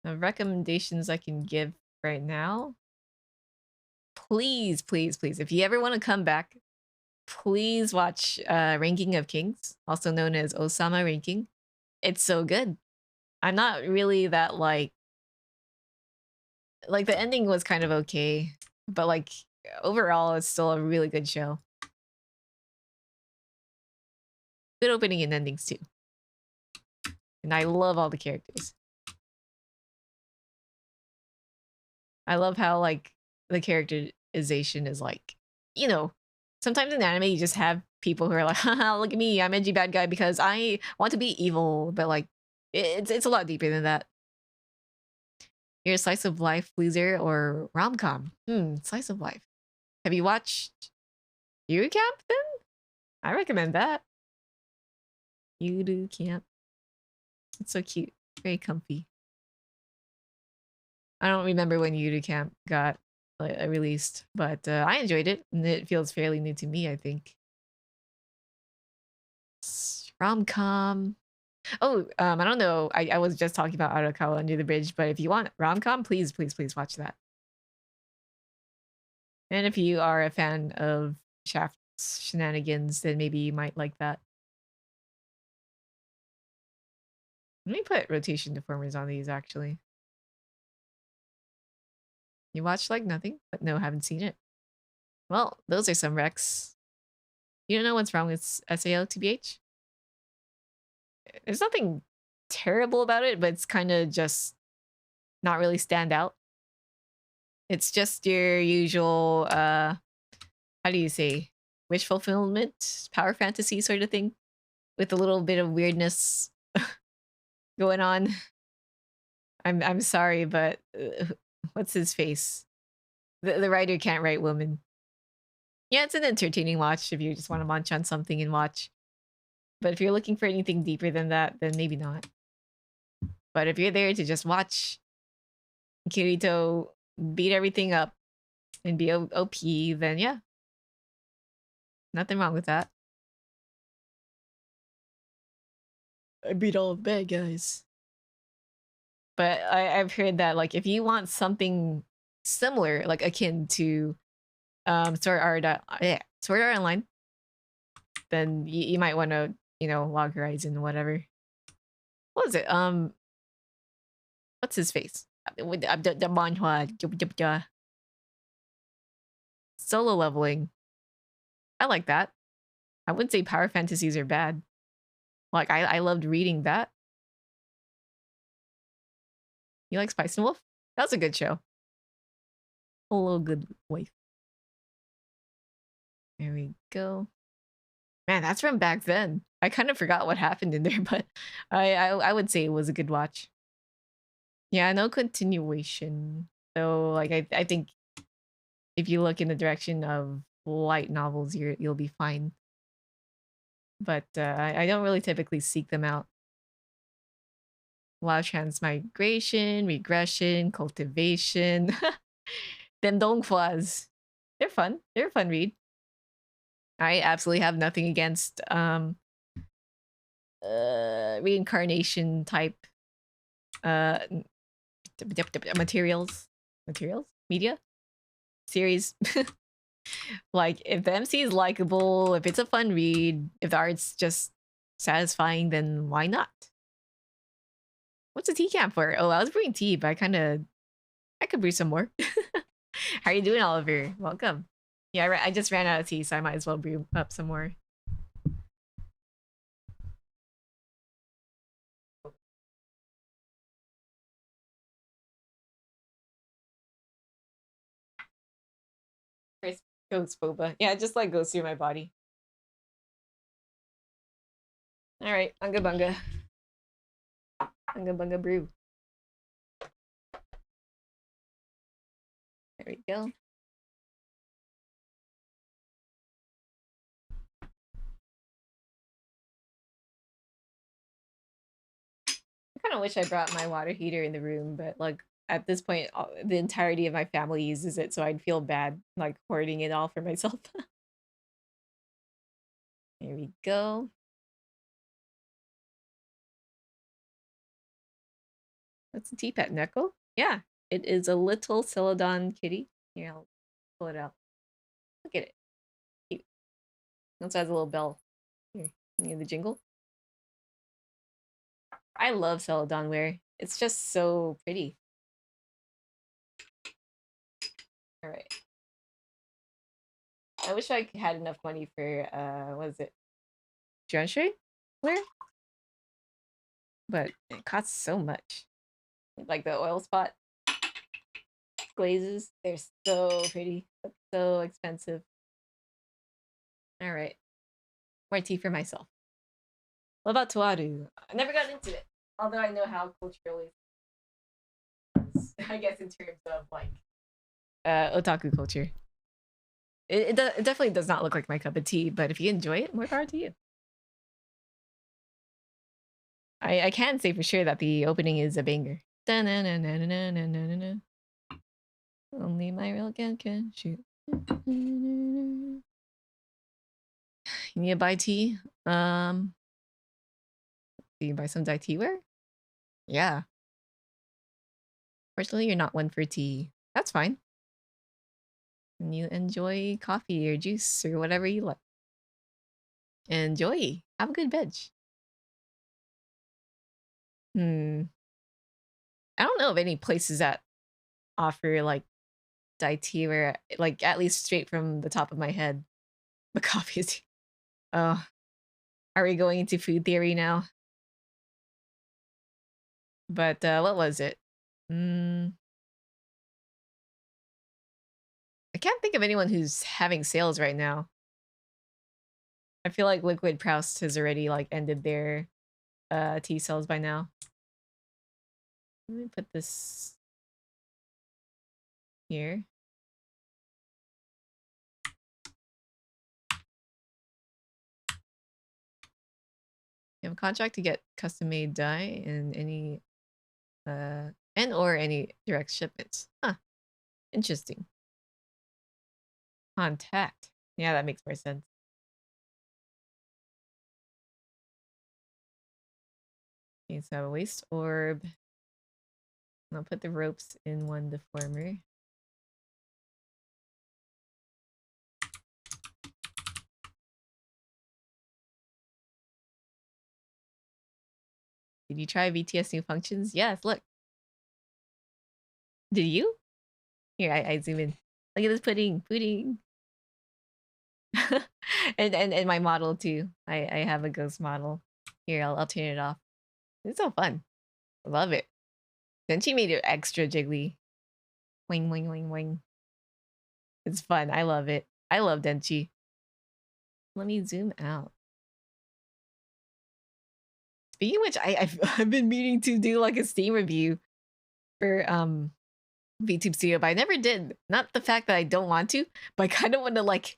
The recommendations I can give right now. Please, please, please, if you ever want to come back, please watch Ranking of Kings, also known as Osama Ranking. It's so good. I'm not really that like the ending was kind of okay, but like overall it's still a really good show. Good opening and endings too. And I love all the characters. I love how like the characterization is like, you know, sometimes in anime you just have people who are like, haha, look at me, I'm edgy bad guy because I want to be evil, but like it's a lot deeper than that. You're a slice of life loser or rom-com? Slice of life. Have you watched Yuru Camp then? I recommend that. Yuru Camp. It's so cute. Very comfy. I don't remember when Yuru Camp got released, but I enjoyed it, and it feels fairly new to me, I think. Rom-com. Oh, I don't know. I was just talking about Arakawa Under the Bridge, but if you want rom-com, please, please, please watch that. And if you are a fan of Shaft's shenanigans, then maybe you might like that. Let me put rotation deformers on these, actually. You watched like nothing, but no, haven't seen it. Well, those are some wrecks. You don't know what's wrong with SAO, TBH? There's nothing terrible about it, but it's kind of just not really stand out. It's just your usual, how do you say, wish fulfillment, power fantasy sort of thing, with a little bit of weirdness going on. I'm sorry, but what's his face? The writer can't write woman. Yeah, it's an entertaining watch if you just want to munch on something and watch. But if you're looking for anything deeper than that, then maybe not. But if you're there to just watch Kirito beat everything up and be OP, then yeah. Nothing wrong with that. I beat all the bad guys. But I've heard that like if you want something similar, like akin to Sword Art Online, then you might want to, you know, Log Horizon, whatever. What is it? What's his face? The manhwa. Solo leveling. I like that. I wouldn't say power fantasies are bad. Like I loved reading that. You like Spice and Wolf? That was a good show. Hello, good wife. There we go. Man, that's from back then. I kind of forgot what happened in there, but I would say it was a good watch. Yeah, no continuation. So like I think if you look in the direction of light novels, you'll be fine. But I don't really typically seek them out. A lot of transmigration, regression, cultivation. Them donghuas. They're fun. They're a fun read. I absolutely have nothing against reincarnation type uh materials media series. Like if the MC is likable, if it's a fun read, if the art's just satisfying, then why not? What's a tea camp for? Oh, I was brewing tea, but I could brew some more. How are you doing, Oliver? Welcome. Yeah, I just ran out of tea, so I might as well brew up some more. First goes boba. Yeah, it just like goes through my body. All right, unga bunga. Unga bunga brew. There we go. I kind of wish I brought my water heater in the room, but like at this point, the entirety of my family uses it, so I'd feel bad like hoarding it all for myself. There we go. That's a tea pet, Neko. Yeah, it is a little Celadon kitty. Here, I'll pull it out. Look at it. Cute. It also has a little bell. Here, you hear the jingle? I love Celadon wear. It's just so pretty. All right. I wish I had enough money for what is it? Geometry wear? But it costs so much. Like the oil spot glazes, they're so pretty, but so expensive. All right. More tea for myself. What about Tuaru? I never got into it, although I know how culturally, I guess in terms of like otaku culture. It definitely does not look like my cup of tea, but if you enjoy it, more power to you. I can say for sure that the opening is a banger. Only my real can shoot. You need to buy tea? Do you buy some Dai tea wear? Yeah. Fortunately, you're not one for tea. That's fine. And you enjoy coffee or juice or whatever you like. Enjoy. Have a good veg. I don't know of any places that offer like Dai tea wear, like at least straight from the top of my head. But coffee is. Oh, are we going into food theory now? But what was it? I can't think of anyone who's having sales right now. I feel like Liquid Proust has already like ended their tea sales by now. Let me put this here. You have a contract to get custom made dye in any and or any direct shipments. Huh. Interesting. Contact. Yeah, that makes more sense. Okay, so a waste orb. I'll put the ropes in one deformer. Did you try VTS new functions? Yes, look. Did you? Here, I zoom in. Look at this pudding. Pudding. and my model too. I have a ghost model. Here, I'll turn it off. It's so fun. I love it. Then she made it extra jiggly. Wing, wing, wing, wing. It's fun. I love it. I love Denchi. Let me zoom out. Speaking of which, I've been meaning to do like a Steam review for VTube Studio, but I never did. Not the fact that I don't want to, but I kind of want to like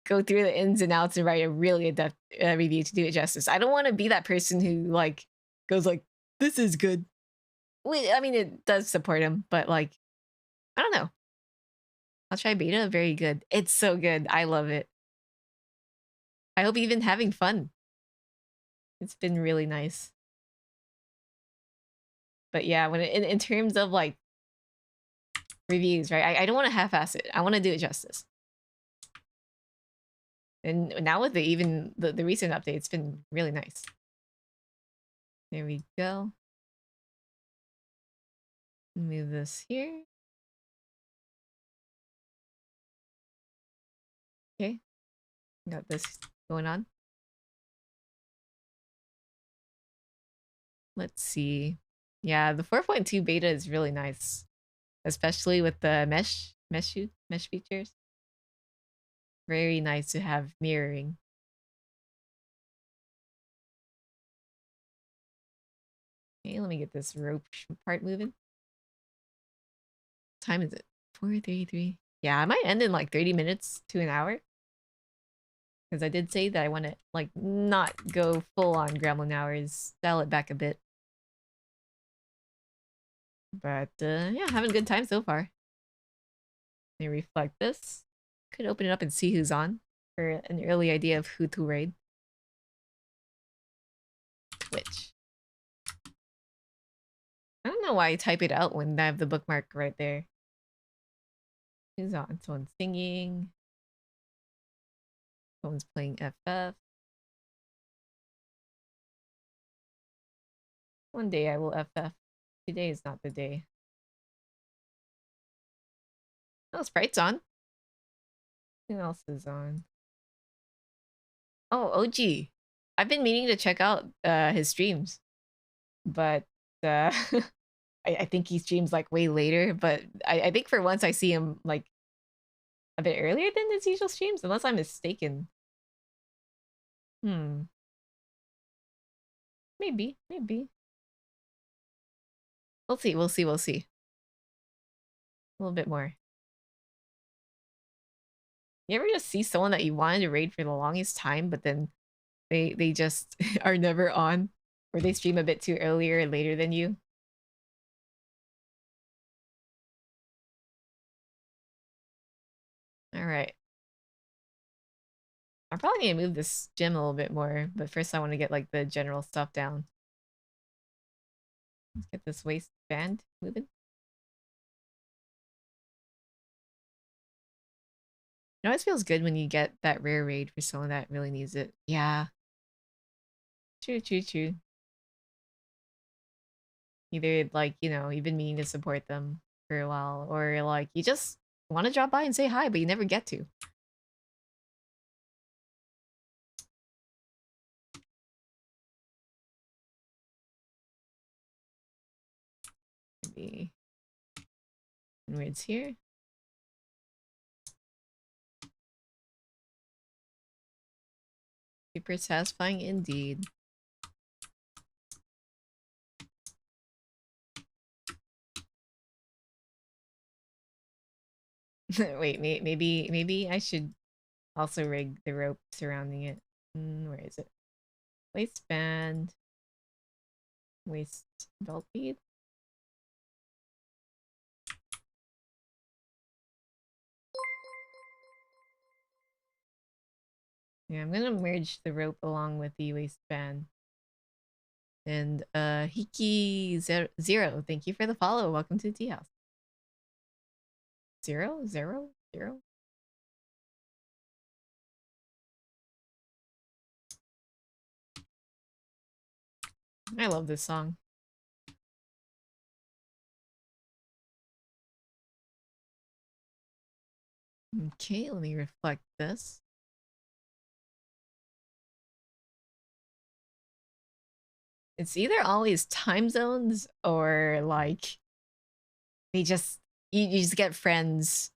go through the ins and outs and write a really in-depth review to do it justice. I don't want to be that person who like goes like, "This is good." Wait, I mean, it does support him, but like, I don't know. I'll try beta. Very good. It's so good. I love it. I hope you've been having fun. It's been really nice. But yeah, when in terms of like reviews, right? I don't want to half-ass it. I want to do it justice. And now with the recent update, it's been really nice. There we go. Move this here. Okay. Got this going on. Let's see. Yeah, the 4.2 beta is really nice, especially with the mesh features. Very nice to have mirroring. Okay, let me get this rope part moving. What time is it? 4:33. Yeah, I might end in like 30 minutes to an hour. Because I did say that I want to like not go full on gremlin hours, dial it back a bit. But yeah, having a good time so far. Let me reflect this. Could open it up and see who's on for an early idea of who to raid. Twitch. I don't know why I type it out when I have the bookmark right there. Who's on? Someone's singing. Someone's playing FF. One day I will FF. Today is not the day. Oh, Sprite's on. Who else is on? Oh, OG. I've been meaning to check out his streams. But I think he streams like way later. But I think for once I see him like a bit earlier than his usual streams, unless I'm mistaken. Maybe. We'll see. A little bit more. You ever just see someone that you wanted to raid for the longest time, but then they just are never on, or they stream a bit too earlier or later than you? All right. I probably need to move this gym a little bit more, but first I want to get like the general stuff down. Let's get this waistband moving. It always feels good when you get that rare raid for someone that really needs it. Yeah. True. Either like, you know, you've been meaning to support them for a while, or like you just want to drop by and say hi, but you never get to. Maybe inwards here. Super satisfying indeed. Wait, maybe I should also rig the rope surrounding it. Where is it? Waistband. Waist belt bead. Yeah, I'm gonna merge the rope along with the waistband. And Hiki Zero, thank you for the follow. Welcome to the tea house. Zero. I love this song. Okay, let me reflect this. It's either always time zones or like they just you just get friends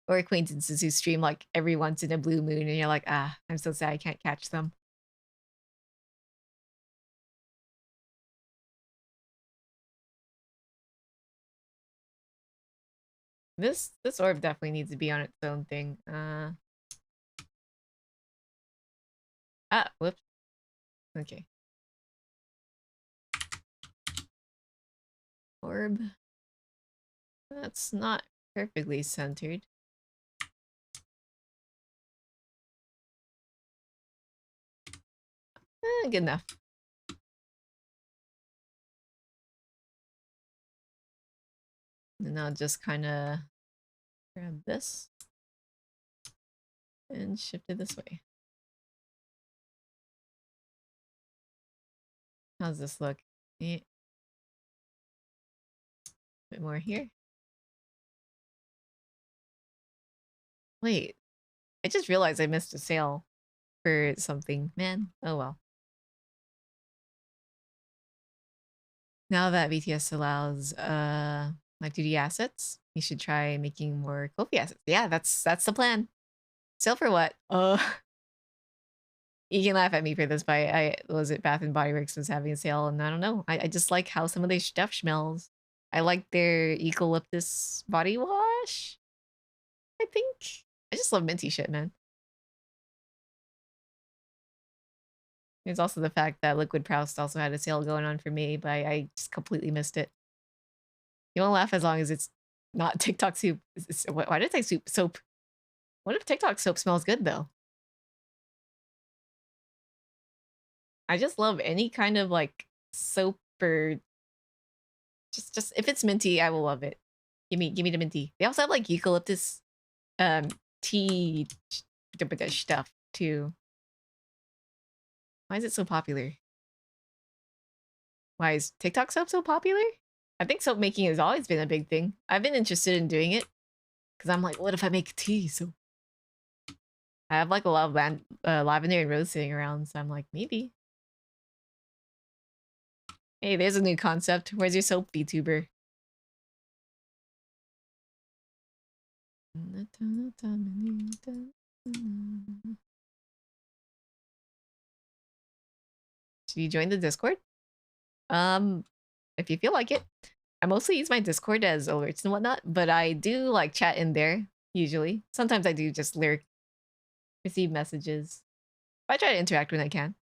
Or acquaintances who stream like every once in a blue moon and you're like, ah, I'm so sad I can't catch them. This orb definitely needs to be on its own thing. Whoops. Okay. Orb. That's not perfectly centered. Good enough. And I'll just kind of grab this and shift it this way. How's this look? A bit more here. Wait, I just realized I missed a sale for something. Man, oh well. Now that BTS allows Live2D assets, you should try making more Kofi assets. Yeah, that's the plan. Sale for what? You can laugh at me for this, but I was it Bath and Body Works was having a sale, and I don't know. I just like how some of their stuff smells. I like their eucalyptus body wash. I think I just love minty shit, man. There's also the fact that Liquid Proust also had a sale going on for me, but I just completely missed it. You won't laugh as long as it's not TikTok soup. Why did I say soap? What if TikTok soap smells good though? I just love any kind of like soap or just if it's minty, I will love it. Give me the minty. They also have like eucalyptus tea stuff too. Why is it so popular? Why is TikTok soap so popular? I think soap making has always been a big thing. I've been interested in doing it because I'm like, what if I make tea? So I have like a lot of lavender and rose sitting around, so I'm like, maybe. Hey, there's a new concept. Where's your soap VTuber? Should you join the Discord? If you feel like it. I mostly use my Discord as alerts and whatnot, but I do like chat in there usually. Sometimes I do just receive messages. I try to interact when I can.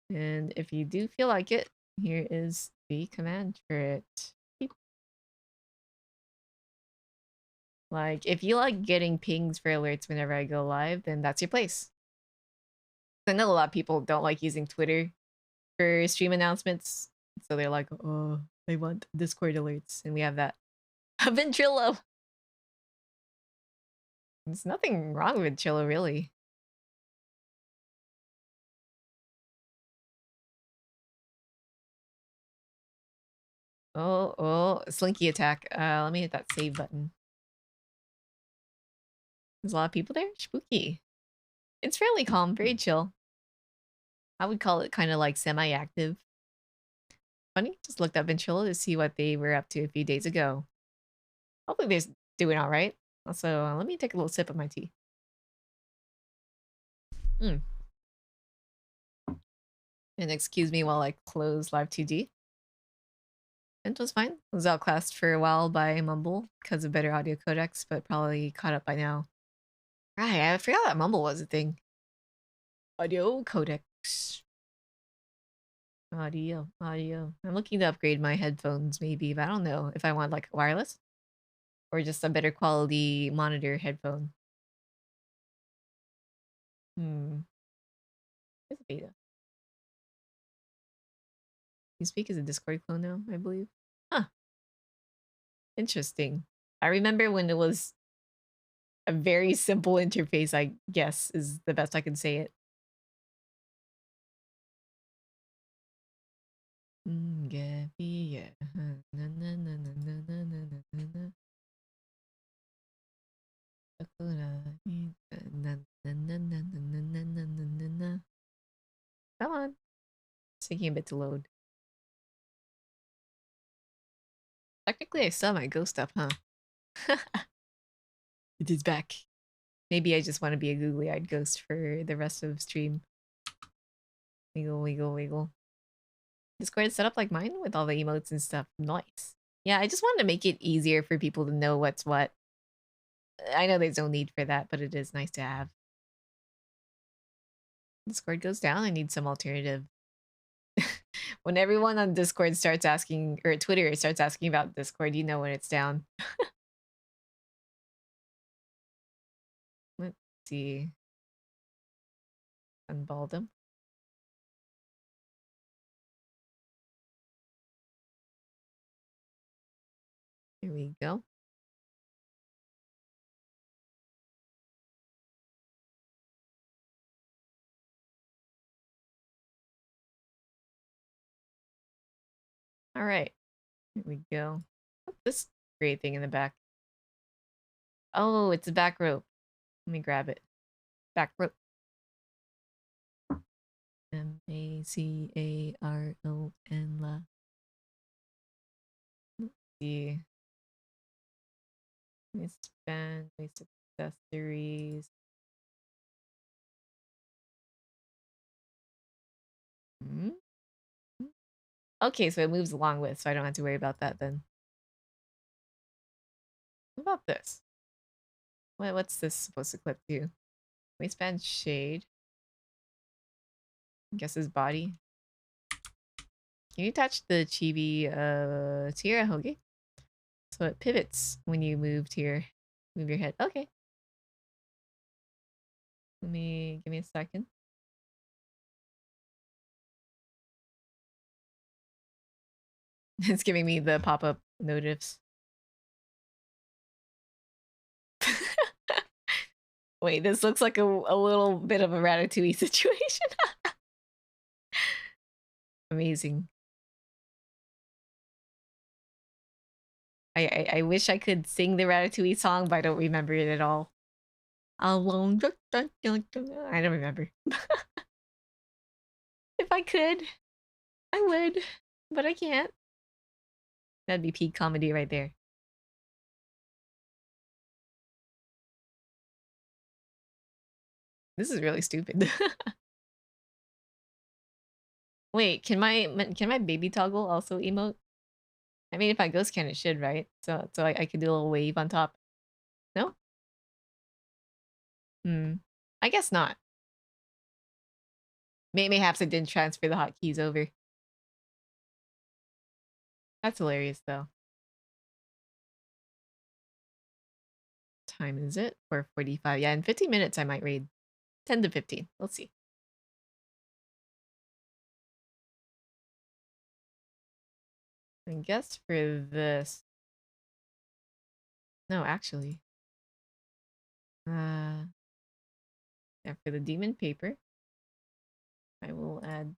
And if you do feel like it, here is the command for it. Beep. Like, if you like getting pings for alerts whenever I go live, then that's your place. I know a lot of people don't like using Twitter for stream announcements. So they're like, oh, I want Discord alerts. And we have that. Ventrilo! There's nothing wrong with Ventrilo, really. Oh, slinky attack. Let me hit that save button. There's a lot of people there? Spooky. It's fairly calm, very chill. I would call it kind of like semi-active. Funny, just looked up Ventrilo to see what they were up to a few days ago. Hopefully they're doing alright. Also, let me take a little sip of my tea. And excuse me while I close Live2D. It was fine. It was outclassed for a while by Mumble because of better audio codecs, but probably caught up by now. Right, I forgot that Mumble was a thing. Audio codecs. Audio. I'm looking to upgrade my headphones maybe, but I don't know if I want like wireless or just a better quality monitor headphone. There's a beta. You speak as a Discord clone now, I believe. Huh. Interesting. I remember when it was a very simple interface, I guess, is the best I can say it. Come on. It's taking a bit to load. Technically, I still have my ghost up, huh? It is back. Maybe I just want to be a googly-eyed ghost for the rest of stream. Wiggle, wiggle, wiggle. Discord is set up like mine with all the emotes and stuff. Nice. Yeah, I just wanted to make it easier for people to know what's what. I know there's no need for that, but it is nice to have. Discord goes down, I need some alternative. When everyone on Discord starts asking, or Twitter starts asking about Discord, you know when it's down. Let's see. Unball them. Here we go. All right. Here we go. What's this great thing in the back? Oh, it's a back rope. Let me grab it. Back rope. M-A-C-A-R-O-N. Let's see. Waistband, waist accessories. Okay, so it moves along with, so I don't have to worry about that then. What about this? What's this supposed to clip to? Waistband shade. I guess his body. Can you attach the chibi to your hoagie? So it pivots when you move move your head. Okay. Give me a second. It's giving me the pop-up notifs. Wait, this looks like a little bit of a Ratatouille situation. Amazing. I wish I could sing the Ratatouille song, but I don't remember it at all. Alone. I don't remember. If I could, I would, but I can't. That'd be peak comedy right there. This is really stupid. Wait, can my baby toggle also emote? I mean, if I ghost can, it should, right? So I could do a little wave on top. No? I guess not. Mayhaps I didn't transfer the hotkeys over. That's hilarious, though. Time is it? 4:45. Yeah, in 15 minutes I might raid. 10 to 15. Let's see. I guess for this. No, actually. Yeah, for the demon paper, I will add.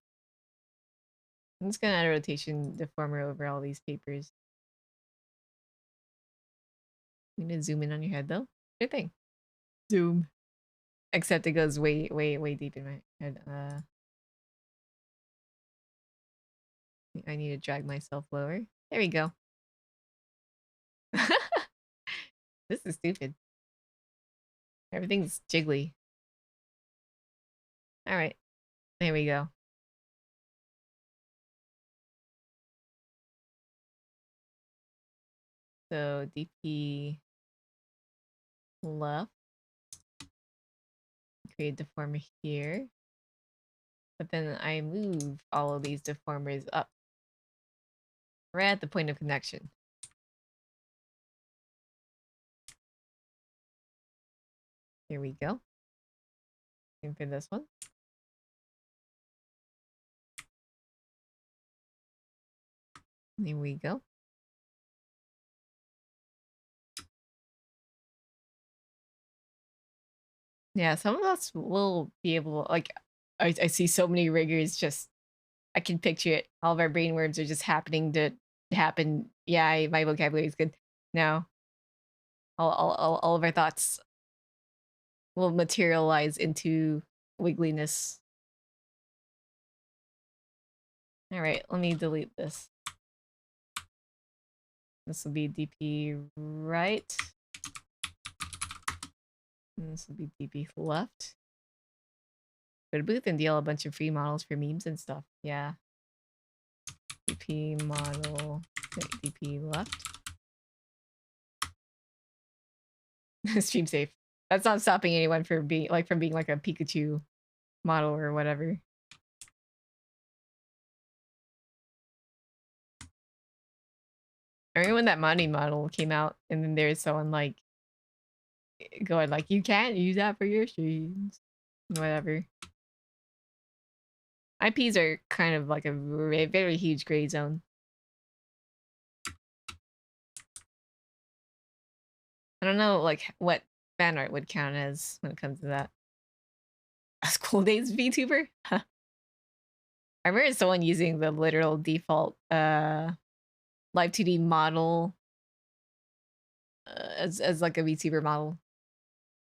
I'm just gonna add a rotation deformer over all these papers. You need to zoom in on your head though. Good thing. Zoom. Except it goes way, way, way deep in my head. I need to drag myself lower. There we go. This is stupid. Everything's jiggly. All right. There we go. So DP left. Create deformer here. But then I move all of these deformers up. Right at the point of connection. Here we go. Same for this one. There we go. Yeah, some of us will be able, like, I see so many riggers just, I can picture it. All of our brainworms are just happening to happen. Yeah, my vocabulary is good. Now, all of our thoughts will materialize into wiggliness. All right, let me delete this. This will be DP right. And this will be DP left. Go to booth and deal a bunch of free models for memes and stuff. Yeah. DP model. DP left. Stream safe. That's not stopping anyone from being like a Pikachu model or whatever. I remember when that money model came out, and then there's someone like going like, "You can't use that for your streams," whatever. IPs are kind of like a very, very huge gray zone. I don't know like what fan art would count as when it comes to that. A School Days VTuber? Huh. I remember someone using the literal default Live2D model as like a VTuber model.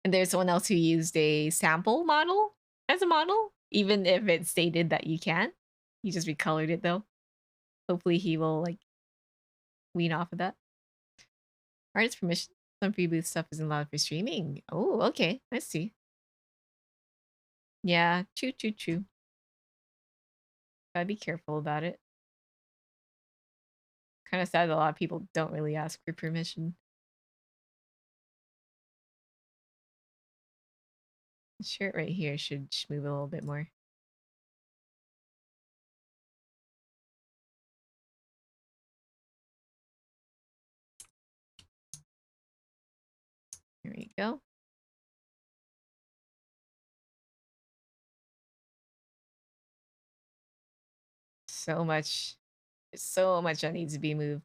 And there's someone else who used a sample model as a model, even if it stated that you can't. You just recolored it though. Hopefully he will like wean off of that. Artist permission. Some free booth stuff isn't allowed for streaming. Oh, okay. I see. Yeah, true. Gotta be careful about it. Kind of sad that a lot of people don't really ask for permission. The shirt right here should move a little bit more. Here we go. So much that needs to be moved.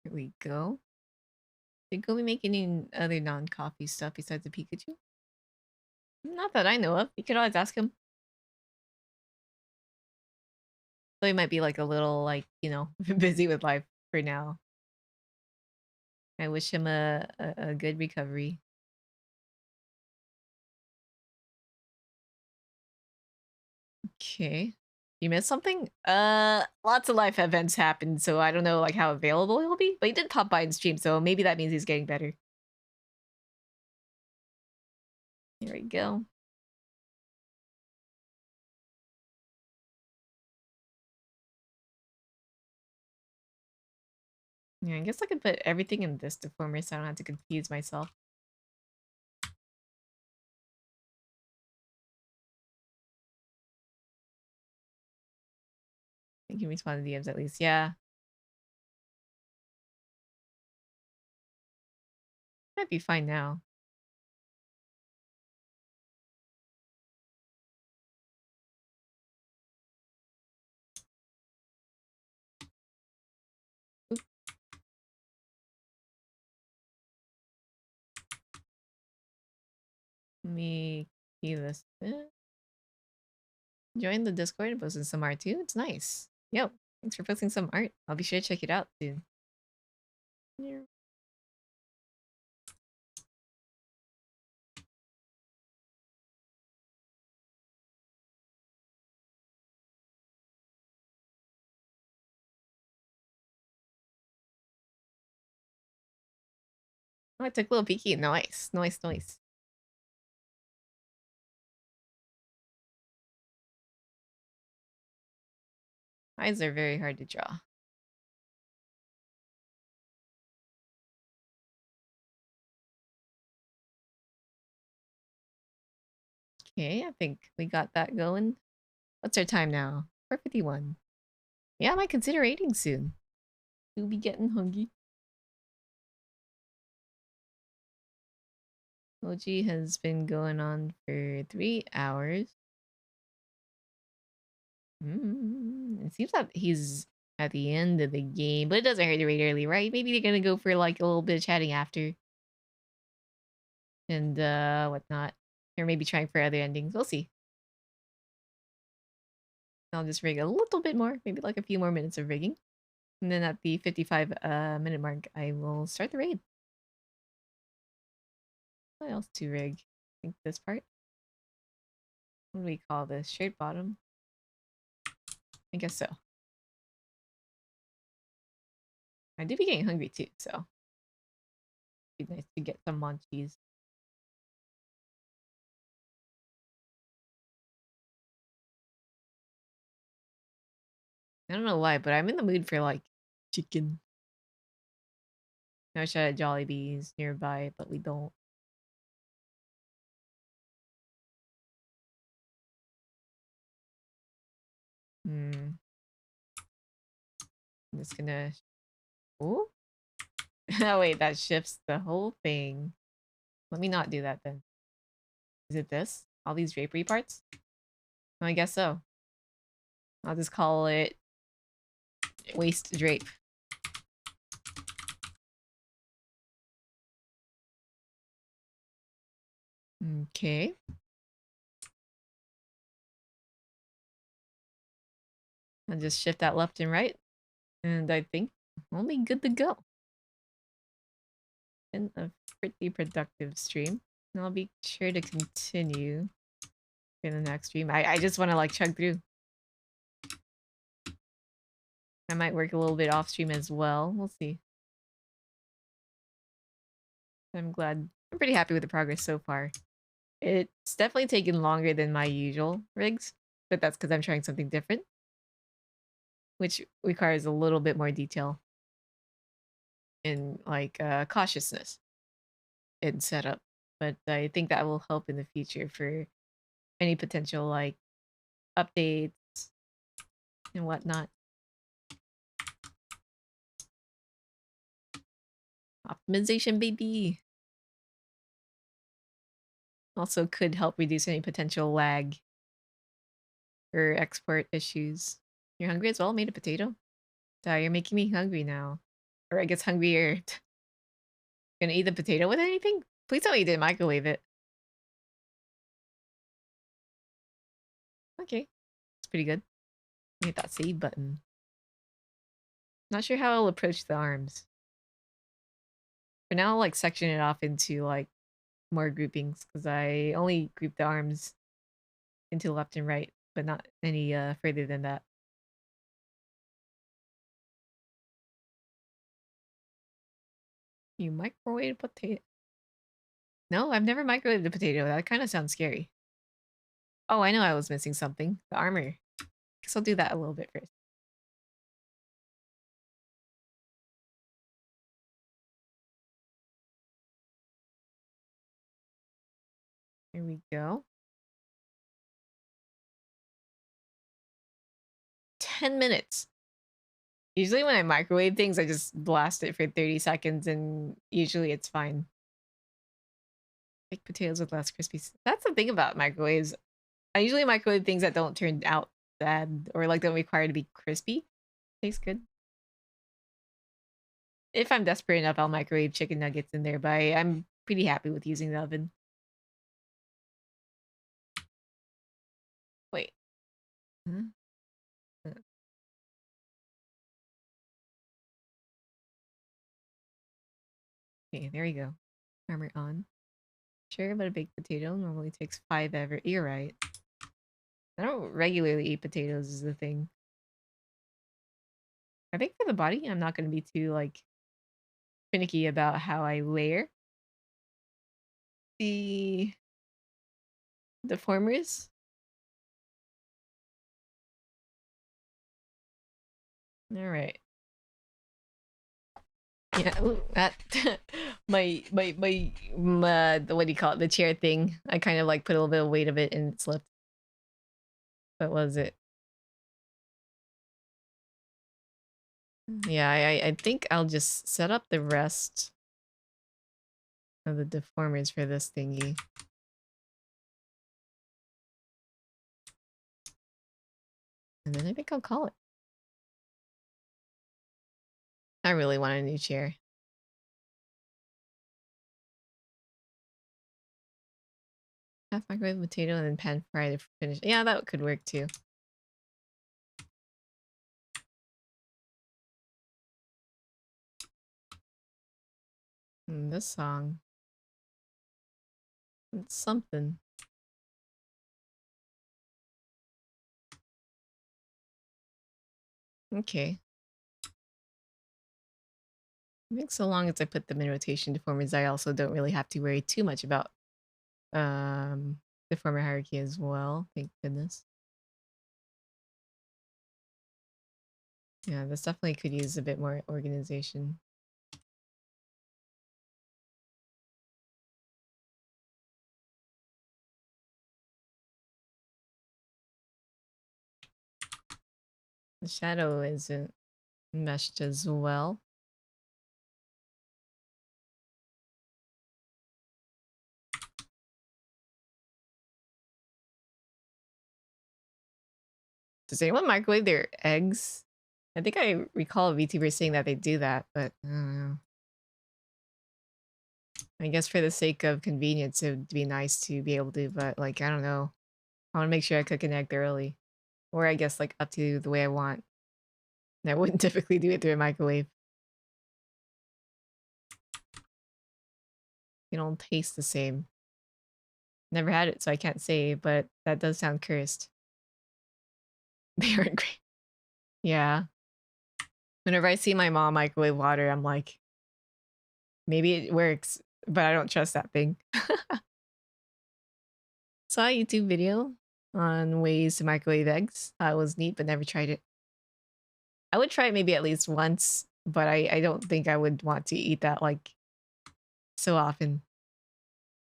Here we go. Think we'll be making any other non-coffee stuff besides the Pikachu? Not that I know of. You could always ask him. So he might be like a little like, you know, busy with life for now. I wish him a good recovery. Okay. You missed something? Lots of life events happened, so I don't know like how available he'll be. But he did pop by and stream, so maybe that means he's getting better. Here we go. Yeah, I guess I could put everything in this deformer so I don't have to confuse myself. You can respond to DMs at least. Yeah. Might be fine now. Oop. Let me key this. Join the Discord and posting some art too. It's nice. Yo, thanks for posting some art. I'll be sure to check it out soon. Yeah. Oh, I took a little peeky. Nice. Eyes are very hard to draw. Okay, I think we got that going. What's our time now? 4:51. Yeah, I might consider eating soon. We'll be getting hungry. Moji has been going on for 3 hours. It seems that he's at the end of the game, but it doesn't hurt to raid early, right? Maybe they're gonna go for like a little bit of chatting after. And whatnot. Or maybe trying for other endings. We'll see. I'll just rig a little bit more, maybe like a few more minutes of rigging. And then at the 55 minute mark, I will start the raid. What else to rig? I think this part. What do we call this? Shared bottom? I guess so. I do be getting hungry too, so it'd be nice to get some munchies. I don't know why, but I'm in the mood for like chicken. I wish I had Jollibees nearby, but we don't. I'm just gonna. Oh, oh wait, that shifts the whole thing. Let me not do that then. Is it this? All these drapery parts? I guess so. I'll just call it waist drape. Okay. I'll just shift that left and right. And I think we'll be good to go. And a pretty productive stream. And I'll be sure to continue in the next stream. I just want to like chug through. I might work a little bit off stream as well. We'll see. I'm glad. I'm pretty happy with the progress so far. It's definitely taken longer than my usual rigs, but that's because I'm trying something different, which requires a little bit more detail and like cautiousness in setup. But I think that will help in the future for any potential like updates and whatnot. Optimization, baby. Also could help reduce any potential lag or export issues. You're hungry as well? Made a potato? Duh, you're making me hungry now. Or I guess hungrier. Gonna eat the potato with anything? Please tell me you didn't microwave it. Okay. It's pretty good. Hit that save button. Not sure how I'll approach the arms. For now, I'll like section it off into like more groupings because I only group the arms into left and right, but not any further than that. You microwave potato? No, I've never microwaved a potato. That kind of sounds scary. Oh, I know I was missing something. The armor. Guess I'll do that a little bit first. Here we go. 10 minutes. Usually when I microwave things, I just blast it for 30 seconds and usually it's fine. Baked potatoes with less crispy. That's the thing about microwaves. I usually microwave things that don't turn out bad or like don't require to be crispy. Tastes good. If I'm desperate enough, I'll microwave chicken nuggets in there, but I'm pretty happy with using the oven. Wait. Huh? Okay, there you go. Armor on. Sure, but a baked potato normally takes 5 ever. You're right. I don't regularly eat potatoes is the thing. I think for the body, I'm not going to be too like finicky about how I layer the deformers. All right. Yeah, ooh, that my what do you call it? The chair thing. I kind of like put a little bit of weight of it and it slipped. What was it? Yeah, I think I'll just set up the rest of the deformers for this thingy. And then I think I'll call it. I really want a new chair. Half microwave potato and then pan fry to finish. Yeah, that could work too. This song. It's something. Okay. I think so long as I put them in rotation deformers, I also don't really have to worry too much about deformer hierarchy as well. Thank goodness. Yeah, this definitely could use a bit more organization. The shadow isn't meshed as well. Does anyone microwave their eggs? I think I recall a VTuber saying that they do that, but I don't know. I guess for the sake of convenience, it would be nice to be able to, but like, I don't know. I want to make sure I cook an egg thoroughly. Or I guess like up to the way I want. And I wouldn't typically do it through a microwave. They don't taste the same. Never had it, so I can't say, but that does sound cursed. They aren't great. Yeah. Whenever I see my mom microwave water, I'm like, maybe it works, but I don't trust that thing. Saw a YouTube video on ways to microwave eggs. It was neat, but never tried it. I would try it maybe at least once, but I don't think I would want to eat that like so often.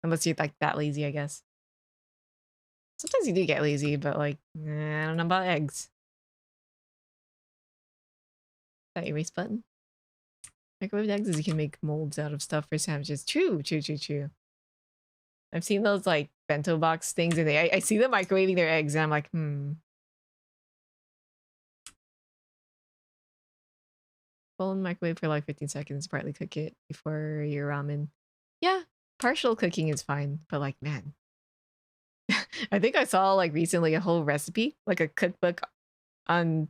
Unless you're like that lazy, I guess. Sometimes you do get lazy, but like, I don't know about eggs. That erase button. Microwave eggs is you can make molds out of stuff for sandwiches. True, true, true, true. I've seen those like bento box things and I see them microwaving their eggs and I'm like, Pull in the microwave for like 15 seconds, partly cook it before your ramen. Yeah, partial cooking is fine, but like, man. I think I saw like recently a whole recipe, like a cookbook on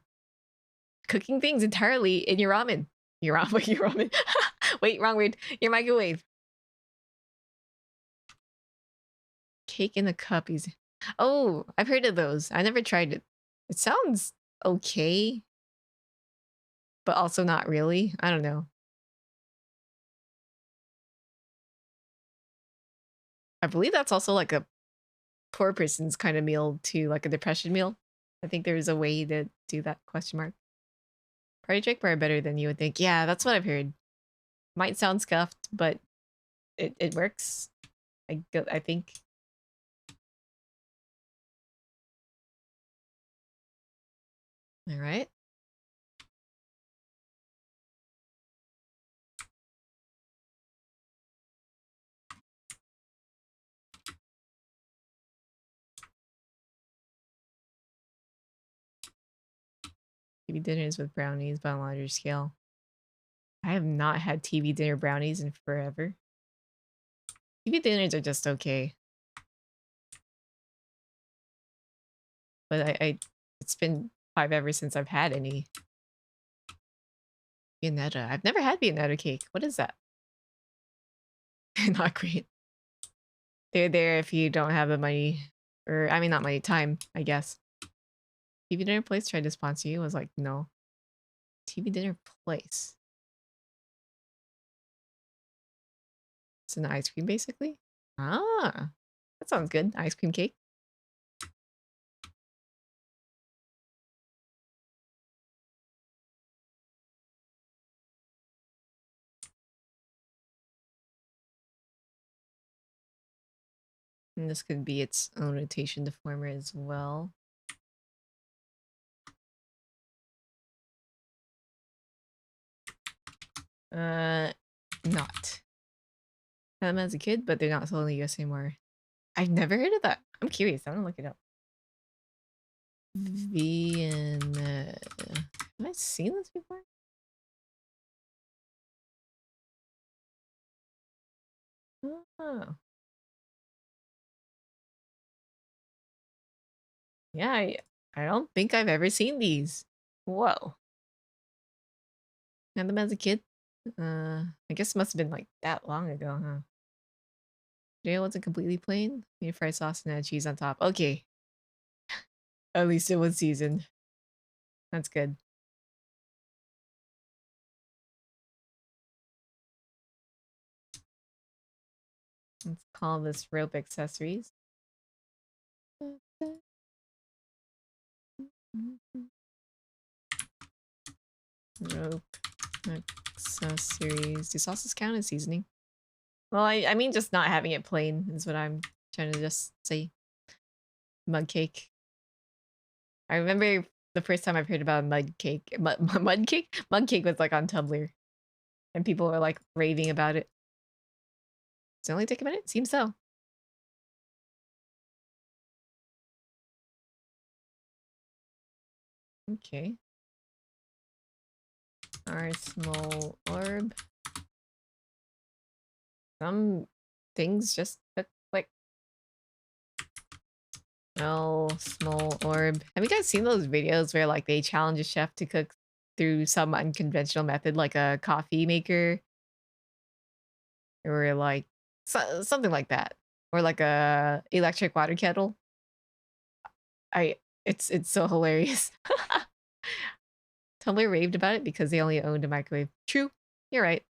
cooking things entirely in your ramen. Your ramen, your ramen. Wait, wrong word. Your microwave. Cake in a cup is. Oh, I've heard of those. I never tried it. It sounds okay, but also not really. I don't know. I believe that's also like a poor person's kind of meal too, like a depression meal. I think there's a way to do that, question mark. Party trick bar better than you would think. Yeah, that's what I've heard. Might sound scuffed, but it works. I think. All right. TV dinners with brownies, but on a larger scale. I have not had TV dinner brownies in forever. TV dinners are just okay. But it's been 5 ever since I've had any. Viennetta. I've never had Viennetta cake. What is that? Not great. They're there if you don't have the money. Or, I mean, not money, time, I guess. TV dinner place tried to sponsor you. I was like, no. TV dinner place. It's an ice cream, basically. Ah, that sounds good. Ice cream cake. And this could be its own rotation deformer as well. Not. Had them as a kid, but they're not sold in the US anymore. I've never heard of that. I'm curious. I'm gonna look it up. Vienna. Have I seen this before? Oh. Yeah, I don't think I've ever seen these. Whoa. Had them as a kid. I guess it must have been like that long ago, huh? Jail wasn't completely plain. Made fried sauce and had cheese on top. Okay. At least it was seasoned. That's good. Let's call this rope accessories. Rope accessories. Do sauces count as seasoning? Well, I mean just not having it plain is what I'm trying to just say. Mud cake. I remember the first time I've heard about mud cake. Mud cake? Mud cake was like on Tumblr. And people were like raving about it. Does it only take a minute? Seems so. Okay. Our small orb. Some things just took like no small orb. Have you guys seen those videos where like they challenge a chef to cook through some unconventional method like a coffee maker? Or like something like that. Or like a electric water kettle? I it's so hilarious. Tumblr raved about it because they only owned a microwave. True. You're right.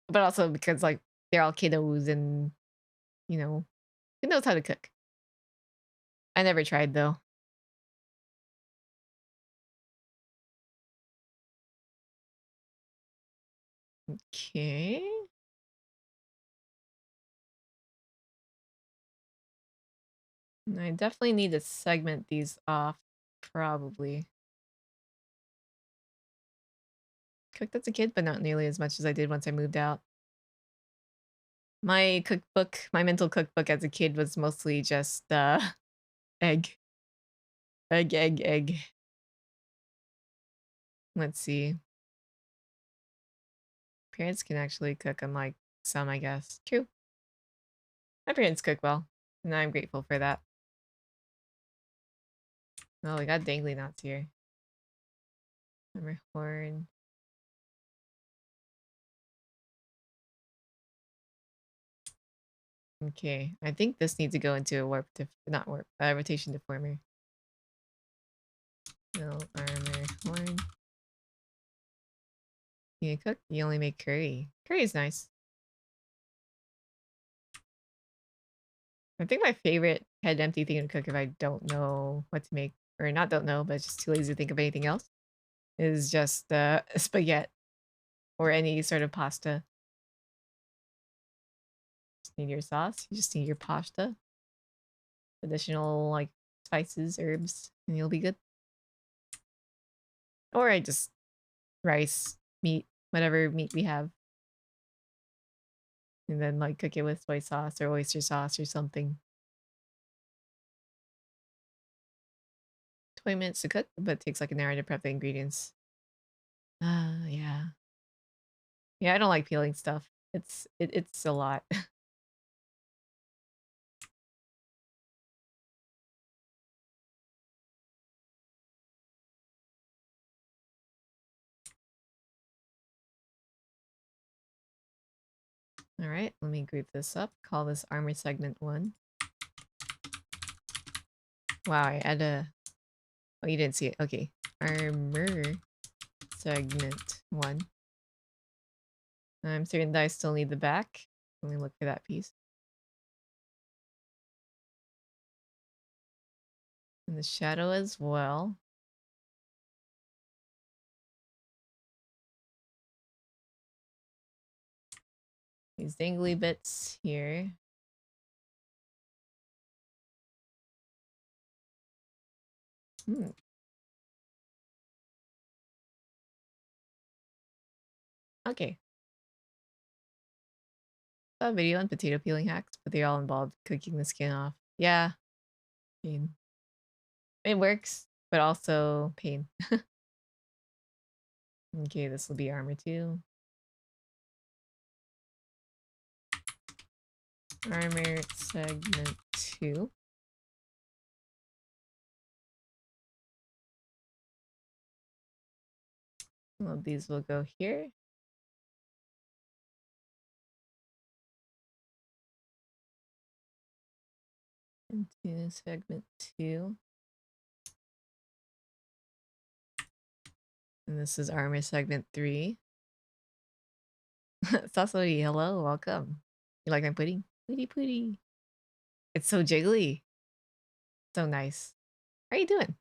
But also because like they're all kiddos and you know, who knows how to cook. I never tried though. Okay. I definitely need to segment these off, probably. Cooked as a kid, but not nearly as much as I did once I moved out. My cookbook, my mental cookbook as a kid was mostly just egg. Egg. Let's see. Parents can actually cook, unlike some, I guess. True. My parents cook well, and I'm grateful for that. Oh, we got dangly knots here. Hammer horn. Okay, I think this needs to go into a warp, not warp, rotation deformer. No armor horn. You cook? You only make curry. Curry is nice. I think my favorite head empty thing to cook if I don't know what to make, or not don't know, but just too lazy to think of anything else, is just spaghetti or any sort of pasta. Just need your sauce. You just need your pasta. Additional like spices, herbs, and you'll be good. Or I just rice, meat, whatever meat we have. And then like cook it with soy sauce or oyster sauce or something. 20 minutes to cook, but it takes like an hour to prep the ingredients. Yeah. Yeah, I don't like peeling stuff. It's a lot. All right, let me group this up. Call this armor segment 1. Wow, I had a... Oh, you didn't see it. Okay. Armor segment 1. I'm certain that I still need the back. Let me look for that piece. And the shadow as well. These dangly bits here. Okay. Saw a video on potato peeling hacks, but they all involved cooking the skin off. Yeah. Pain. It works, but also pain. Okay, this will be armor 2. Armor segment 2. Well, these will go here. Into segment 2. And this is armor segment 3. Sasori, hello, welcome. You like my pudding? Putty putty. It's so jiggly. So nice. How are you doing?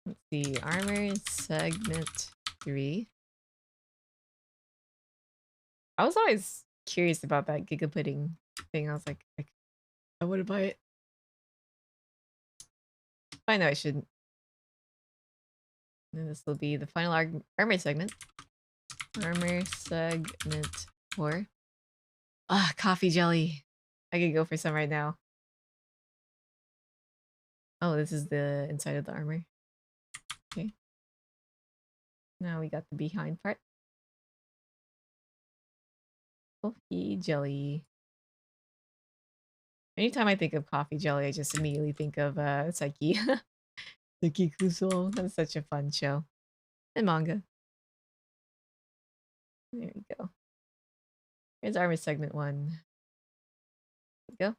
Let's see, armor segment 3. I was always curious about that Giga Pudding thing. I was like I want to buy it. I know I shouldn't. And this will be the final armor segment. Armor segment 4. Ah, coffee jelly. I could go for some right now. Oh, this is the inside of the armor. Okay. Now we got the behind part. Coffee jelly. Anytime I think of coffee jelly, I just immediately think of Saiki. Saiki Kuso. That's such a fun show. And manga. There we go. Here's armor segment 1. There we go.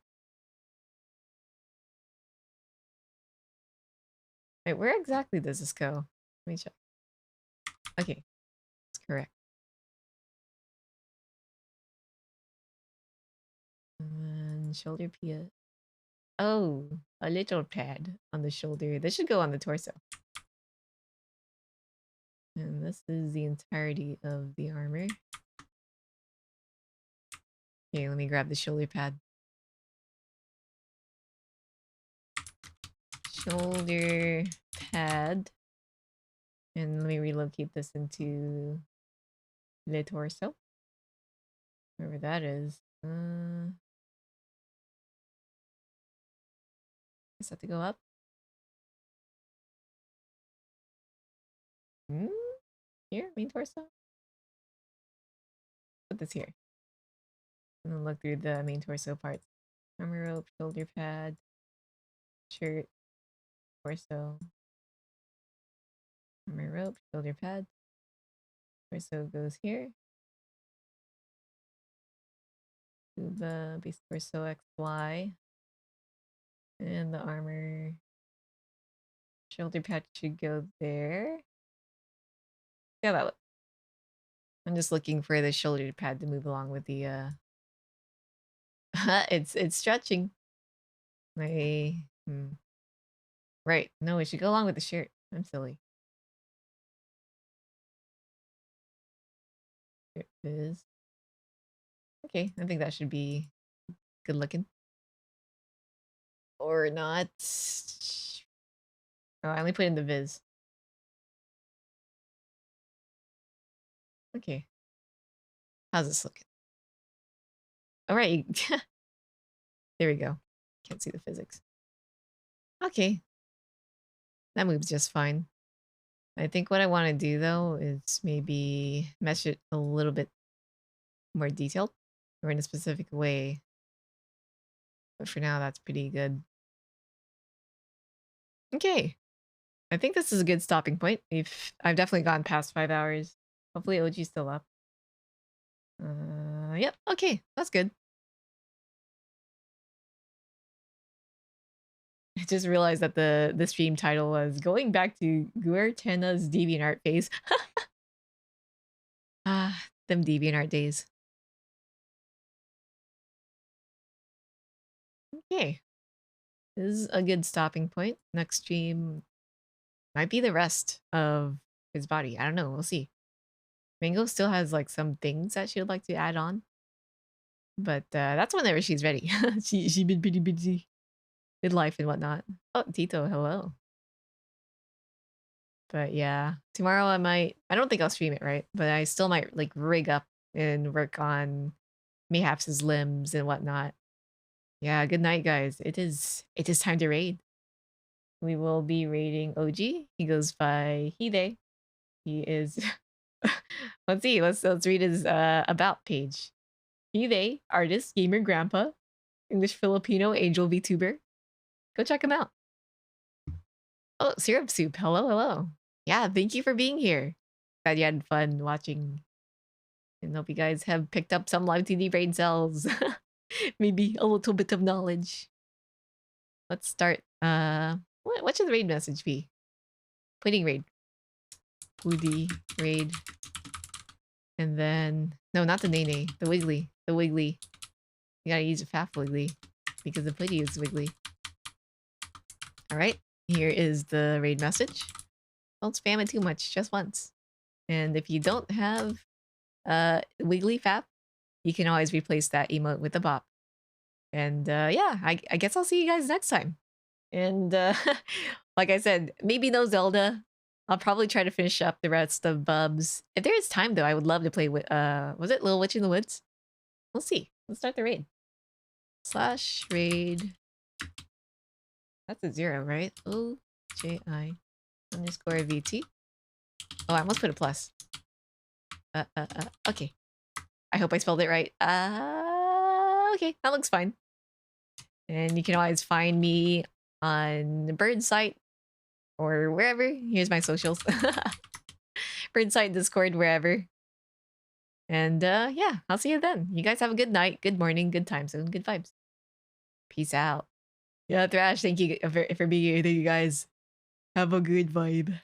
Wait, where exactly does this go? Let me check. Okay, that's correct. And then shoulder pia. Oh, a little pad on the shoulder. This should go on the torso. And this is the entirety of the armor. Okay, let me grab the shoulder pad. Shoulder pad. And let me relocate this into the torso. Wherever that is. Guess I have to go up. Here, main torso. Put this here. And then look through the main torso parts. Armor rope, shoulder pad, shirt, torso. Armor rope, shoulder pad. Torso goes here. To the base torso XY. And the armor shoulder pad should go there. Yeah, that look. I'm just looking for the shoulder pad to move along with the it's stretching. My Right. No, it should go along with the shirt. I'm silly. It is. Okay, I think that should be good looking. Or not. Oh, I only put in the viz. Okay. How's this looking? All right. There we go. Can't see the physics. Okay. That moves just fine. I think what I want to do though is maybe mesh it a little bit more detailed or in a specific way. But for now, that's pretty good. Okay. I think this is a good stopping point. I've definitely gone past 5 hours. Hopefully OG's still up. Yep. Okay. That's good. I just realized that the stream title was going back to Guertena's DeviantArt phase. Ah, them DeviantArt days. Okay. This is a good stopping point. Next stream might be the rest of his body. I don't know. We'll see. Mango still has like some things that she would like to add on. But that's whenever she's ready. She's been pretty busy with life and whatnot. Oh, Tito, hello. But yeah, tomorrow I don't think I'll stream it, right? But I still might like rig up and work on Mayhaps' limbs and whatnot. Yeah, good night, guys. It is time to raid. We will be raiding OG. He goes by Hide. He is let's see, let's read his about page. Hide, artist, gamer grandpa, English Filipino angel VTuber. Go check him out. Oh, Syrup Soup. Hello, hello. Yeah, thank you for being here. Glad you had fun watching. And hope you guys have picked up some Live2D brain cells. Maybe a little bit of knowledge. Let's start. What should the raid message be? Pudding raid. Woody raid. And then no, not the Nene. The Wiggly. The Wiggly. You gotta use a Faf Wiggly because the Putty is Wiggly. Alright. Here is the raid message. Don't spam it too much, just once. And if you don't have Wiggly Fap, you can always replace that emote with a bop. And yeah, I guess I'll see you guys next time. And like I said, maybe no Zelda. I'll probably try to finish up the rest of Bubs. If there is time though, I would love to play with was it Little Witch in the Woods? We'll see. Let's start the raid. / raid. That's a 0, right? OJI _ VT. Oh, I almost put a plus. Okay. I hope I spelled it right. Okay, that looks fine. And you can always find me on Birdsite or wherever. Here's my socials. Birdsite, Discord, wherever. And yeah, I'll see you then. You guys have a good night, good morning, good time zone, good vibes. Peace out. Yeah, Thrash, thank you for being here. Thank you guys. Have a good vibe.